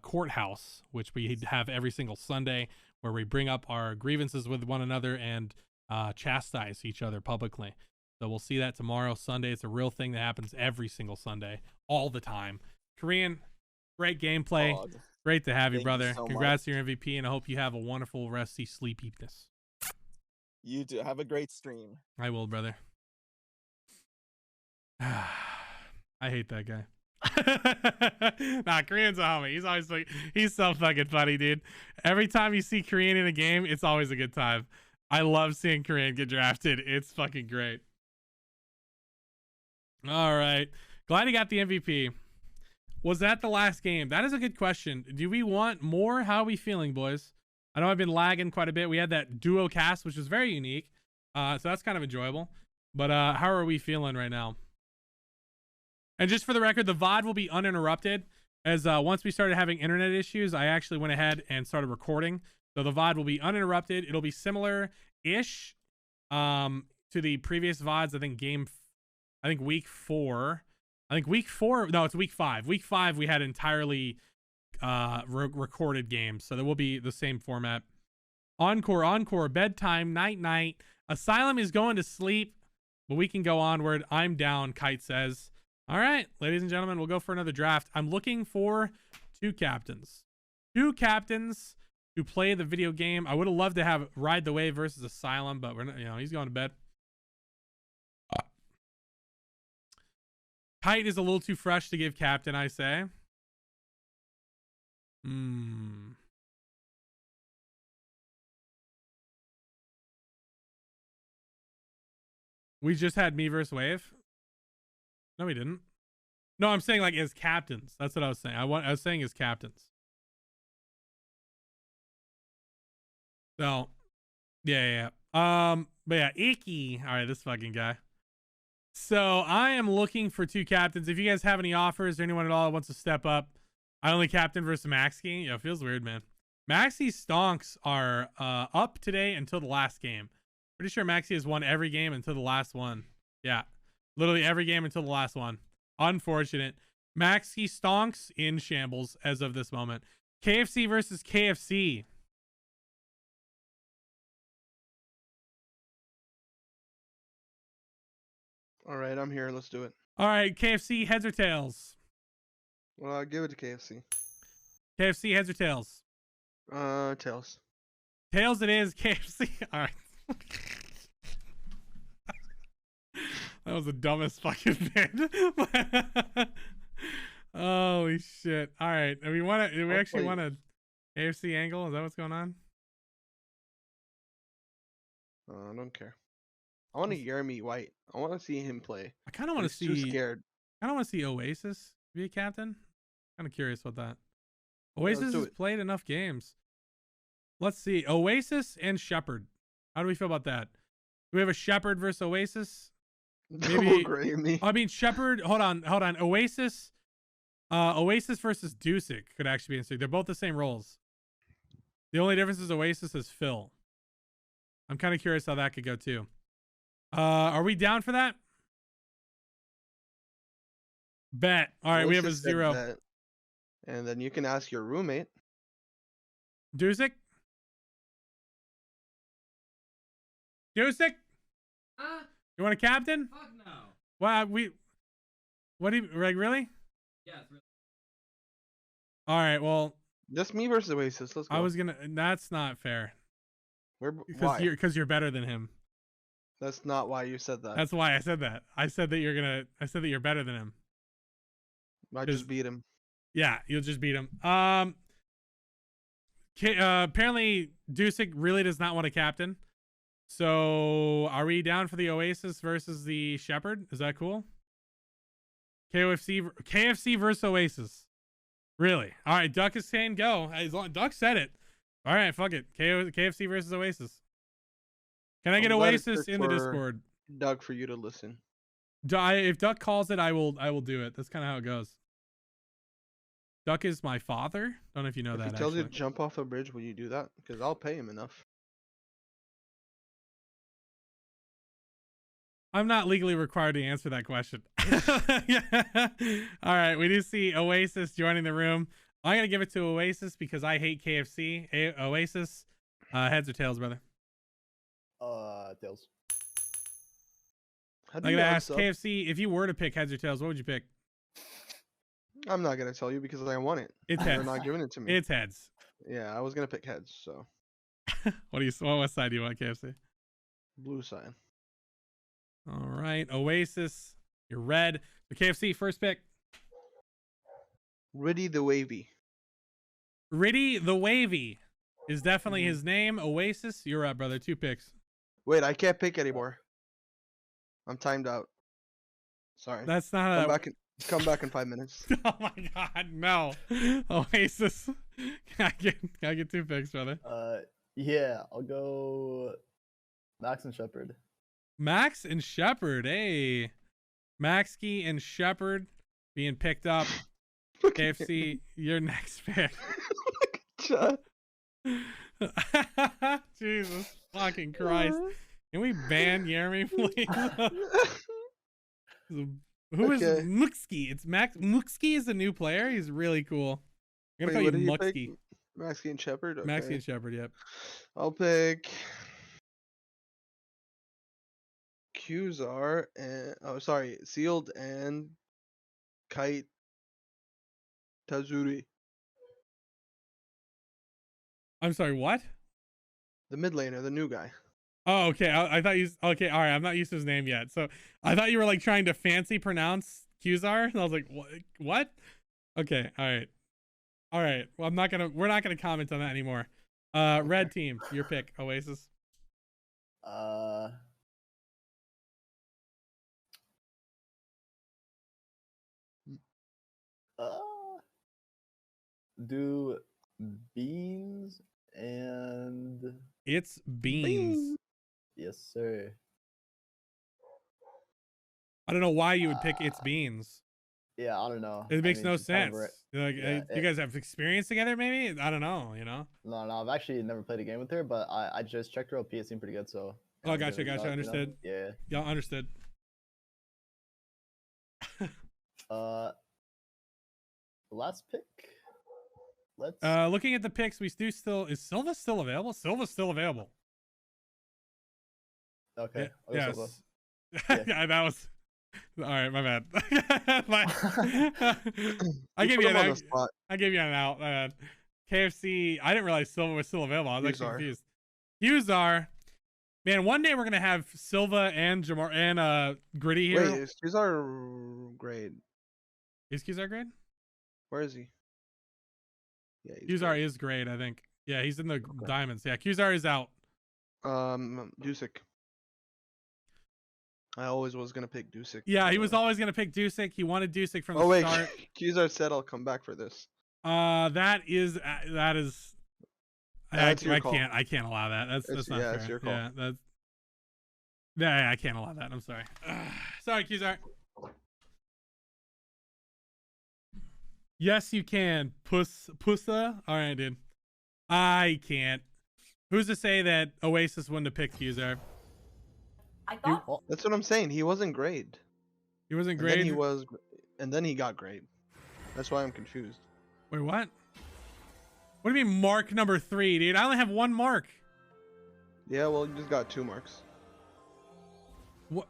Speaker 1: courthouse, which we have every single Sunday, where we bring up our grievances with one another and chastise each other publicly. So we'll see that tomorrow, Sunday. It's a real thing that happens every single Sunday, all the time. Korean, great gameplay. Great to have you, brother. Congrats to your MVP, and I hope you have a wonderful, resty sleepiness.
Speaker 13: You too. Have a great stream.
Speaker 1: I will, brother. I hate that guy. Nah, Korean's a homie. He's always like, he's so fucking funny, dude. Every time you see Korean in a game, it's always a good time. I love seeing Korean get drafted. It's fucking great. All right. Glad he got the MVP. Was that the last game? That is a good question. Do we want more? How are we feeling, boys? I know I've been lagging quite a bit. We had that duo cast, which was very unique. So that's kind of enjoyable. But how are we feeling right now? And just for the record, the VOD will be uninterrupted. As once we started having internet issues, I actually went ahead and started recording. So the VOD will be uninterrupted. It'll be similar-ish to the previous VODs. I think week 4. No, it's week 5. Week 5, we had entirely recorded games. So there will be the same format. Encore, bedtime, night. Asylum is going to sleep, but we can go onward. I'm down, Kite says. All right, ladies and gentlemen, we'll go for another draft. I'm looking for 2 captains. 2 captains who play the video game. I would have loved to have Ride the Wave versus Asylum, but we're not, he's going to bed. Kite is a little too fresh to give captain, I say. We just had me versus Wave. No, we didn't. No, I'm saying like as captains. That's what I was saying. I was saying as captains. So, yeah. But yeah, Icky. All right, this fucking guy. So I am looking for 2 captains. If you guys have any offers or anyone at all that wants to step up, I only captain versus Maxi. Yeah, it feels weird, man. Maxi's stonks are up today until the last game. Pretty sure Maxi has won every game until the last one. Yeah. Literally every game until the last one. Unfortunate. Maxi stonks in shambles as of this moment. KFC versus KFC.
Speaker 9: All right, I'm here. Let's do it.
Speaker 1: All right, KFC, heads or tails?
Speaker 9: Well, I'll give it to KFC.
Speaker 1: KFC, heads or tails?
Speaker 9: Tails.
Speaker 1: Tails it is, KFC. All right. That was the dumbest fucking bit. Holy shit. All right. Do we actually want a AFC angle? Is that what's going on?
Speaker 9: I don't care. I want to Jeremy White. I want to see him play.
Speaker 1: I kind of want to see.
Speaker 9: Too scared.
Speaker 1: I don't want to see Oasis be a captain. Kind of curious about that. Oasis has played enough games. Let's see. Oasis and Shepherd. How do we feel about that? Do we have a Shepherd versus Oasis? Maybe. I mean, Shepherd. Hold on. Oasis. Oasis versus Dusik could actually be interesting. They're both the same roles. The only difference is Oasis is Phil. I'm kind of curious how that could go too. Are we down for that? Bet. All right, we have a 0.
Speaker 9: Bet. And then you can ask your roommate.
Speaker 1: Dusik? You want a captain?
Speaker 11: Fuck no.
Speaker 1: What do you, like, really?
Speaker 11: Yes, really.
Speaker 1: All right, well.
Speaker 9: Just me versus Oasis. Let's go.
Speaker 1: That's not fair.
Speaker 9: Why?
Speaker 1: Because you're better than him.
Speaker 9: That's not why you said that.
Speaker 1: That's why I said that. I said that you're better than him.
Speaker 9: I just beat him.
Speaker 1: Yeah, you'll just beat him. Apparently Dusik really does not want a captain. So are we down for the Oasis versus the Shepherd? Is that cool? KFC versus Oasis. Really? All right, Duck is saying go. Duck said it. All right, fuck it. KFC versus Oasis. Can I get Oasis in the Discord?
Speaker 9: Doug, for you to listen.
Speaker 1: If Duck calls it, I will do it. That's kind of how it goes. Duck is my father. Don't know if you know that.
Speaker 9: If he tells you to jump off a bridge, will you do that? Because I'll pay him enough.
Speaker 1: I'm not legally required to answer that question. All right, we do see Oasis joining the room. I'm gonna give it to Oasis because I hate KFC. Oasis, heads or tails, brother?
Speaker 13: Tails.
Speaker 1: I'm gonna ask KFC, if you were to pick heads or tails, what would you pick?
Speaker 9: I'm not gonna tell you because I want it.
Speaker 1: It's
Speaker 9: They're
Speaker 1: heads.
Speaker 9: not giving it to me.
Speaker 1: It's heads.
Speaker 9: Yeah, I was gonna pick heads. So.
Speaker 1: What side do you want, KFC?
Speaker 9: Blue sign.
Speaker 1: All right, Oasis, you're red. The KFC first pick.
Speaker 9: Riddy the Wavy.
Speaker 1: Riddy the Wavy is definitely his name. Oasis, you're up, brother. 2 picks.
Speaker 9: Wait, I can't pick anymore. I'm timed out. Sorry.
Speaker 1: That's not how that
Speaker 9: Come back in 5 minutes.
Speaker 1: Oh my god, no. Oasis. I get 2 picks, brother.
Speaker 2: Yeah, I'll go Max and Shepard.
Speaker 1: Max and Shepard, hey. Maxkey and Shepard being picked up. KFC, your next pick. Jesus fucking Christ. Can we ban Jeremy, please? Who is Muxki? It's Max. Muxki is a new player. He's really cool. I'm gonna call you Muxki.
Speaker 9: Maxkey and Shepard? Okay.
Speaker 1: Maxkey and Shepard, yep.
Speaker 9: I'll pick Qzar and Sealed and Kite Tazuri.
Speaker 1: I'm sorry, what?
Speaker 9: The mid laner, the new guy.
Speaker 1: Oh, okay. I thought you. Okay, all right. I'm not used to his name yet, so I thought you were like trying to fancy pronounce Qzar, and I was like, what? Okay, all right, all right. Well, we're not gonna comment on that anymore. Red team, your pick, Oasis.
Speaker 2: Do Beans and
Speaker 1: ItsBeans.
Speaker 2: Yes, sir.
Speaker 1: I don't know why you would pick ItsBeans.
Speaker 2: Yeah, I don't know.
Speaker 1: It makes no sense. Like,
Speaker 2: yeah,
Speaker 1: you guys have experience together, maybe? I don't know. You know?
Speaker 2: No, I've actually never played a game with her, but I just checked her OP. It seemed pretty good, so.
Speaker 1: Oh, gotcha. Understood.
Speaker 2: You know?
Speaker 1: Yeah, understood.
Speaker 2: Last pick. Let's.
Speaker 1: Looking at the picks, we do still. Is Silva still available? Silva's still available.
Speaker 2: Okay.
Speaker 1: Yeah, yes. Yeah, that was. All right, my bad. I gave you an out. I gave you an out. KFC. I didn't realize Silva was still available. I was actually confused. Qzar. Man, one day we're gonna have Silva and Jamar and Gritty here.
Speaker 9: Wait, is Qzar grade?
Speaker 1: Is Qzar grade?
Speaker 9: Where is he?
Speaker 1: Yeah, Qzar is great, I think. Yeah, he's in the diamonds. Yeah, Qzar is out.
Speaker 9: Dusik. I always was gonna pick Dusik.
Speaker 1: Yeah, he was always gonna pick Dusik. He wanted Dusik from the start.
Speaker 9: Qzar said I'll come back for this.
Speaker 1: That is. I can't allow that. That's not fair.
Speaker 9: It's your call.
Speaker 1: Yeah, I can't allow that. I'm sorry. Sorry, Qzar. Yes, you can. Pussa. All right, dude. I can't. Who's to say that Oasis wouldn't have picked Qzar?
Speaker 4: I thought.
Speaker 9: That's what I'm saying. He wasn't great.
Speaker 1: He wasn't great.
Speaker 9: And then he got great. That's why I'm confused.
Speaker 1: Wait, what? What do you mean mark number 3, dude? I only have 1 mark.
Speaker 9: Yeah, well, you just got 2 marks.
Speaker 1: What?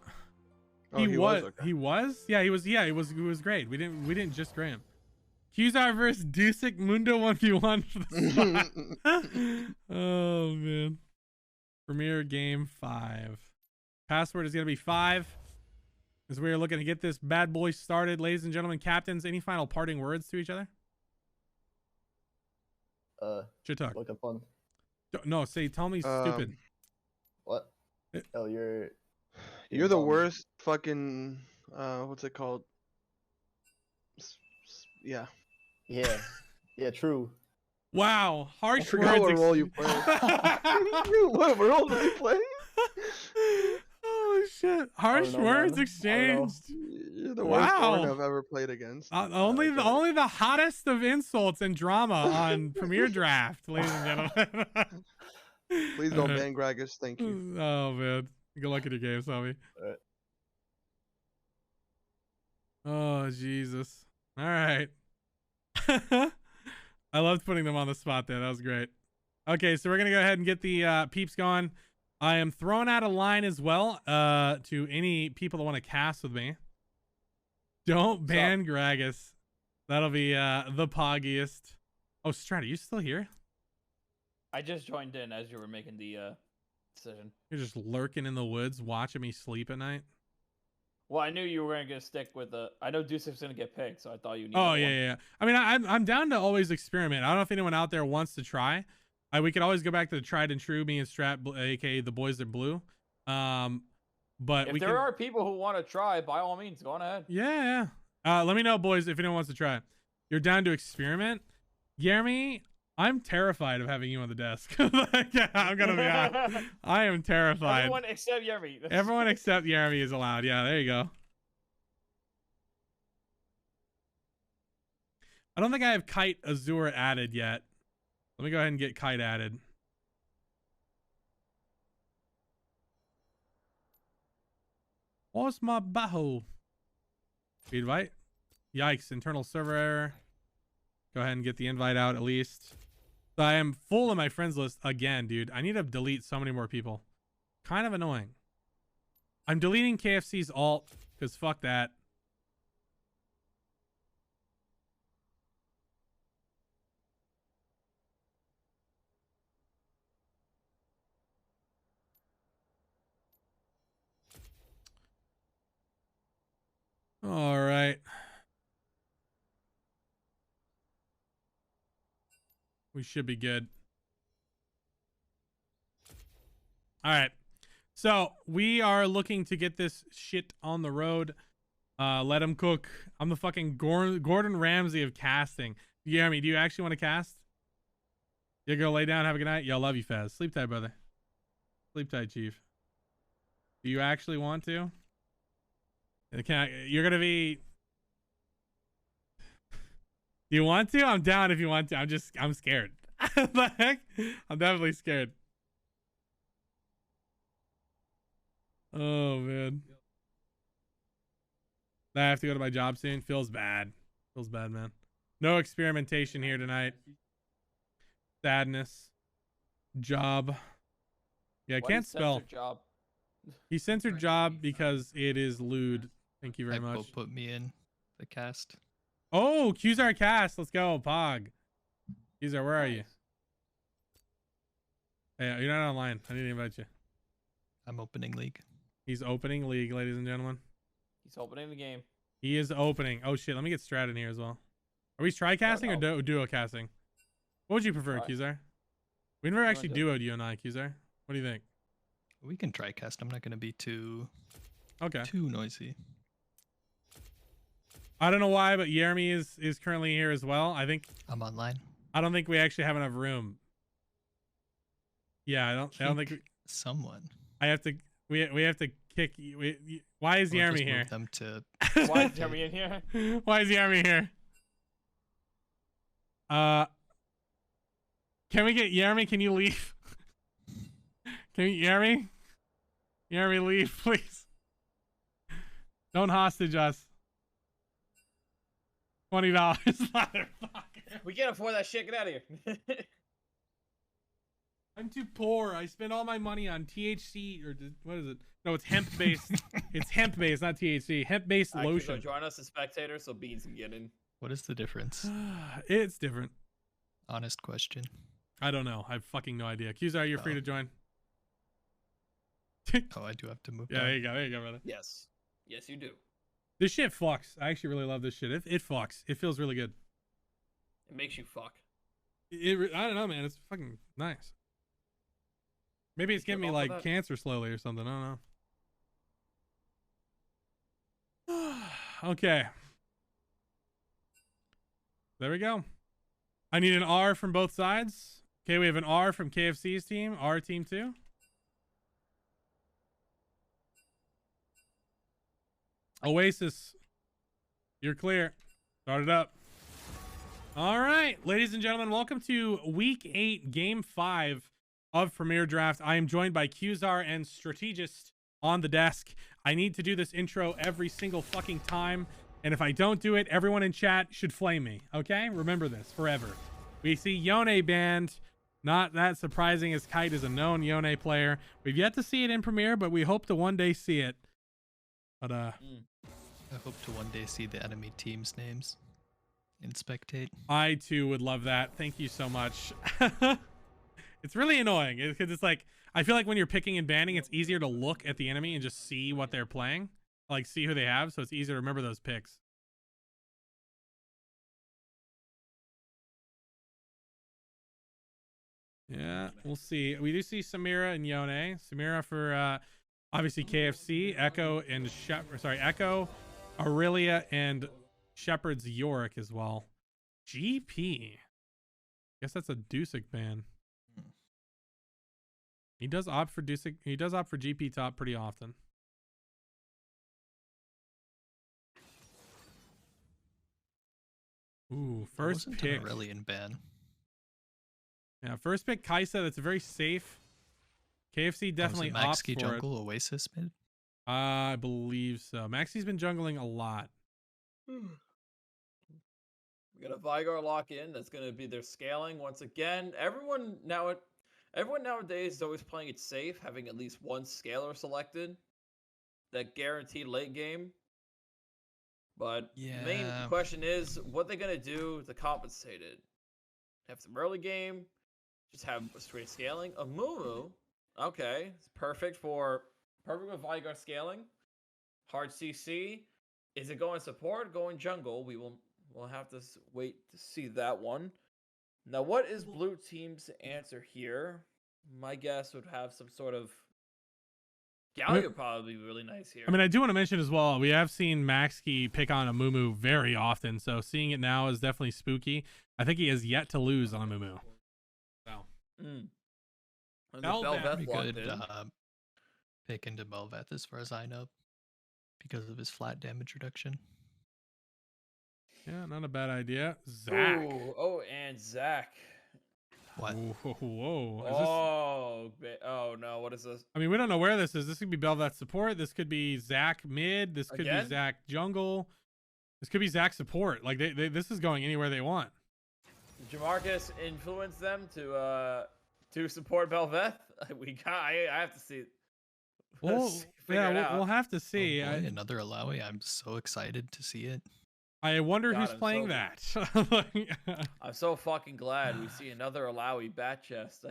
Speaker 9: Oh, he was. Okay.
Speaker 1: He was? Yeah, he was. Yeah, he was great. We didn't just grab him. Qzar versus Dusik Mundo 1v1 for the spot. Oh man. Premier game 5. Password is gonna be 5. As we are looking to get this bad boy started, ladies and gentlemen, captains. Any final parting words to each other? Should talk.
Speaker 2: Look up on.
Speaker 1: No, tell me stupid.
Speaker 2: What? Oh, you're
Speaker 9: the worst fucking what's it called? Yeah.
Speaker 2: Yeah, true.
Speaker 1: Wow, harsh
Speaker 9: I
Speaker 1: words.
Speaker 9: What role you play? What role do you play?
Speaker 1: Oh shit! Harsh words exchanged.
Speaker 9: You're the worst one I've ever played against.
Speaker 1: Only the hottest of insults and drama on Premier Draft, ladies and gentlemen.
Speaker 9: Please don't ban Gragas. Thank you.
Speaker 1: Oh man, good luck in your game, Tommy. Oh Jesus! All right. I loved putting them on the spot there. That was great. Okay, so we're gonna go ahead and get the peeps going. I am throwing out a line as well to any people that want to cast with me. Don't ban Gragas. That'll be the poggiest. Oh, Strat, are you still here?
Speaker 14: I just joined in as you were making the
Speaker 3: decision.
Speaker 1: You're just lurking in the woods, watching me sleep at night.
Speaker 3: Well, I knew you were gonna stick with the. I know Deuce is gonna get picked, so I thought you.
Speaker 1: Oh yeah. I mean, I'm down to always experiment. I don't know if anyone out there wants to try. We could always go back to the tried and true, me and Strat, aka the boys that blew. But
Speaker 3: if there are people who want to try, by all means, go on ahead.
Speaker 1: Yeah. Let me know, boys, if anyone wants to try. You're down to experiment, Jeremy. I'm terrified of having you on the desk. Like, yeah, I'm gonna be honest. I am terrified.
Speaker 3: Everyone except Jeremy.
Speaker 1: Everyone except Jeremy is allowed. Yeah, there you go. I don't think I have Kite Azure added yet. Let me go ahead and get Kite added. What's my baho? Invite? Yikes, internal server error. Go ahead and get the invite out at least. So I am full in my friends list again, dude. I need to delete so many more people. Kind of annoying. I'm deleting KFC's alt because fuck that. All right. We should be good. All right. So we are looking to get this shit on the road. Let him cook. I'm the fucking Gordon Ramsay of casting. Jeremy, do you actually want to cast? You go lay down, have a good night. Yo, love you, Faz. Sleep tight, brother. Sleep tight, Chief. Do you actually want to? You're gonna be. Do you want to? I'm down if you want to. I'm scared. The heck? I'm definitely scared. Oh man. I have to go to my job soon. Feels bad. Feels bad, man. No experimentation here tonight. Sadness. Job. Yeah, I can't spell.
Speaker 3: Job?
Speaker 1: He censored job because it is lewd. Thank you very much.
Speaker 5: Put me in the cast.
Speaker 1: Oh, Qzar cast. Let's go, Pog. Qzar, where are you? Hey, you're not online. I need to invite you.
Speaker 5: I'm opening league.
Speaker 1: He's opening league, ladies and gentlemen.
Speaker 3: He's opening the game.
Speaker 1: He is opening. Oh shit, let me get Strat in here as well. Are we tri-casting or duo casting? What would you prefer, Qzar? We never actually duoed you and I, Qzar. What do you think?
Speaker 5: We can try cast. I'm not gonna be too noisy.
Speaker 1: I don't know why, but Jeremy is currently here as well. I think
Speaker 5: I'm online.
Speaker 1: I don't think we actually have enough room. Yeah, I don't think
Speaker 5: someone.
Speaker 1: I have to. We have to kick. Why is Jeremy here?
Speaker 5: Them to.
Speaker 3: Why is Jeremy in here?
Speaker 1: Why is Jeremy here? Can we get Jeremy? Can you leave? Can you, Jeremy? Jeremy, leave, please. Don't hostage us. $20, motherfucker.
Speaker 3: We can't afford that shit. Get out of here.
Speaker 1: I'm too poor. I spend all my money on THC or what is it? No, it's hemp based. It's hemp based, not THC. Hemp based lotion.
Speaker 3: So join us as spectators so Beans can get in.
Speaker 5: What is the difference?
Speaker 1: It's different.
Speaker 5: Honest question.
Speaker 1: I don't know. I have fucking no idea. Qzar, you're free to join.
Speaker 5: Oh, I do have to move.
Speaker 1: Yeah, there you go. There you go, brother.
Speaker 3: Yes. Yes, you do.
Speaker 1: This shit fucks. I actually really love this shit. It fucks. It feels really good.
Speaker 3: It makes you fuck.
Speaker 1: I don't know, man. It's fucking nice. Maybe it's giving me like cancer slowly or something. I don't know. Okay. There we go. I need an R from both sides. Okay, we have an R from KFC's team. R team 2. Oasis, you're clear. Start it up. All right, ladies and gentlemen, welcome to Week 8, Game 5 of Premier Draft. I am joined by Qzar and Strategist on the desk. I need to do this intro every single fucking time, and if I don't do it, everyone in chat should flame me, okay? Remember this forever. We see Yone banned. Not that surprising, as Kite is a known Yone player. We've yet to see it in Premier, but we hope to one day see it. But
Speaker 5: I hope to one day see the enemy team's names in spectate.
Speaker 1: I too would love that. Thank you so much. It's really annoying because it's like I feel like when you're picking and banning, it's easier to look at the enemy and just see what they're playing, like see who they have, so it's easier to remember those picks. Yeah, we'll see. We do see Samira and Yone. Samira for obviously KFC, Echo and Echo, Aurelia and Shepherd's Yorick as well. GP. Guess that's a Dusik ban. He does opt for Dusik. He does opt for GP top pretty often. Ooh, first pick.
Speaker 5: Aurelian ban.
Speaker 1: Yeah, first pick Kaisa. That's very safe. KFC definitely opts for
Speaker 5: jungle, Oasis mid?
Speaker 1: I believe so. Maxi's been jungling a lot.
Speaker 3: We got a Vigar lock in. That's going to be their scaling once again. Everyone nowadays is always playing it safe, having at least one scaler selected. That guaranteed late game. But the main question is, what they're going to do to compensate it? Have some early game, just have straight scaling. A Mumu, okay, it's perfect with Vigar scaling. Hard CC. Is it going support? Going jungle? We'll have to wait to see that one. Now, what is blue team's answer here? My guess would have some sort of Galio would probably be really nice here.
Speaker 1: I mean, I do want to mention as well, we have seen Maxkey pick on a Mumu very often, so seeing it now is definitely spooky. I think he has yet to lose on a Mumu. So.
Speaker 5: Bel'veth good pick into Bel'veth as far as I know, because of his flat damage reduction.
Speaker 1: Yeah, not a bad idea. Zach.
Speaker 3: Ooh, oh, and Zach.
Speaker 5: What?
Speaker 1: Whoa.
Speaker 3: Oh no, what is this?
Speaker 1: I mean, we don't know where this is. This could be Bel'veth support. This could be Zach mid. This could be Zach jungle. This could be Zach support. Like this is going anywhere they want.
Speaker 3: Did Jamarcus influence them to support Bel'veth? I have to see.
Speaker 1: We'll have to see.
Speaker 5: Oh boy, another Alawi. I'm so excited to see it.
Speaker 1: I wonder who's playing that.
Speaker 3: I'm so fucking glad we see another Alawi bat chest.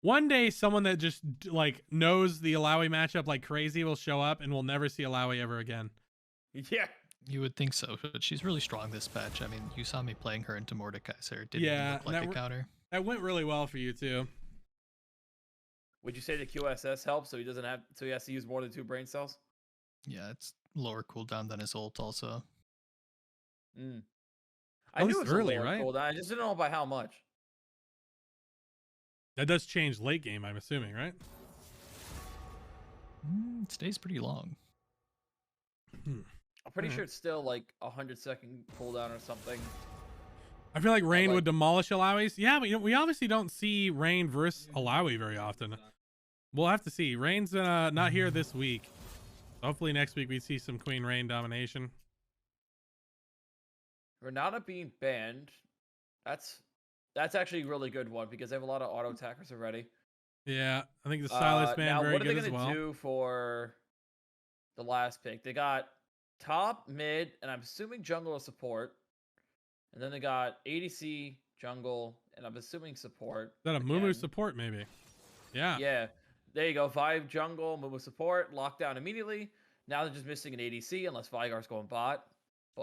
Speaker 1: One day someone that just like knows the Alawi matchup like crazy will show up and we'll never see Alawi ever again.
Speaker 3: Yeah.
Speaker 5: You would think so, but she's really strong this patch. I mean, you saw me playing her into Mordecai, so it didn't even look like a counter.
Speaker 1: That went really well for you too.
Speaker 3: Would you say the QSS helps so he has to use more than 2 brain cells?
Speaker 5: Yeah, it's lower cooldown than his ult also.
Speaker 3: I knew it was early, right? Cooldown. I just didn't know by how much.
Speaker 1: That does change late game, I'm assuming, right?
Speaker 5: It stays pretty long.
Speaker 3: I'm pretty sure it's still like 100-second cooldown or something.
Speaker 1: I feel like Rain would demolish Alawis. Yeah, but we obviously don't see Rain versus Alawi very often. We'll have to see. Rain's not here this week. Hopefully next week we see some Queen Rain domination.
Speaker 3: Renata being banned, that's actually a really good one because they have a lot of auto attackers already.
Speaker 1: Yeah, I think the Silas ban very good as well. Now, what are they
Speaker 3: going to do for the last pick? They got top, mid, and I'm assuming jungle or support. And then they got ADC, jungle, and I'm assuming support.
Speaker 1: Is that a Mumu support maybe? Yeah.
Speaker 3: Yeah. There you go. 5 jungle, Mumu support, lockdown immediately. Now they're just missing an ADC unless Vigar's going bot.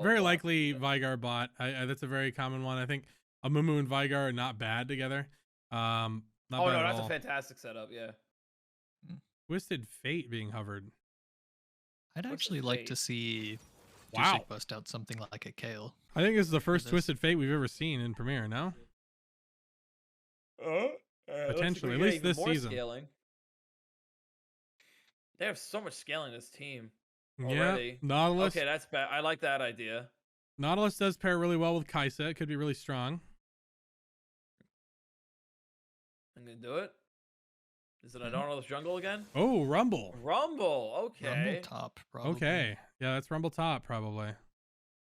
Speaker 1: Very likely Vigar bot. That's a very common one. I think a Mumu and Vigar are not bad together. Not bad at
Speaker 3: that's
Speaker 1: all.
Speaker 3: a fantastic setup. Yeah.
Speaker 1: Twisted Fate being hovered.
Speaker 5: I'd actually like to see Dusik bust out something like a Kale.
Speaker 1: I think this is the first Twisted Fate we've ever seen in Premiere. No. Potentially, at least this season.
Speaker 3: Scaling. They have so much scaling this team.
Speaker 1: Yeah,
Speaker 3: already.
Speaker 1: Nautilus.
Speaker 3: Okay, that's bad. I like that idea.
Speaker 1: Nautilus does pair really well with Kaisa. It could be really strong.
Speaker 3: I'm gonna do it. Is it a Nautilus jungle again?
Speaker 1: Oh, Rumble.
Speaker 3: Okay.
Speaker 5: Rumble top, probably.
Speaker 1: Okay. Yeah, that's Rumble top, probably.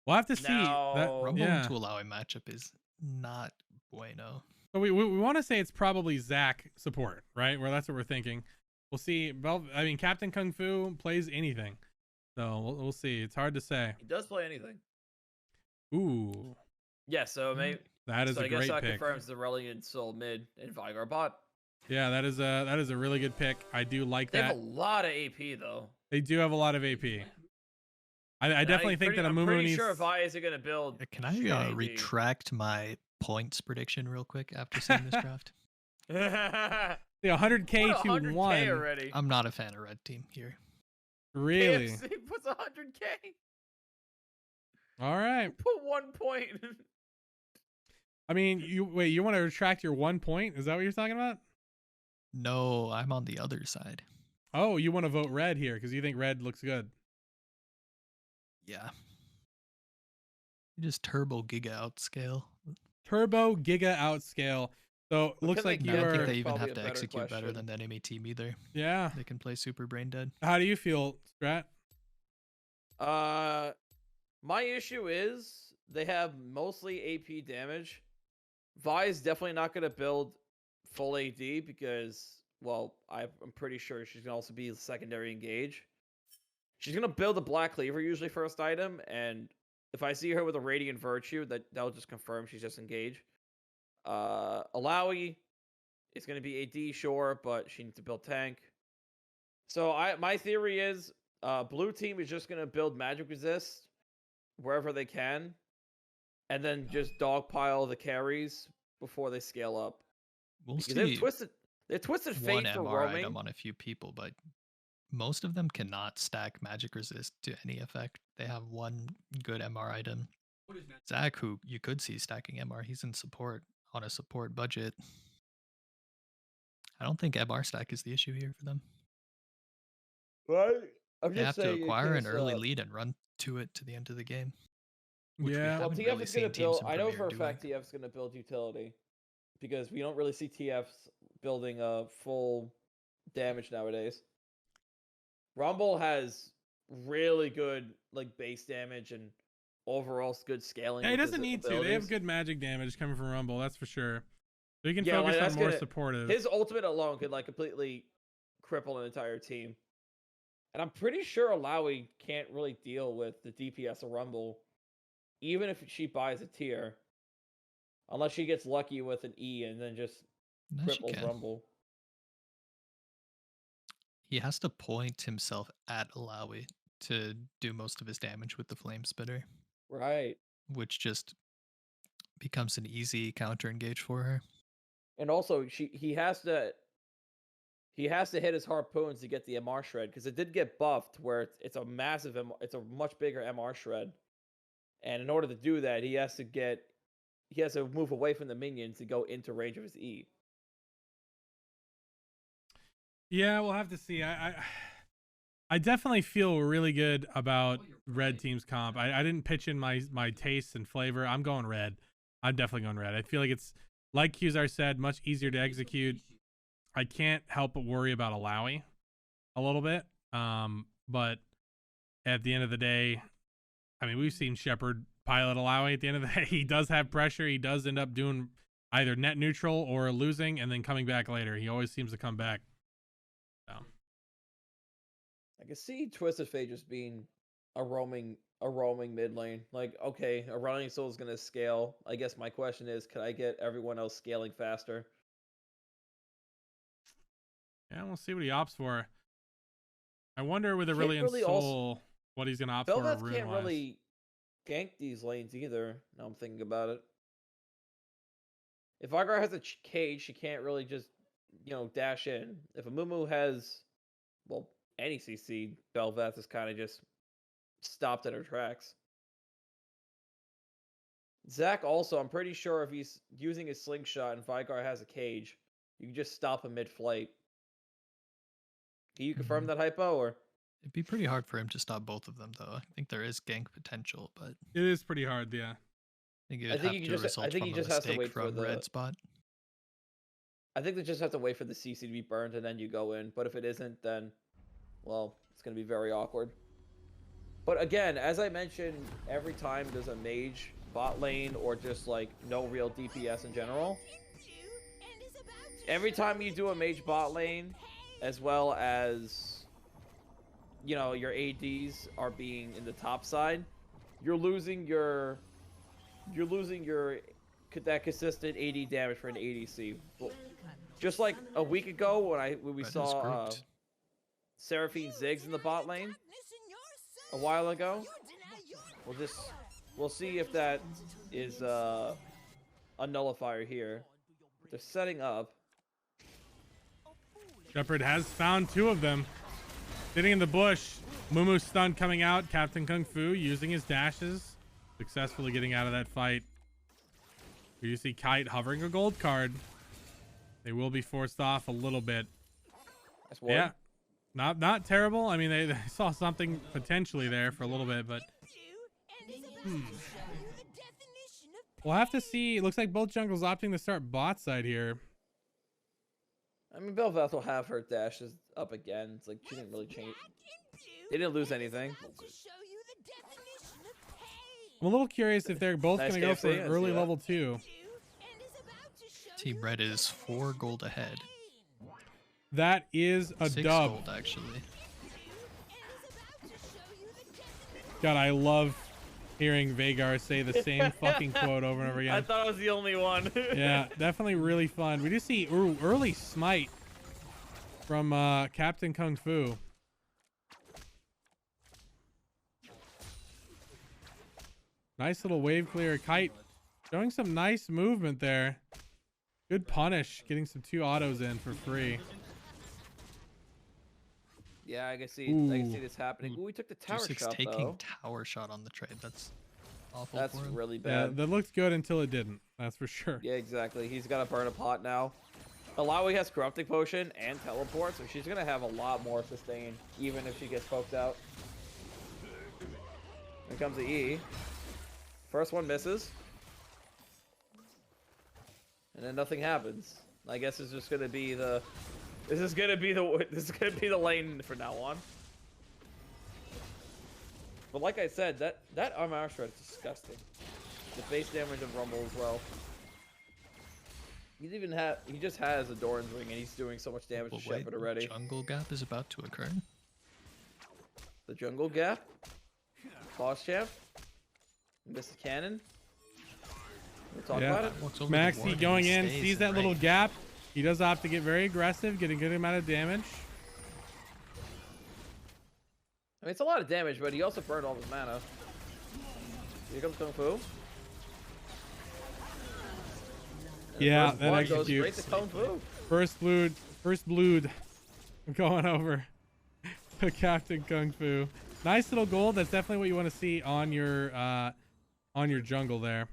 Speaker 1: We'll have to see.
Speaker 5: Rumble into Alawi matchup is not bueno.
Speaker 1: So we want to say it's probably Zach support, right? Where that's what we're thinking. We'll see. I mean, Captain Kung Fu plays anything. So we'll see. It's hard to say.
Speaker 3: He does play anything.
Speaker 1: Ooh.
Speaker 3: Yeah, so maybe
Speaker 1: that is a great pick.
Speaker 3: I guess that confirms the Reliant Soul mid and Vigar bot.
Speaker 1: Yeah, that is a really good pick. I do like
Speaker 3: They
Speaker 1: that.
Speaker 3: have a lot of AP though.
Speaker 1: They do have a lot of AP. I definitely think that a
Speaker 3: I'm
Speaker 1: Mumu
Speaker 3: pretty
Speaker 1: needs.
Speaker 3: sure Vi isn't gonna build.
Speaker 5: Can I retract my points prediction real quick after seeing this draft?
Speaker 1: The 100K to
Speaker 3: 100K
Speaker 1: 1
Speaker 3: already.
Speaker 5: I'm not a fan of red team here.
Speaker 1: Really?
Speaker 3: KFC puts 100K.
Speaker 1: All right.
Speaker 3: Put 1 point.
Speaker 1: I mean, you want to retract your 1 point? Is that what you're talking about?
Speaker 5: No, I'm on the other side.
Speaker 1: Oh, you want to vote red here because you think red looks good.
Speaker 5: Yeah. You just turbo giga outscale.
Speaker 1: Turbo giga outscale. So looks like
Speaker 5: I
Speaker 1: you
Speaker 5: don't think
Speaker 1: are.
Speaker 5: they even have to execute better than the enemy team either.
Speaker 1: Yeah.
Speaker 5: They can play super brain dead.
Speaker 1: How do you feel, Strat?
Speaker 3: My issue is they have mostly AP damage. Vi is definitely not going to build full AD because, well, I'm pretty sure she's going to also be secondary engage. She's going to build a Black Cleaver usually first item, and if I see her with a Radiant Virtue, that'll just confirm she's just engage. Alawi is going to be AD, sure, but she needs to build tank. So my theory is blue team is just going to build magic resist wherever they can, and then just dogpile the carries before they scale up.
Speaker 5: We'll see.
Speaker 3: They're twisted
Speaker 5: One
Speaker 3: fate for
Speaker 5: MR
Speaker 3: roaming.
Speaker 5: item on a few people, but most of them cannot stack magic resist to any effect. They have one good MR item. Zach, who you could see stacking MR, he's in support on a support budget. I don't think MR stack is the issue here for them.
Speaker 3: Right?
Speaker 5: They have to acquire an early lead and run to it to the end of the game. Which we
Speaker 1: Yeah.
Speaker 3: Well,
Speaker 5: haven't
Speaker 3: TF
Speaker 5: really
Speaker 3: is going
Speaker 5: seen
Speaker 3: to
Speaker 5: teams
Speaker 3: build.
Speaker 5: in
Speaker 3: I know
Speaker 5: Premier
Speaker 3: for a
Speaker 5: doing.
Speaker 3: fact TF's going to build utility because we don't really see TFs building a full damage nowadays. Rumble has really good like base damage and overall good scaling.
Speaker 1: Yeah, he
Speaker 3: with his
Speaker 1: doesn't need to. They
Speaker 3: abilities.
Speaker 1: have good magic damage coming from Rumble, that's for sure. So you can
Speaker 3: Yeah,
Speaker 1: focus
Speaker 3: like,
Speaker 1: on
Speaker 3: that's
Speaker 1: more
Speaker 3: gonna-
Speaker 1: supportive.
Speaker 3: His ultimate alone could like completely cripple an entire team. And I'm pretty sure Alawi can't really deal with the DPS of Rumble, even if she buys a tier. Unless she gets lucky with an E and then just
Speaker 5: No, she
Speaker 3: cripples
Speaker 5: can.
Speaker 3: Rumble.
Speaker 5: He has to point himself at Alawi to do most of his damage with the Flame Spitter,
Speaker 3: Right.
Speaker 5: which just becomes an easy counter engage for her.
Speaker 3: And also he has to hit his harpoons to get the MR shred because it did get buffed where it's a massive it's a much bigger MR shred. And in order to do that, he has to move away from the minions to go into range of his E.
Speaker 1: Yeah, we'll have to see. I definitely feel really good about red team's comp. I didn't pitch in my tastes and flavor. I'm going red. I'm definitely going red. I feel like it's, like Qzar said, much easier to execute. I can't help but worry about Alawi a little bit. But at the end of the day, I mean, we've seen Shepard pilot Alawi at the end of the day. He does have pressure. He does end up doing either net neutral or losing and then coming back later. He always seems to come back. So.
Speaker 3: I can see Twisted Fate just being a roaming mid lane. Like, okay, a running soul is gonna scale. I guess my question is, can I get everyone else scaling faster?
Speaker 1: Yeah, we'll see what he opts for. I wonder with a
Speaker 3: Can't
Speaker 1: Brilliant
Speaker 3: really
Speaker 1: Soul
Speaker 3: also-
Speaker 1: what he's gonna opt
Speaker 3: Bel'veth
Speaker 1: for.
Speaker 3: can't
Speaker 1: rune-wise.
Speaker 3: really gank these lanes either. Now I'm thinking about it. If Agar has a cage, she can't really just, dash in. If a Mumu has, well, any CC, Bel'veth is kind of just stopped in her tracks. Zach also, I'm pretty sure if he's using his slingshot and Vigar has a cage, you can just stop him mid-flight. Can you confirm that, Hypo, or?
Speaker 5: It'd be pretty hard for him to stop both of them, though. I think there is gank potential, but
Speaker 1: It is pretty hard, yeah.
Speaker 5: I think it
Speaker 3: I
Speaker 5: would
Speaker 3: think
Speaker 5: have
Speaker 3: he
Speaker 5: to
Speaker 3: just-
Speaker 5: result
Speaker 3: I think
Speaker 5: from
Speaker 3: he
Speaker 5: a
Speaker 3: just has to
Speaker 5: mistake
Speaker 3: wait for
Speaker 5: from
Speaker 3: the-
Speaker 5: red spot.
Speaker 3: I think they just have to wait for the CC to be burned and then you go in. But if it isn't, then, well, it's going to be very awkward. But again, as I mentioned, every time there's a mage bot lane or just like no real DPS in general, every time you do a mage bot lane, as well as, your ADs are being in the top side, you're losing that consistent AD damage for an ADC. Just like a week ago when we
Speaker 5: Red is
Speaker 3: saw
Speaker 5: grouped.
Speaker 3: Seraphine Ziggs in the bot lane a while ago. We'll see if that is a nullifier here. They're setting up.
Speaker 1: Shepard has found 2 of them. Sitting in the bush. Mumu stun coming out. Captain Kung Fu using his dashes. Successfully getting out of that fight. You see Kite hovering a gold card. They will be forced off a little bit. Yeah. Not terrible. I mean, they saw something potentially there for a little bit, but... We'll have to see. It looks like both jungles opting to start bot side here.
Speaker 3: I mean, Bel'veth will have her dashes up again. It's like she didn't really change. They didn't lose anything.
Speaker 1: I'm a little curious if they're both
Speaker 3: Nice
Speaker 1: going to go for
Speaker 3: KFC,
Speaker 1: an early
Speaker 3: yeah.
Speaker 1: level 2.
Speaker 5: Team Red is 4 gold ahead.
Speaker 1: That is a
Speaker 5: 6
Speaker 1: dub.
Speaker 5: gold, actually.
Speaker 1: God, I love hearing Vagar say the same fucking quote over and over again.
Speaker 3: I thought I was the only one.
Speaker 1: Yeah, definitely really fun. We do see early smite from Captain Kung Fu. Nice little wave clear. Kite showing some nice movement there. Good punish, getting some 2 autos in for free.
Speaker 3: Yeah, I can see
Speaker 1: Ooh.
Speaker 3: this happening. Ooh, we took the tower
Speaker 5: 2-6
Speaker 3: shot
Speaker 5: taking
Speaker 3: though.
Speaker 5: tower shot on the trade. That's awful
Speaker 3: That's
Speaker 5: for him.
Speaker 3: really
Speaker 1: Yeah,
Speaker 3: bad.
Speaker 1: that looked good until it didn't. That's for sure.
Speaker 3: Yeah, exactly. He's got to burn a pot now. Alawi has corrupting potion and teleport, so she's gonna have a lot more sustain, even if she gets poked out. Here comes the E. First one misses, and then nothing happens. I guess it's just gonna be the. This is gonna be the lane from now on. But like I said, that armor shred is disgusting. The base damage of Rumble as well. He just has a Doran's ring and he's doing so much damage to
Speaker 5: Wait,
Speaker 3: Shepard already.
Speaker 5: jungle gap is about to occur.
Speaker 3: The jungle gap. Boss champ. Missed the cannon. We'll talk about it.
Speaker 1: Maxi going in, sees that little gap. He does opt to get very aggressive, get a good amount of damage.
Speaker 3: I mean, it's a lot of damage, but he also burned all his mana. Here comes Kung Fu. And
Speaker 1: Yeah,
Speaker 3: first
Speaker 1: that
Speaker 3: blood goes straight
Speaker 1: executes.
Speaker 3: to Kung Fu.
Speaker 1: First blood going over to Captain Kung Fu. Nice little gold. That's definitely what you want to see on your jungle there.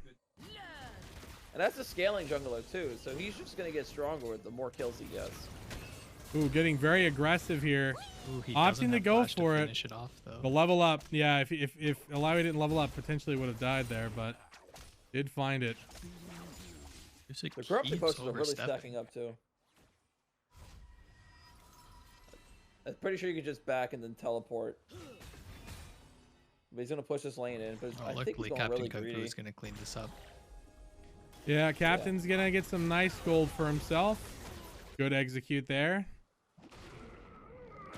Speaker 3: And that's a scaling jungler too, so he's just gonna get stronger with the more kills he gets.
Speaker 1: Ooh, getting very aggressive here.
Speaker 5: Ooh, he doesn't
Speaker 1: Opting to
Speaker 5: have
Speaker 1: go
Speaker 5: flash to
Speaker 1: for it.
Speaker 5: finish it off, though.
Speaker 1: The level up, yeah. If Alawi didn't level up, potentially would have died there, but did find it.
Speaker 3: The corrupting potions are really stacking up too. I'm pretty sure you can just back and then teleport. But he's gonna push this lane in, but I think he's
Speaker 5: Luckily,
Speaker 3: going
Speaker 5: Captain
Speaker 3: really
Speaker 5: Kung Fu
Speaker 3: greedy.
Speaker 5: is going to clean this up.
Speaker 1: Yeah, Captain's gonna get some nice gold for himself. Good execute there. You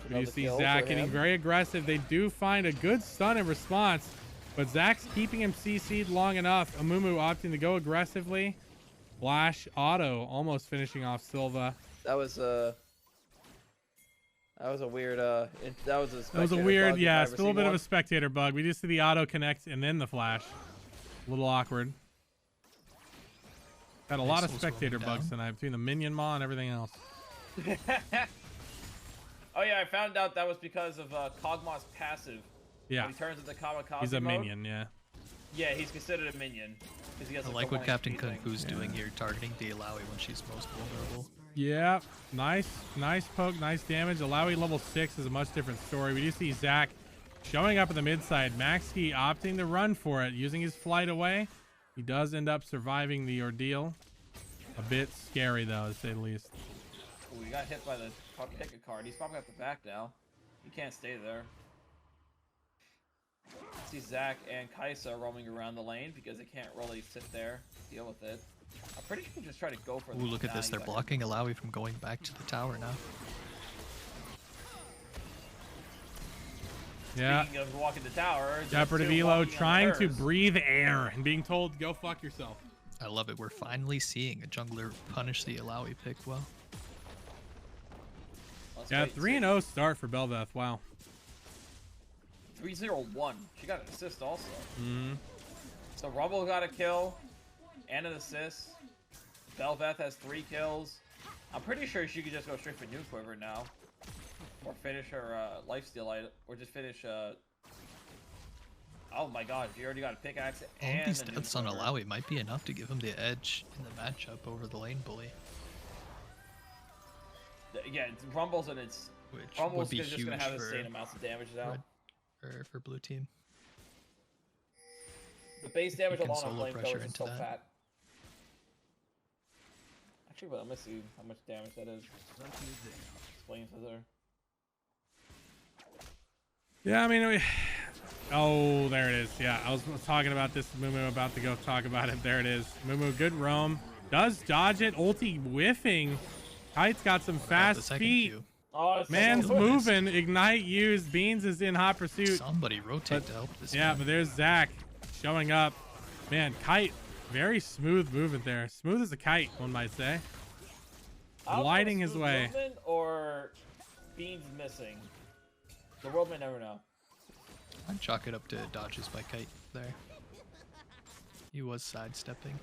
Speaker 3: Another
Speaker 1: see
Speaker 3: kill
Speaker 1: Zach
Speaker 3: for
Speaker 1: getting
Speaker 3: him.
Speaker 1: very aggressive. They do find a good stun in response, but Zach's keeping him CC'd long enough. Amumu opting to go aggressively. Flash auto, almost finishing off Silva.
Speaker 3: That was a weird
Speaker 1: That was a
Speaker 3: spectator
Speaker 1: weird,
Speaker 3: bug if
Speaker 1: yeah,
Speaker 3: I
Speaker 1: it's
Speaker 3: ever
Speaker 1: a little
Speaker 3: seen
Speaker 1: bit of
Speaker 3: one.
Speaker 1: a spectator bug. We just see the auto connect and then the flash. A little awkward. Got a lot of
Speaker 5: Pixels
Speaker 1: spectator
Speaker 5: going
Speaker 1: bugs
Speaker 5: down.
Speaker 1: tonight between the minion maw and everything else.
Speaker 3: Oh yeah, I found out that was because of Kog'Maw's passive.
Speaker 1: Yeah.
Speaker 3: When he turns into kamikaze
Speaker 1: He's a
Speaker 3: mode.
Speaker 1: minion, yeah.
Speaker 3: Yeah, he's considered a minion. 'Cause he has,
Speaker 5: I
Speaker 3: like
Speaker 5: like
Speaker 3: the
Speaker 5: what
Speaker 3: one
Speaker 5: Captain
Speaker 3: HP
Speaker 5: Kung
Speaker 3: thing.
Speaker 5: Fu's doing here, targeting the Alawi when she's most vulnerable.
Speaker 1: Yeah, nice poke, nice damage. Alawi level 6 is a much different story. We do see Zach showing up at the mid side. Maxi opting to run for it, using his flight away. He does end up surviving the ordeal. A bit scary though, to say the least.
Speaker 3: Ooh, he got hit by the pick a card. He's probably got the back now. He can't stay there. See Zach and Kaisa roaming around the lane because they can't really sit there, deal with it. I'm pretty sure you can just try to go for
Speaker 5: Ooh, look at this. They're blocking Alawi from going back to the tower now.
Speaker 1: Yeah.
Speaker 3: Speaking of walking the tower, there's
Speaker 1: Shepherd of
Speaker 3: two
Speaker 1: Elo
Speaker 3: walking on
Speaker 1: trying to
Speaker 3: hers.
Speaker 1: breathe air and being told, go fuck yourself.
Speaker 5: I love it. We're finally seeing a jungler punish the Alawi pick well.
Speaker 1: Yeah, 3-0 start for Bel'veth. Wow.
Speaker 3: 3-0-1. She got an assist also.
Speaker 1: Mm-hmm.
Speaker 3: So Rumble got a kill and an assist. Bel'veth has 3 kills. I'm pretty sure she could just go straight for New Quiver now. Or finish her lifesteal item. Or just finish... Oh my god, she already got a pickaxe
Speaker 5: All
Speaker 3: and
Speaker 5: these
Speaker 3: a New
Speaker 5: deaths on
Speaker 3: Quiver.
Speaker 5: Alawi might be enough to give him the edge in the matchup over the lane bully.
Speaker 3: Yeah, it's Rumbles and it's...
Speaker 5: Which
Speaker 3: Rumble's
Speaker 5: would be
Speaker 3: just
Speaker 5: huge
Speaker 3: gonna have
Speaker 5: for,
Speaker 3: insane amounts of damage now.
Speaker 5: for blue team.
Speaker 3: The base damage
Speaker 5: can
Speaker 3: alone on
Speaker 5: solo pressure
Speaker 3: flamethrowers is
Speaker 5: into
Speaker 3: so
Speaker 5: that.
Speaker 3: fat. Actually, but I'm gonna see how much damage that is. Explains to her.
Speaker 1: Yeah, I mean, oh, there it is. Yeah, I was talking about this. Mumu about to go talk about it. There it is. Mumu, good roam. Does dodge it. Ulti whiffing. Kite's got some fast feet.
Speaker 3: Oh,
Speaker 1: Man's moving. Ignite used. Beans is in hot pursuit.
Speaker 5: Somebody rotate to help this
Speaker 1: Yeah,
Speaker 5: man.
Speaker 1: but there's Zach showing up. Man, Kite, very smooth movement there. Smooth as a kite, one might say.
Speaker 3: I don't know
Speaker 1: Gliding
Speaker 3: if
Speaker 1: his
Speaker 3: smooth
Speaker 1: way.
Speaker 3: movement or Beans missing. The world may never know.
Speaker 5: I'd chalk it up to dodges by Kite there. He was sidestepping.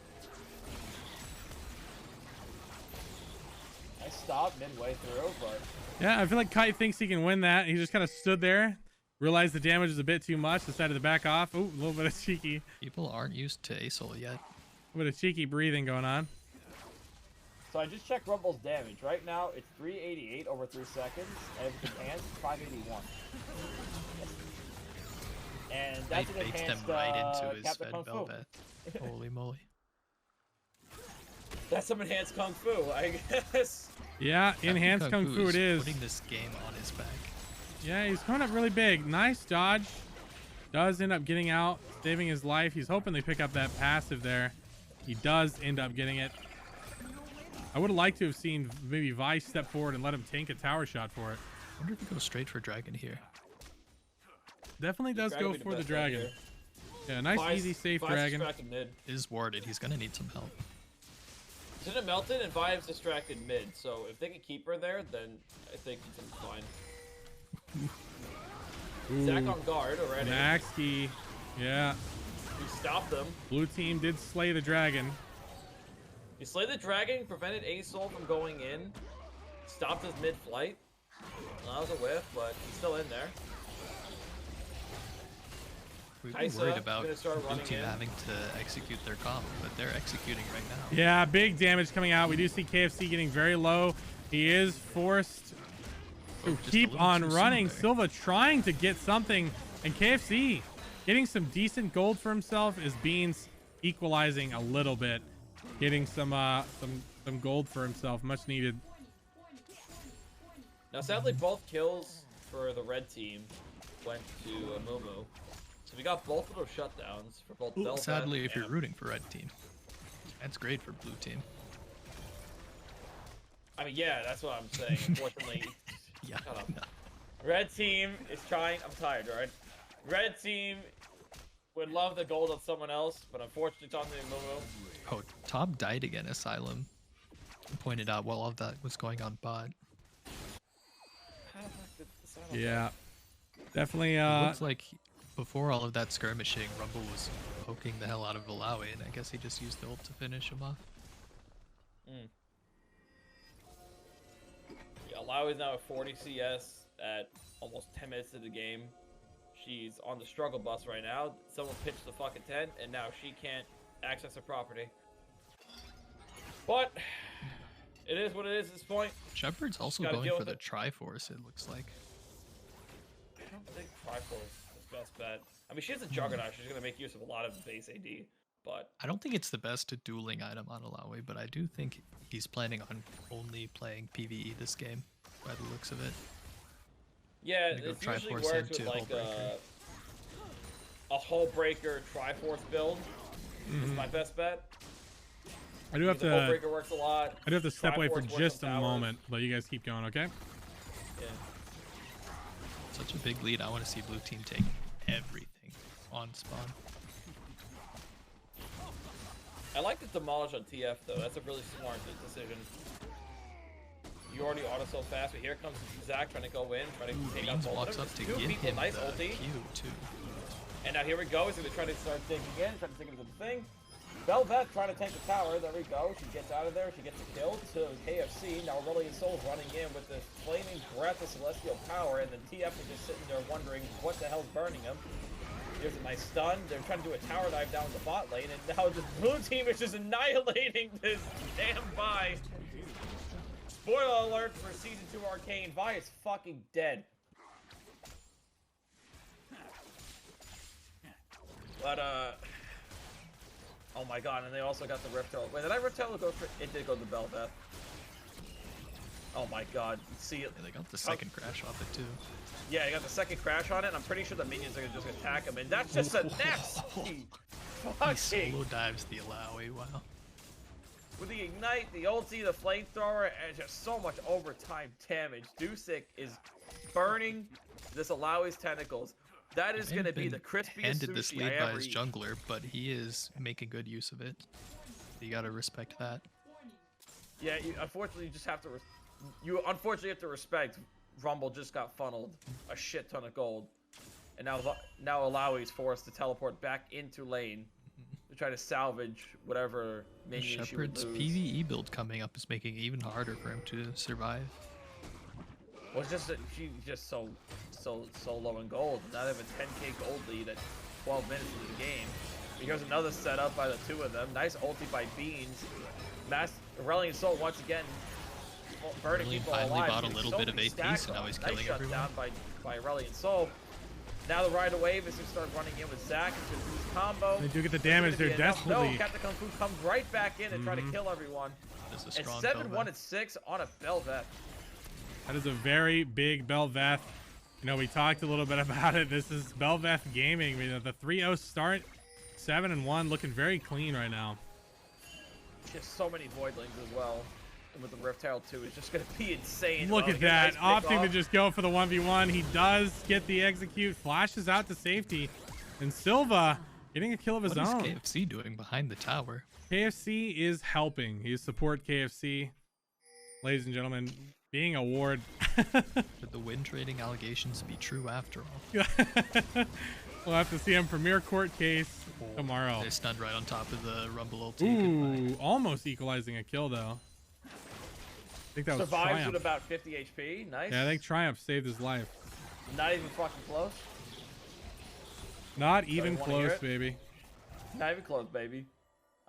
Speaker 3: I stopped midway through, but
Speaker 1: Yeah, I feel like Kite thinks he can win that. He just kind of stood there, realized the damage was a bit too much, decided to back off. Ooh, a little bit of cheeky.
Speaker 5: People aren't used to ASOL yet.
Speaker 1: A bit of cheeky breathing going on.
Speaker 3: so I just checked Rumble's damage. Right now, it's 388 over 3 seconds, and if it's enhanced, 581. And
Speaker 5: Kite
Speaker 3: that's an
Speaker 5: baits them
Speaker 3: enhanced
Speaker 5: right into his
Speaker 3: Captain
Speaker 5: fed
Speaker 3: Kung Fu.
Speaker 5: Bel'veth. Holy moly.
Speaker 3: That's some enhanced Kung Fu, I guess.
Speaker 1: Yeah, enhanced Kung Fu it is.
Speaker 5: Putting this game on his back.
Speaker 1: Yeah, he's coming up really big. Nice dodge. Does end up getting out, saving his life. He's hoping they pick up that passive there. He does end up getting it. I would have liked to have seen maybe Vice step forward and let him tank a tower shot for it.
Speaker 5: I wonder if he goes straight for Dragon here.
Speaker 1: Definitely does
Speaker 3: Dragon
Speaker 1: go
Speaker 3: would be
Speaker 1: for
Speaker 3: the
Speaker 1: the
Speaker 3: best bet
Speaker 1: dragon.
Speaker 3: here.
Speaker 1: Yeah, nice,
Speaker 3: Vice-
Speaker 1: easy, safe
Speaker 3: Vice
Speaker 1: dragon.
Speaker 3: distracted mid.
Speaker 5: Is warded. He's gonna need some help.
Speaker 3: He's gonna melt it and Vibe's distracted mid, so if they can keep her there, then I think it's fine.
Speaker 1: Ooh,
Speaker 3: Zach on guard already.
Speaker 1: Max key. Yeah.
Speaker 3: He stopped them.
Speaker 1: Blue team did slay the dragon.
Speaker 3: He slayed the dragon, prevented ASOL from going in, stopped his mid-flight. Well, that was a whiff, but he's still in there.
Speaker 5: We've been
Speaker 3: Kaisa
Speaker 5: worried about
Speaker 3: gonna start
Speaker 5: blue
Speaker 3: running
Speaker 5: team
Speaker 3: in.
Speaker 5: having to execute their comp, but they're executing right now.
Speaker 1: Yeah, big damage coming out. We do see KFC getting very low. He is forced to
Speaker 5: just a
Speaker 1: keep
Speaker 5: little
Speaker 1: on
Speaker 5: too soon
Speaker 1: running.
Speaker 5: there.
Speaker 1: Silva trying to get something, and KFC getting some decent gold for himself as Beans equalizing a little bit, getting some gold for himself, much needed.
Speaker 3: Now, sadly, both kills for the red team went to Mumu. So we got both of those shutdowns for both Bel'veth
Speaker 5: Sadly, if you're
Speaker 3: and-
Speaker 5: rooting for red team, that's great for blue team.
Speaker 3: I mean, yeah, that's what I'm saying. Unfortunately,
Speaker 5: Yeah.
Speaker 3: shut up. Red team is trying. I'm tired, alright? Red team would love the gold on someone else, but unfortunately, it's on the Mumu.
Speaker 5: Oh, Top died again. Asylum pointed out while all of that was going on bot.
Speaker 1: Yeah, definitely.
Speaker 5: It looks like before all of that skirmishing, Rumble was poking the hell out of Valawi, and I guess he just used the ult to finish him off.
Speaker 3: Yeah, Lau is now at 40 CS at almost 10 minutes into the game. She's on the struggle bus right now. Someone pitched the fucking tent, and now she can't access her property. But it is what it is at this point.
Speaker 5: Shepard's also
Speaker 3: Gotta
Speaker 5: going
Speaker 3: deal
Speaker 5: for
Speaker 3: with
Speaker 5: the
Speaker 3: it.
Speaker 5: Triforce, it looks like.
Speaker 3: I don't think Triforce is the best bet. I mean, she has a Juggernaut. She's going to make use of a lot of base AD, but
Speaker 5: I don't think it's the best dueling item on Alawi, but I do think he's planning on only playing PvE this game, by the looks of it.
Speaker 3: yeah,
Speaker 5: Gonna go
Speaker 3: it usually
Speaker 5: Triforce
Speaker 3: works with
Speaker 5: into
Speaker 3: like
Speaker 5: Hullbreaker.
Speaker 3: a Hullbreaker Triforce build. Is my best bet.
Speaker 1: I do have
Speaker 3: The
Speaker 1: to.
Speaker 3: Hullbreaker works a lot.
Speaker 1: I do have to step away for
Speaker 3: Triforce works
Speaker 1: just a
Speaker 3: on towers.
Speaker 1: moment, but you guys keep going, okay?
Speaker 3: Yeah.
Speaker 5: Such a big lead. I want to see blue team take everything on spawn.
Speaker 3: I like the demolish on TF though. That's a really smart decision. You already auto so fast, but here comes Zach trying to go in, trying to take out
Speaker 5: Beans
Speaker 3: both
Speaker 5: walks
Speaker 3: of them.
Speaker 5: up to
Speaker 3: Two
Speaker 5: give
Speaker 3: people,
Speaker 5: him
Speaker 3: nice
Speaker 5: the
Speaker 3: ulti.
Speaker 5: Q too.
Speaker 3: And now here we go. He's going to try to start digging in, trying to dig into the thing. Bel'veth trying to tank the tower. There we go. She gets out of there. She gets a kill to KFC. Now Aurelion Sol's running in with this flaming breath of celestial power, and then TF is just sitting there wondering what the hell's burning him. Here's a nice stun. They're trying to do a tower dive down the bot lane, and now the blue team is just annihilating this damn Vi. Spoiler alert for Season 2 Arcane. Vi is fucking dead. But, oh my god, and they also got the Rift Tail. Wait, did I Rift Tail go for... It did go to Bel'veth. Oh my god, see it.
Speaker 5: Yeah, they got the second crash off it too.
Speaker 3: Yeah, you got the second crash on it, and I'm pretty sure the minions are gonna just attack him, and that's just a nasty
Speaker 5: He solo dives the Alawi, wow.
Speaker 3: With the Ignite, the ulti, the flamethrower, and just so much overtime damage. Dusik is burning this Alawi's tentacles. That is going to be the crispiest
Speaker 5: handed this
Speaker 3: sushi
Speaker 5: lead
Speaker 3: I
Speaker 5: by
Speaker 3: ever
Speaker 5: his
Speaker 3: eat.
Speaker 5: jungler, but he is making good use of it. You gotta respect that.
Speaker 3: Yeah, unfortunately, you just have to. Unfortunately have to respect. Rumble just got funneled a shit ton of gold, and now Alawi's forced to teleport back into lane to try to salvage whatever minion she would
Speaker 5: Shepard's
Speaker 3: lose.
Speaker 5: PvE build coming up is making it even harder for him to survive.
Speaker 3: Well, it's just that she's just so low in gold. Not even 10k gold lead at 12 minutes into the game. Here's another setup by the two of them. Nice ulti by Beans. Aurelion Sol once again burning people
Speaker 5: finally
Speaker 3: alive.
Speaker 5: bought a little bit of AP, so now he's killing
Speaker 3: nice
Speaker 5: everyone.
Speaker 3: shutdown by Aurelion Sol. Now the Rider Wave is going to start running in with Zac into this combo.
Speaker 1: They do get the damage. They're desperately.
Speaker 3: No, Captain Kung Fu comes right back in and try to kill everyone.
Speaker 5: This is a
Speaker 3: And
Speaker 5: strong
Speaker 3: 7-1 at 6 on a Bel'veth.
Speaker 1: That is a very big Bel'veth. You know, we talked a little bit about it. This is Bel'veth Gaming. I mean, the 3-0 start, 7-1, looking very clean right now.
Speaker 3: Just so many Voidlings as well. And with the Rift Tail 2, it's just going to be insane.
Speaker 1: Look
Speaker 3: Oh,
Speaker 1: at
Speaker 3: here's a
Speaker 1: that.
Speaker 3: nice
Speaker 1: Opting to
Speaker 3: pickoff.
Speaker 1: just go for the 1v1. He does get the execute, flashes out to safety. And Silva getting a kill of his
Speaker 5: What is
Speaker 1: own.
Speaker 5: KFC doing behind the tower?
Speaker 1: KFC is helping. He support KFC. Ladies and gentlemen, being a ward.
Speaker 5: Could the win trading allegations be true after all?
Speaker 1: We'll have to see him premier court case tomorrow.
Speaker 5: They're stunned right on top of the Rumble ulti.
Speaker 1: Ooh, almost equalizing a kill though. I think that was
Speaker 3: Survives
Speaker 1: Triumph.
Speaker 3: with about 50 HP. Nice.
Speaker 1: Yeah, I think Triumph saved his life.
Speaker 3: Not even fucking close.
Speaker 1: Not even
Speaker 3: wanna hear
Speaker 1: close,
Speaker 3: it?
Speaker 1: baby.
Speaker 3: Not even close, baby.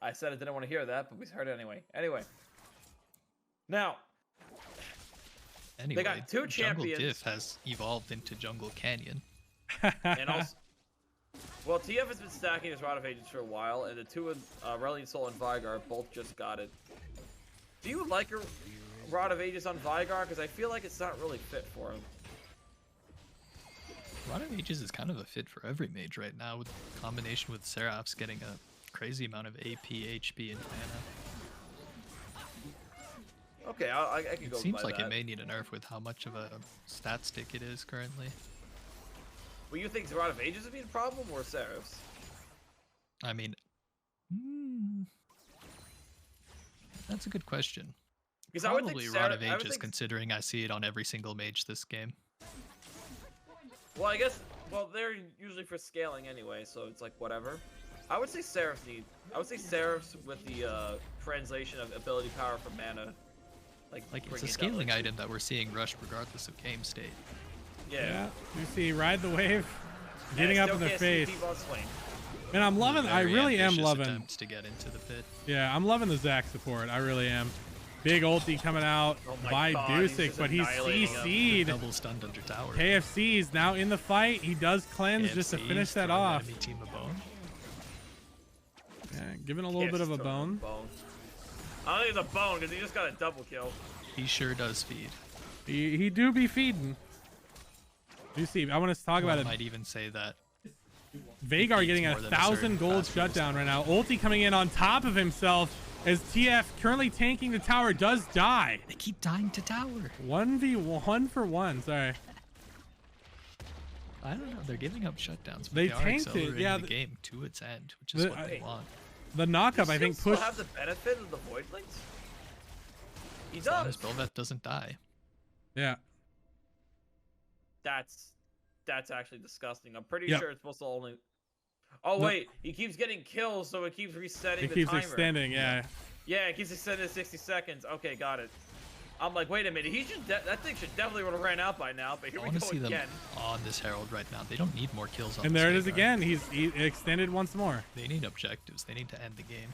Speaker 3: I said I didn't want to hear that, but we heard it anyway. Anyway. Now.
Speaker 5: Anyway,
Speaker 3: they got two
Speaker 5: Jungle
Speaker 3: champions.
Speaker 5: Diff has evolved into Jungle Canyon.
Speaker 3: And also, well, TF has been stacking his Rod of Ages for a while, and the two of Aurelion Sol and Vigar both just got it. Do you like your Rod of Ages on Vigar? Because I feel like it's not really fit for him.
Speaker 5: Rod of Ages is kind of a fit for every mage right now, with combination with Seraph's getting a crazy amount of AP, HP, and mana.
Speaker 3: Okay, I can go
Speaker 5: It seems
Speaker 3: by
Speaker 5: like
Speaker 3: that.
Speaker 5: it may need a nerf with how much of a stat stick it is currently.
Speaker 3: Well, you think Rod of Ages would be the problem, or Seraph's?
Speaker 5: I mean, that's a good question.
Speaker 3: Because I would think
Speaker 5: Probably Rod of
Speaker 3: I would
Speaker 5: Ages,
Speaker 3: think-
Speaker 5: considering I see it on every single mage this game.
Speaker 3: Well, I guess. Well, they're usually for scaling anyway, so it's like whatever. I would say Seraphs need. I would say Seraphs with the translation of ability power for mana.
Speaker 5: Like it's
Speaker 3: bring
Speaker 5: a
Speaker 3: it down,
Speaker 5: scaling
Speaker 3: like-
Speaker 5: item that we're seeing rush regardless of game state.
Speaker 3: Yeah.
Speaker 1: You see, ride the wave,
Speaker 3: And
Speaker 1: getting
Speaker 3: I
Speaker 1: up
Speaker 3: still
Speaker 1: in the
Speaker 3: can't see
Speaker 1: face.
Speaker 3: people on Swain.
Speaker 1: And I'm loving. I
Speaker 5: Very
Speaker 1: really am
Speaker 5: ambitious
Speaker 1: loving.
Speaker 5: attempt to get into the pit.
Speaker 1: Yeah, I'm loving the Zac support. I really am. Big ulti coming out
Speaker 3: Oh my
Speaker 1: by
Speaker 3: God, he's
Speaker 1: Dusik,
Speaker 3: just
Speaker 1: but he's
Speaker 3: annihilating him.
Speaker 1: CC'd.
Speaker 5: Double stunned under tower.
Speaker 1: KFC's now in the fight. He does cleanse just to
Speaker 5: KFC
Speaker 1: finish that
Speaker 5: throwing
Speaker 1: off.
Speaker 5: enemy team a bone.
Speaker 1: Yeah, giving a little bit of a bone.
Speaker 3: I don't think it's a bone because he just got a double kill.
Speaker 5: He sure does feed.
Speaker 1: He do be feeding. You see, I want to talk about
Speaker 5: I
Speaker 1: it.
Speaker 5: might even say that.
Speaker 1: Vagar getting a
Speaker 5: more than a
Speaker 1: 1,000
Speaker 5: certain
Speaker 1: gold
Speaker 5: fast
Speaker 1: shutdown right now. Ulti coming in on top of himself as TF currently tanking the tower does die.
Speaker 5: They keep dying to tower.
Speaker 1: 1v1 for one. Sorry.
Speaker 5: I don't know. They're giving up shutdowns. But
Speaker 1: They
Speaker 5: are
Speaker 1: tanked it,
Speaker 5: accelerating
Speaker 1: yeah,
Speaker 5: the
Speaker 1: the-
Speaker 5: game to its end, which is what they want.
Speaker 1: The knockup, I think,
Speaker 3: Still
Speaker 1: pushed.
Speaker 3: have the benefit of the Voidlings. He
Speaker 5: As long
Speaker 3: does.
Speaker 5: as Bel'veth doesn't die.
Speaker 1: Yeah.
Speaker 3: That's actually disgusting. I'm pretty
Speaker 1: Yep.
Speaker 3: sure it's supposed to only. Oh
Speaker 1: Nope.
Speaker 3: wait, he keeps getting kills, so it keeps resetting
Speaker 1: It
Speaker 3: the
Speaker 1: keeps
Speaker 3: timer.
Speaker 1: extending. Yeah.
Speaker 3: Yeah, it keeps extending to 60 seconds. Okay, got it. I'm like, wait a minute, he should that thing should definitely would have ran out by now. But here
Speaker 5: I
Speaker 3: we
Speaker 5: want
Speaker 3: go
Speaker 5: to see them
Speaker 3: again.
Speaker 5: on this Herald right now. They don't need more kills on
Speaker 1: And
Speaker 5: this
Speaker 1: there it is
Speaker 5: Vanguard.
Speaker 1: again. He extended once more.
Speaker 5: They need objectives. They need to end the game.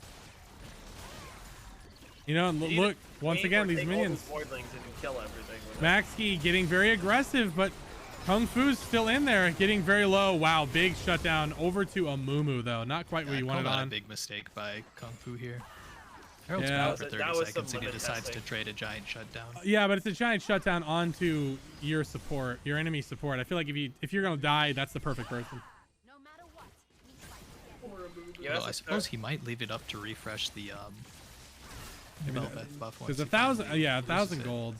Speaker 1: You know,
Speaker 3: You need
Speaker 1: look
Speaker 3: to
Speaker 1: once
Speaker 3: aim
Speaker 1: again
Speaker 3: or
Speaker 1: these
Speaker 3: take all
Speaker 1: minions.
Speaker 3: those voidlings and kill everything with it.
Speaker 1: Maxkey getting very aggressive, but Kung Fu's still in there, getting very low. Wow, big shutdown over to a Mumu though. Not quite what you wanted
Speaker 5: Called out
Speaker 1: on.
Speaker 5: a big mistake by Kung Fu here. Herald's
Speaker 1: Yeah.
Speaker 5: out for
Speaker 3: That
Speaker 5: 30
Speaker 3: was some
Speaker 5: seconds and he
Speaker 3: limit
Speaker 5: decides to
Speaker 3: testing.
Speaker 5: trade a giant shutdown.
Speaker 1: Yeah, but it's a giant shutdown onto your support, your enemy support. I feel like if you're gonna die, that's the perfect person.
Speaker 3: Yeah,
Speaker 5: Although I suppose he might leave it up to refresh the Bel'veth buff.
Speaker 1: Because
Speaker 5: once he
Speaker 1: 1,000,
Speaker 5: finally
Speaker 1: yeah,
Speaker 5: loses
Speaker 1: 1,000
Speaker 5: it.
Speaker 1: gold.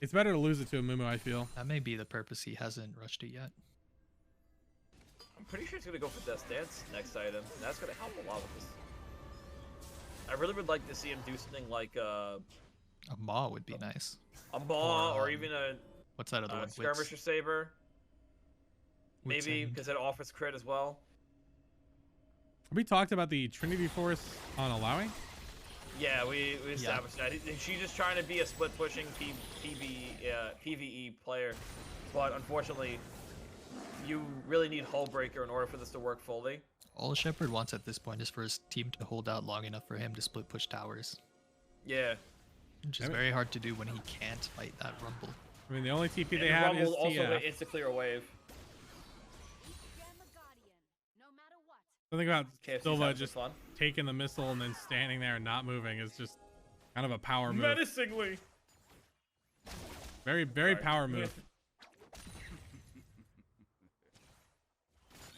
Speaker 1: It's better to lose it to a Mumu, I feel.
Speaker 5: That may be the purpose he hasn't rushed it yet.
Speaker 3: I'm pretty sure he's gonna go for Death Dance next item. That's gonna help a lot with this. I really would like to see him do something like
Speaker 5: A Maw would be nice.
Speaker 3: a Maw or
Speaker 5: um,
Speaker 3: even a
Speaker 5: What's that other one?
Speaker 3: Skirmisher Saber.
Speaker 5: Wits
Speaker 3: Maybe
Speaker 5: End.
Speaker 3: because it offers crit as well.
Speaker 1: Have we talked about the Trinity Force on allowing?
Speaker 3: Yeah, we established that. She's just trying to be a split pushing PvE player, but unfortunately, you really need Hull Breaker in order for this to work fully.
Speaker 5: All Shepard wants at this point is for his team to hold out long enough for him to split push towers.
Speaker 3: Yeah.
Speaker 5: Which is very hard to do when he can't fight that Rumble.
Speaker 1: I mean, the only TP
Speaker 3: And
Speaker 1: they
Speaker 3: the
Speaker 1: have
Speaker 3: Rumble
Speaker 1: is
Speaker 3: also
Speaker 1: TF.
Speaker 3: it's a clear wave.
Speaker 1: Something about
Speaker 3: KFC's
Speaker 1: Silva
Speaker 3: having
Speaker 1: just
Speaker 3: fun.
Speaker 1: taking the missile and then standing there and not moving is just kind of a power move.
Speaker 3: Menacingly.
Speaker 1: Very, very power move.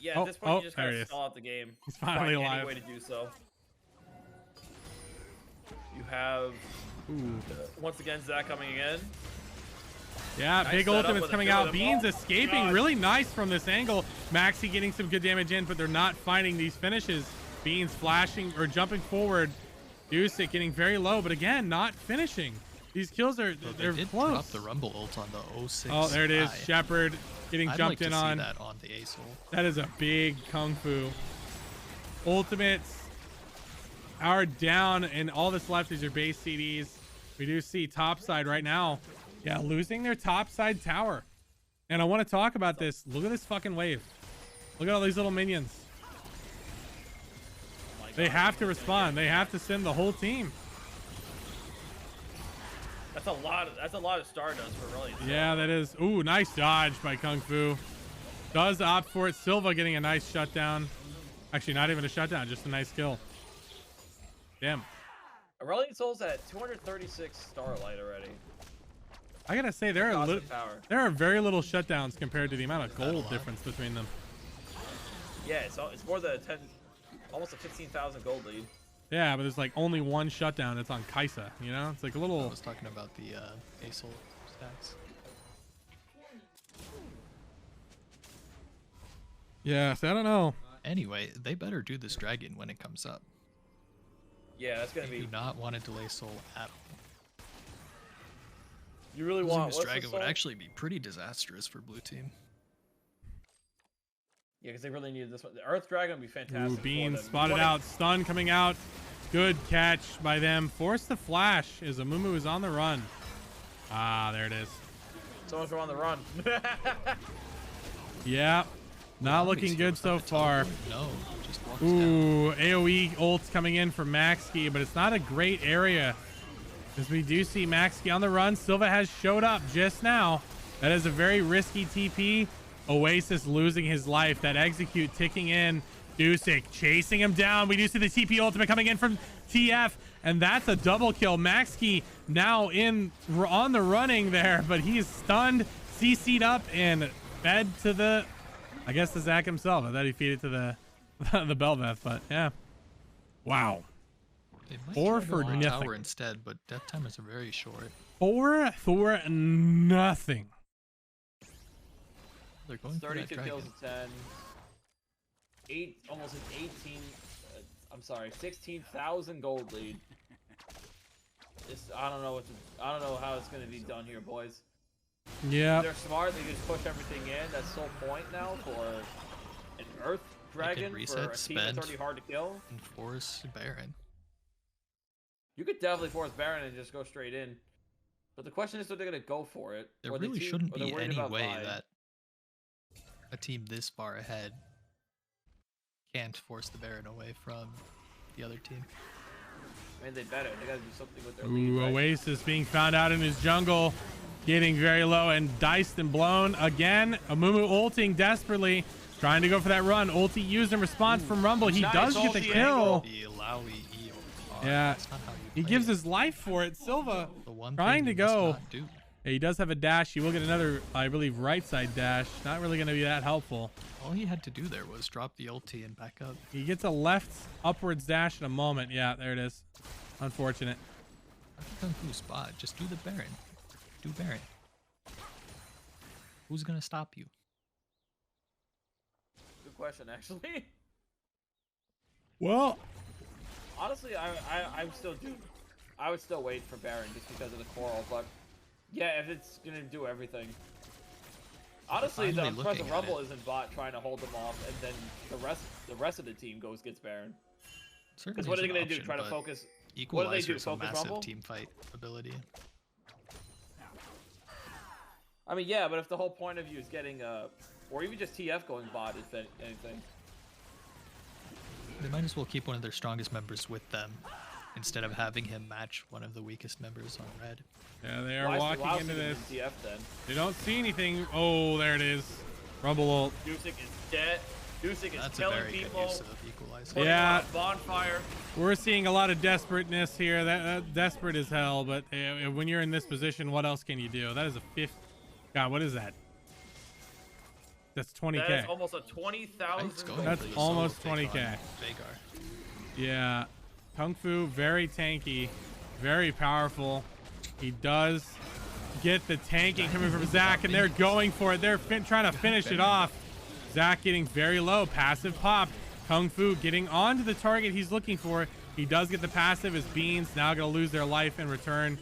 Speaker 3: Yeah, at this point you just
Speaker 1: there he
Speaker 3: gotta
Speaker 1: is.
Speaker 3: stall out the game.
Speaker 1: He's finally
Speaker 3: Find
Speaker 1: alive.
Speaker 3: any way to do so. You have once again Zach coming in.
Speaker 1: Yeah,
Speaker 3: Nice
Speaker 1: big
Speaker 3: setup
Speaker 1: ultimate's
Speaker 3: with a
Speaker 1: coming
Speaker 3: good
Speaker 1: out.
Speaker 3: ball.
Speaker 1: Beans escaping
Speaker 3: God.
Speaker 1: really nice from this angle. Maxi getting some good damage in, but they're not finding these finishes. Beans flashing or jumping forward. Deucic getting very low, but again, not finishing. These kills are
Speaker 5: Though
Speaker 1: they're
Speaker 5: they did
Speaker 1: close.
Speaker 5: drop the Rumble ult on the 06.
Speaker 1: Oh, there it is.
Speaker 5: guy.
Speaker 1: Shepard getting
Speaker 5: I'd
Speaker 1: jumped
Speaker 5: like
Speaker 1: in
Speaker 5: to
Speaker 1: on.
Speaker 5: See that on the Ace ult.
Speaker 1: That is a big Kung Fu. Ultimates are down, and all that's left is your base CDs. We do see topside right now. Yeah, losing their topside tower. And I want to talk about this. Look at this fucking wave. Look at all these little minions. They have to respond. They have to send the whole team.
Speaker 3: That's a lot of Stardust for really.
Speaker 1: Yeah, that is. Ooh, nice dodge by Kung Fu. Does opt for it. Silva getting a nice shutdown. Actually, not even a shutdown, just a nice kill. Damn.
Speaker 3: Aurelion Soul's at 236 Starlight already.
Speaker 1: I gotta say, there are very little shutdowns compared to the amount of gold difference between them.
Speaker 3: Yeah, it's more than almost a 15,000 gold lead.
Speaker 1: Yeah, but there's like only one shutdown. It's on Kaisa. You know, it's like a little.
Speaker 5: I was talking about the Ace ult stats.
Speaker 1: Yeah, so I don't know.
Speaker 5: Anyway, they better do this dragon when it comes up.
Speaker 3: Yeah, that's gonna
Speaker 5: They
Speaker 3: be.
Speaker 5: do not want to delay Soul at all.
Speaker 3: You really
Speaker 5: Losing
Speaker 3: want
Speaker 5: this
Speaker 3: what's the
Speaker 5: dragon would
Speaker 3: Soul?
Speaker 5: actually be pretty disastrous for blue team.
Speaker 3: Yeah, because they really needed this one. The Earth Dragon would be fantastic.
Speaker 1: Ooh,
Speaker 3: for
Speaker 1: Bean
Speaker 3: them.
Speaker 1: spotted
Speaker 3: What a-
Speaker 1: out. Stun coming out. Good catch by them. Force the flash as Amumu is on the run. Ah, there it is.
Speaker 3: Someone's on the run.
Speaker 1: Yeah, not looking good so far.
Speaker 5: No, just walks
Speaker 1: Ooh, AoE ults coming in for Maxkey, but it's not a great area. As we do see Maxkey on the run. Silva has showed up just now. That is a very risky TP. Oasis losing his life. That execute ticking in. Deucic chasing him down. We do see the TP ultimate coming in from TF, and that's a double kill. Maxkey now on the running there, but he is stunned, CC'd up, and fed to the, I guess, the Zac himself. I thought he feed it to the the Bel'veth, but yeah. Wow.
Speaker 5: They might
Speaker 1: 4
Speaker 5: try to
Speaker 1: for
Speaker 5: go
Speaker 1: nothing.
Speaker 5: tower instead, but death timers are very short.
Speaker 1: 4 for nothing.
Speaker 5: They're going for that
Speaker 3: 32
Speaker 5: dragon.
Speaker 3: kills at 10. Almost an 18. I'm sorry, 16,000 gold lead. I don't know I don't know how it's gonna be done here, boys.
Speaker 1: Yeah.
Speaker 3: They're smart. They just push everything in. That's the whole point now for an Earth Dragon
Speaker 5: reset,
Speaker 3: for a team that's already hard to kill.
Speaker 5: And force Baron.
Speaker 3: You could definitely force Baron and just go straight in. But the question is, are they going to go for it?
Speaker 5: There really shouldn't be any way that a team this far ahead can't force the Baron away from the other team.
Speaker 3: I mean, they better. They got to do something with their lead,
Speaker 1: Ooh,
Speaker 3: right?
Speaker 1: Oasis being found out in his jungle, getting very low and diced and blown again. Amumu ulting desperately, trying to go for that run. Ulti used in response from Rumble. He does get the kill. Yeah, he gives his life for it. Silva trying to go. Yeah, he does have a dash. He will get another, I believe, right side dash. Not really going to be that helpful.
Speaker 5: All he had to do there was drop the ulti and back up.
Speaker 1: He gets a left upwards dash in a moment. Yeah, there it is. Unfortunate.
Speaker 5: Kung Fu spot. Just do the Baron. Do Baron. Who's going to stop you?
Speaker 3: Good question, actually.
Speaker 1: Well,
Speaker 3: honestly, I'm still I would still wait for Baron just because of the coral, but yeah, if it's gonna do everything. Honestly, the present Rumble is in bot trying to hold them off, and then the rest of the team gets Baron. Because what are they gonna do? Try to focus? What do they do? Focus Rumble?
Speaker 5: Team fight ability.
Speaker 3: I mean, yeah, but if the whole point of you is getting or even just TF going bot, if anything.
Speaker 5: They might as well keep one of their strongest members with them instead of having him match one of the weakest members on red.
Speaker 1: Yeah, they are walking into this.
Speaker 3: TF, then.
Speaker 1: They don't see anything. Oh, there it is. Rumble ult.
Speaker 3: Dusik is dead. Dusik is killing people.
Speaker 1: Yeah.
Speaker 3: Bonfire.
Speaker 1: We're seeing a lot of desperateness here. That desperate as hell, but when you're in this position, what else can you do? That is a fifth. God, what is that? That's 20k.
Speaker 3: That is almost a 20,000.
Speaker 1: That's almost 20k. Yeah. Kung Fu, very tanky, very powerful. He does get the tanking coming from Zach, and they're going for it. They're trying to finish it off. Zach getting very low. Passive pop. Kung Fu getting onto the target he's looking for. He does get the passive. His Beans now going to lose their life in return.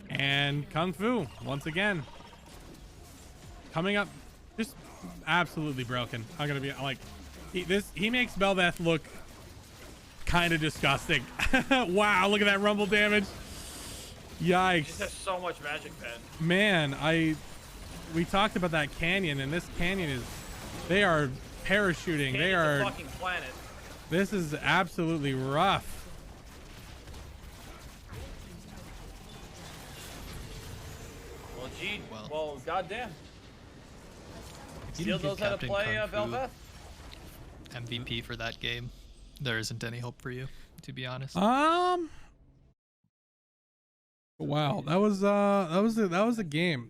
Speaker 1: And Kung Fu, once again, coming up just absolutely broken. I'm going to be like, he makes Bel'veth look kind of disgusting. Wow, look at that Rumble damage. Yikes.
Speaker 3: He just has so much magic pen.
Speaker 1: Man, we talked about that canyon, and this canyon is, they are parachuting. They are
Speaker 3: a fucking planet.
Speaker 1: This is absolutely rough.
Speaker 3: Well, gee, well, goddamn.
Speaker 5: He
Speaker 3: Still
Speaker 5: didn't
Speaker 3: knows
Speaker 5: give
Speaker 3: how to
Speaker 5: Captain
Speaker 3: play
Speaker 5: Kung Fu
Speaker 3: Bel'veth.
Speaker 5: MVP for that game. There isn't any hope for you, to be honest.
Speaker 1: Wow, that was a game.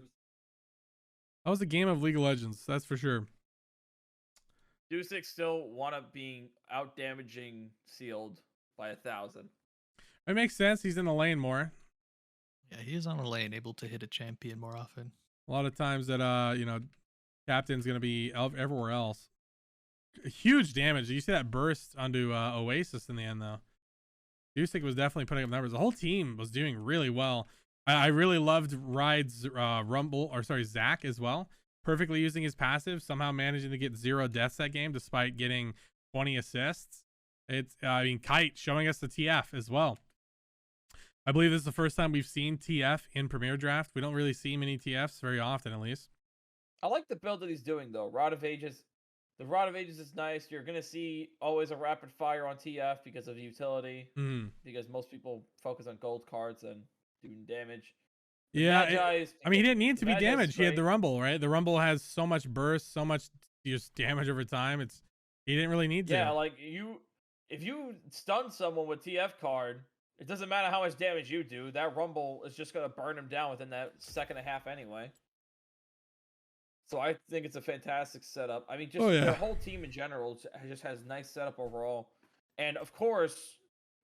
Speaker 1: That was a game of League of Legends, that's for sure.
Speaker 3: Dusik still wound up being out damaging Sealed by 1,000.
Speaker 1: It makes sense. He's in the lane more.
Speaker 5: Yeah, he is on a lane, able to hit a champion more often.
Speaker 1: A lot of times that you know, Captain's gonna be everywhere else. Huge damage. You see that burst onto Oasis in the end, though. Dusik was definitely putting up numbers. The whole team was doing really well. I really loved Ride's Zach as well. Perfectly using his passive, somehow managing to get 0 deaths that game despite getting 20 assists. I mean, Kite showing us the TF as well. I believe this is the first time we've seen TF in Premier Draft. We don't really see many TFs very often, at least.
Speaker 3: I like the build that he's doing, though. Rod of Ages. The Rod of Ages is nice. You're going to see always a rapid fire on TF because of the utility. Because most people focus on gold cards and doing damage.
Speaker 1: Yeah, I mean, he didn't need to be damaged. He had the Rumble, right? The Rumble has so much burst, so much just damage over time. He didn't really need to.
Speaker 3: Yeah, like if you stun someone with TF card, it doesn't matter how much damage you do. That Rumble is just going to burn him down within that second and a half anyway. So I think it's a fantastic setup. I mean, just their whole team in general just has nice setup overall. And of course,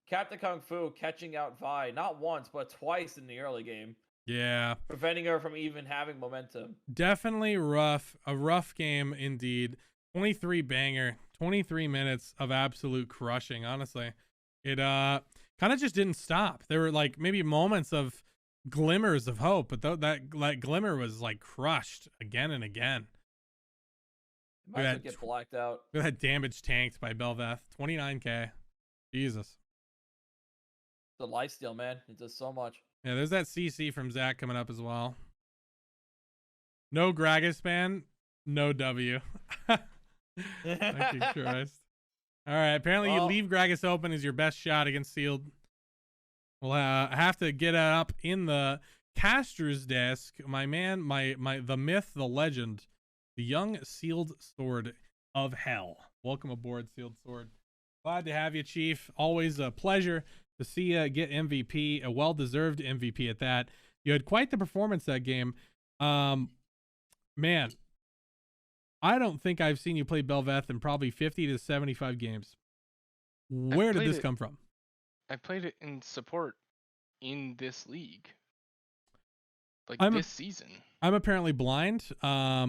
Speaker 3: Captain Kung Fu catching out Vi not once but twice in the early game.
Speaker 1: Yeah.
Speaker 3: Preventing her from even having momentum.
Speaker 1: Definitely rough. A rough game indeed. 23 banger. 23 minutes of absolute crushing, honestly. It kind of just didn't stop. There were like maybe moments of glimmers of hope, but that glimmer was like crushed again and again.
Speaker 3: Might as well get blacked out.
Speaker 1: Look at that damage tanked by Bel'veth. 29k. Jesus.
Speaker 3: The lifesteal, man. It does so much.
Speaker 1: Yeah, there's that CC from Zach coming up as well. No Gragas ban, no W. Thank you, Christ. All right, apparently you leave Gragas open is your best shot against sealed. Well, I have to get it up in the caster's desk. My man, the myth, the legend, the young sealed sword of hell. Welcome aboard, sealed sword. Glad to have you, Chief. Always a pleasure to see you get MVP, a well-deserved MVP at that. You had quite the performance that game. Man, I don't think I've seen you play Bel'veth in probably 50 to 75 games. Where did this come from?
Speaker 8: I played it in support in this league. Like this season.
Speaker 1: I'm apparently blind. I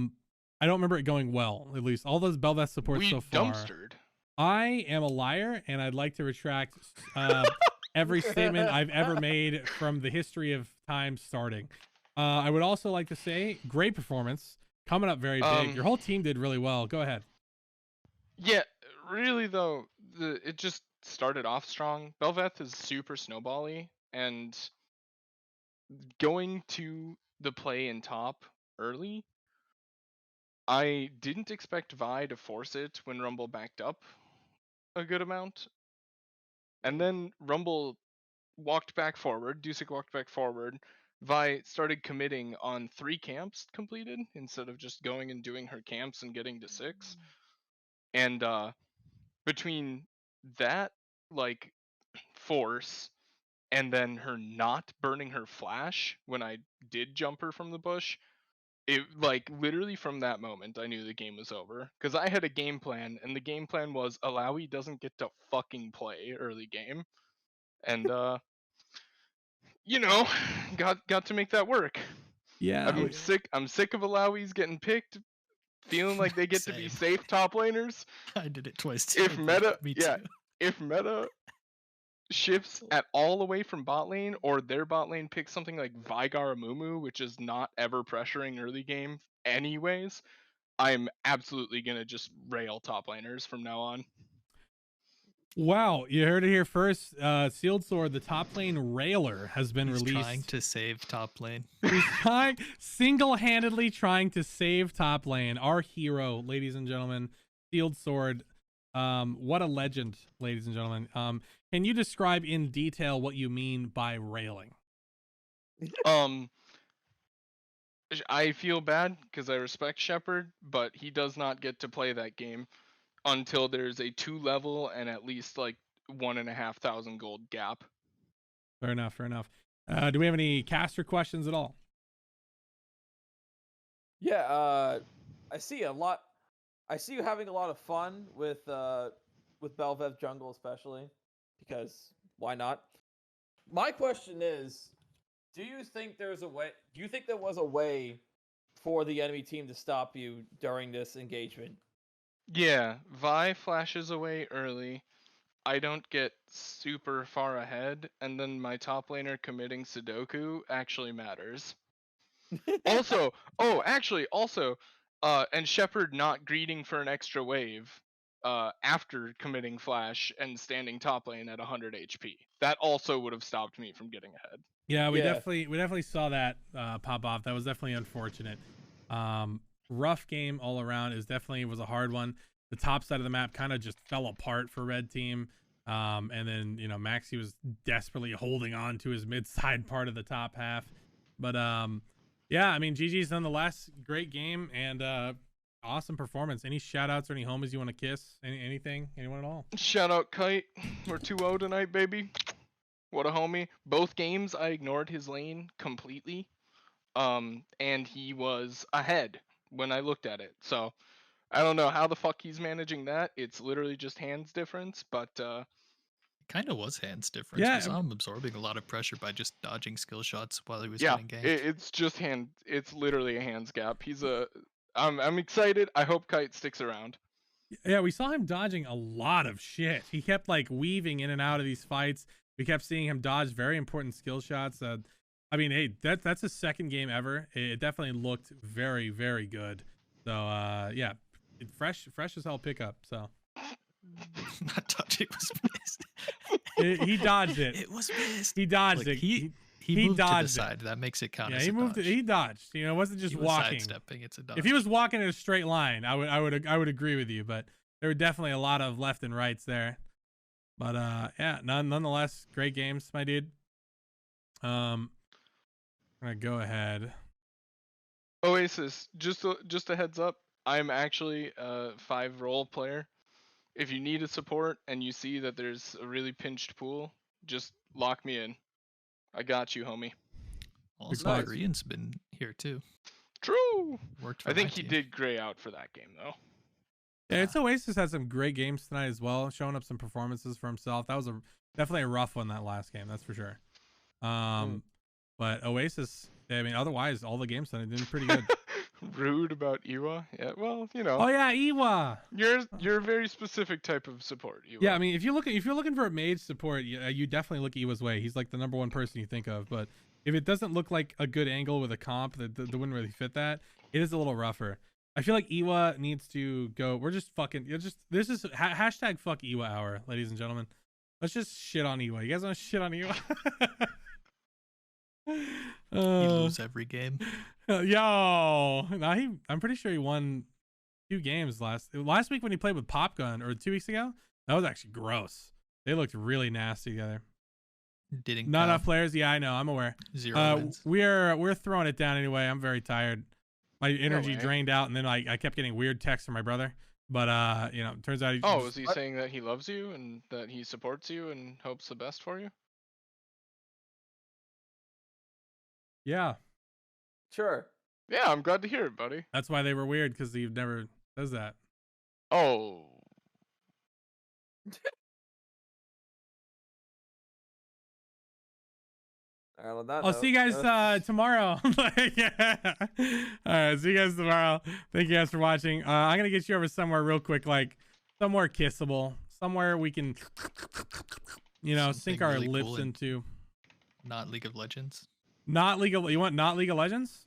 Speaker 1: don't remember it going well, at least. All those Bel'veth supports so far.
Speaker 8: Dumpstered.
Speaker 1: I am a liar, and I'd like to retract every statement I've ever made from the history of time starting. I would also like to say, great performance. Coming up very big. Your whole team did really well. Go ahead.
Speaker 8: Yeah, really though, it just started off strong. Bel'veth is super snowbally, and going to the play in top early, I didn't expect Vi to force it when Rumble backed up a good amount. And then Rumble walked back forward, Dusik walked back forward, Vi started committing on 3 camps completed instead of just going and doing her camps and getting to 6. And between that like force and then her not burning her flash when I did jump her from the bush, it like literally from that moment I knew the game was over, because I had a game plan, and the game plan was Alawi doesn't get to fucking play early game, and you know, got to make that work.
Speaker 1: Yeah,
Speaker 8: I'm sick of Alawis getting picked, feeling like they get to be safe top laners.
Speaker 5: I did it twice too.
Speaker 8: If meta shifts at all away from bot lane, or their bot lane picks something like Vigar Amumu, which is not ever pressuring early game anyways, I'm absolutely gonna just rail top laners from now on.
Speaker 1: Wow, you heard it here first. Sealed Sword, the top lane railer, has been released.
Speaker 5: Trying to save top lane.
Speaker 1: He's single-handedly trying to save top lane. Our hero, ladies and gentlemen, Sealed Sword. What a legend, ladies and gentlemen. Can you describe in detail what you mean by railing?
Speaker 8: I feel bad because I respect Shepard, but he does not get to play that game until there's a 2 level and at least like 1,500 gold gap.
Speaker 1: Fair enough. Do we have any caster questions at all?
Speaker 3: Yeah, I see a lot. I see you having a lot of fun with Bel'veth jungle, especially because why not? My question is, do you think there's a way? Do you think there was a way for the enemy team to stop you during this engagement?
Speaker 8: Yeah, Vi flashes away early. I don't get super far ahead, and then my top laner committing Sudoku actually matters. Also, and Shepard not greeting for an extra wave after committing flash and standing top lane at 100 HP. That also would have stopped me from getting ahead.
Speaker 1: Yeah, we definitely saw that pop off. That was definitely unfortunate. Rough game all around. Was a hard one. The top side of the map kind of just fell apart for red team. And then, Maxi was desperately holding on to his mid side part of the top half. But yeah, I mean, GG's nonetheless. Great game and awesome performance. Any shout outs or any homies you want to kiss? Anything? Anyone at all?
Speaker 8: Shout out Kite. We're 2-0 tonight, baby. What a homie. Both games I ignored his lane completely. And he was ahead when I looked at it. So I don't know how the fuck he's managing that. It's literally just hands difference, but
Speaker 5: kind of was hands difference.
Speaker 1: Yeah,
Speaker 5: I saw him absorbing a lot of pressure by just dodging skill shots while he was getting ganked.
Speaker 8: It's just it's literally a hands gap. I'm excited. I hope Kite sticks around.
Speaker 1: Yeah, we saw him dodging a lot of shit. He kept like weaving in and out of these fights. We kept seeing him dodge very important skill shots. I mean, hey, that's his second game ever. It definitely looked very, very good. So yeah, fresh as hell pickup. So
Speaker 5: Not touch. It was missed.
Speaker 1: he dodged it.
Speaker 5: It was missed.
Speaker 1: He dodged
Speaker 5: Like,
Speaker 1: it.
Speaker 5: He moved
Speaker 1: dodged
Speaker 5: to the side.
Speaker 1: it.
Speaker 5: That makes it count.
Speaker 1: Yeah,
Speaker 5: as
Speaker 1: he
Speaker 5: a
Speaker 1: moved.
Speaker 5: dodge.
Speaker 1: He dodged. You know, it wasn't just
Speaker 5: He was
Speaker 1: walking.
Speaker 5: sidestepping. It's a dodge.
Speaker 1: If he was walking in a straight line, I would agree with you. But there were definitely a lot of left and rights there. But yeah, nonetheless, great games, my dude. I'm gonna go ahead.
Speaker 8: Oasis, just a heads up. I'm actually a 5 role player. If you need a support and you see that there's a really pinched pool, just lock me in. I got you, homie.
Speaker 5: Also,
Speaker 1: Nice.
Speaker 5: Ian's been here too.
Speaker 8: True.
Speaker 5: Worked for
Speaker 8: I think
Speaker 5: my
Speaker 8: he
Speaker 5: team.
Speaker 8: did gray out for that game though.
Speaker 1: Yeah, it's Oasis had some great games tonight as well, showing up some performances for himself. That was definitely a rough one that last game, that's for sure. But Oasis, I mean, otherwise all the games tonight did pretty good.
Speaker 8: Rude about Iwa. Yeah, well, you know.
Speaker 1: Oh yeah, Iwa.
Speaker 8: You're a very specific type of support. Iwa.
Speaker 1: Yeah, I mean, if you're looking for a mage support, you definitely look Iwa's way. He's like the #1 person you think of. But if it doesn't look like a good angle with a comp that wouldn't really fit that, it is a little rougher. I feel like Iwa needs to go. We're just fucking. This is hashtag fuck Iwa hour, ladies and gentlemen. Let's just shit on Iwa. You guys want to shit on Iwa?
Speaker 5: He lose every game.
Speaker 1: Yo, no, I'm pretty sure he won 2 games last week when he played with Popgun, or 2 weeks ago. That was actually gross. They looked really nasty together.
Speaker 5: Didn't
Speaker 1: Not
Speaker 5: count.
Speaker 1: enough players. Yeah, I know. I'm aware.
Speaker 5: 0 wins.
Speaker 1: We're throwing it down anyway. I'm very tired. My energy
Speaker 8: way.
Speaker 1: drained out, and then I kept getting weird texts from my brother. But you know, turns out he
Speaker 8: Oh,
Speaker 1: just-
Speaker 8: is he saying that he loves you and that he supports you and hopes the best for you?
Speaker 1: yeah.
Speaker 3: Sure.
Speaker 8: Yeah, I'm glad to hear it, buddy.
Speaker 1: That's why they were weird, because he never does that.
Speaker 8: Oh.
Speaker 12: All right, on that
Speaker 1: I'll
Speaker 12: note,
Speaker 1: see you guys tomorrow. Yeah. All right, see you guys tomorrow. Thank you guys for watching. I'm gonna get you over somewhere real quick, like somewhere kissable, somewhere we can, you know,
Speaker 5: Something
Speaker 1: sink our
Speaker 5: really
Speaker 1: lips
Speaker 5: cool and-
Speaker 1: into.
Speaker 5: Not League of Legends.
Speaker 1: Not League of. You want not League of Legends?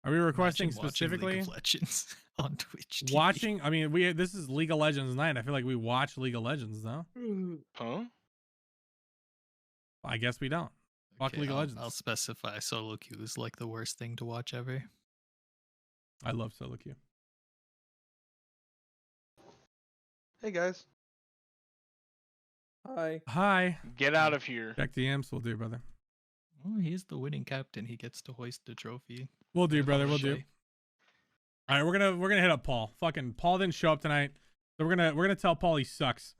Speaker 1: Are we requesting
Speaker 5: Imagine watching
Speaker 1: specifically?
Speaker 5: League of Legends on Twitch TV.
Speaker 1: Watching? I mean, this is League of Legends night. I feel like we watch League of Legends, though.
Speaker 8: Huh?
Speaker 1: I guess we don't. Fuck
Speaker 5: Okay,
Speaker 1: League of
Speaker 5: I'll-
Speaker 1: Legends.
Speaker 5: I'll specify solo queue is like the worst thing to watch ever.
Speaker 1: I love solo queue.
Speaker 9: Hey guys.
Speaker 12: Hi.
Speaker 1: Hi.
Speaker 8: Get out of here.
Speaker 1: Check DMs. We'll do, brother.
Speaker 5: Oh, he's the winning captain. He gets to hoist the trophy.
Speaker 1: We'll do, brother.
Speaker 5: Oh,
Speaker 1: We'll do.
Speaker 5: shay.
Speaker 1: All right, we're gonna hit up Paul. Fucking Paul didn't show up tonight, so we're gonna tell Paul he sucks.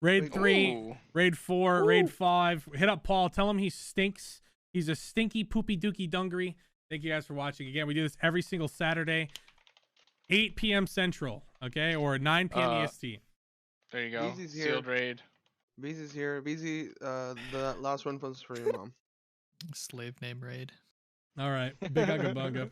Speaker 1: Raid
Speaker 9: Wait,
Speaker 1: 3,
Speaker 8: Ooh.
Speaker 1: raid 4, raid 5. Hit up Paul. Tell him he stinks. He's a stinky poopy dookie dungaree. Thank you guys for watching. Again, we do this every single Saturday, 8 p.m. Central, okay, or 9 p.m. EST.
Speaker 8: There you go.
Speaker 9: Easy's here.
Speaker 8: Sealed raid.
Speaker 9: BZ's here. BZ, the last one was for your mom.
Speaker 5: Slave name raid.
Speaker 1: All right, big hugga bunga.